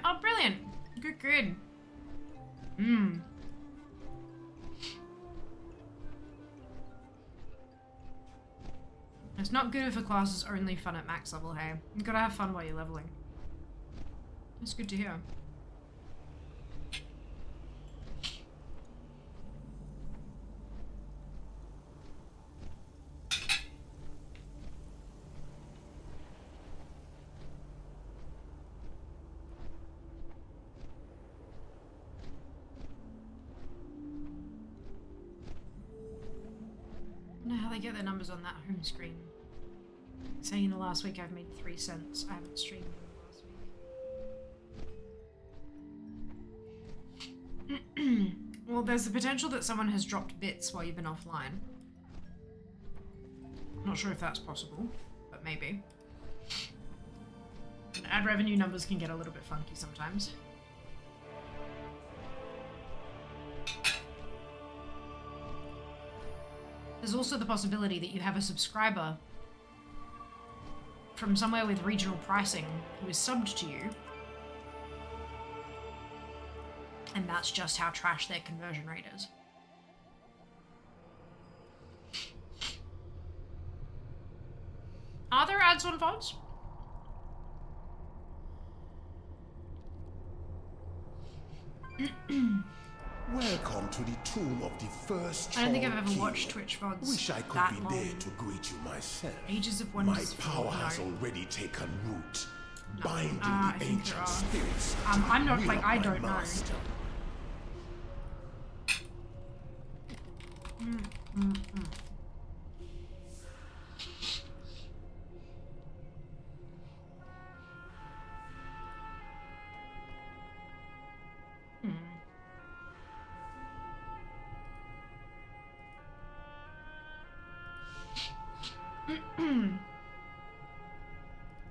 Oh, brilliant. Good, good. It's not good if a class is only fun at max level, hey. You gotta have fun while you're leveling. That's good to hear. They get their numbers on that home screen. Saying in the last week I've made 3 cents. I haven't streamed in the last week. Well, there's the potential that someone has dropped bits while you've been offline. Not sure if that's possible, but maybe. And ad revenue numbers can get a little bit funky sometimes. There's also the possibility that you have a subscriber from somewhere with regional pricing who is subbed to you, and that's just how trash their conversion rate is. Are there ads on VODs? Welcome to the tomb of the first. I don't think I've ever watched Twitch VODs. Wish I could that be long. there to greet you myself. Ages of Wonders. My power has already taken root, binding I the think there ancient are. spirits. I'm not will like of I my don't know. master.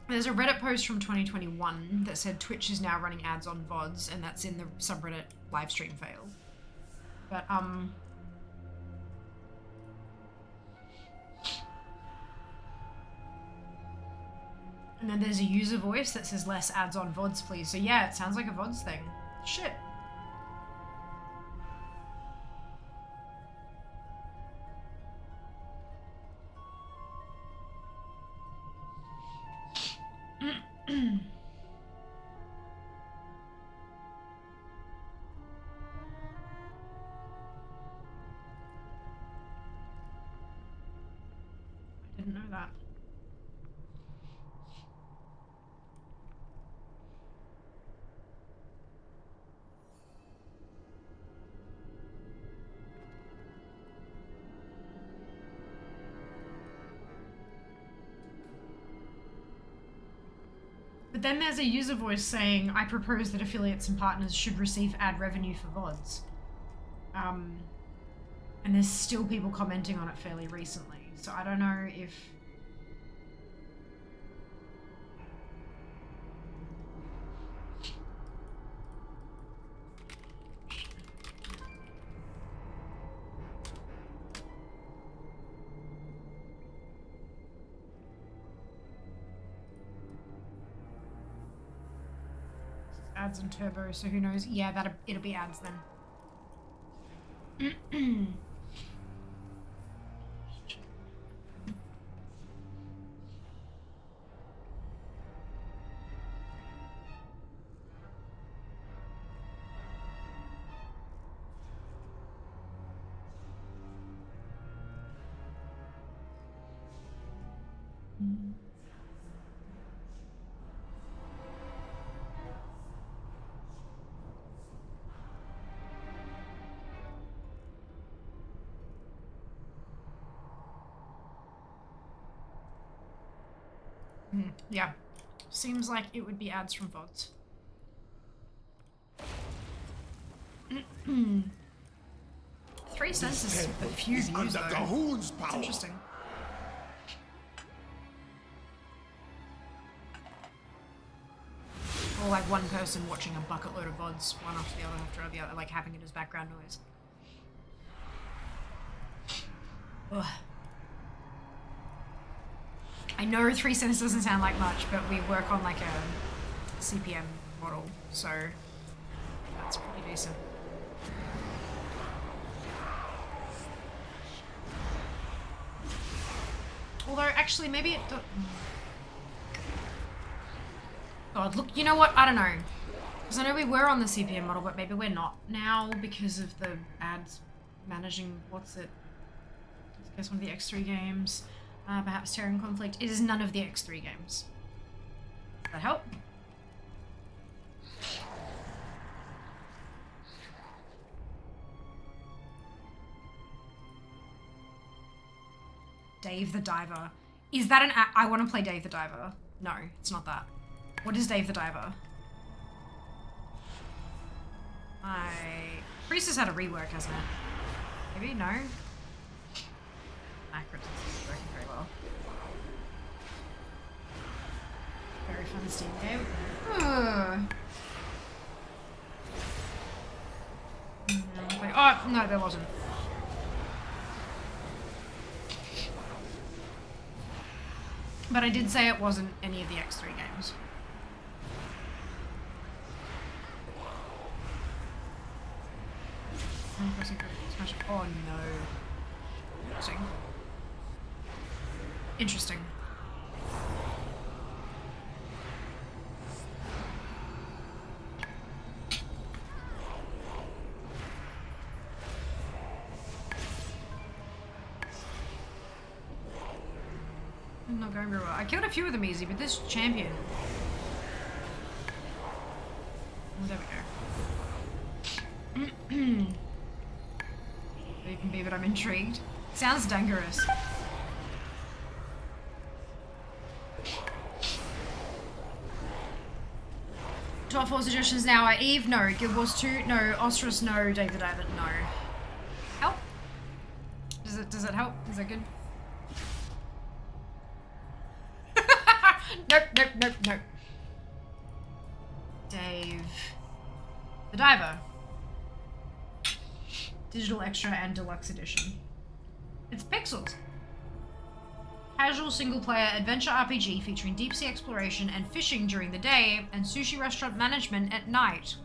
There's a Reddit post from 2021 that said Twitch is now running ads on VODs, and that's in the subreddit livestream fail. But, and then there's a user voice that says less ads on VODs, please. So yeah, it sounds like a VODs thing. Shit. I didn't know that. But then there's a user voice saying, I propose that affiliates and partners should receive ad revenue for VODs. And there's still people commenting on it fairly recently. So I don't know if... Ads and turbo, so who knows? Yeah, it'll be ads then. Yeah, seems like it would be ads from VODs. 3 cents is a few views though. It's interesting. Or like one person watching a bucket load of VODs, one after the other, like having it as background noise. Ugh. I know 3 cents doesn't sound like much, but we work on like a CPM model, so that's pretty decent. Although, actually, maybe it... God, look, you know what? I don't know. Because I know we were on the CPM model, but maybe we're not now because of the ads managing... What's it? I guess one of the X3 games. Perhaps Terran Conflict. It is none of the X3 games. Does that help? Dave the Diver. Is that an I want to play Dave the Diver. No, it's not that. What is Dave the Diver? Priest has had a rework, hasn't it? Maybe? No? Accurate is working very well. Very fun Steam game. Oh, no, there wasn't. But I did say it wasn't any of the X3 games. Oh no. Interesting. Interesting. Not going very well. I killed a few of them easy, but this champion. Oh, there we go. You can be, but I'm intrigued. Sounds dangerous. Top 4 suggestions now are Eve, no. Guild Wars 2, no. Ostrus, no. Dave the Diver, no. Help? Does it help? Is that good? Nope, nope, nope, nope. Dave. The Diver. Digital Extra and Deluxe Edition. It's pixels. Casual single-player adventure RPG featuring deep-sea exploration and fishing during the day and sushi restaurant management at night.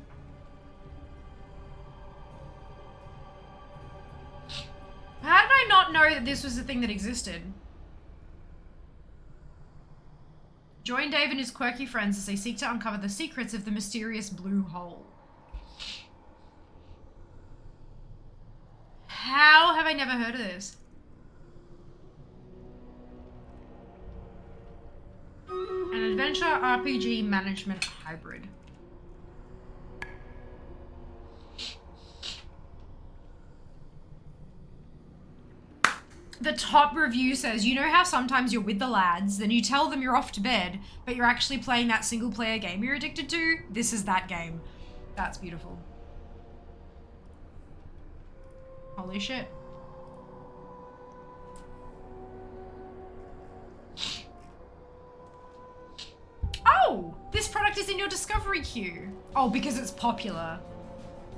How did I not know that this was a thing that existed? Join Dave and his quirky friends as they seek to uncover the secrets of the mysterious blue hole. How have I never heard of this? An adventure RPG management hybrid. The top review says, you know how sometimes you're with the lads, then you tell them you're off to bed, but you're actually playing that single player game you're addicted to? This is that game. That's beautiful. Holy shit. Oh! This product is in your discovery queue. Oh, because it's popular.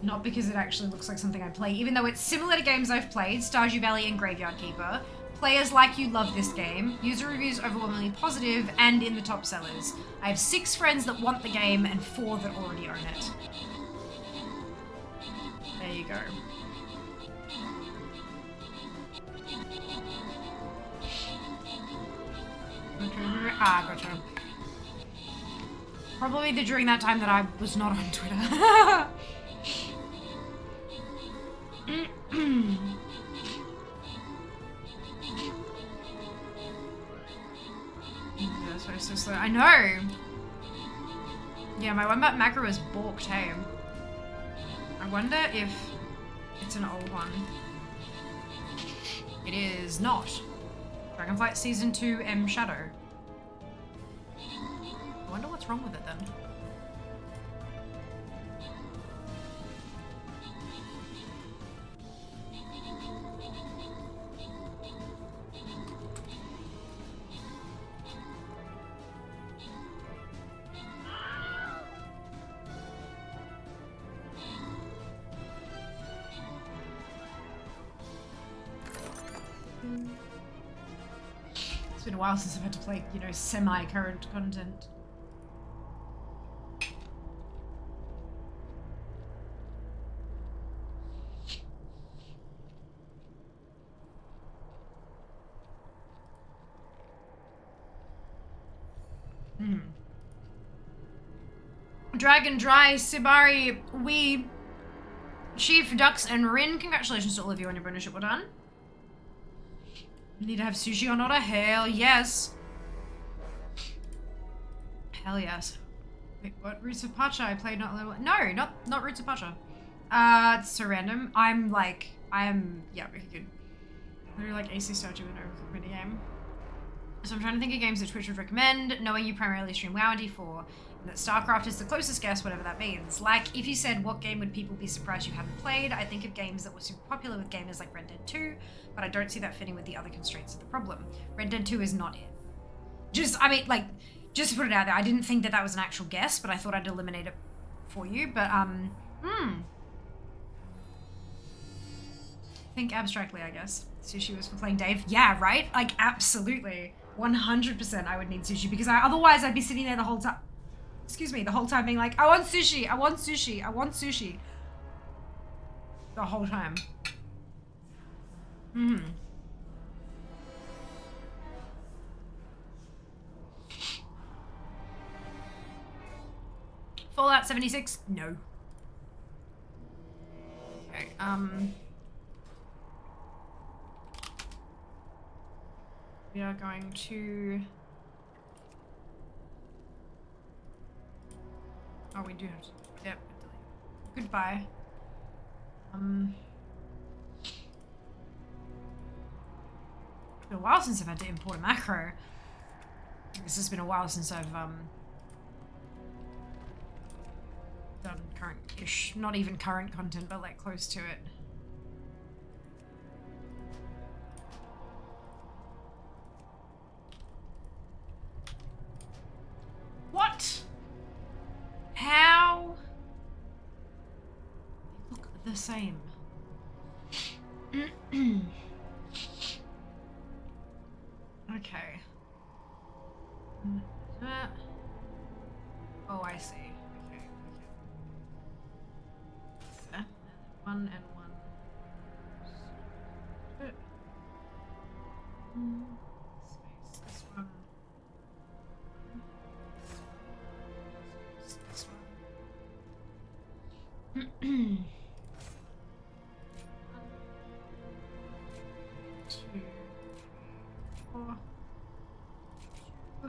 Not because it actually looks like something I play, even though it's similar to games I've played, Stardew Valley and Graveyard Keeper. Players like you love this game. User reviews overwhelmingly positive and in the top sellers. I have 6 friends that want the game and 4 that already own it. There you go. Ah, gotcha. Probably during that time that I was not on Twitter. Yeah, so slow. I know. Yeah, my one macro is balked, hey. I wonder if it's an old one. It is not. Dragonflight Season 2 M Shadow. I wonder what's wrong with it then. It's been a while since I've had to play, you know, semi-current content. Dragon, Dry, Sibari, Wee, Chief, Dux, and Rin. Congratulations to all of you on your bonus ship. Well done. Need to have sushi on order? Hell yes. Hell yes. Wait, what? Roots of Pacha? I played not level. No, not Roots of Pacha. It's so random. I am, yeah, really good. Literally like AC Stardew and over mini game. So I'm trying to think of games that Twitch would recommend, knowing you primarily stream WoW and D4, and that StarCraft is the closest guess, whatever that means. Like, if you said, what game would people be surprised you haven't played, I think of games that were super popular with gamers like Red Dead 2, but I don't see that fitting with the other constraints of the problem. Red Dead 2 is not it. Just to put it out there, I didn't think that that was an actual guess, but I thought I'd eliminate it for you, but, think abstractly, I guess. Sushi was for playing Dave. Yeah, right? Like, absolutely. 100% I would need sushi, because otherwise I'd be sitting there the whole time. Excuse me, the whole time being like, I want sushi, I want sushi, I want sushi. The whole time. Fallout 76? No. Okay, we are going to... Oh, we do have to... Yep. Goodbye. It's been a while since I've had to import a macro. This has been a while since I've, done current-ish, not even current content, but like close to it. the same. Okay. Oh, I see. Okay. There. One and one. Space this one. Space this one. 2, 4. 2,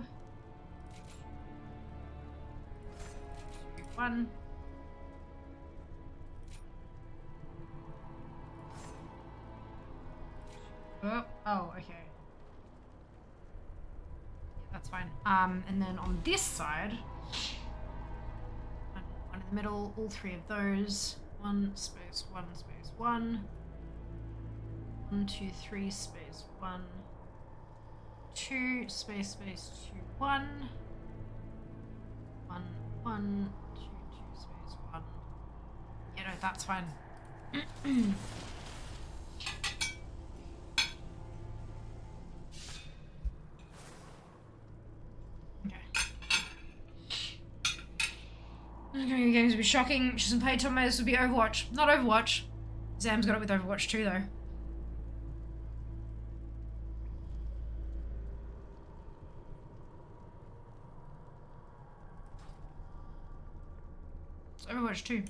1. Oh, okay. Yeah, that's fine. And then on this side, one in the middle, all three of those. 1 space 1 space 1. 1 2 3 space 1. 2 space 2 1. 1 1 2 2 space 1. Yeah, no, that's fine. Okay, games would be shocking. She doesn't play Tomatoes, this would be Overwatch. Not Overwatch. Zam's got it with Overwatch 2 though. It's Overwatch 2.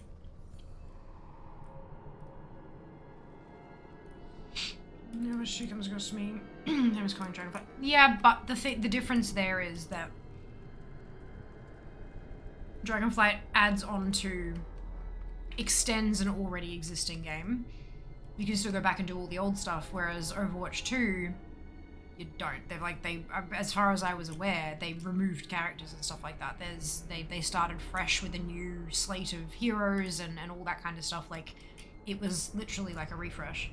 Overwatch 2 comes across to me. There was calling Dragonfly. Yeah, but the difference there is that Dragonflight adds on to, extends an already existing game. You can still go back and do all the old stuff, whereas Overwatch 2, you don't. As far as I was aware, they removed characters and stuff like that. They started fresh with a new slate of heroes and all that kind of stuff. Like, it was literally like a refresh.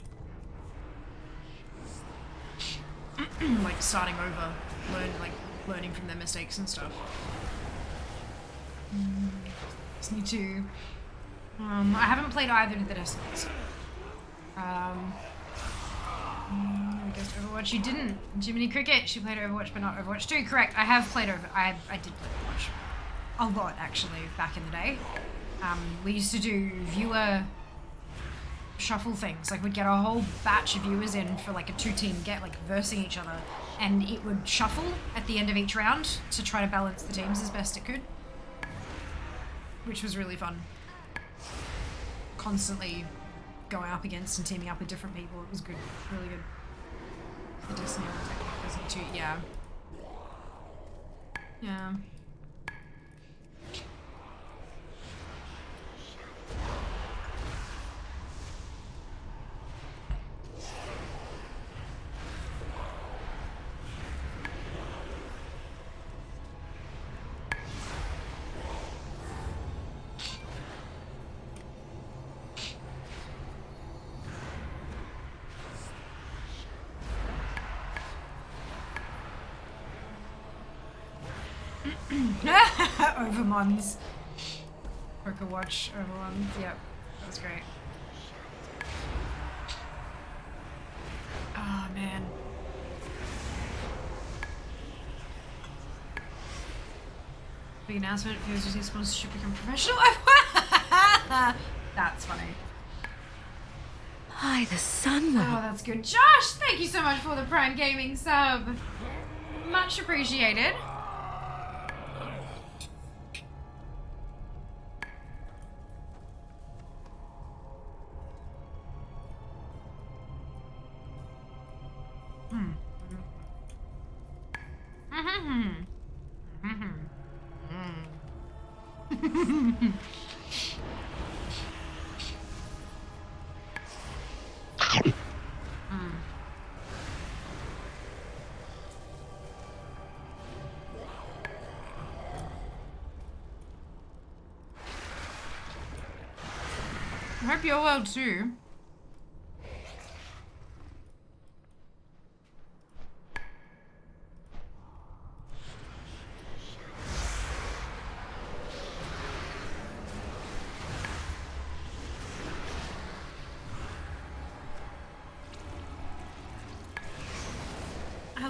Like starting over, learning from their mistakes and stuff. Just need to. I haven't played either of the Destinies. I guess Overwatch. You didn't. Jiminy Cricket. She played Overwatch, but not Overwatch 2. Correct. I have played I did play Overwatch a lot actually back in the day. We used to do viewer shuffle things. Like, we'd get a whole batch of viewers in for like a 2-team get, like versing each other, and it would shuffle at the end of each round to try to balance the teams as best it could. Which was really fun. Constantly going up against and teaming up with different people. It was good. Really good. The Destiny one, too. Yeah. Yeah. Overmons. Overwatch, Overmons. Yep, that was great. Oh man. Big announcement: if using sponsorship become professional. That's funny. Hi, the sun will. Oh, that's good. Josh, thank you so much for the Prime Gaming sub. Much appreciated. I hope you're well too.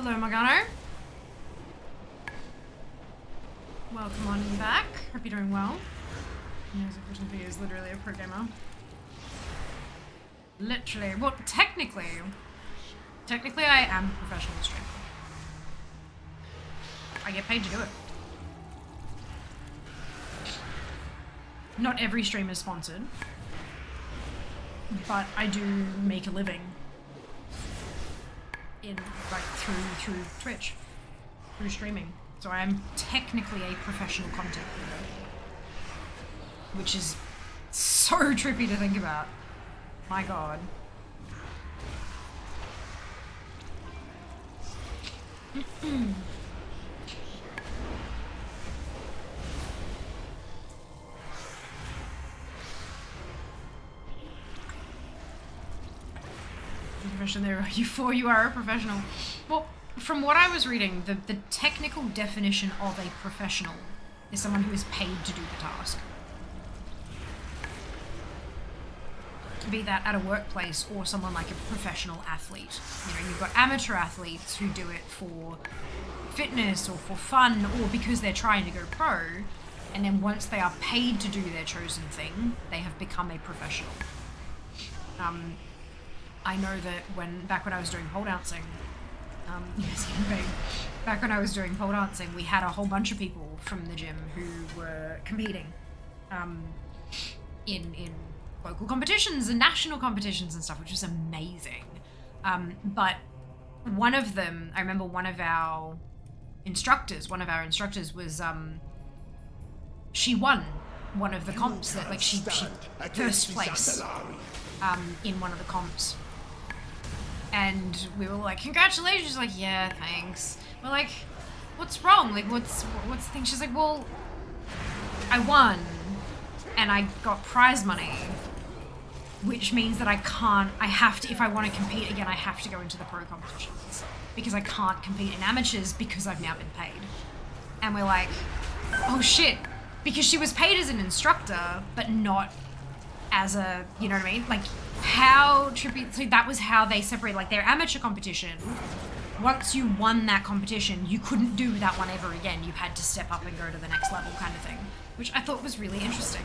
Hello, Morgano. Welcome on back. Hope you're doing well. Music written for you is literally a pro gamer. Literally. Well, technically I am a professional streamer. I get paid to do it. Not every stream is sponsored, but I do make a living in like through Twitch, through streaming. So I am technically a professional content creator, which is so trippy to think about. My God. Profession there, you are a professional. Well, from what I was reading, the technical definition of a professional is someone who is paid to do the task. Be that at a workplace or someone like a professional athlete. You know, you've got amateur athletes who do it for fitness or for fun or because they're trying to go pro, and then once they are paid to do their chosen thing, they have become a professional. I know that back when I was doing pole dancing, back when I was doing pole dancing, we had a whole bunch of people from the gym who were competing in local competitions and national competitions and stuff, which was amazing. But one of them, I remember one of our instructors was, she won one of the comps that, like, she first place in one of the comps. And we were like, congratulations. She's like, yeah, thanks. We're like, what's wrong? Like, what's the thing? She's like, well, I won and I got prize money, which means that I have to, if I want to compete again, I have to go into the pro competitions because I can't compete in amateurs because I've now been paid. And we're like, oh shit, because she was paid as an instructor, but not as a, you know what I mean? Like, how trippy. So that was how they separated, like, their amateur competition. Once you won that competition, you couldn't do that one ever again. You had to step up and go to the next level, kind of thing, which I thought was really interesting.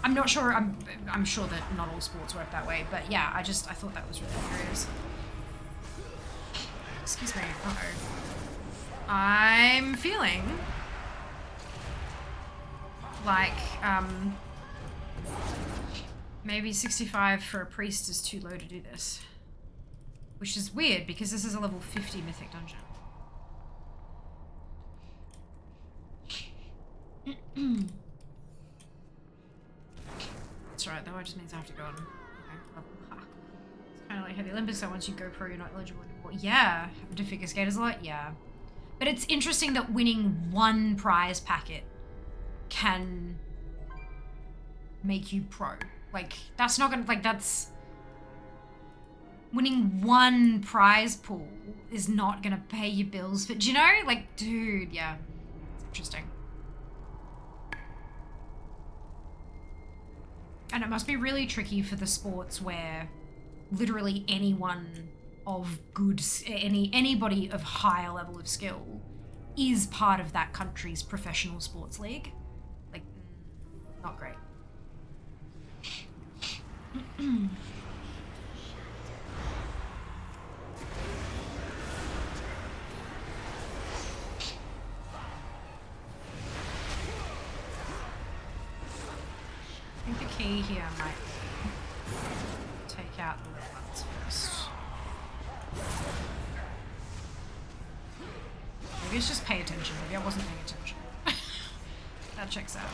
I'm not sure, I'm sure that not all sports work that way, but yeah, I thought that was really curious. Excuse me. Uh-oh. I'm feeling like, maybe 65 for a priest is too low to do this. Which is weird, because this is a level 50 mythic dungeon. That's right, though, it just means I have to go on. Okay. It's kind of like Heavy Olympics, so once you go pro, you're not eligible anymore. Yeah, having to figure skaters a lot, yeah. But it's interesting that winning one prize packet can make you pro. Like, that's not gonna, like, that's... Winning one prize pool is not gonna pay your bills for, do you know? Like, dude, yeah. It's interesting. And it must be really tricky for the sports where literally anyone of good, anybody of higher level of skill is part of that country's professional sports league. Like, not great. I think the key here might take out the little ones first. Maybe it's just pay attention. Maybe I wasn't paying attention. That checks out.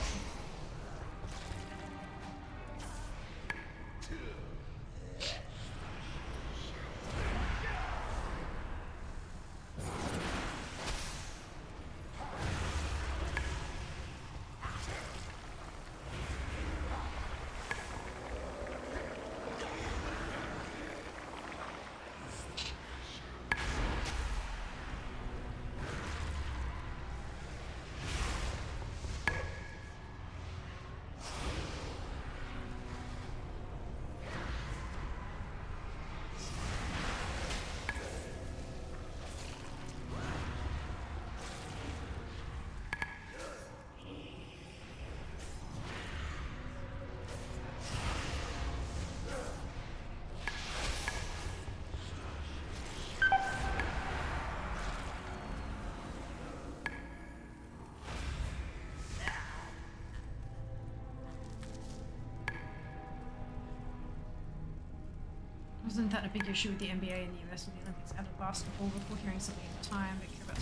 Wasn't that a big issue with the NBA and the US with the Olympics added basketball? Recall hearing something at the time, but care about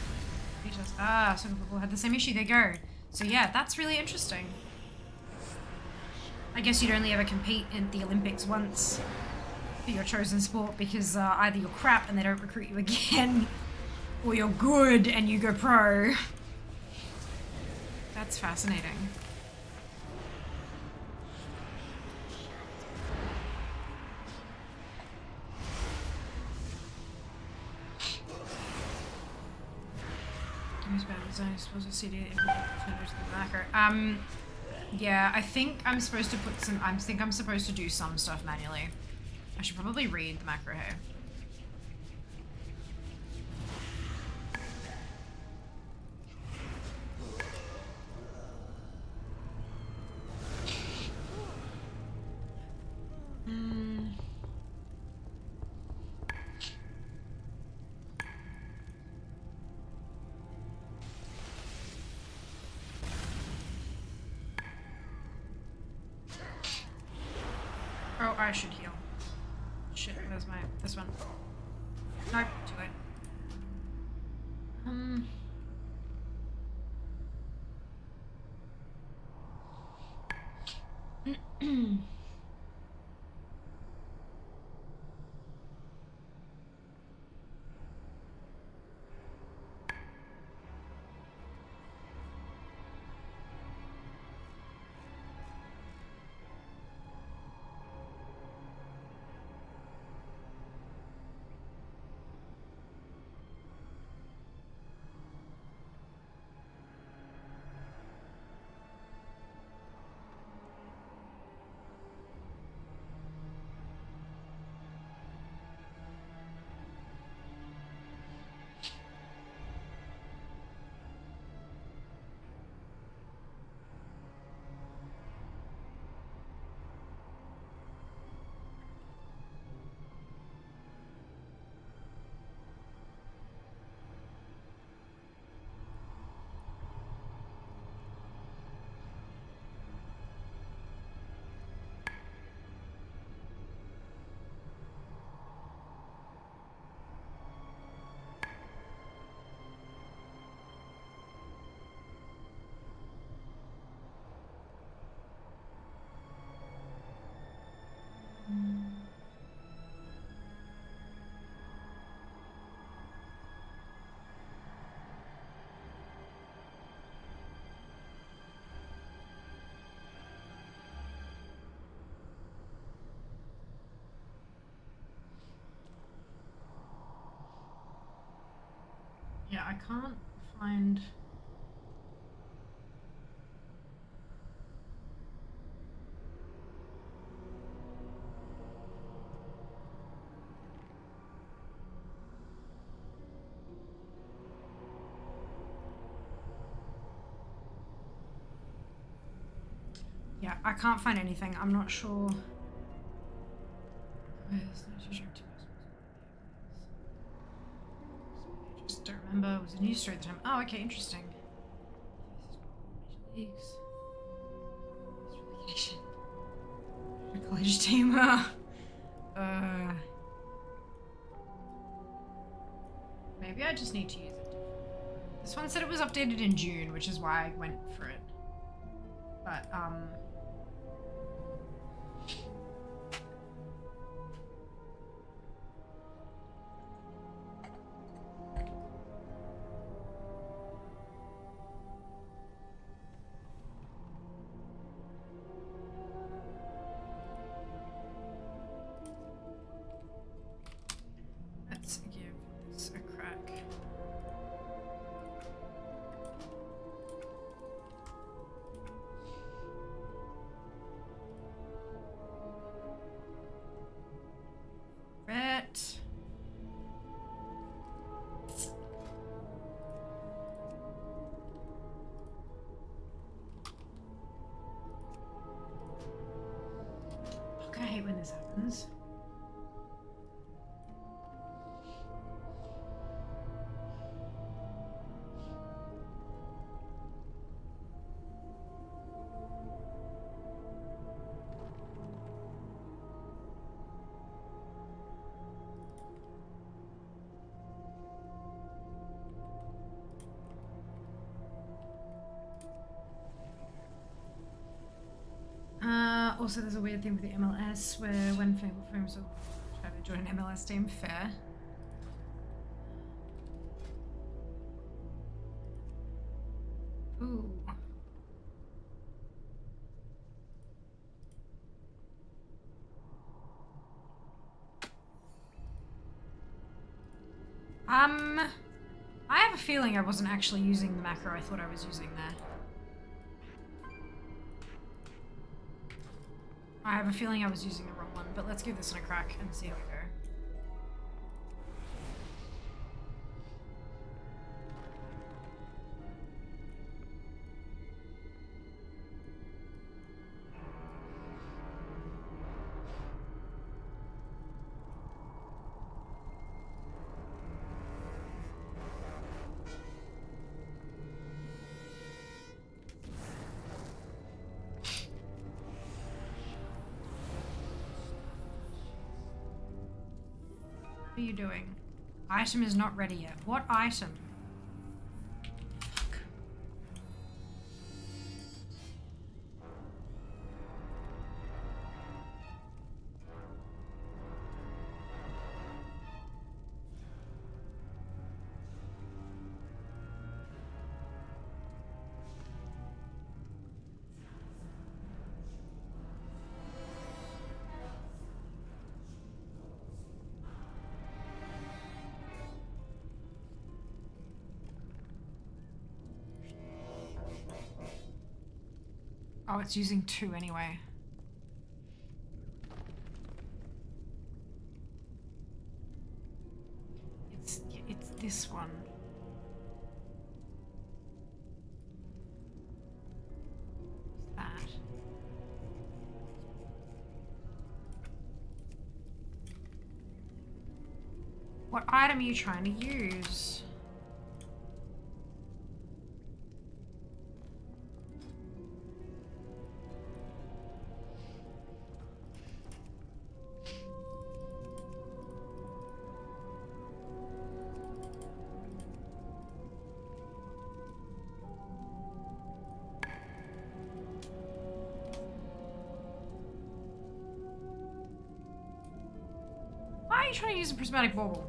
details. Ah, soccer football had the same issue. There you go. So yeah, that's really interesting. I guess you'd only ever compete in the Olympics once for your chosen sport because either you're crap and they don't recruit you again, or you're good and you go pro. That's fascinating. Yeah, I think I'm supposed to put some. I think I'm supposed to do some stuff manually. I should probably read the macro here. Oh, I should heal. Shit, where's my... this one? Nope, too late. Yeah, I can't find... Yeah, I can't find anything. I'm not sure. Just don't remember. It was a news story at the time. Oh, okay, interesting. Major leagues. College team. Maybe I just need to use it. This one said it was updated in June, which is why I went for it. But let's give this a crack. Ret. Fuck, I hate when this happens. Also, there's a weird thing with the MLS where when Fable Frames will try to join an MLS team, fair. Ooh. I have a feeling I wasn't actually using the macro I thought I was using there. I have a feeling I was using the wrong one, but let's give this one a crack and see how we go. What are you doing? Item is not ready yet. What item? Fuck. Oh, it's using 2 anyway. It's this one. What's that? What item are you trying to use? Why are you trying to use a prismatic bauble?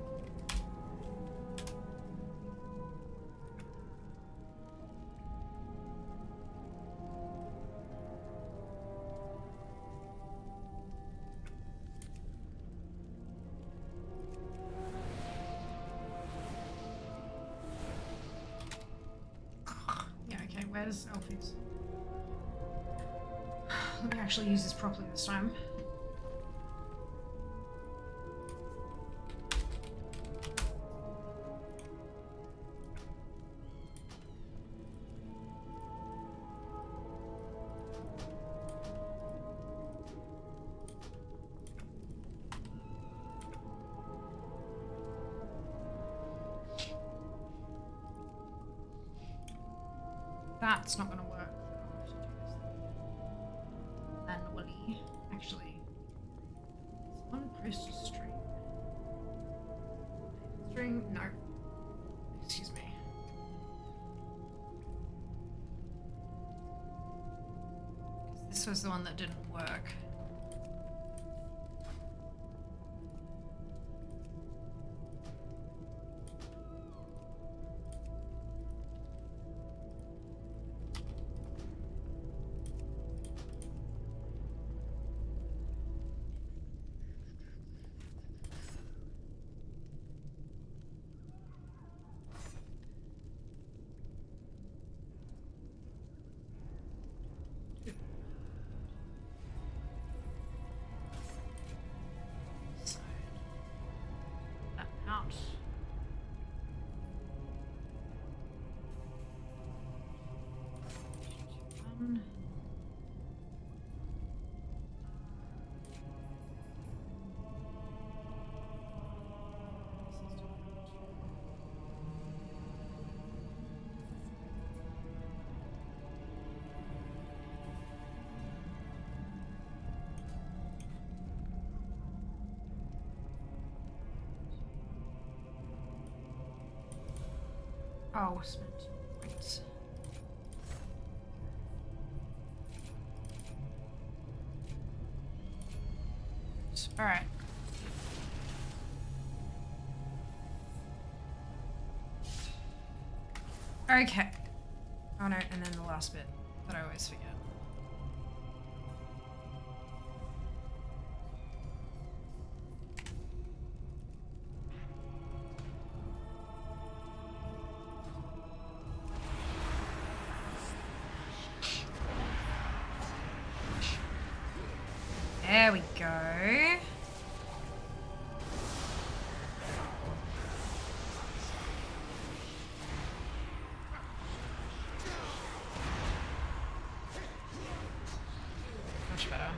Yeah, okay, where's Elfies? Let me actually use this properly this time. That's not gonna work. I should do this manually. Actually, it's on crystal string. String, no. Excuse me. This was the one that didn't work. Out. Oh, spent. Right. Perfect. Alright. Okay. Oh no, and then the last bit that I always forget. There we go. Much better.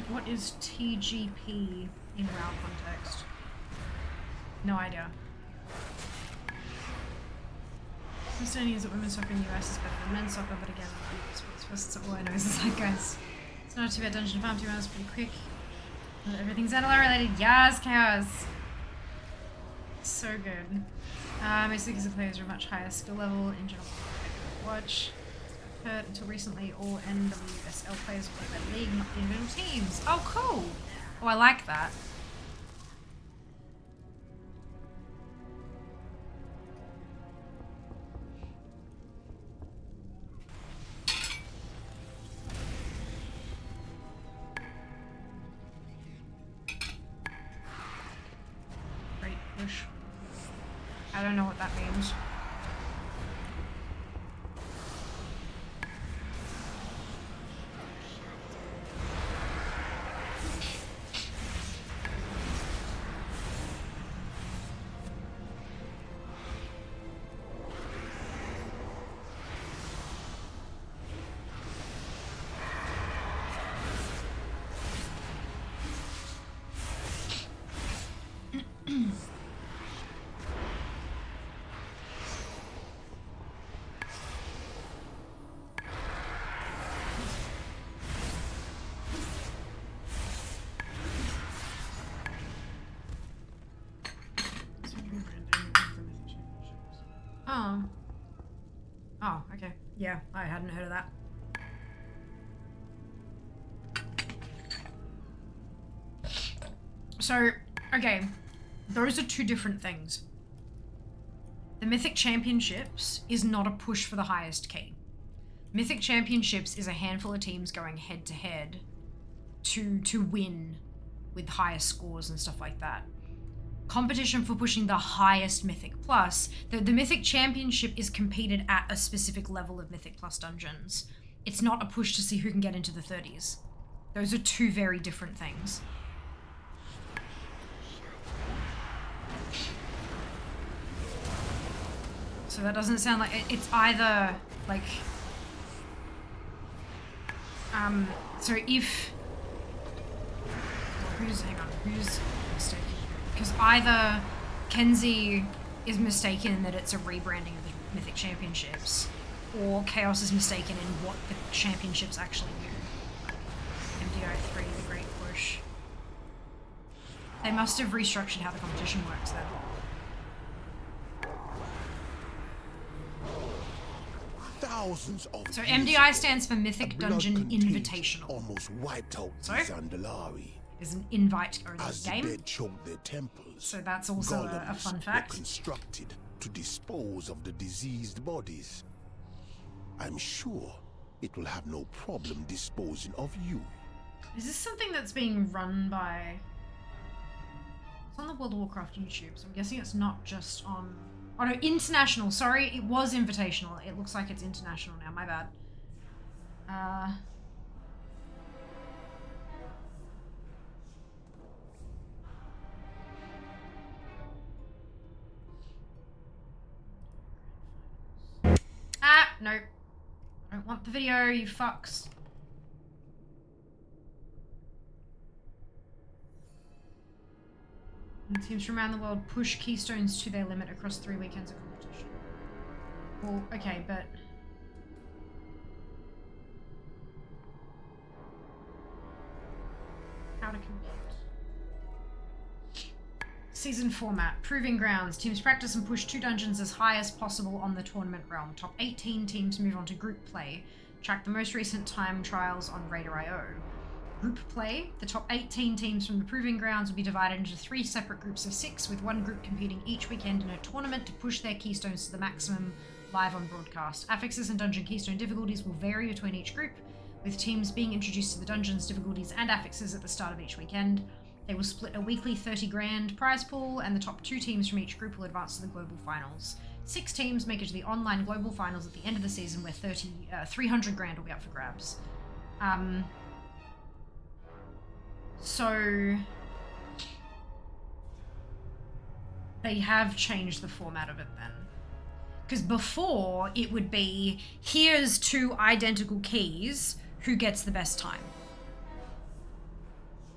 What is TGP in WoW context? No idea. My understanding is that women's soccer in the US is better than men's soccer, but again, sports all I know is like, guys, it's not too bad. Dungeon farm 2 rounds pretty quick. Everything's Adela related. Yes, chaos. So good. Mostly because the players are a much higher skill level in general. Watch. I've heard until recently all NWSL players play by league, not the individual teams. Oh, cool. Oh, I like that. I don't know what that means. Oh. Oh, okay. Yeah, I hadn't heard of that. So, okay. Those are two different things. The Mythic Championships is not a push for the highest key. Mythic Championships is a handful of teams going head to head to win with higher scores and stuff like that. Competition for pushing the highest Mythic Plus, the Mythic Championship is competed at a specific level of Mythic Plus dungeons. It's not a push to see who can get into the 30s. Those are two very different things. So that doesn't sound like it's either like so if who's mistaken? Because either Kenzie is mistaken in that it's a rebranding of the Mythic Championships, or Chaos is mistaken in what the championships actually do. MDI3, the Great Push. They must have restructured how the competition works then. Thousands of So MDI stands for Mythic Dungeon blood-contagion Invitational. almost wiped out So? the Zandalari. Is an invite-only As the game. dead choked their temples, So that's also a fun golems fact. were constructed to dispose of the diseased bodies. I'm sure it will have no problem disposing of you. Is this something that's being run by... It's on the World of Warcraft YouTube, so I'm guessing it's not just on... Oh no, international, sorry, it was invitational. It looks like it's international now, my bad. No. I don't want the video, you fucks. And teams from around the world push keystones to their limit across 3 weekends of competition. Well, okay, but... How to compete. Season format. Proving grounds. Teams practice and push 2 dungeons as high as possible on the tournament realm. Top 18 teams move on to group play. Track the most recent time trials on Raider.io. Group play. The top 18 teams from the Proving Grounds will be divided into 3 separate groups of 6, with one group competing each weekend in a tournament to push their keystones to the maximum live on broadcast. Affixes and dungeon keystone difficulties will vary between each group, with teams being introduced to the dungeons, difficulties, and affixes at the start of each weekend. They will split a weekly 30 grand prize pool, and the top 2 teams from each group will advance to the global finals. 6 teams make it to the online global finals at the end of the season, where 300 grand will be up for grabs. So they have changed the format of it then. Because before it would be, here's 2 identical keys, who gets the best time.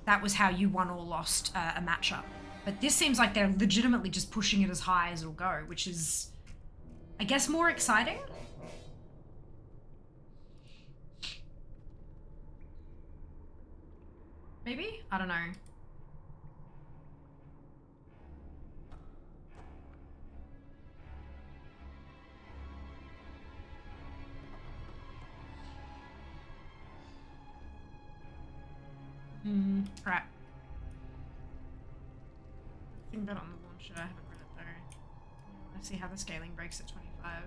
That was how you won or lost a matchup. But this seems like they're legitimately just pushing it as high as it'll go, which is, I guess, more exciting. Maybe? I don't know. Right. I think that on the launcher, I haven't read it though. Let's see how the scaling breaks at 25.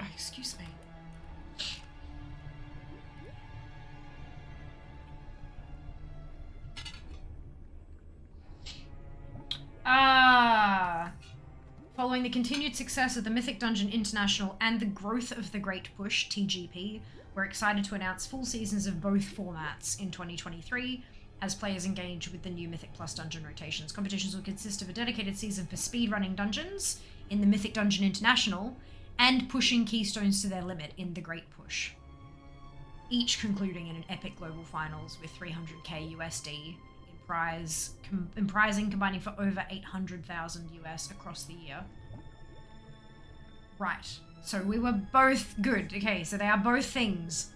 Oh, excuse me. Following the continued success of the Mythic Dungeon International and the growth of the Great Push, TGP, we're excited to announce full seasons of both formats in 2023 as players engage with the new Mythic Plus dungeon rotations. Competitions will consist of a dedicated season for speedrunning dungeons in the Mythic Dungeon International and pushing keystones to their limit in the Great Push, each concluding in an epic global finals with 300k USD in prizing, combining for over 800,000 US across the year. Right, so we were both good. Okay, so they are both things.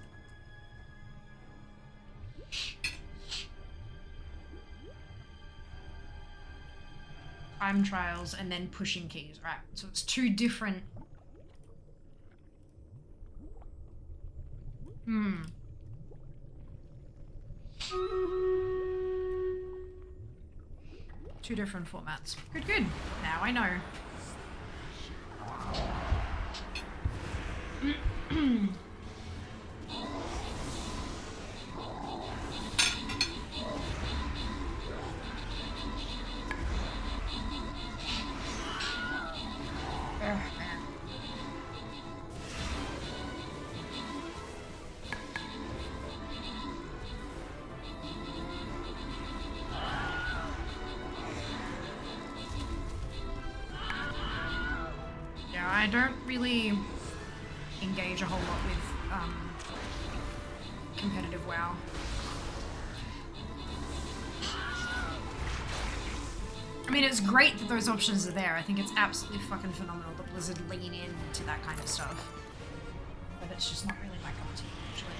Time trials and then pushing keys, right? So it's 2 different. 2 different formats. Good, good. Now I know. I don't really engage a whole lot with competitive WoW. I mean, it's great that those options are there. I think it's absolutely fucking phenomenal that Blizzard lean into that kind of stuff. But it's just not really my cup of tea, actually.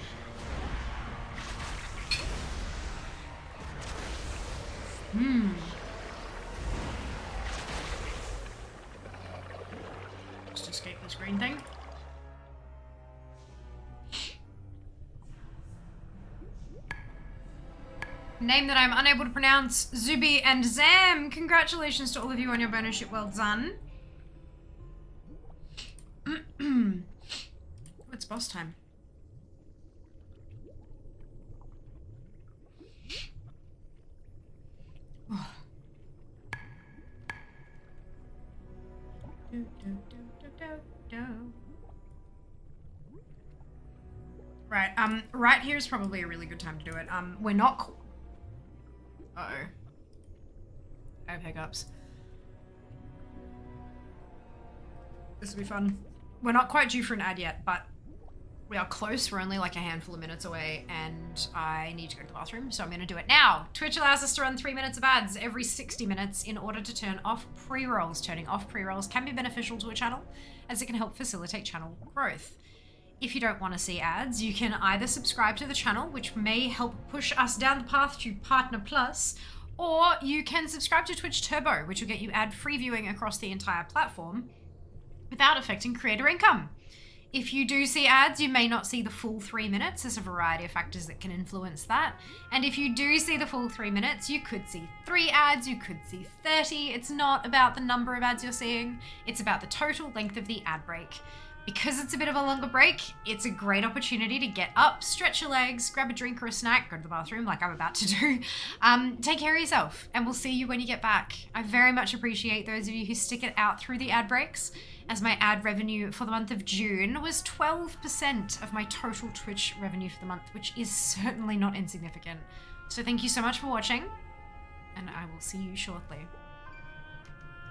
Just escape this green thing. Name that I'm unable to pronounce, Zubi and Zam. Congratulations to all of you on your bonus ship. Well done. It's boss time. Oh. Right, right here is probably a really good time to do it. We're not... Uh-oh. I have hiccups. This will be fun. We're not quite due for an ad yet, but we are close. We're only like a handful of minutes away, and I need to go to the bathroom, so I'm going to do it now. Twitch allows us to run 3 minutes of ads every 60 minutes in order to turn off pre-rolls. Turning off pre-rolls can be beneficial to a channel, as it can help facilitate channel growth. if you don't want to see ads, you can either subscribe to the channel, which may help push us down the path to Partner Plus, or you can subscribe to Twitch Turbo, which will get you ad-free viewing across the entire platform without affecting creator income. If you do see ads, you may not see the full 3 minutes. There's a variety of factors that can influence that. And if you do see the full 3 minutes, you could see 3 ads, you could see 30. It's not about the number of ads you're seeing, it's about the total length of the ad break. Because it's a bit of a longer break, it's a great opportunity to get up, stretch your legs, grab a drink or a snack, go to the bathroom like I'm about to do. Take care of yourself, and we'll see you when you get back. I very much appreciate those of you who stick it out through the ad breaks, as my ad revenue for the month of June was 12% of my total Twitch revenue for the month, which is certainly not insignificant. So thank you so much for watching, and I will see you shortly.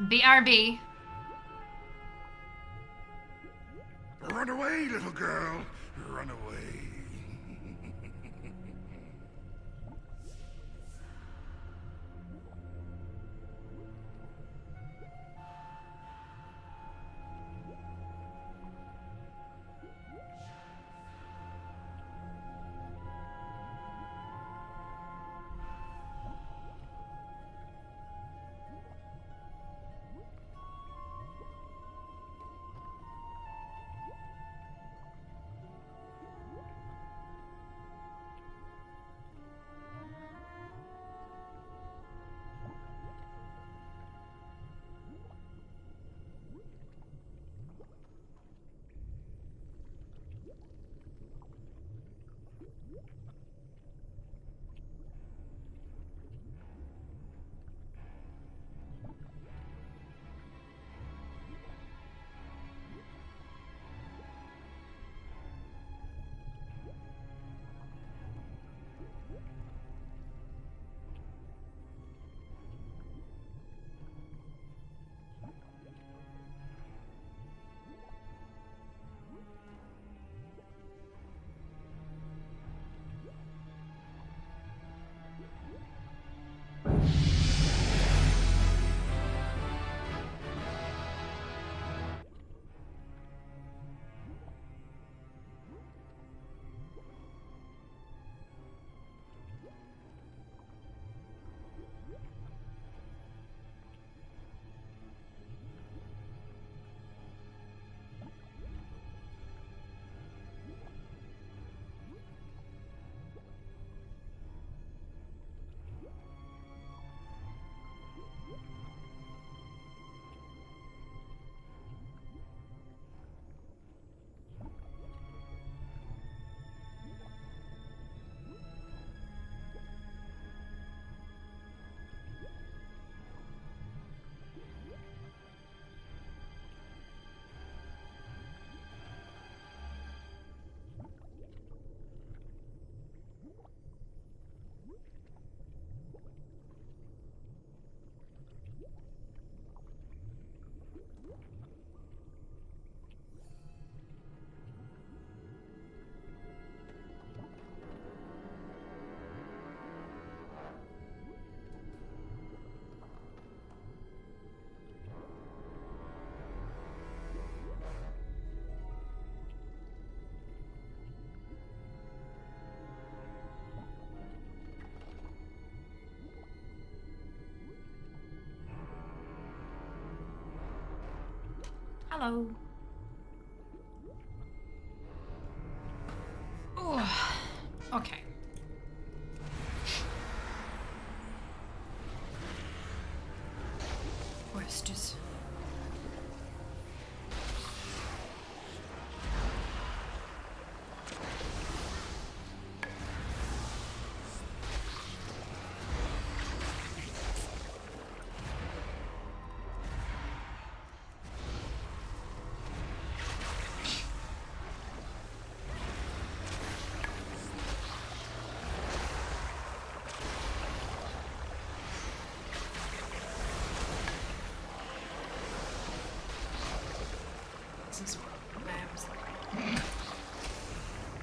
BRB. Run away, little girl. Run away. Hello. Oh, okay. Oysters.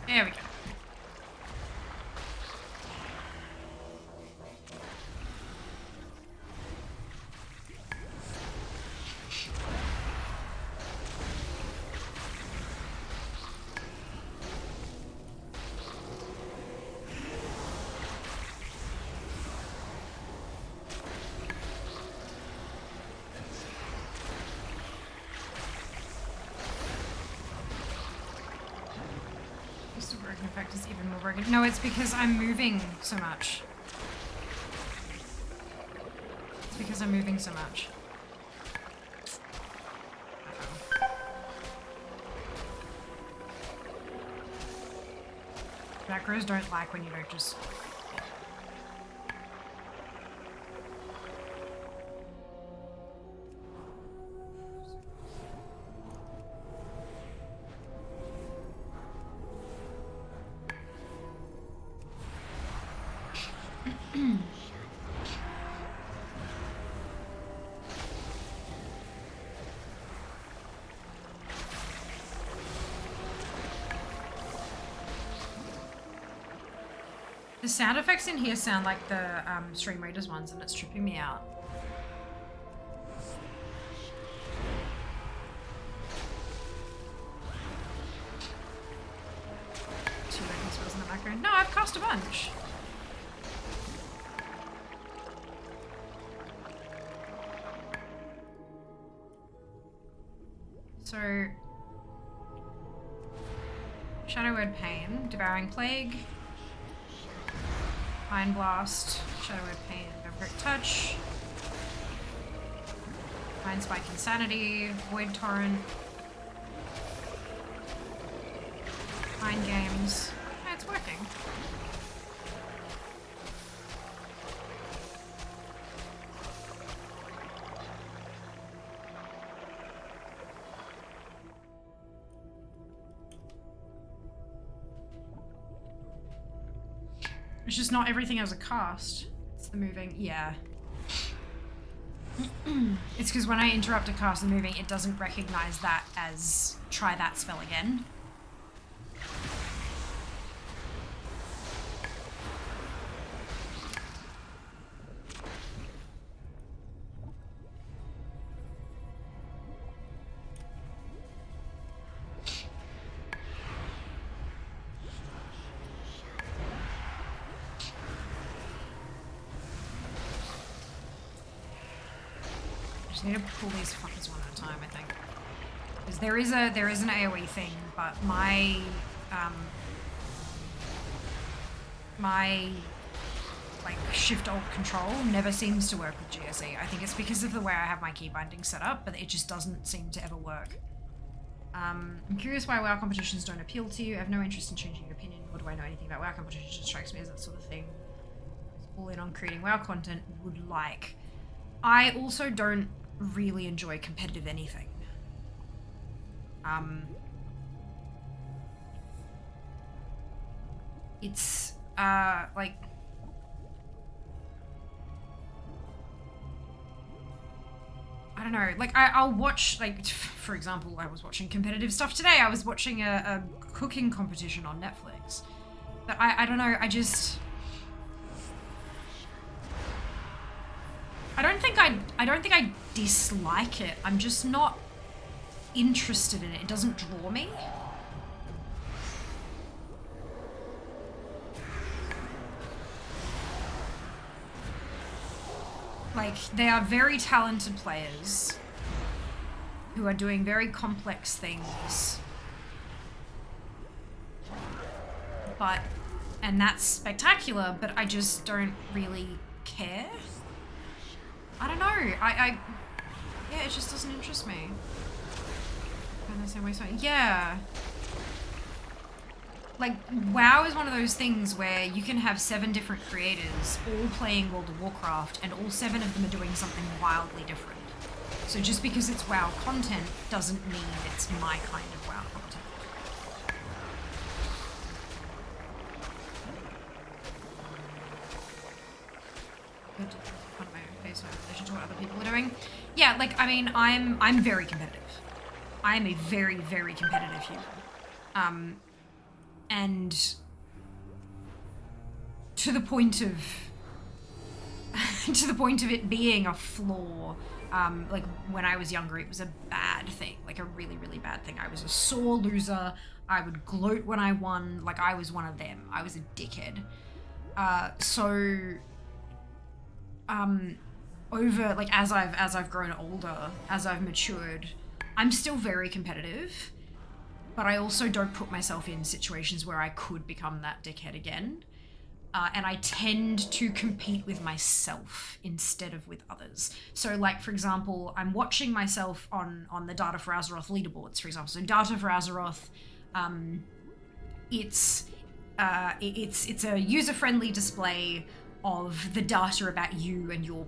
There we go. broken effect is even more broken. No, it's because I'm moving so much. It's because I'm moving so much. Macros don't like when you don't just... The sound effects in here sound like the Stream Raiders ones, and it's tripping me out. Two random spells in the background. No, I've cast a bunch. So, Shadow Word Pain, Devouring Plague, Mind Blast, Shadow Word Pain, Vampiric Touch, Mind Spike Insanity, Void Torrent, Mind Games. Yeah, it's working. It's just not everything has a cast. It's the moving, yeah. It's because when I interrupt a cast and moving, it doesn't recognize that as try that spell again. I need to pull these fuckers one at a time, I think. Because there is an AoE thing, but my like Shift Alt Control never seems to work with GSE. I think it's because of the way I have my key binding set up, but it just doesn't seem to ever work. I'm curious why WoW competitions don't appeal to you. I have no interest in changing your opinion, nor do I know anything about WoW competitions. It just strikes me as that sort of thing. All in on creating WoW content would like. I also don't really enjoy competitive anything. It's like I don't know, like I'll watch, like, for example, I was watching competitive stuff today. I was watching a cooking competition on Netflix. But I don't know, I don't think I dislike it. I'm just not interested in it. It doesn't draw me. Like, they are very talented players who are doing very complex things. And that's spectacular, but I just don't really care. I don't know. Yeah, it just doesn't interest me. In the same way, so yeah. Like, WoW is one of those things where you can have 7 different creators all playing World of Warcraft, and all 7 of them are doing something wildly different. So just because it's WoW content doesn't mean it's my kind of WoW content. Good. On my own face in relation to what other people are doing. Yeah, like, I mean, I'm very competitive. I'm a very, very competitive human. And to the point of it being a flaw. Like, when I was younger, it was a bad thing, like a really, really bad thing. I was a sore loser. I would gloat when I won. Like, I was one of them. I was a dickhead. Over, like, as I've grown older, as I've matured, I'm still very competitive, but I also don't put myself in situations where I could become that dickhead again. And I tend to compete with myself instead of with others. So, like, for example, I'm watching myself on the Data for Azeroth leaderboards, for example. So Data for Azeroth, it's a user-friendly display of the data about you and your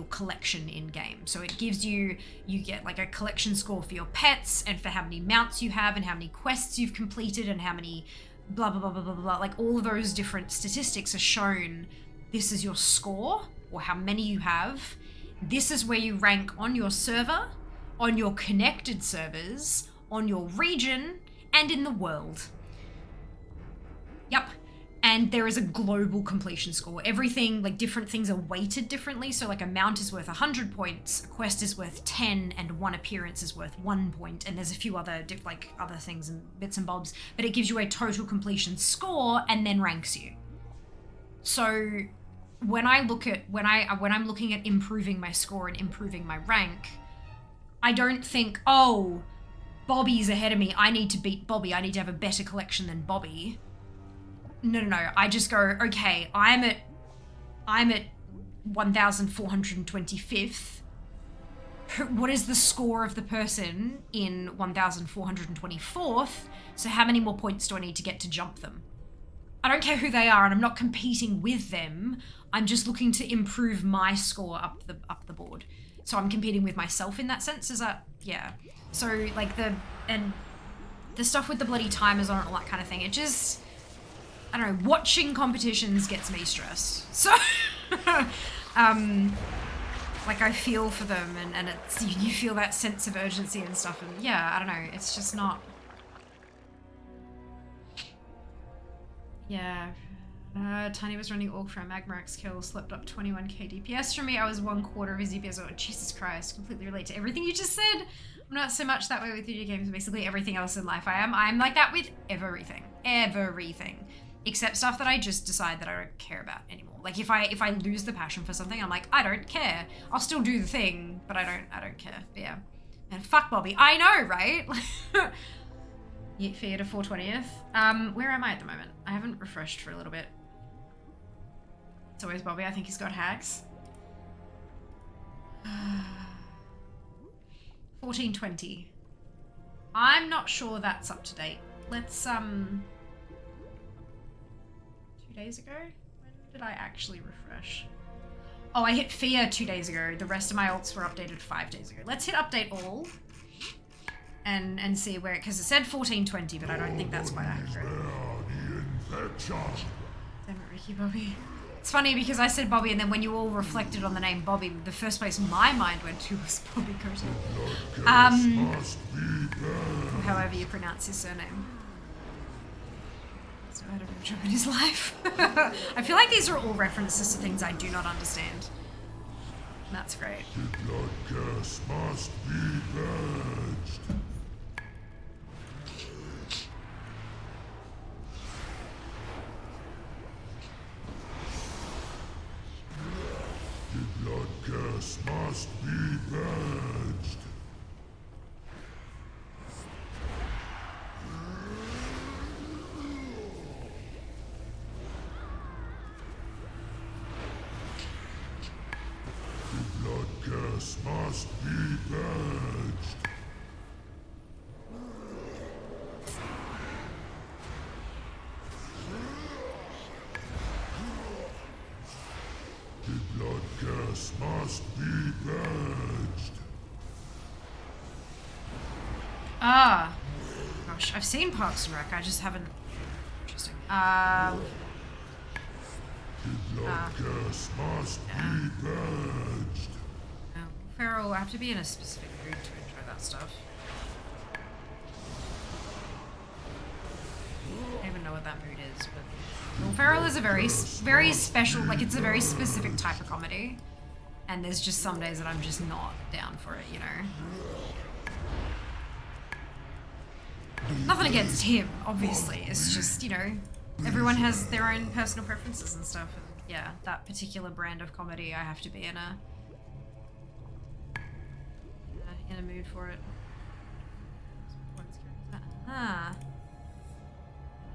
collection in game. So it gives you get like a collection score for your pets and for how many mounts you have and how many quests you've completed and how many blah blah blah blah blah blah. Like all of those different statistics are shown. This is your score or how many you have. This is where you rank on your server, on your connected servers, on your region, and in the world. Yep. And there is a global completion score. Everything, like different things are weighted differently. So like a mount is worth 100 points, a quest is worth 10, and one appearance is worth 1 point. And there's a few other other things and bits and bobs, but it gives you a total completion score and then ranks you. So when I look at, when I'm looking at improving my score and improving my rank, I don't think, oh, Bobby's ahead of me, I need to beat Bobby, I need to have a better collection than Bobby. No. I just go, okay, I'm at 1,425th. What is the score of the person in 1,424th? So how many more points do I need to get to jump them? I don't care who they are, and I'm not competing with them. I'm just looking to improve my score up the board. So I'm competing with myself in that sense. Is that, yeah. So like the stuff with the bloody timers on it, all that kind of thing. It just, I don't know, watching competitions gets me stressed. So, like I feel for them and it's, you feel that sense of urgency and stuff. And yeah, I don't know, it's just not, yeah. Tiny was running Orc for a Magmarax kill, slept up 21k DPS from me. I was 1/4 of his DPS. Oh, Jesus Christ, completely relate to everything you just said. I'm not so much that way with video games, basically everything else in life. I'm like that with everything. Except stuff that I just decide that I don't care about anymore. Like if I lose the passion for something, I'm like, I don't care. I'll still do the thing, but I don't care. But yeah. And fuck Bobby. I know, right? Fear to 420th. Where am I at the moment? I haven't refreshed for a little bit. It's always Bobby. I think he's got hacks. 1420. I'm not sure that's up to date. Let's 2 days ago? When did I actually refresh? Oh, I hit Fear 2 days ago. The rest of my alts were updated 5 days ago. Let's hit update all and see where, because it said 1420, but I don't think that's quite accurate. Damn it, Ricky Bobby. It's funny because I said Bobby, and then when you all reflected on the name Bobby, the first place my mind went to was Bobby Kotick. However you pronounce his surname. So I had a real job in his life. I feel like these are all references to things I do not understand. And that's great. The blood curse must be purged. The blood curse must be purged. The blood curse must be purged. The blood curse must be purged. Ah. Gosh, I've seen Parks and Rec, I just haven't... Interesting. The blood curse must be purged. Feral, I have to be in a specific mood to enjoy that stuff. I don't even know what that mood is, but... Well, Feral is a very special, like, it's a very specific type of comedy. And there's just some days that I'm just not down for it, you know? Nothing against him, obviously. It's just, you know, everyone has their own personal preferences and stuff. And yeah, that particular brand of comedy, I have to be in a mood for it. Ah.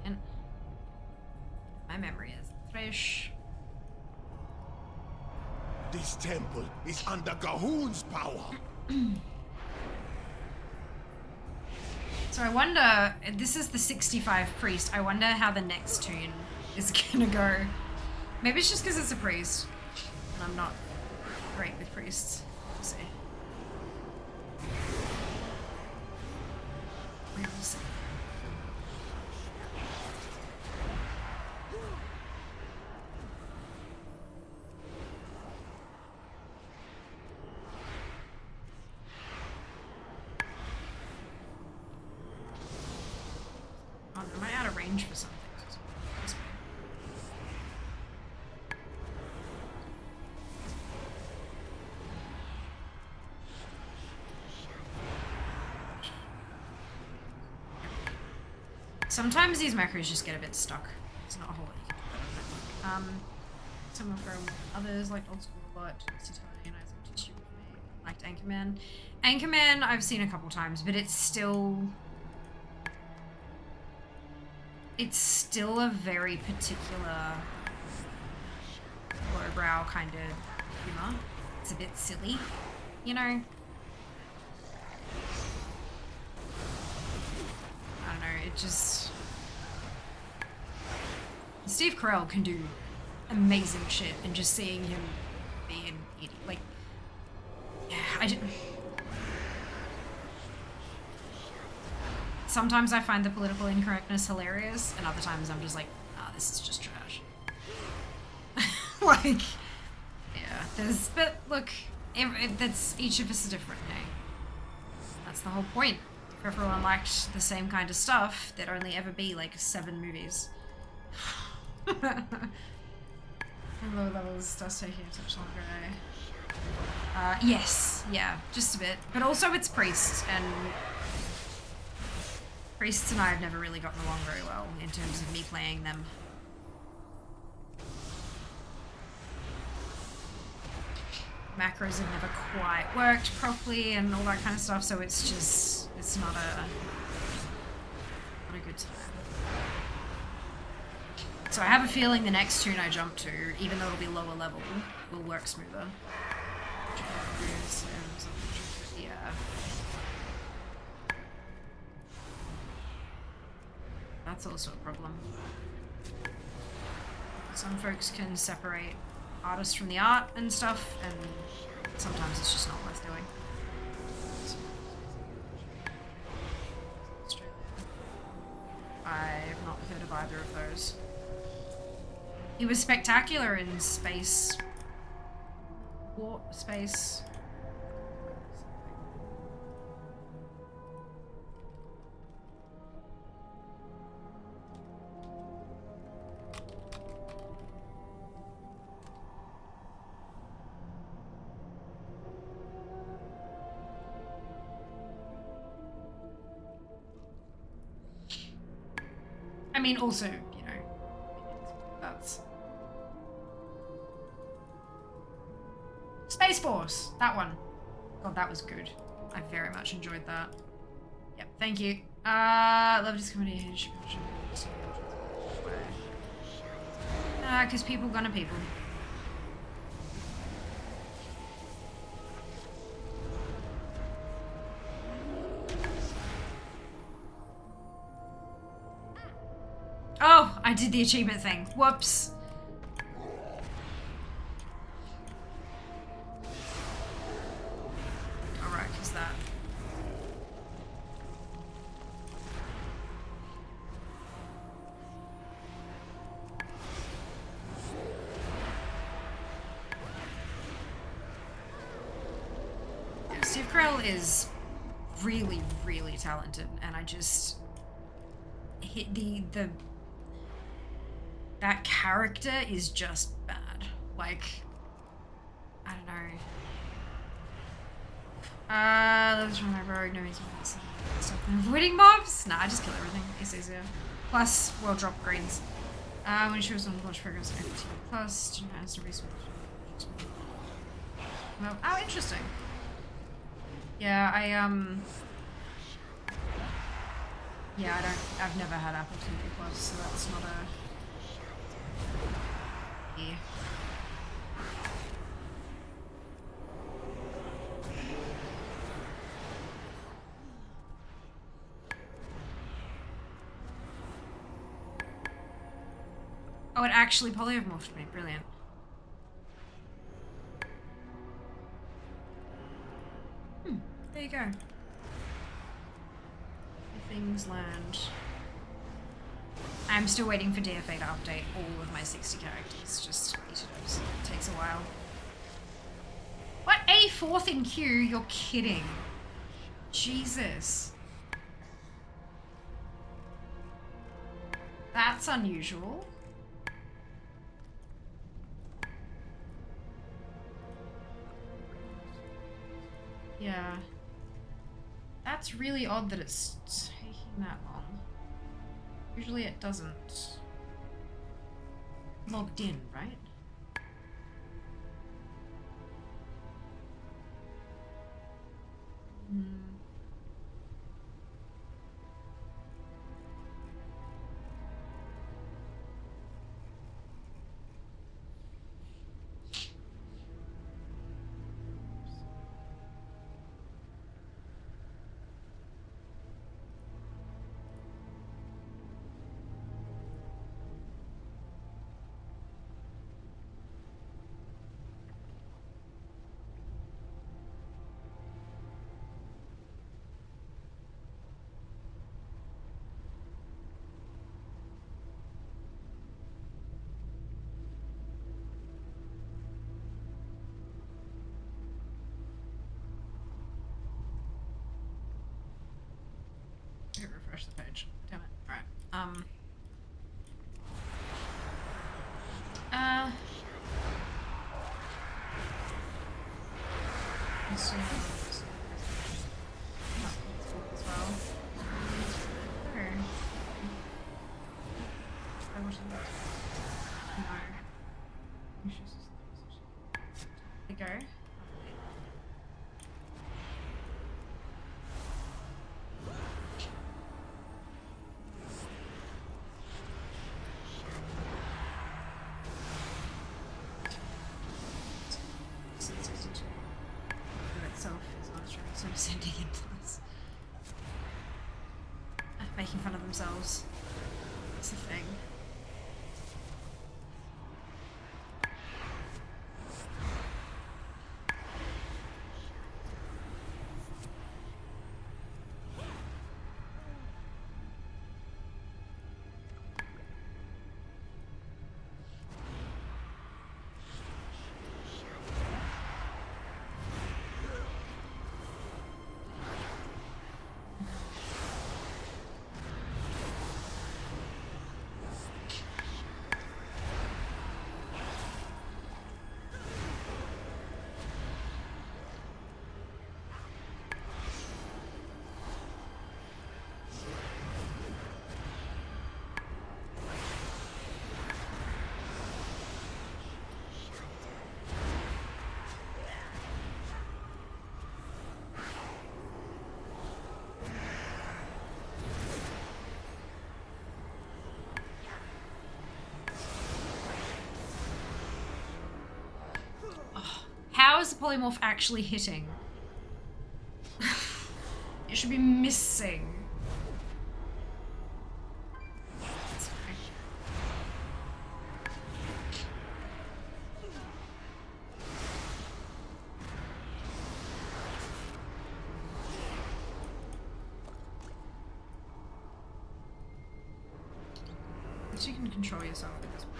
And my memory is fresh. This temple is under Gahoon's power. So I wonder, this is the 65 priest. I wonder how the next tune is gonna go. Maybe it's just because it's a priest. And I'm not great with priests. We'll see. We will see. Oh, am I out of range for something? This way. Sometimes these macros just get a bit stuck. It's not a whole lot you can do about it. Some have grown, others like old school a lot. Italian, I tissue with me. Liked Anchorman. Anchorman I've seen a couple times, but it's still a very particular lowbrow kind of humor. It's a bit silly, you know? I don't know, it just... Steve Carell can do amazing shit, and just seeing him be an idiot, like... Yeah, I didn't... Sometimes I find the political incorrectness hilarious, and other times I'm just like, ah, this is just trash. Like, yeah, there's, but look, that's, each of us is different, hey? That's the whole point. If everyone liked the same kind of stuff, there'd only ever be like 7 movies. And low levels does take you a touch longer, eh? Yes, yeah, just a bit. But also it's priests, and priests and I have never really gotten along very well in terms of me playing them. Macros have never quite worked properly and all that kind of stuff, so it's just, it's not a good time. So I have a feeling the next tune I jump to, even though it'll be lower level, will work smoother. Yeah. That's also a problem. Some folks can separate artists from the art and stuff, and sometimes it's just not worth doing. Australia. I've not heard of either of those. He was spectacular in Space. Space. I mean, also, you know, that's... Space Force! That one. God, that was good. I very much enjoyed that. Yep, thank you. Love this comedy. Because people gonna people. Oh, I did the achievement thing. Whoops. Alright, is that... Yeah, Steve Carell is really, really talented, and I just... hit that character is just bad. Like, I don't know. Let's try my rogue. No, he's stop avoiding mobs. Nah, I just kill everything. It's easier. Plus, world drop greens. When she was on launch programs, plus, didn't have to research. Well, oh, interesting. Yeah, Yeah, I've never had Apple TV Plus, so that's not a... Yeah. Oh, it actually polymorphed me. Brilliant. There you go. Things land. I'm still waiting for DFA to update all of my 60 characters. Just wait, it takes a while. What? 84th in queue? You're kidding. Jesus. That's unusual. Yeah. That's really odd that it's taking that long. Usually it doesn't. Logged in, right? Refresh the page. Damn it. Alright. Let's see. As well. There. I wish I no. There you go. Sending into this. Making fun of themselves. That's the thing. How is the polymorph actually hitting? It should be missing. That's fine. At least you can control yourself at this point.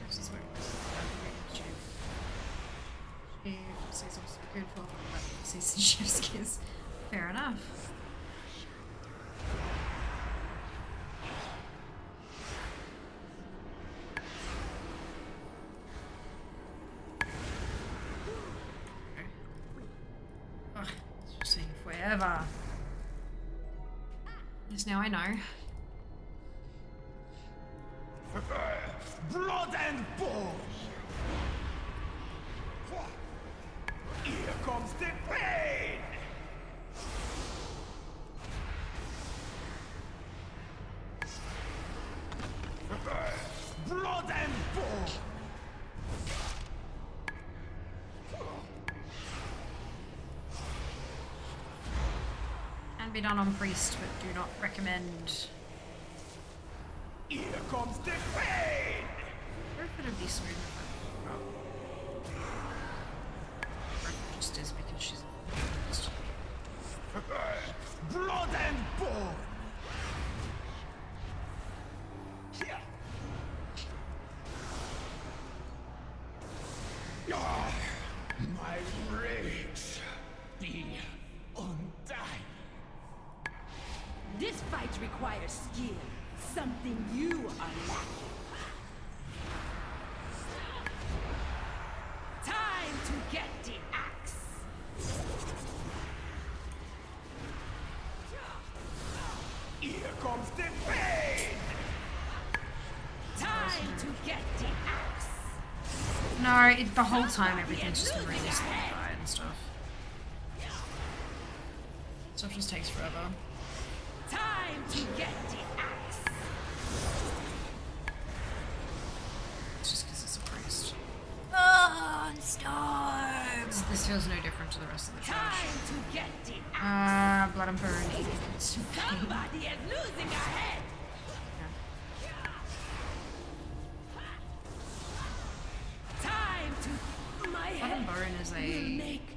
This is where Chef is also good for season chef's kiss. Fair enough. Ugh, it's just taking forever. Yes, now I know. Blood and bone! Here comes the pain! Blood and bone! Can be done on priest, but do not recommend. Here comes the pain! Or could it be smooth? Just is because she's Blood and bone! Ah, my rage be undying. This fight requires skill, something you are lacking. Time to get the axe. Here comes the pain! Time to get the axe. no. The whole time everything's just really slow and stuff. Stuff just takes forever. Time to get the axe. It's just because it's a priest. Oh, storm. This feels no different to the rest of the church. Time to get the axe. Blood and burn. It's pain. Somebody is losing a head. Time to my Blood and head. bone is will a make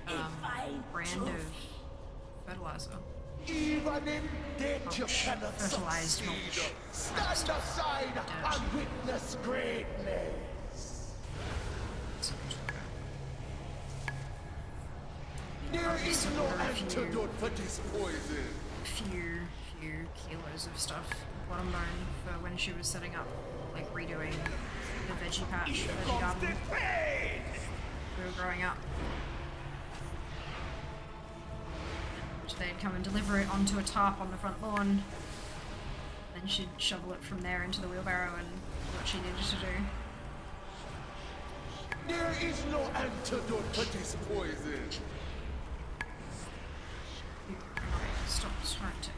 a fine brand trophy. of fertilizer. Even in death you cannot Fertilized succeed. mulch. Stand aside and witness greatness. There is no antidote for this poison. Few kilos of stuff. Blood and bone for when she was setting up, like redoing the veggie patch, Here veggie comes garden. the pain! We were growing up. So they'd come and deliver it onto a tarp on the front lawn. Then she'd shovel it from there into the wheelbarrow and what she needed to do. There is no antidote for this poison. Stop trying to.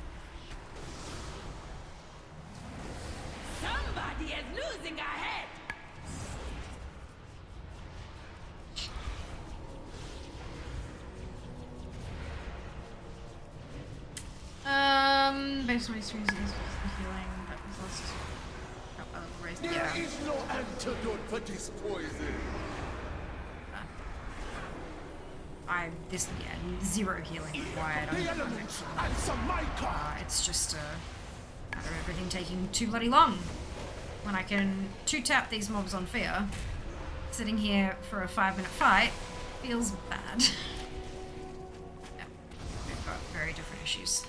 Somebody is losing a head. Based on my experience, this was the healing that was lost. There Yeah. is no antidote for this poison. Zero healing required. The elements answer my call. It's just a matter of everything taking too bloody long. When I can 2-tap these mobs on fear, sitting here for a 5-minute fight feels bad. Yeah, we've got very different issues.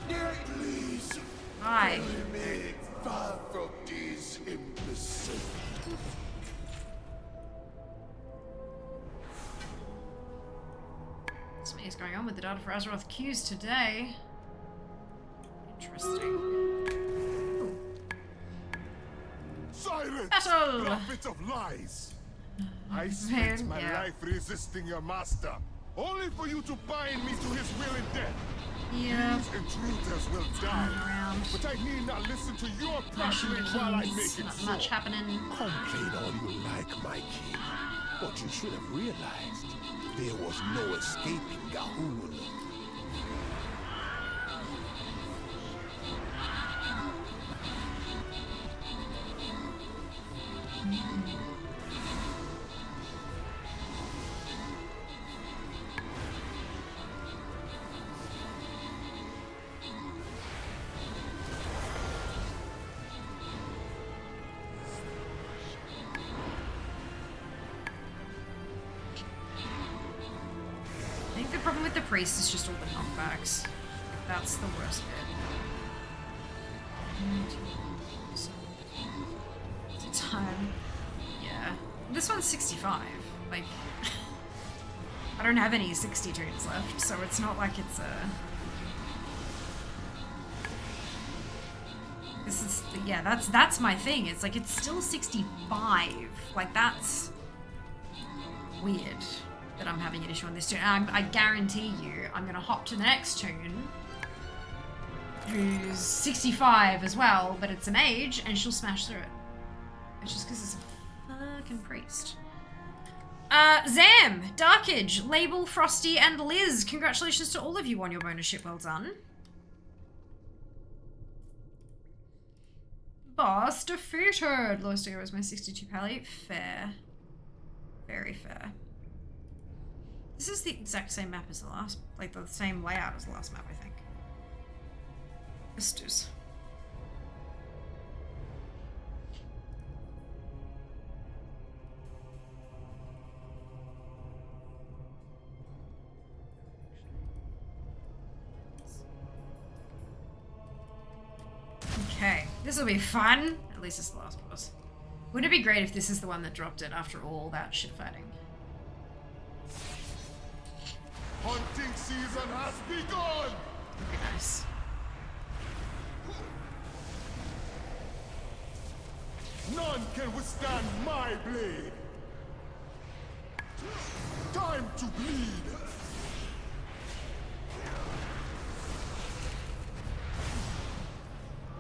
Please, Hi. me far from these imbeciles. Something is going on with the data for Azeroth queues today. Interesting. Silence! Battle! Prophet of lies! I spent my Yeah. life resisting your master, only for you to bind me to his will and death. Yeah. These intruders will die, Around. but I need not listen to your Flashing the prattling while I make keys. it Not so. much happening. Complain all you like, my king. But you should have realized there was no escaping Gahul. priest is just all the knockbacks. That's the worst bit. Time. Yeah. This one's 65. Like, I don't have any 60 tunes left, so it's not like it's a... This is, yeah, that's my thing. It's like, it's still 65. Like, that's weird that I'm having an issue on this tune. And I guarantee you, I'm gonna hop to the next tune, who's 65 as well, but it's a mage, and she'll smash through it. It's just because it's a fucking priest. Zam, Darkage, Label, Frosty, and Liz. Congratulations to all of you on your bonus ship. Well done. Boss defeated. Lowest figure was my 62 pally. Fair. Very fair. This is the exact same map as the last, like the same layout as the last map, I think. Vistas. Okay, this will be fun. At least it's the last boss. Wouldn't it be great if this is the one that dropped it after all that shit fighting? Hunting season has begun! Would be nice. None can withstand my blade! Time to bleed!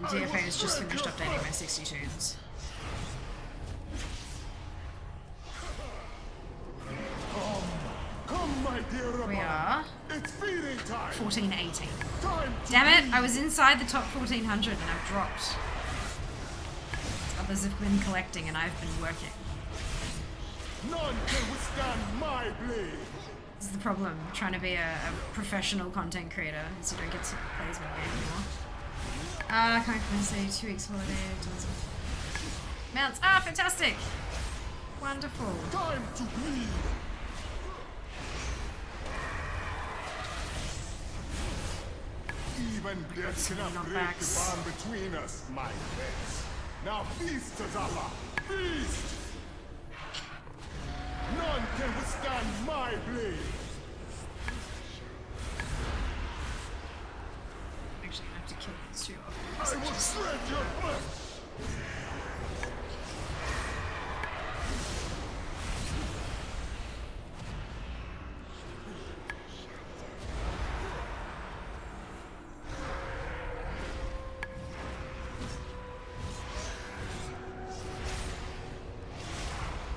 The DFA has just finished updating my 60 tunes. Come, my dear We are It's feeding time! 1480. Time to Damn it, I was inside the top 1400 and I've dropped. Others have been collecting and I've been working. None can withstand my blade! This is the problem, trying to be a professional content creator, so you don't get to play as many anymore. Can't say 2 weeks holiday, tons of mounts. Ah, fantastic! Wonderful. Time to bleed! Even death cannot break the bond between us, my friends. Now feast, Azala! Feast! None can withstand my blade! Actually, I have to kill these two off. I will shred your flesh!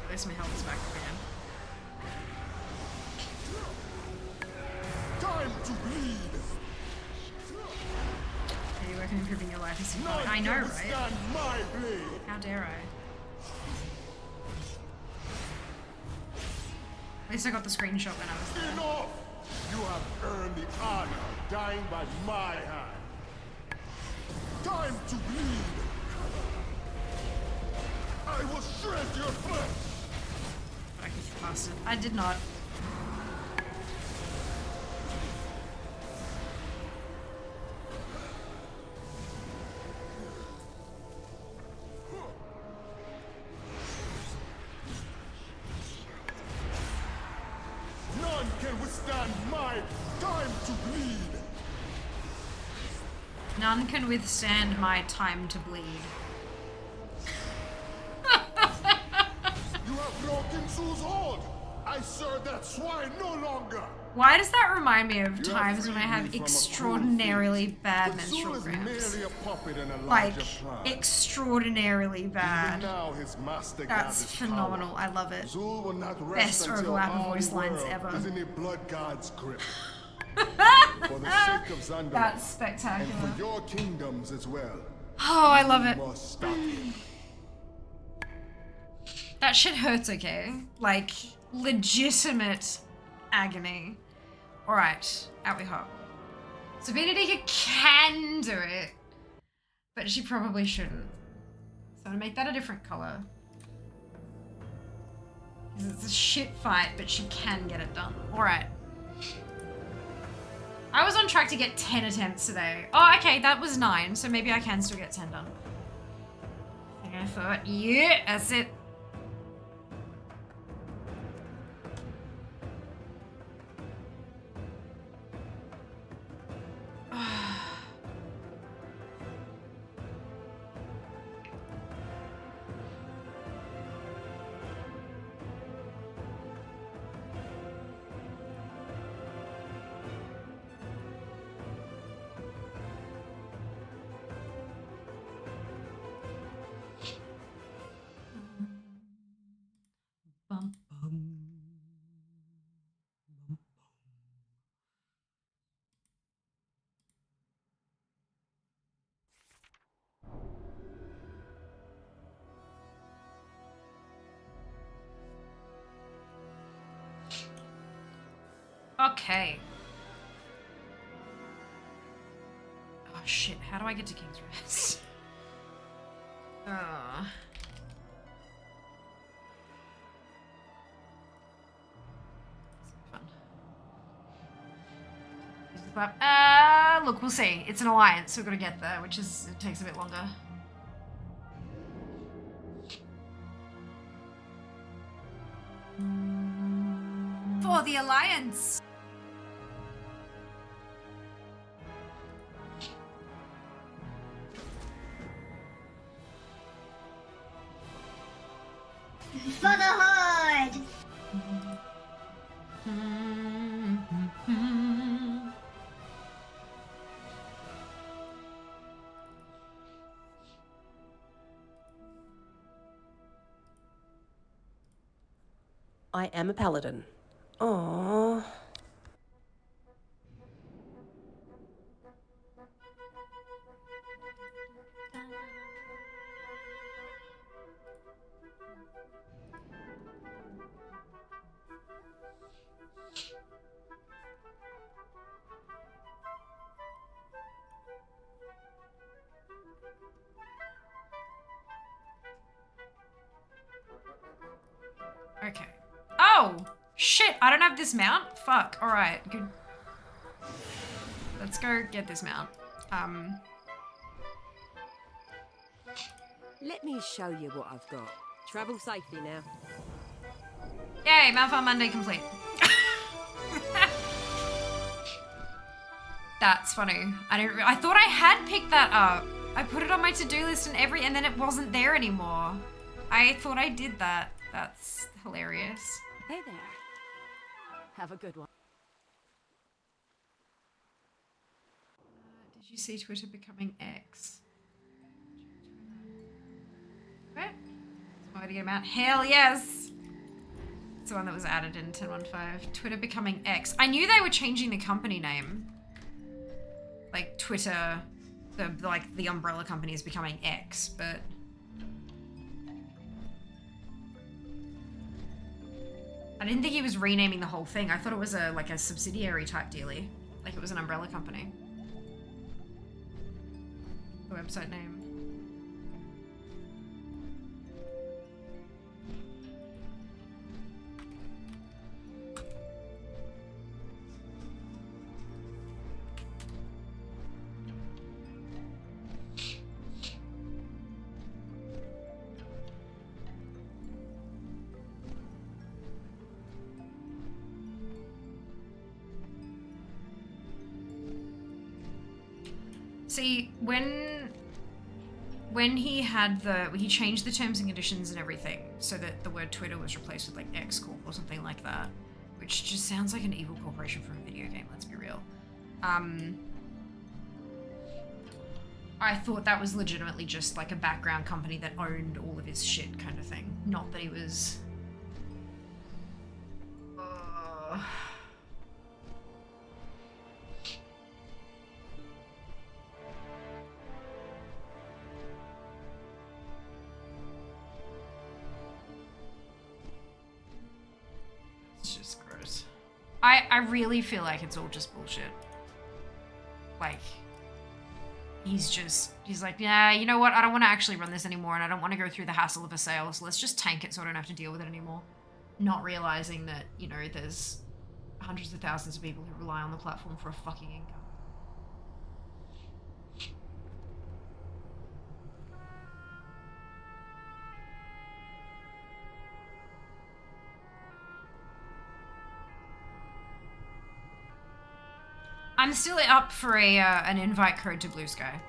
At least my health is back up again. Time to bleed! Yeah, you work on improving your life is None important. I know, can right? withstand my blade! How dare I? At least I got the screenshot when I was there. Enough! You have earned the honor of dying by my hand. Time to bleed! I will shred your flesh! But I kicked past it. I did not. None can withstand my time to bleed! None can withstand my time to bleed. You have broken Zeus' hold! I serve that swine no longer! Why does that remind me of You times when I freed have me from a extraordinarily bad But Zeus menstrual is cramps? merely a puppet in a Like, larger plan. extraordinarily Even bad. now his master That's gathers phenomenal. power. I love it. Zul will not rest Best until overlap of our voice lines world ever. is in the blood god's grip. For the sake of Xandar, That's and spectacular. for your kingdoms as well. Oh, I love it. You must stop him. That shit hurts, okay? Like, legitimate agony. Alright, out we hop. So Benedica can do it, but she probably shouldn't. So I'm gonna make that a different color. Because it's a shit fight, but she can get it done. Alright. I was on track to get 10 attempts today. Oh, okay, that was 9, so maybe I can still get 10 done. I think I thought, yeah, that's it. Bum, bum. Okay. Oh shit, how do I get to King's Rest? Oh. Fun. Look, we'll see. It's an alliance, so we've got to get there, which is, it takes a bit longer. For the alliance! For the Horde! I am a paladin. Aww. Okay. Oh! Shit, I don't have this mount? Fuck, alright, good. Let's go get this mount. Let me show you what I've got. Travel safely now. Yay, Mount Farm Monday complete. That's funny. I thought I had picked that up. I put it on my to-do list and then it wasn't there anymore. I thought I did that. That's hilarious. Hey there. Have a good one. Did you see Twitter becoming X? What? Why to get him out? Hell yes! It's the one that was added in 10.15. Twitter becoming X. I knew they were changing the company name. Like Twitter, the umbrella company is becoming X, but I didn't think he was renaming the whole thing. I thought it was a subsidiary type dealie. Like it was an umbrella company. The website name. See, when he had he changed the terms and conditions and everything so that the word Twitter was replaced with like X Corp or something like that, which just sounds like an evil corporation for a video game, let's be real. I thought that was legitimately just like a background company that owned all of his shit kind of thing. Not that he was... It's just gross. I really feel like it's all just bullshit. Like, he's like, yeah, you know what? I don't want to actually run this anymore and I don't want to go through the hassle of a sale, so let's just tank it so I don't have to deal with it anymore. Not realizing that, you know, there's hundreds of thousands of people who rely on the platform for a fucking income. I'm still up for an invite code to Blue Sky.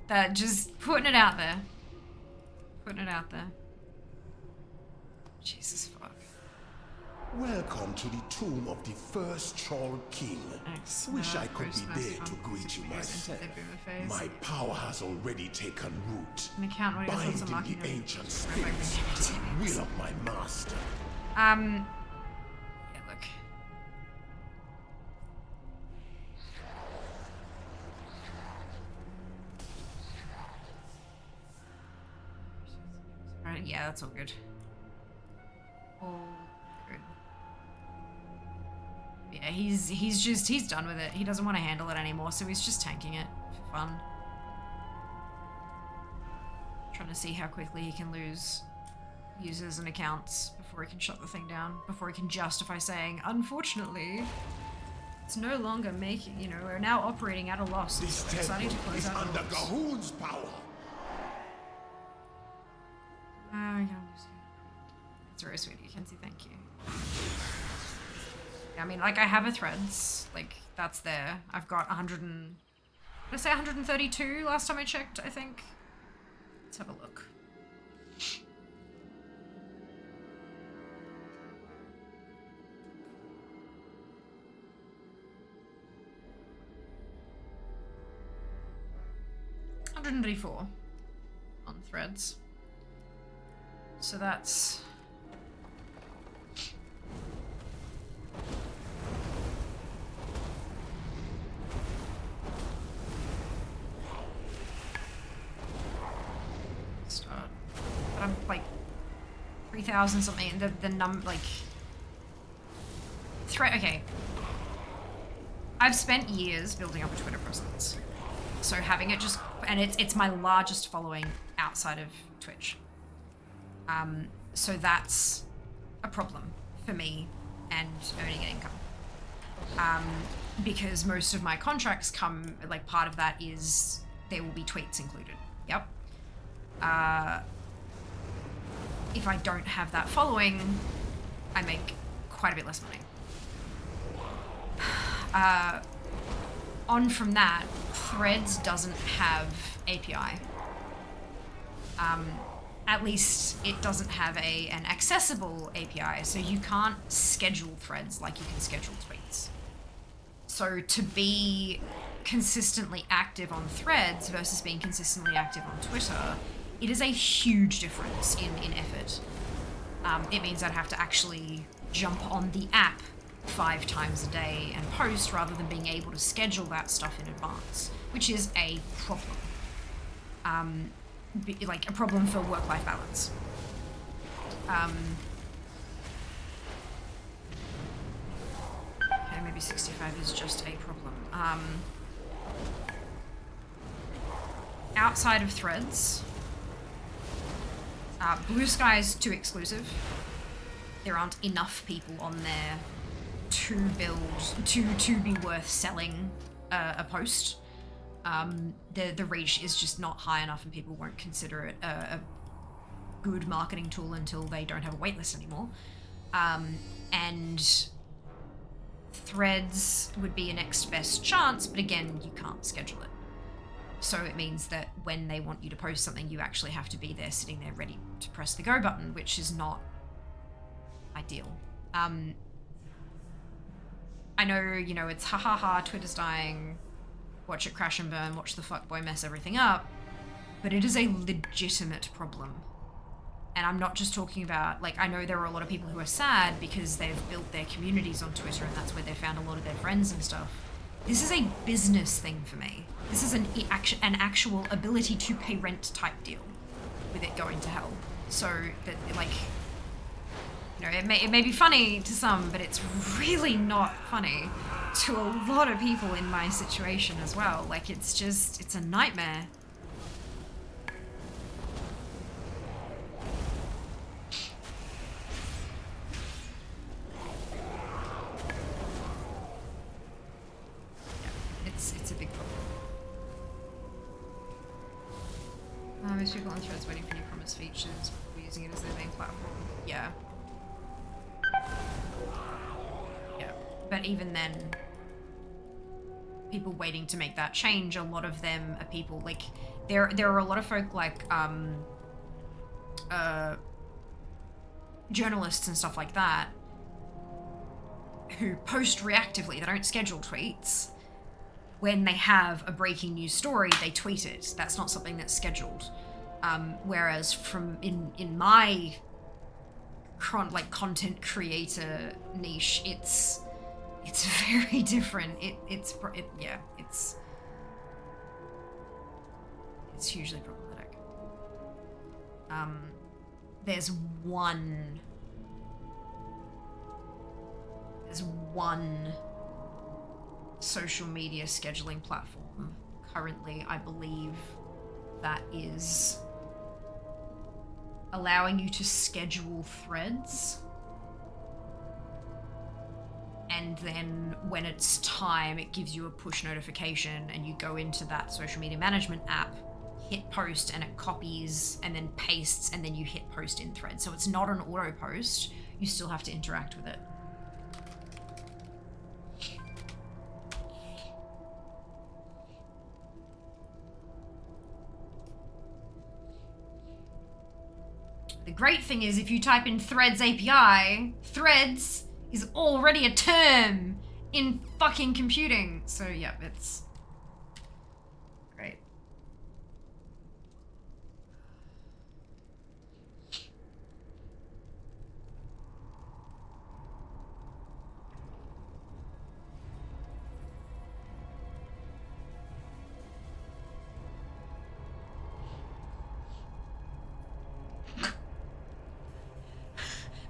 That just putting it out there. Putting it out there. Jesus fuck. Welcome to the tomb of the first Troll King. Wish I could be there to greet you myself. My power has already taken root, binding the ancient spirits to the will of my master. Yeah, look. Right, yeah, that's all good. All good. Yeah, he's done with it. He doesn't want to handle it anymore, so he's just tanking it for fun. Trying to see how quickly he can lose users and accounts before he can shut the thing down, before he can justify saying, unfortunately, it's no longer making, you know, we're now operating at a loss. This We're deciding to temple close is out under the loss. Gahun's power. That's very sweet of you, Kenzie, thank you. I mean, like, I have a threads, like, that's there. I've got 100 and... Did I say 132 last time I checked, I think? Let's have a look. $134 on threads. So that's... Start. But I'm like 3,000 something. Like thread. Okay. I've spent years building up a Twitter presence, so having it just, and it's my largest following outside of Twitch. So that's a problem for me and earning an income. Because most of my contracts come, like, part of that is there will be tweets included. Yep. If I don't have that following, I make quite a bit less money. On from that, Threads doesn't have API. At least it doesn't have an accessible API, so you can't schedule threads like you can schedule tweets. So to be consistently active on Threads versus being consistently active on Twitter, it is a huge difference in effort. It means I'd have to actually jump on the app 5 times a day and post rather than being able to schedule that stuff in advance, which is a problem. Like a problem for work-life balance. Okay, maybe 65 is just a problem. Outside of Threads, Blue Sky is too exclusive. There aren't enough people on there to be worth selling a post. The reach is just not high enough, and people won't consider it a good marketing tool until they don't have a waitlist anymore. And Threads would be a next best chance, but again, you can't schedule it. So it means that when they want you to post something, you actually have to be there, sitting there ready to press the go button, which is not ideal. I know, you know, it's ha ha ha, Twitter's dying, watch it crash and burn, watch the fuckboy mess everything up, but it is a legitimate problem. And I'm not just talking about, like, I know there are a lot of people who are sad because they've built their communities on Twitter and that's where they found a lot of their friends and stuff. This is a business thing for me. This is an actual ability to pay rent type deal with it going to hell. So that, like, you know, it may be funny to some, but it's really not funny to a lot of people in my situation as well. Like, it's a nightmare. most people on Threads waiting for new promised features, we're using it as their main platform. Yeah. Yeah. But even then, people waiting to make that change, a lot of them are people, like, there are a lot of folk, like, journalists and stuff like that, who post reactively. They don't schedule tweets. When they have a breaking news story, they tweet it. That's not something that's scheduled. Whereas from in my content creator niche, it's very different. It's hugely problematic. There's one social media scheduling platform currently, I believe, that is allowing you to schedule threads, and then when it's time, it gives you a push notification and you go into that social media management app, hit post, and it copies and then pastes, and then you hit post in thread. So it's not an auto post, you still have to interact with it. The great thing is, if you type in Threads API, Threads is already a term in fucking computing. So, yeah, it's great.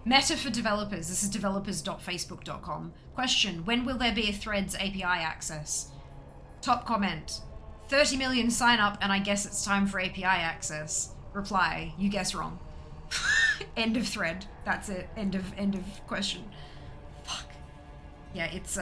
Meta for developers. This is developers.facebook.com. Question: when will there be a Threads API access? Top comment: 30 million sign up and I guess it's time for API access. Reply: you guess wrong. End of thread. That's it. End of question. Fuck. Yeah, it's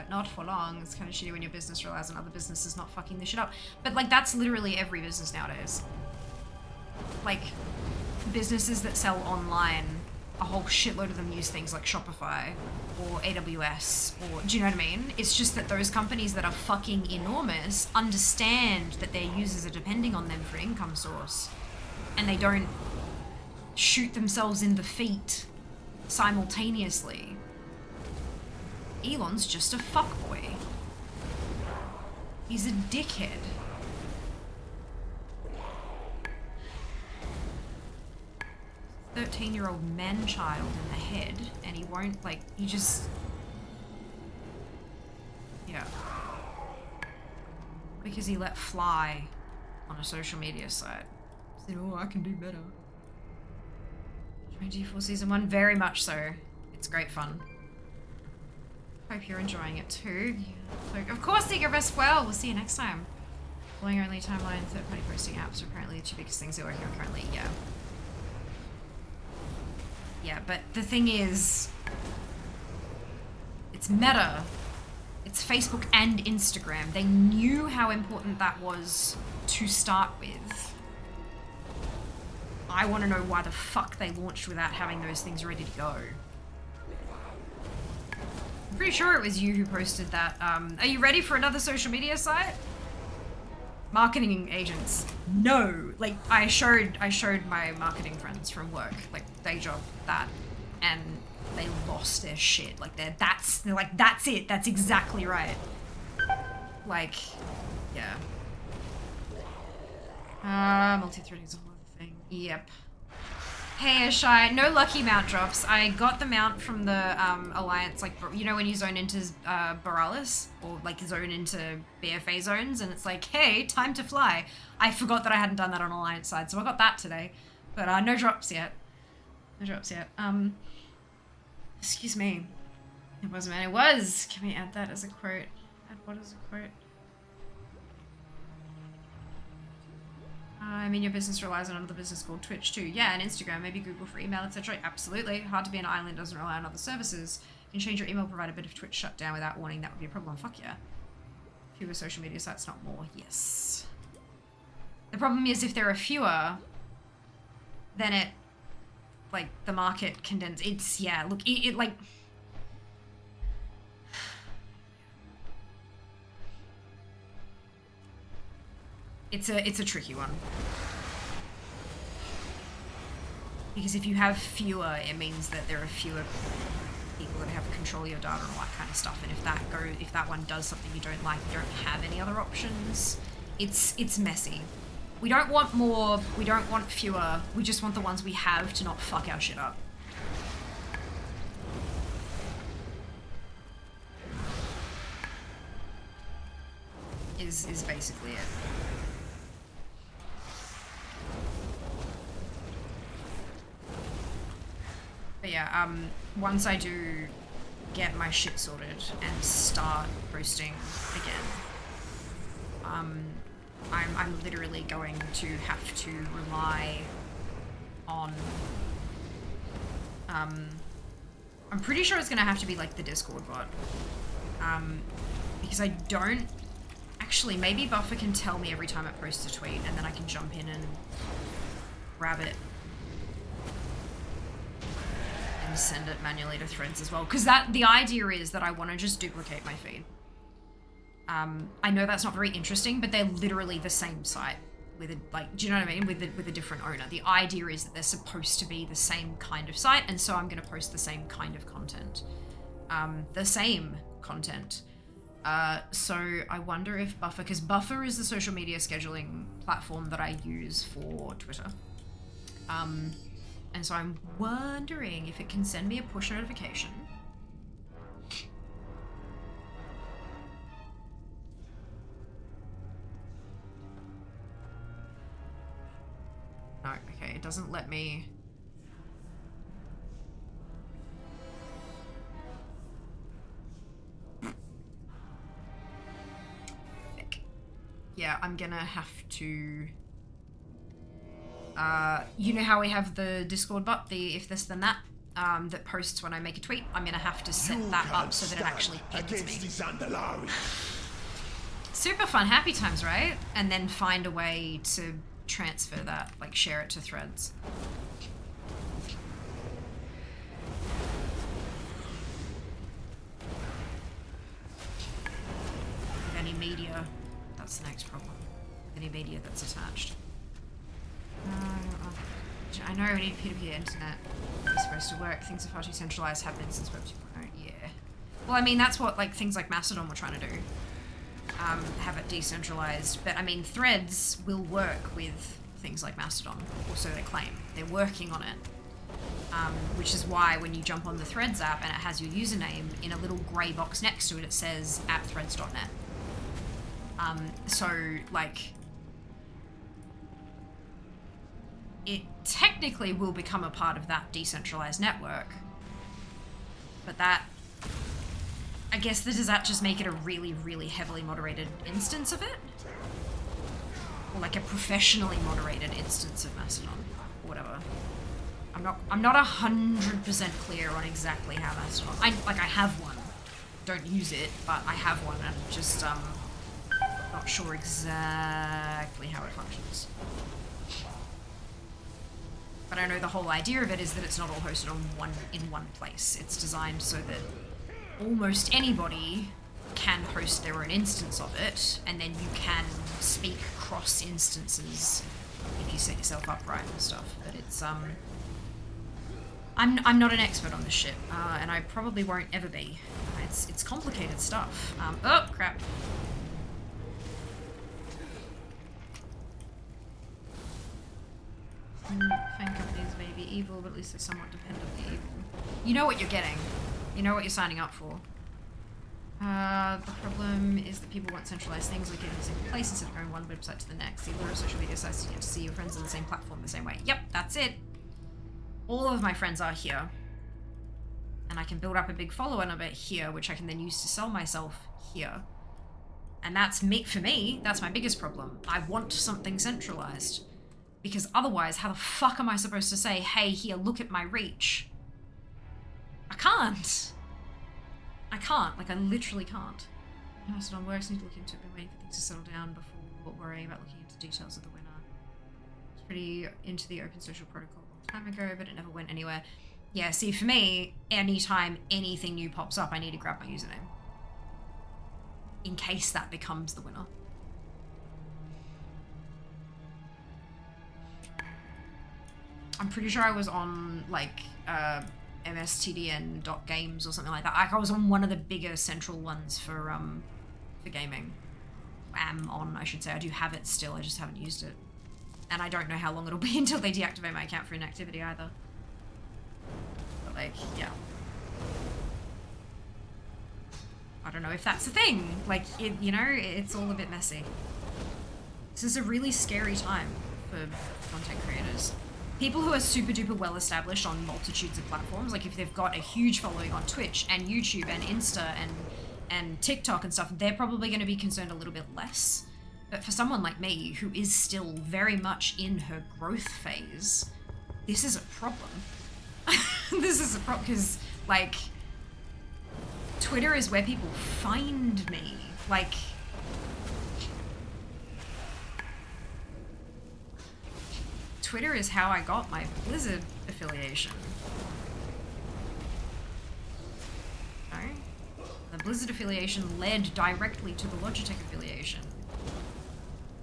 not for long. It's kind of shitty when your business relies on other businesses not fucking this shit up. But, like, that's literally every business nowadays. Like, businesses that sell online, a whole shitload of them use things like Shopify or AWS, or, do you know what I mean? It's just that those companies that are fucking enormous understand that their users are depending on them for an income source, and they don't shoot themselves in the feet simultaneously. Elon's just a fuckboy. He's a dickhead. "13-year-old man-child in the head," and he won't, like, he just... Yeah. Because he let fly on a social media site. Said, oh, I can do better. 24 season 1, very much so. It's great fun. Hope you're enjoying it too. So, of course, Eager Best well. We'll see you next time. Following only timeline, third-party posting apps are apparently the two biggest things they're working on currently. Yeah. Yeah, but the thing is, it's Meta. It's Facebook and Instagram. They knew how important that was to start with. I want to know why the fuck they launched without having those things ready to go. I'm pretty sure it was you who posted that. Are you ready for another social media site? Marketing agents. No. Like, I showed my marketing friends from work, like, day job, that, and they lost their shit. Like, they're like, that's it. That's exactly right. Like, yeah. Multi-threading's a whole other thing. Yep. Hey Ashai, no lucky mount drops. I got the mount from the Alliance, like, you know when you zone into Borealis, or like zone into BFA zones, and it's like, hey, time to fly. I forgot that I hadn't done that on Alliance side, so I got that today. But no drops yet. No drops yet. Excuse me. It was, man, it was. Can we add that as a quote? Add what as a quote? I mean, your business relies on another business called Twitch too. Yeah, and Instagram, maybe Google for email, etc. Absolutely. Hard to be an island, doesn't rely on other services. You can change your email provider, but if Twitch shut down without warning, that would be a problem. Fuck yeah. Fewer social media sites, not more. Yes. The problem is if there are fewer, then it, like, the market condenses. It's, yeah, look, it like... It's a tricky one. Because if you have fewer, it means that there are fewer people that have control of your data and all that kind of stuff. And if that one does something you don't like, you don't have any other options. It's messy. We don't want more, we don't want fewer, we just want the ones we have to not fuck our shit up. Is basically it. But yeah, once I do get my shit sorted and start posting again, I'm literally going to have to rely on, I'm pretty sure it's gonna have to be like the Discord bot, because I don't, actually maybe Buffer can tell me every time it posts a tweet and then I can jump in and grab it and send it manually to threads as well, because the idea is that I want to just duplicate my feed. I know that's not very interesting, but they're literally the same site with a, like, do you know what I mean, with a different owner. The idea is that they're supposed to be the same kind of site, and so I'm going to post the same kind of content, the same content. So I wonder if Buffer, because Buffer is the social media scheduling platform that I use for Twitter. And so I'm wondering if it can send me a push notification. No, okay, it doesn't let me. Yeah, I'm gonna have to, you know how we have the Discord bot, the if this then that, that posts when I make a tweet? I'm gonna have to set that up so that it actually pings me. Super fun, happy times, right? And then find a way to transfer that, like share it to threads. Any media. That's the next problem. Any media that's attached. I know we need peer-to-peer internet. It's supposed to work. Things are far too centralized. Have been since Web 2.0. Yeah. Well, I mean, that's what like things like Mastodon were trying to do. Have it decentralized. But I mean, threads will work with things like Mastodon, or so they claim. They're working on it. Which is why when you jump on the Threads app and it has your username, in a little grey box next to it, it says @threads.net. So, like, it technically will become a part of that decentralized network. But that, I guess, does that just make it a really, really heavily moderated instance of it? Or like a professionally moderated instance of Mastodon, or whatever. I'm not 100% clear on exactly how Mastodon, I have one. Don't use it, but I have one and just, not sure exactly how it functions. But I know the whole idea of it is that it's not all hosted on in one place. It's designed so that almost anybody can host their own instance of it, and then you can speak cross instances if you set yourself up right and stuff. But it's I'm not an expert on this shit, and I probably won't ever be. It's complicated stuff. Oh crap. Fan companies may be evil, but at least they're somewhat dependently evil. You know what you're getting. You know what you're signing up for. The problem is that people want centralized things like getting to the same place instead of going one website to the next. The allure of social media sites to get to see your friends on the same platform the same way. Yep, that's it. All of my friends are here. And I can build up a big follower number here, which I can then use to sell myself here. And that's for me, that's my biggest problem. I want something centralized. Because otherwise, how the fuck am I supposed to say, hey, here, look at my reach? I can't. I can't. Like, I literally can't. I said on works, need to look into it. Been waiting for things to settle down before worrying about looking into details of the winner. I was pretty into the open social protocol a long time ago, but it never went anywhere. Yeah, see, for me, anytime anything new pops up, I need to grab my username. In case that becomes the winner. I'm pretty sure I was on, like, mstdn.games or something like that. Like, I was on one of the bigger central ones for gaming. Am on, I should say. I do have it still, I just haven't used it. And I don't know how long it'll be until they deactivate my account for inactivity either. But, like, yeah. I don't know if that's a thing. Like, you know, it's all a bit messy. This is a really scary time for content creators. People who are super duper well established on multitudes of platforms, like if they've got a huge following on Twitch and YouTube and Insta and TikTok and stuff, they're probably going to be concerned a little bit less. But for someone like me, who is still very much in her growth phase, this is a problem. This is a problem because, like, Twitter is where people find me. Like, Twitter is how I got my Blizzard affiliation. No? The Blizzard affiliation led directly to the Logitech affiliation.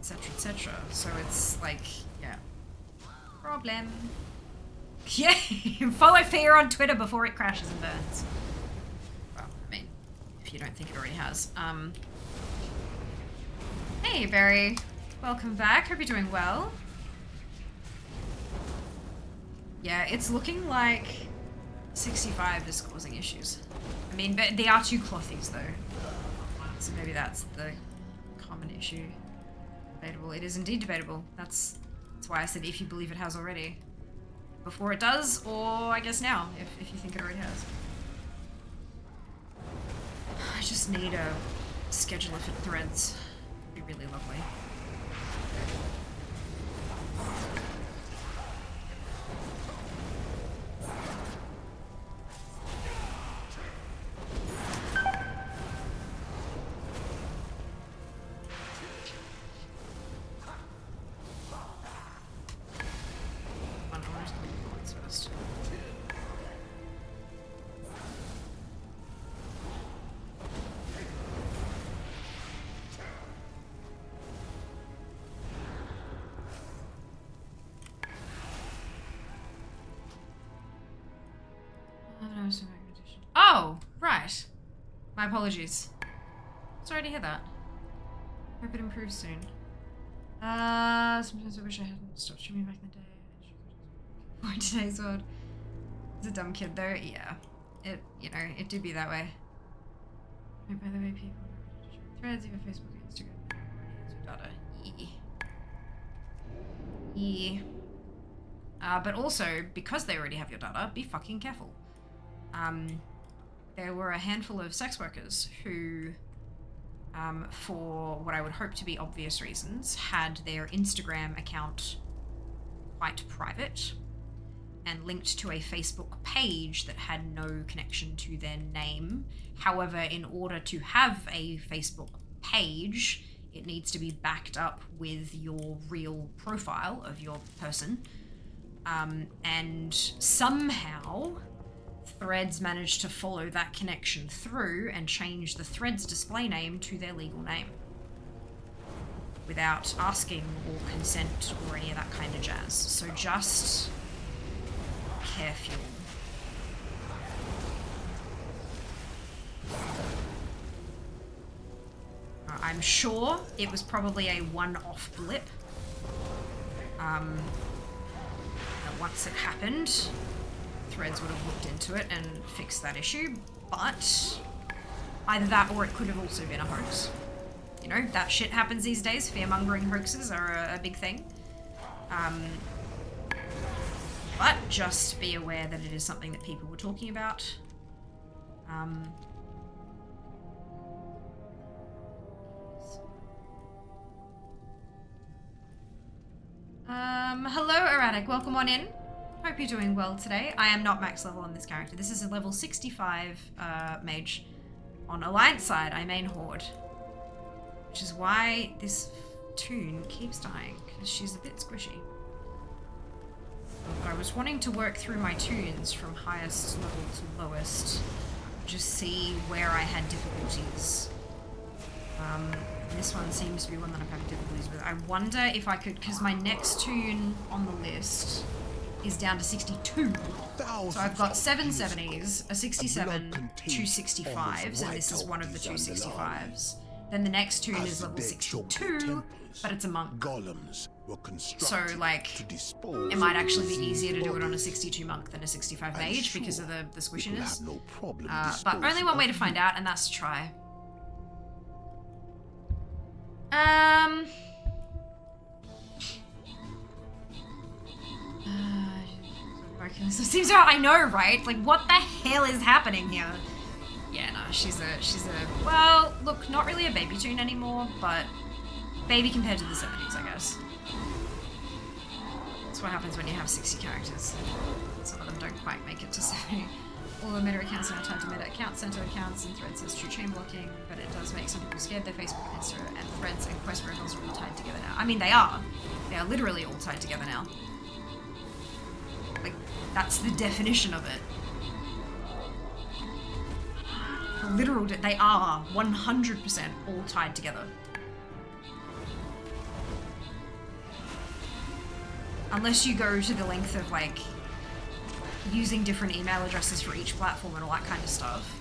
Etc, etc. So it's like, yeah. Problem. Yeah, follow Fear on Twitter before it crashes and burns. Well, I mean, if you don't think it already has. Hey, Barry. Welcome back. Hope you're doing well. Yeah, it's looking like 65 is causing issues. I mean, but they are two clothies, though. So maybe that's the common issue. Debatable. It is indeed debatable. That's why I said if you believe it has already. Before it does, or I guess now, if you think it already has. I just need a scheduler for threads. It'd be really lovely. Oh, right. My apologies. Sorry to hear that. Hope it improves soon. Sometimes I wish I hadn't stopped streaming back in the day. For today's world. He's a dumb kid though, yeah. It, you know, it do be that way. By the way, people threads, even Facebook and Instagram has your data. Yeah. But also, because they already have your data, be fucking careful. There were a handful of sex workers who, for what I would hope to be obvious reasons, had their Instagram account quite private and linked to a Facebook page that had no connection to their name. However, in order to have a Facebook page, it needs to be backed up with your real profile of your person. And somehow Threads managed to follow that connection through and change the Threads display name to their legal name without asking or consent or any of that kind of jazz. So just careful. I'm sure it was probably a one-off blip. It once it happened, Threads would have looked into it and fixed that issue, but either that or it could have also been a hoax. You know, that shit happens these days. Fear-mongering hoaxes are a big thing. But just be aware that it is something that people were talking about. Hello, Erratic. Welcome on in. Hope you're doing well today. I am not max level on this character. This is a level 65 mage. On Alliance side, I main Horde. Which is why this toon keeps dying, because she's a bit squishy. I was wanting to work through my toons from highest level to lowest. Just see where I had difficulties. This one seems to be one that I'm having difficulties with. I wonder if I could, because my next toon on the list is down to 62. So I've got 7 70s, a 67, 2 65s, and this is one of the 2 65s. Then the next toon is level 62, but it's a monk. So, like, it might actually be easier to do it on a 62 monk than a 65 mage because of the squishiness. But only one way to find out, and that's to try. So it seems how I know, right? Like, what the hell is happening here? Yeah, no, she's a, well, look, not really a baby toon anymore, but baby compared to the 70s, I guess. That's what happens when you have 60 characters. Some of them don't quite make it to 70. All the meta accounts are now tied to meta account center accounts, and Threads has true chain blocking, but it does make some people scared. Their Facebook, Insta, and Threads and Quest profiles are all tied together now. I mean, they are. They are literally all tied together now. Like, that's the definition of it. Literal, they are 100% all tied together. Unless you go to the length of, like, using different email addresses for each platform and all that kind of stuff,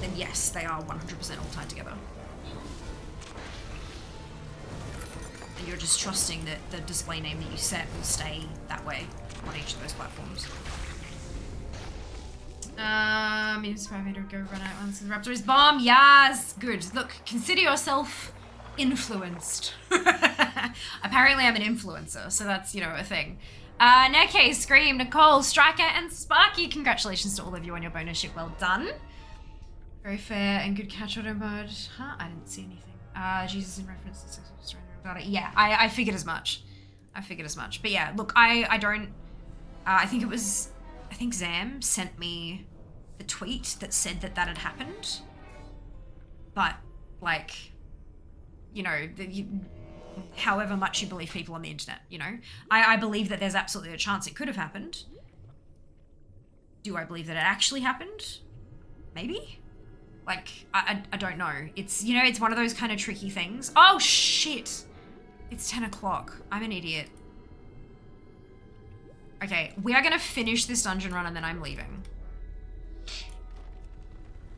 then yes, they are 100% all tied together. And you're just trusting that the display name that you set will stay that way on each of those platforms. Inspire me to go run out once the Raptor is bomb. Yes, good. Look, consider yourself influenced. Apparently I'm an influencer, so that's, you know, a thing. Neke, Scream, Nicole, Striker, and Sparky. Congratulations to all of you on your bonus ship. Well done. Very fair and good catch auto mode. Huh? I didn't see anything. Jesus in reference to sexual surrender about it. Yeah, I figured as much. I figured as much. But yeah, look, I don't... I think Zam sent me the tweet that said that that had happened. But, like, you know, however much you believe people on the internet, you know? I believe that there's absolutely a chance it could have happened. Do I believe that it actually happened? Maybe? Like, I don't know. It's, you know, it's one of those kind of tricky things. Oh, shit! It's 10 o'clock. I'm an idiot. Okay, we are gonna finish this dungeon run and then I'm leaving.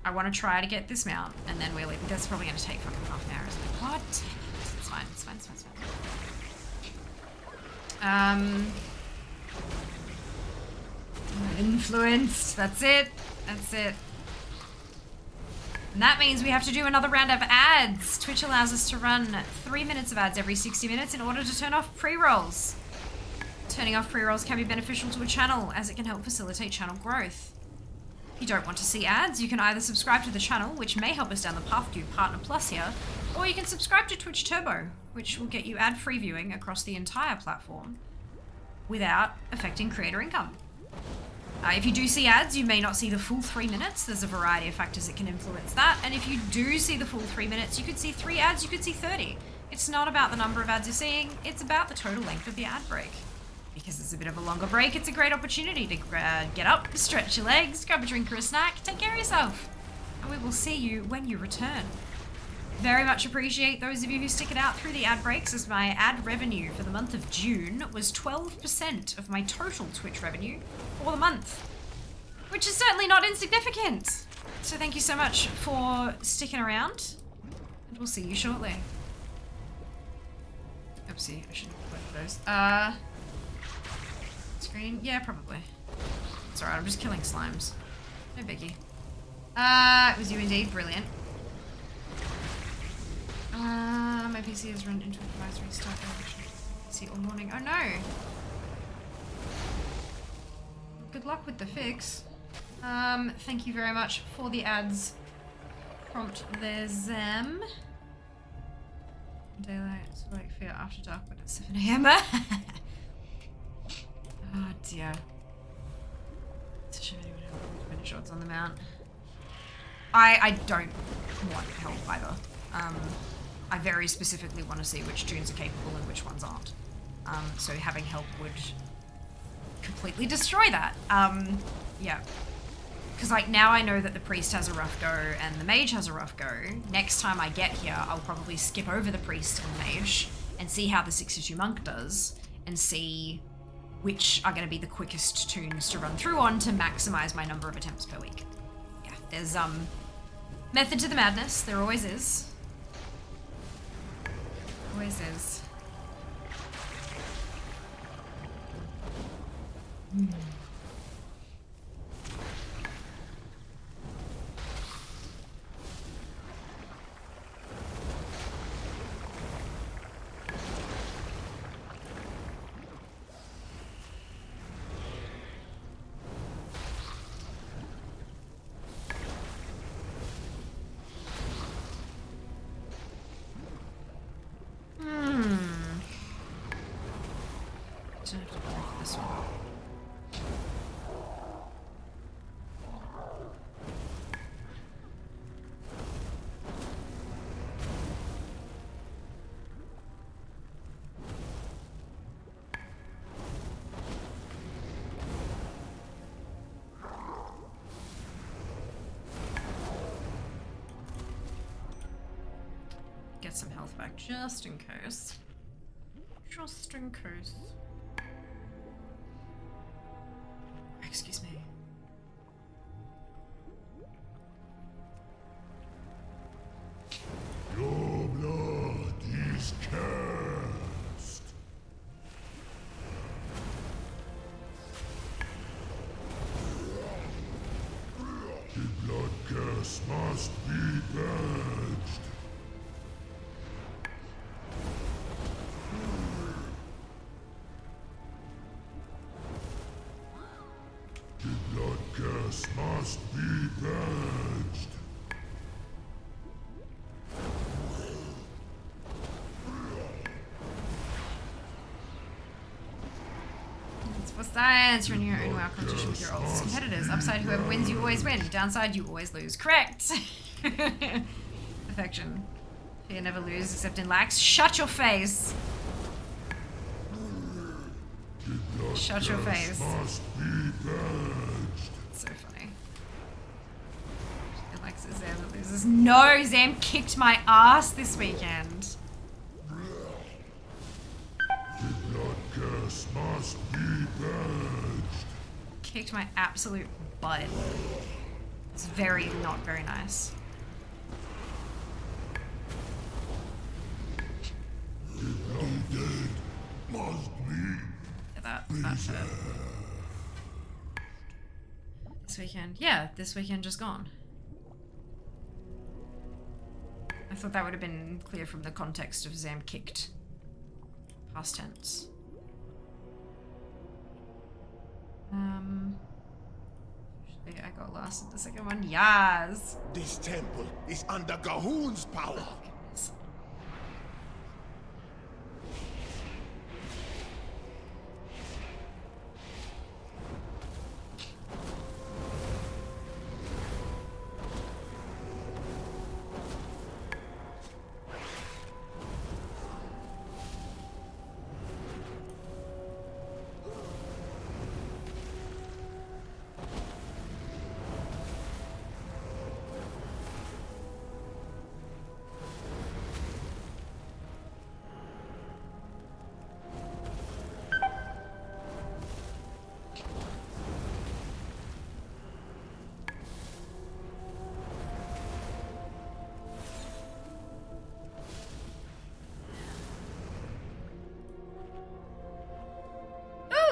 I want to try to get this mount and then we're leaving. That's probably gonna take fucking half an hour, isn't it? God damn it. It's fine, it's fine, it's fine, it's fine. Influenced. That's it. That's it. And that means we have to do another round of ads. Twitch allows us to run 3 minutes of ads every 60 minutes in order to turn off pre-rolls. Turning off pre-rolls can be beneficial to a channel as it can help facilitate channel growth. If you don't want to see ads, you can either subscribe to the channel, which may help us down the path to Partner Plus here, or you can subscribe to Twitch Turbo, which will get you ad-free viewing across the entire platform without affecting creator income. If you do see ads, you may not see the full 3 minutes. There's a variety of factors that can influence that. And if you do see the full 3 minutes, you could see 3 ads, you could see 30. It's not about the number of ads you're seeing, it's about the total length of the ad break. Because it's a bit of a longer break, it's a great opportunity to get up, stretch your legs, grab a drink or a snack, take care of yourself. And we will see you when you return. Very much appreciate those of you who stick it out through the ad breaks, as my ad revenue for the month of June was 12% of my total Twitch revenue for the month, which is certainly not insignificant. So thank you so much for sticking around, and we'll see you shortly. Oopsie, I shouldn't have put those. screen? Yeah, probably. It's alright, I'm just killing slimes. No biggie. It was you indeed. Brilliant. My PC has run into a device restart. PC all morning. Oh no! Good luck with the fix. Thank you very much for the ads. Prompt there, Zem. Daylight, so like for after dark, but at 7 AM. Oh dear. Such a many shots on the mount. I don't want help either. I very specifically want to see which tunes are capable and which ones aren't. So having help would completely destroy that. Yeah. Because like now I know that the priest has a rough go and the mage has a rough go. Next time I get here, I'll probably skip over the priest and the mage and see how the 62 monk does and see which are going to be the quickest tunes to run through on to maximize my number of attempts per week. Yeah, there's method to the madness. There always is. Always is. Don't have to go for this one. Get some health back just in case. Just in case. Excuse me. Your blood is cursed. The blood curse must be purged. The blood curse must be purged. It's for science. Run your own WoW competition with your oldest competitors. Upside, whoever wins, you always win. Downside, you always lose. Correct. Perfection. Fear never lose except in lax. Shut your face. Shut your face. Must be purged. It's so funny. Alexis Zam that loses. No, Zam kicked my ass this weekend. The blood curse must be purged. Kicked my absolute butt. It's very not very nice. The bloody dead must be That's it. This weekend. Yeah, this weekend just gone. I thought that would have been clear from the context of Zam kicked. Past tense. I got lost in the second one. Yas. This temple is under Gahoon's power.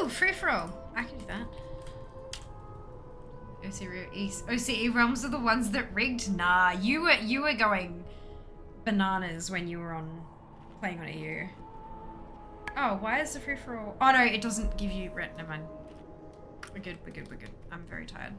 Free for all. I can do that. OCE realms are the ones that rigged? Nah, you were going bananas when you were on playing on EU. Oh, why is the free for all? Oh no, it doesn't give you ret. Never mind. We're good. I'm very tired.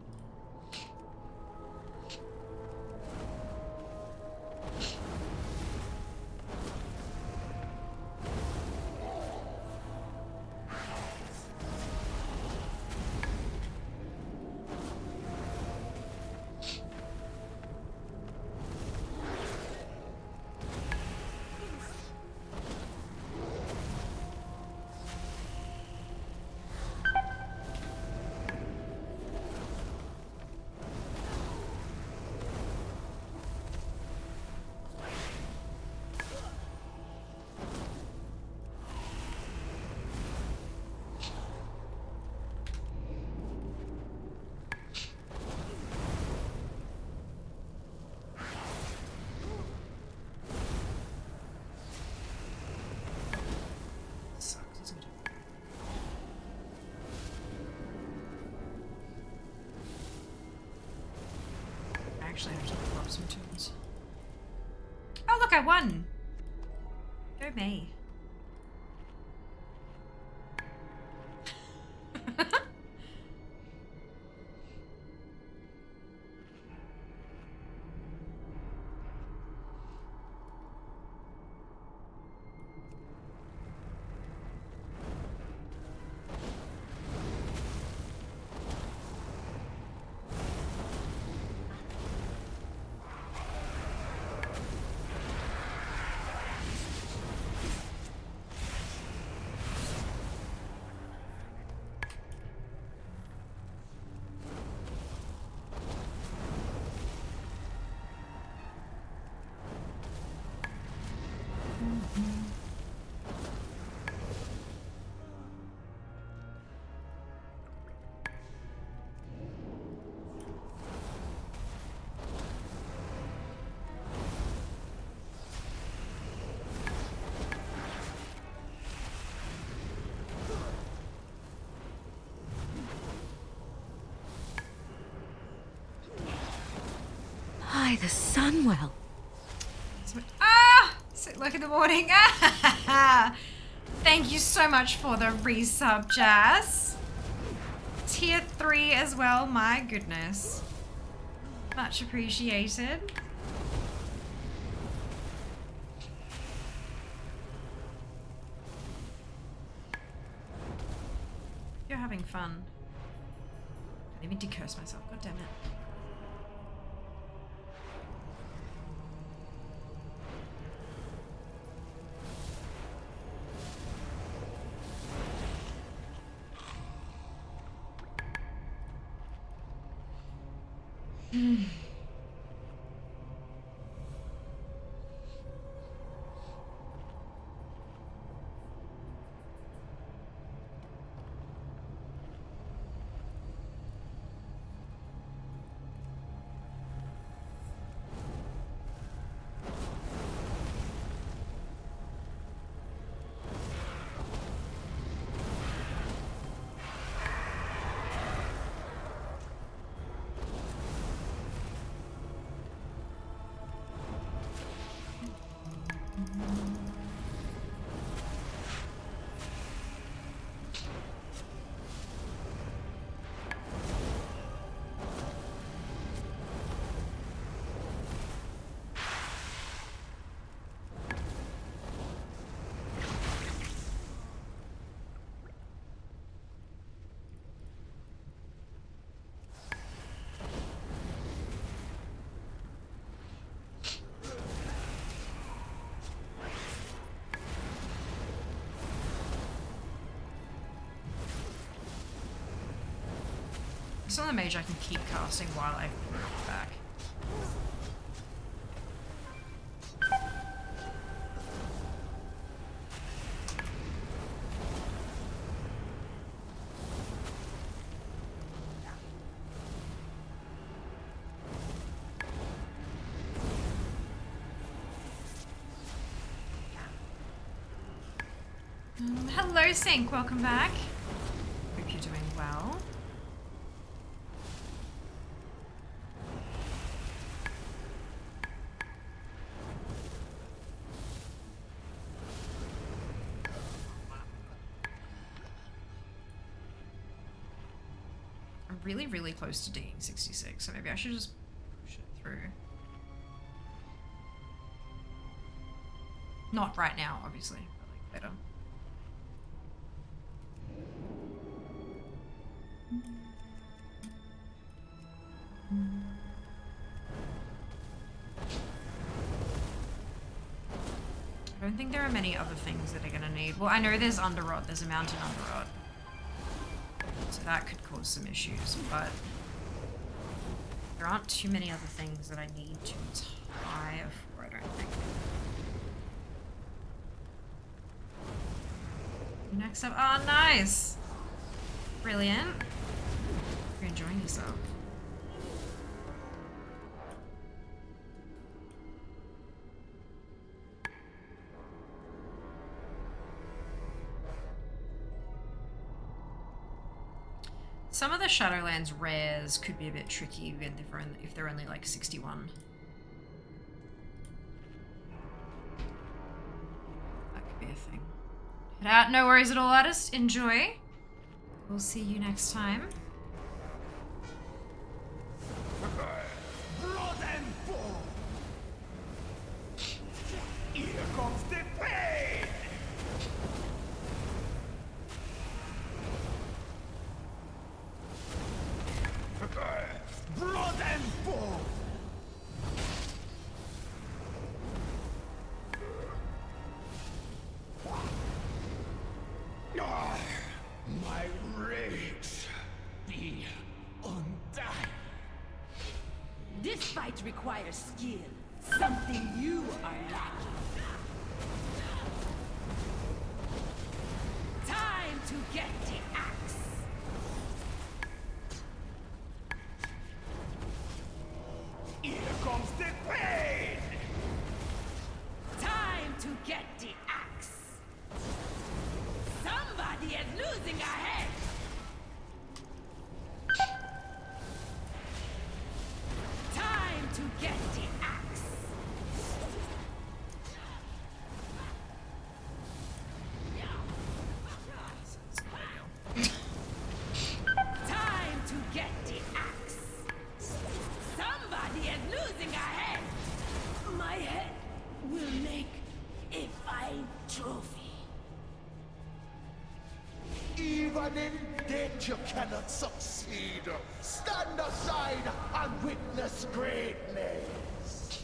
Actually, I have to pull up some tunes. Oh look, I won! Go me. By the Sunwell. Look in the morning. Thank you so much for the resub, Jazz. Tier 3 as well, my goodness. Much appreciated. You're having fun. I didn't mean to curse myself, god damn it. It's not a mage I can keep casting while I bring it back. Hello, Sync. Welcome back. Hope you're doing well. really, really close to D'ing 66, so maybe I should just push it through. Not right now, obviously, but like later. I don't think there are many other things that are gonna need. Well, I know there's Underrot, there's a mountain Underrot. So that could cause some issues, but there aren't too many other things that I need to tie for, I don't think. Next up, oh nice! Brilliant. You're enjoying yourself. Some of the Shadowlands rares could be a bit tricky if they're only like 61. That could be a thing. Head out, no worries at all, artist. Enjoy. We'll see you next time. Blood and bone. Here comes the pain. Blood and bone. My rage be undone. This fight requires skill, something you are lacking. Time to get the axe. Here comes the pain. Time to get the axe. Somebody is losing a head. Time to get the axe. Time to get the axe. Somebody is losing a head. My head will make a fine trophy. Even in death you cannot succeed. Stand aside and witness greatness.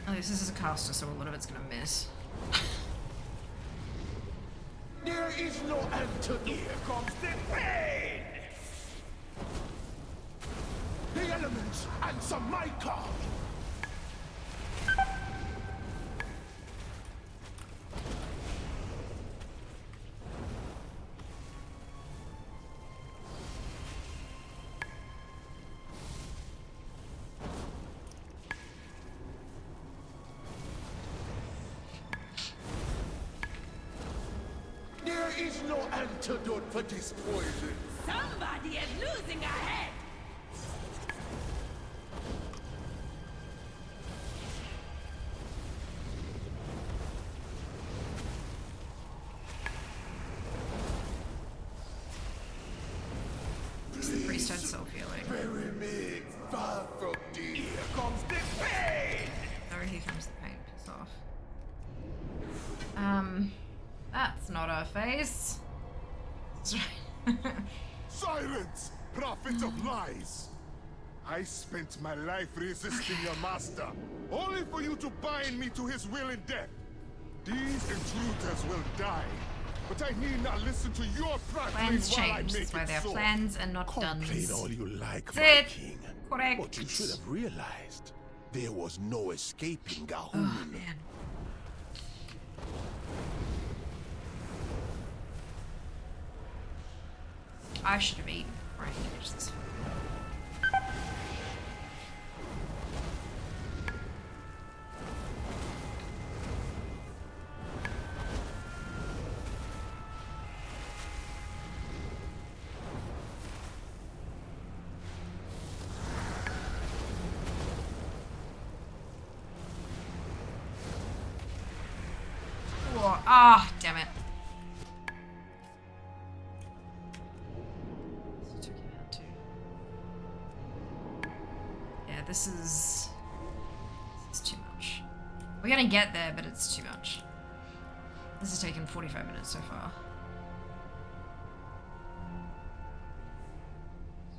Oh, this is a caster, so a lot of it's gonna miss. There is no end to Here comes the pain. the elements answer my call. There is no antidote for this poison. Somebody is losing a head. The priest had self-healing. Bury me far from thee. Here comes the pain. Oh, here comes the pain. Piss off. That's not her face. Silence, prophet of lies. I spent my life resisting your master, only for you to bind me to his will in death. These intruders will die, but I need not listen to your Plans while I change. make That's why it they are so. plans and not Complain duns. all you like, That's my it. king. Correct. But you should have realized there was no escaping Gahun. Oh, man. I should have eaten before I finished this. Damn it. this is too much. We're gonna get there, but it's too much. This has taken 45 minutes so far.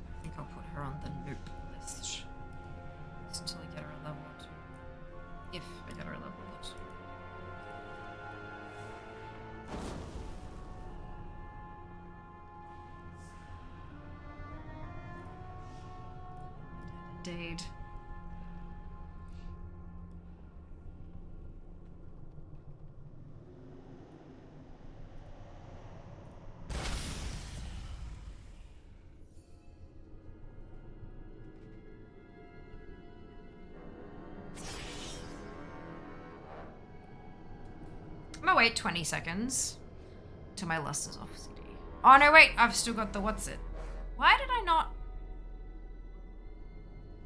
I think I'll put her on the nope list. Just until I get her a level or two. If I get her a level or two. Indeed. I'm gonna wait 20 seconds till my lust is off CD. Oh no, wait, I've still got the what's it. Why did I not?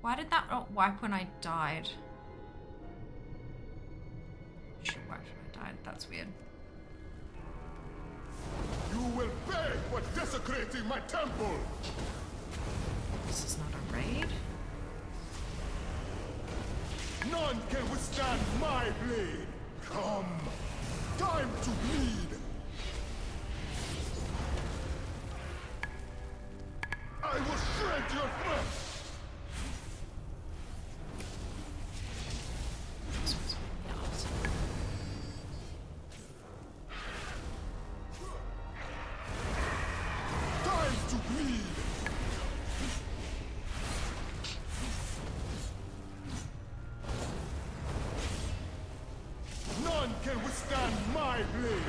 Why did that not wipe when I died? Should wipe when I died, that's weird. You will pay for desecrating my temple! This is not a raid. None can withstand my blade! Come! Time to bleed! I will shred your flesh! This one's not. Time to bleed! None can withstand my blade!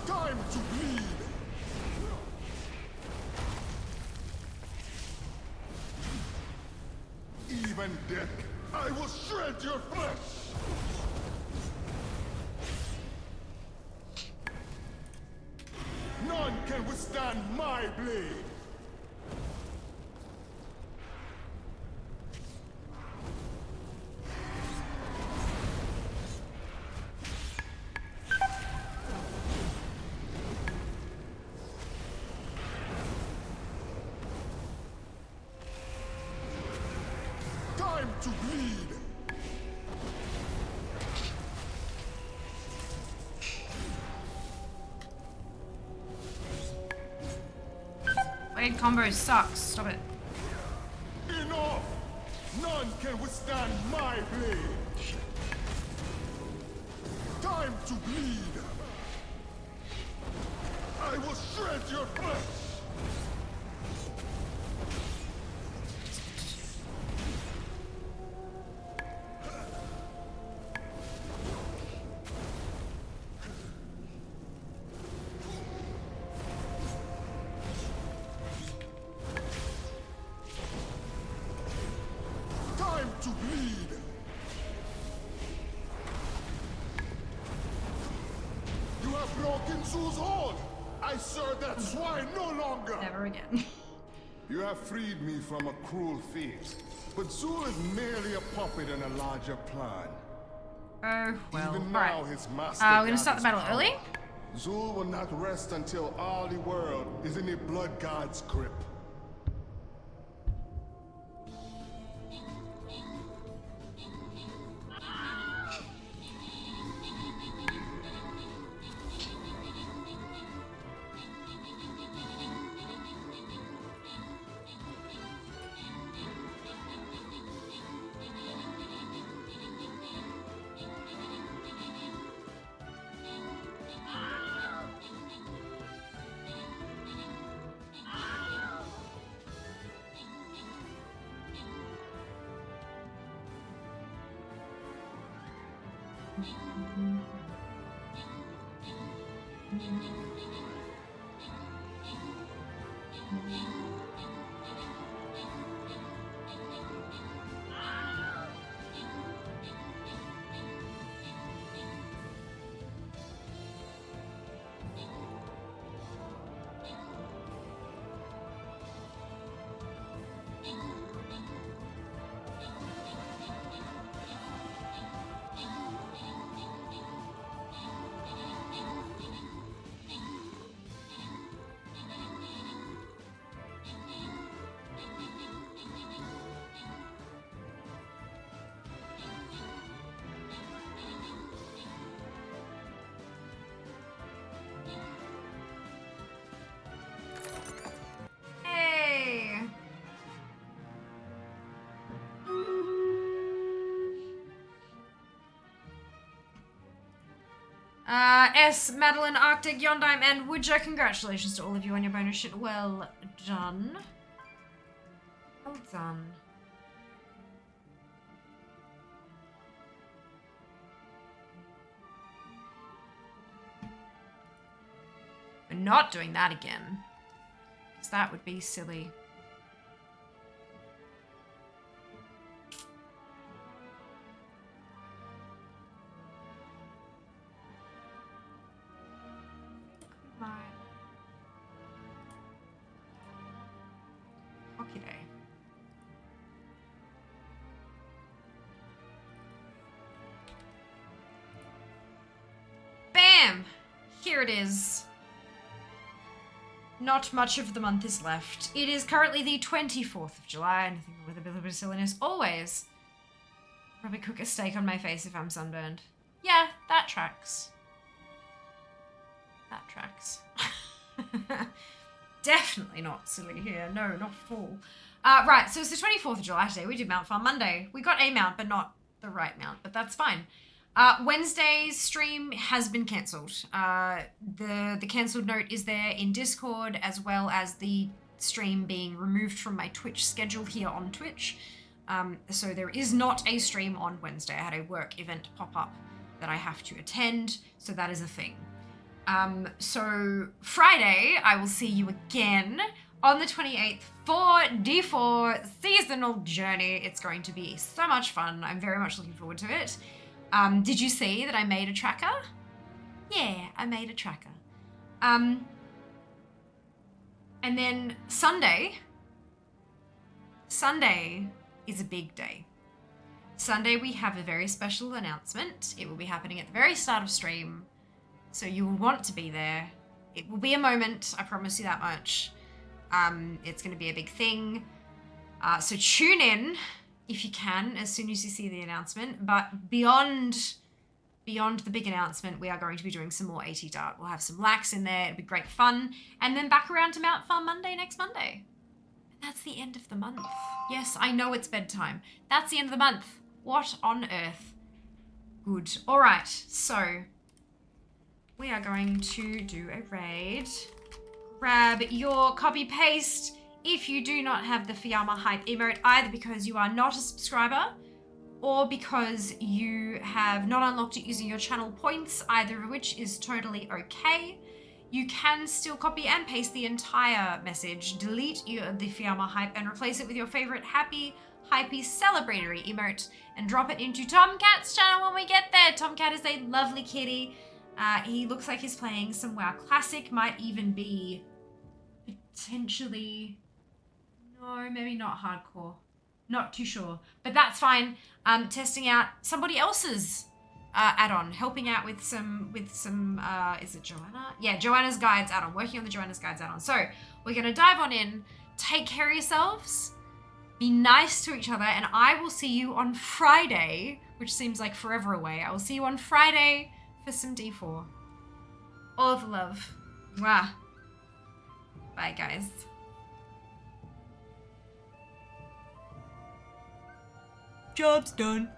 Time to bleed! Even death, I will shred your flesh! None can withstand my blade! Time to bleed! Blade combo sucks. Stop it. Enough! None can withstand my blade! Time to bleed! I will shred your flesh! Time to bleed! You have broken Zul's hold! I serve that swine no longer! Never again. You have freed me from a cruel fate, but Zul is merely a puppet in a larger plan. Oh, well. Even Alright. now his master We're gonna start the gathers battle early. power. Zul will not rest until all the world is in a blood god's grip. S, Madeline, Arctic, Yondime, and Woodja, congratulations to all of you on your bonus shit. Well done. Well done. We're not doing that again, because that would be silly. Hockey day. Bam! Here it is. Not much of the month is left. It is currently the 24th of July, and I think with a bit of silliness, always. Probably cook a steak on my face if I'm sunburned. Yeah, that tracks. That tracks. Definitely not silly here. No, not at all. Right, so it's the 24th of July today. We did Mount Farm Monday. We got a mount, but not the right mount, but that's fine. Wednesday's stream has been cancelled. The cancelled note is there in Discord, as well as the stream being removed from my Twitch schedule here on Twitch. So there is not a stream on Wednesday. I had a work event pop up that I have to attend, so that is a thing. So Friday, I will see you again on the 28th for D4 Seasonal Journey. It's going to be so much fun. I'm very much looking forward to it. Did you see that I made a tracker? Yeah, I made a tracker. And then Sunday is a big day. Sunday we have a very special announcement. It will be happening at the very start of stream, so you will want to be there. It will be a moment, I promise you that much. It's going to be a big thing. So tune in if you can, as soon as you see the announcement. But beyond the big announcement, we are going to be doing some more AT Dart. We'll have some lax in there. It'll be great fun. And then back around to Mount Farm Monday next Monday. And that's the end of the month. Yes, I know it's bedtime. That's the end of the month. What on earth? Good. All right, so we are going to do a raid. Grab your copy paste if you do not have the Fiamma Hype emote, either because you are not a subscriber or because you have not unlocked it using your channel points, either of which is totally okay. You can still copy and paste the entire message, delete the Fiamma Hype and replace it with your favorite happy, hypey, celebratory emote and drop it into Tomcat's channel when we get there. Tomcat is a lovely kitty. He looks like he's playing some WoW Classic, might even be potentially, no, maybe not hardcore. Not too sure, but that's fine. Testing out somebody else's add-on, helping out with some, is it Joanna? Yeah, Joanna's Guides add-on, working on the Joanna's Guides add-on. So we're gonna dive on in, take care of yourselves, be nice to each other, and I will see you on Friday, which seems like forever away. I will see you on Friday for some D4. All the love. Mwah. Bye, guys. Job's done.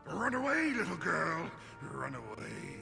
Run away, little girl. Run away.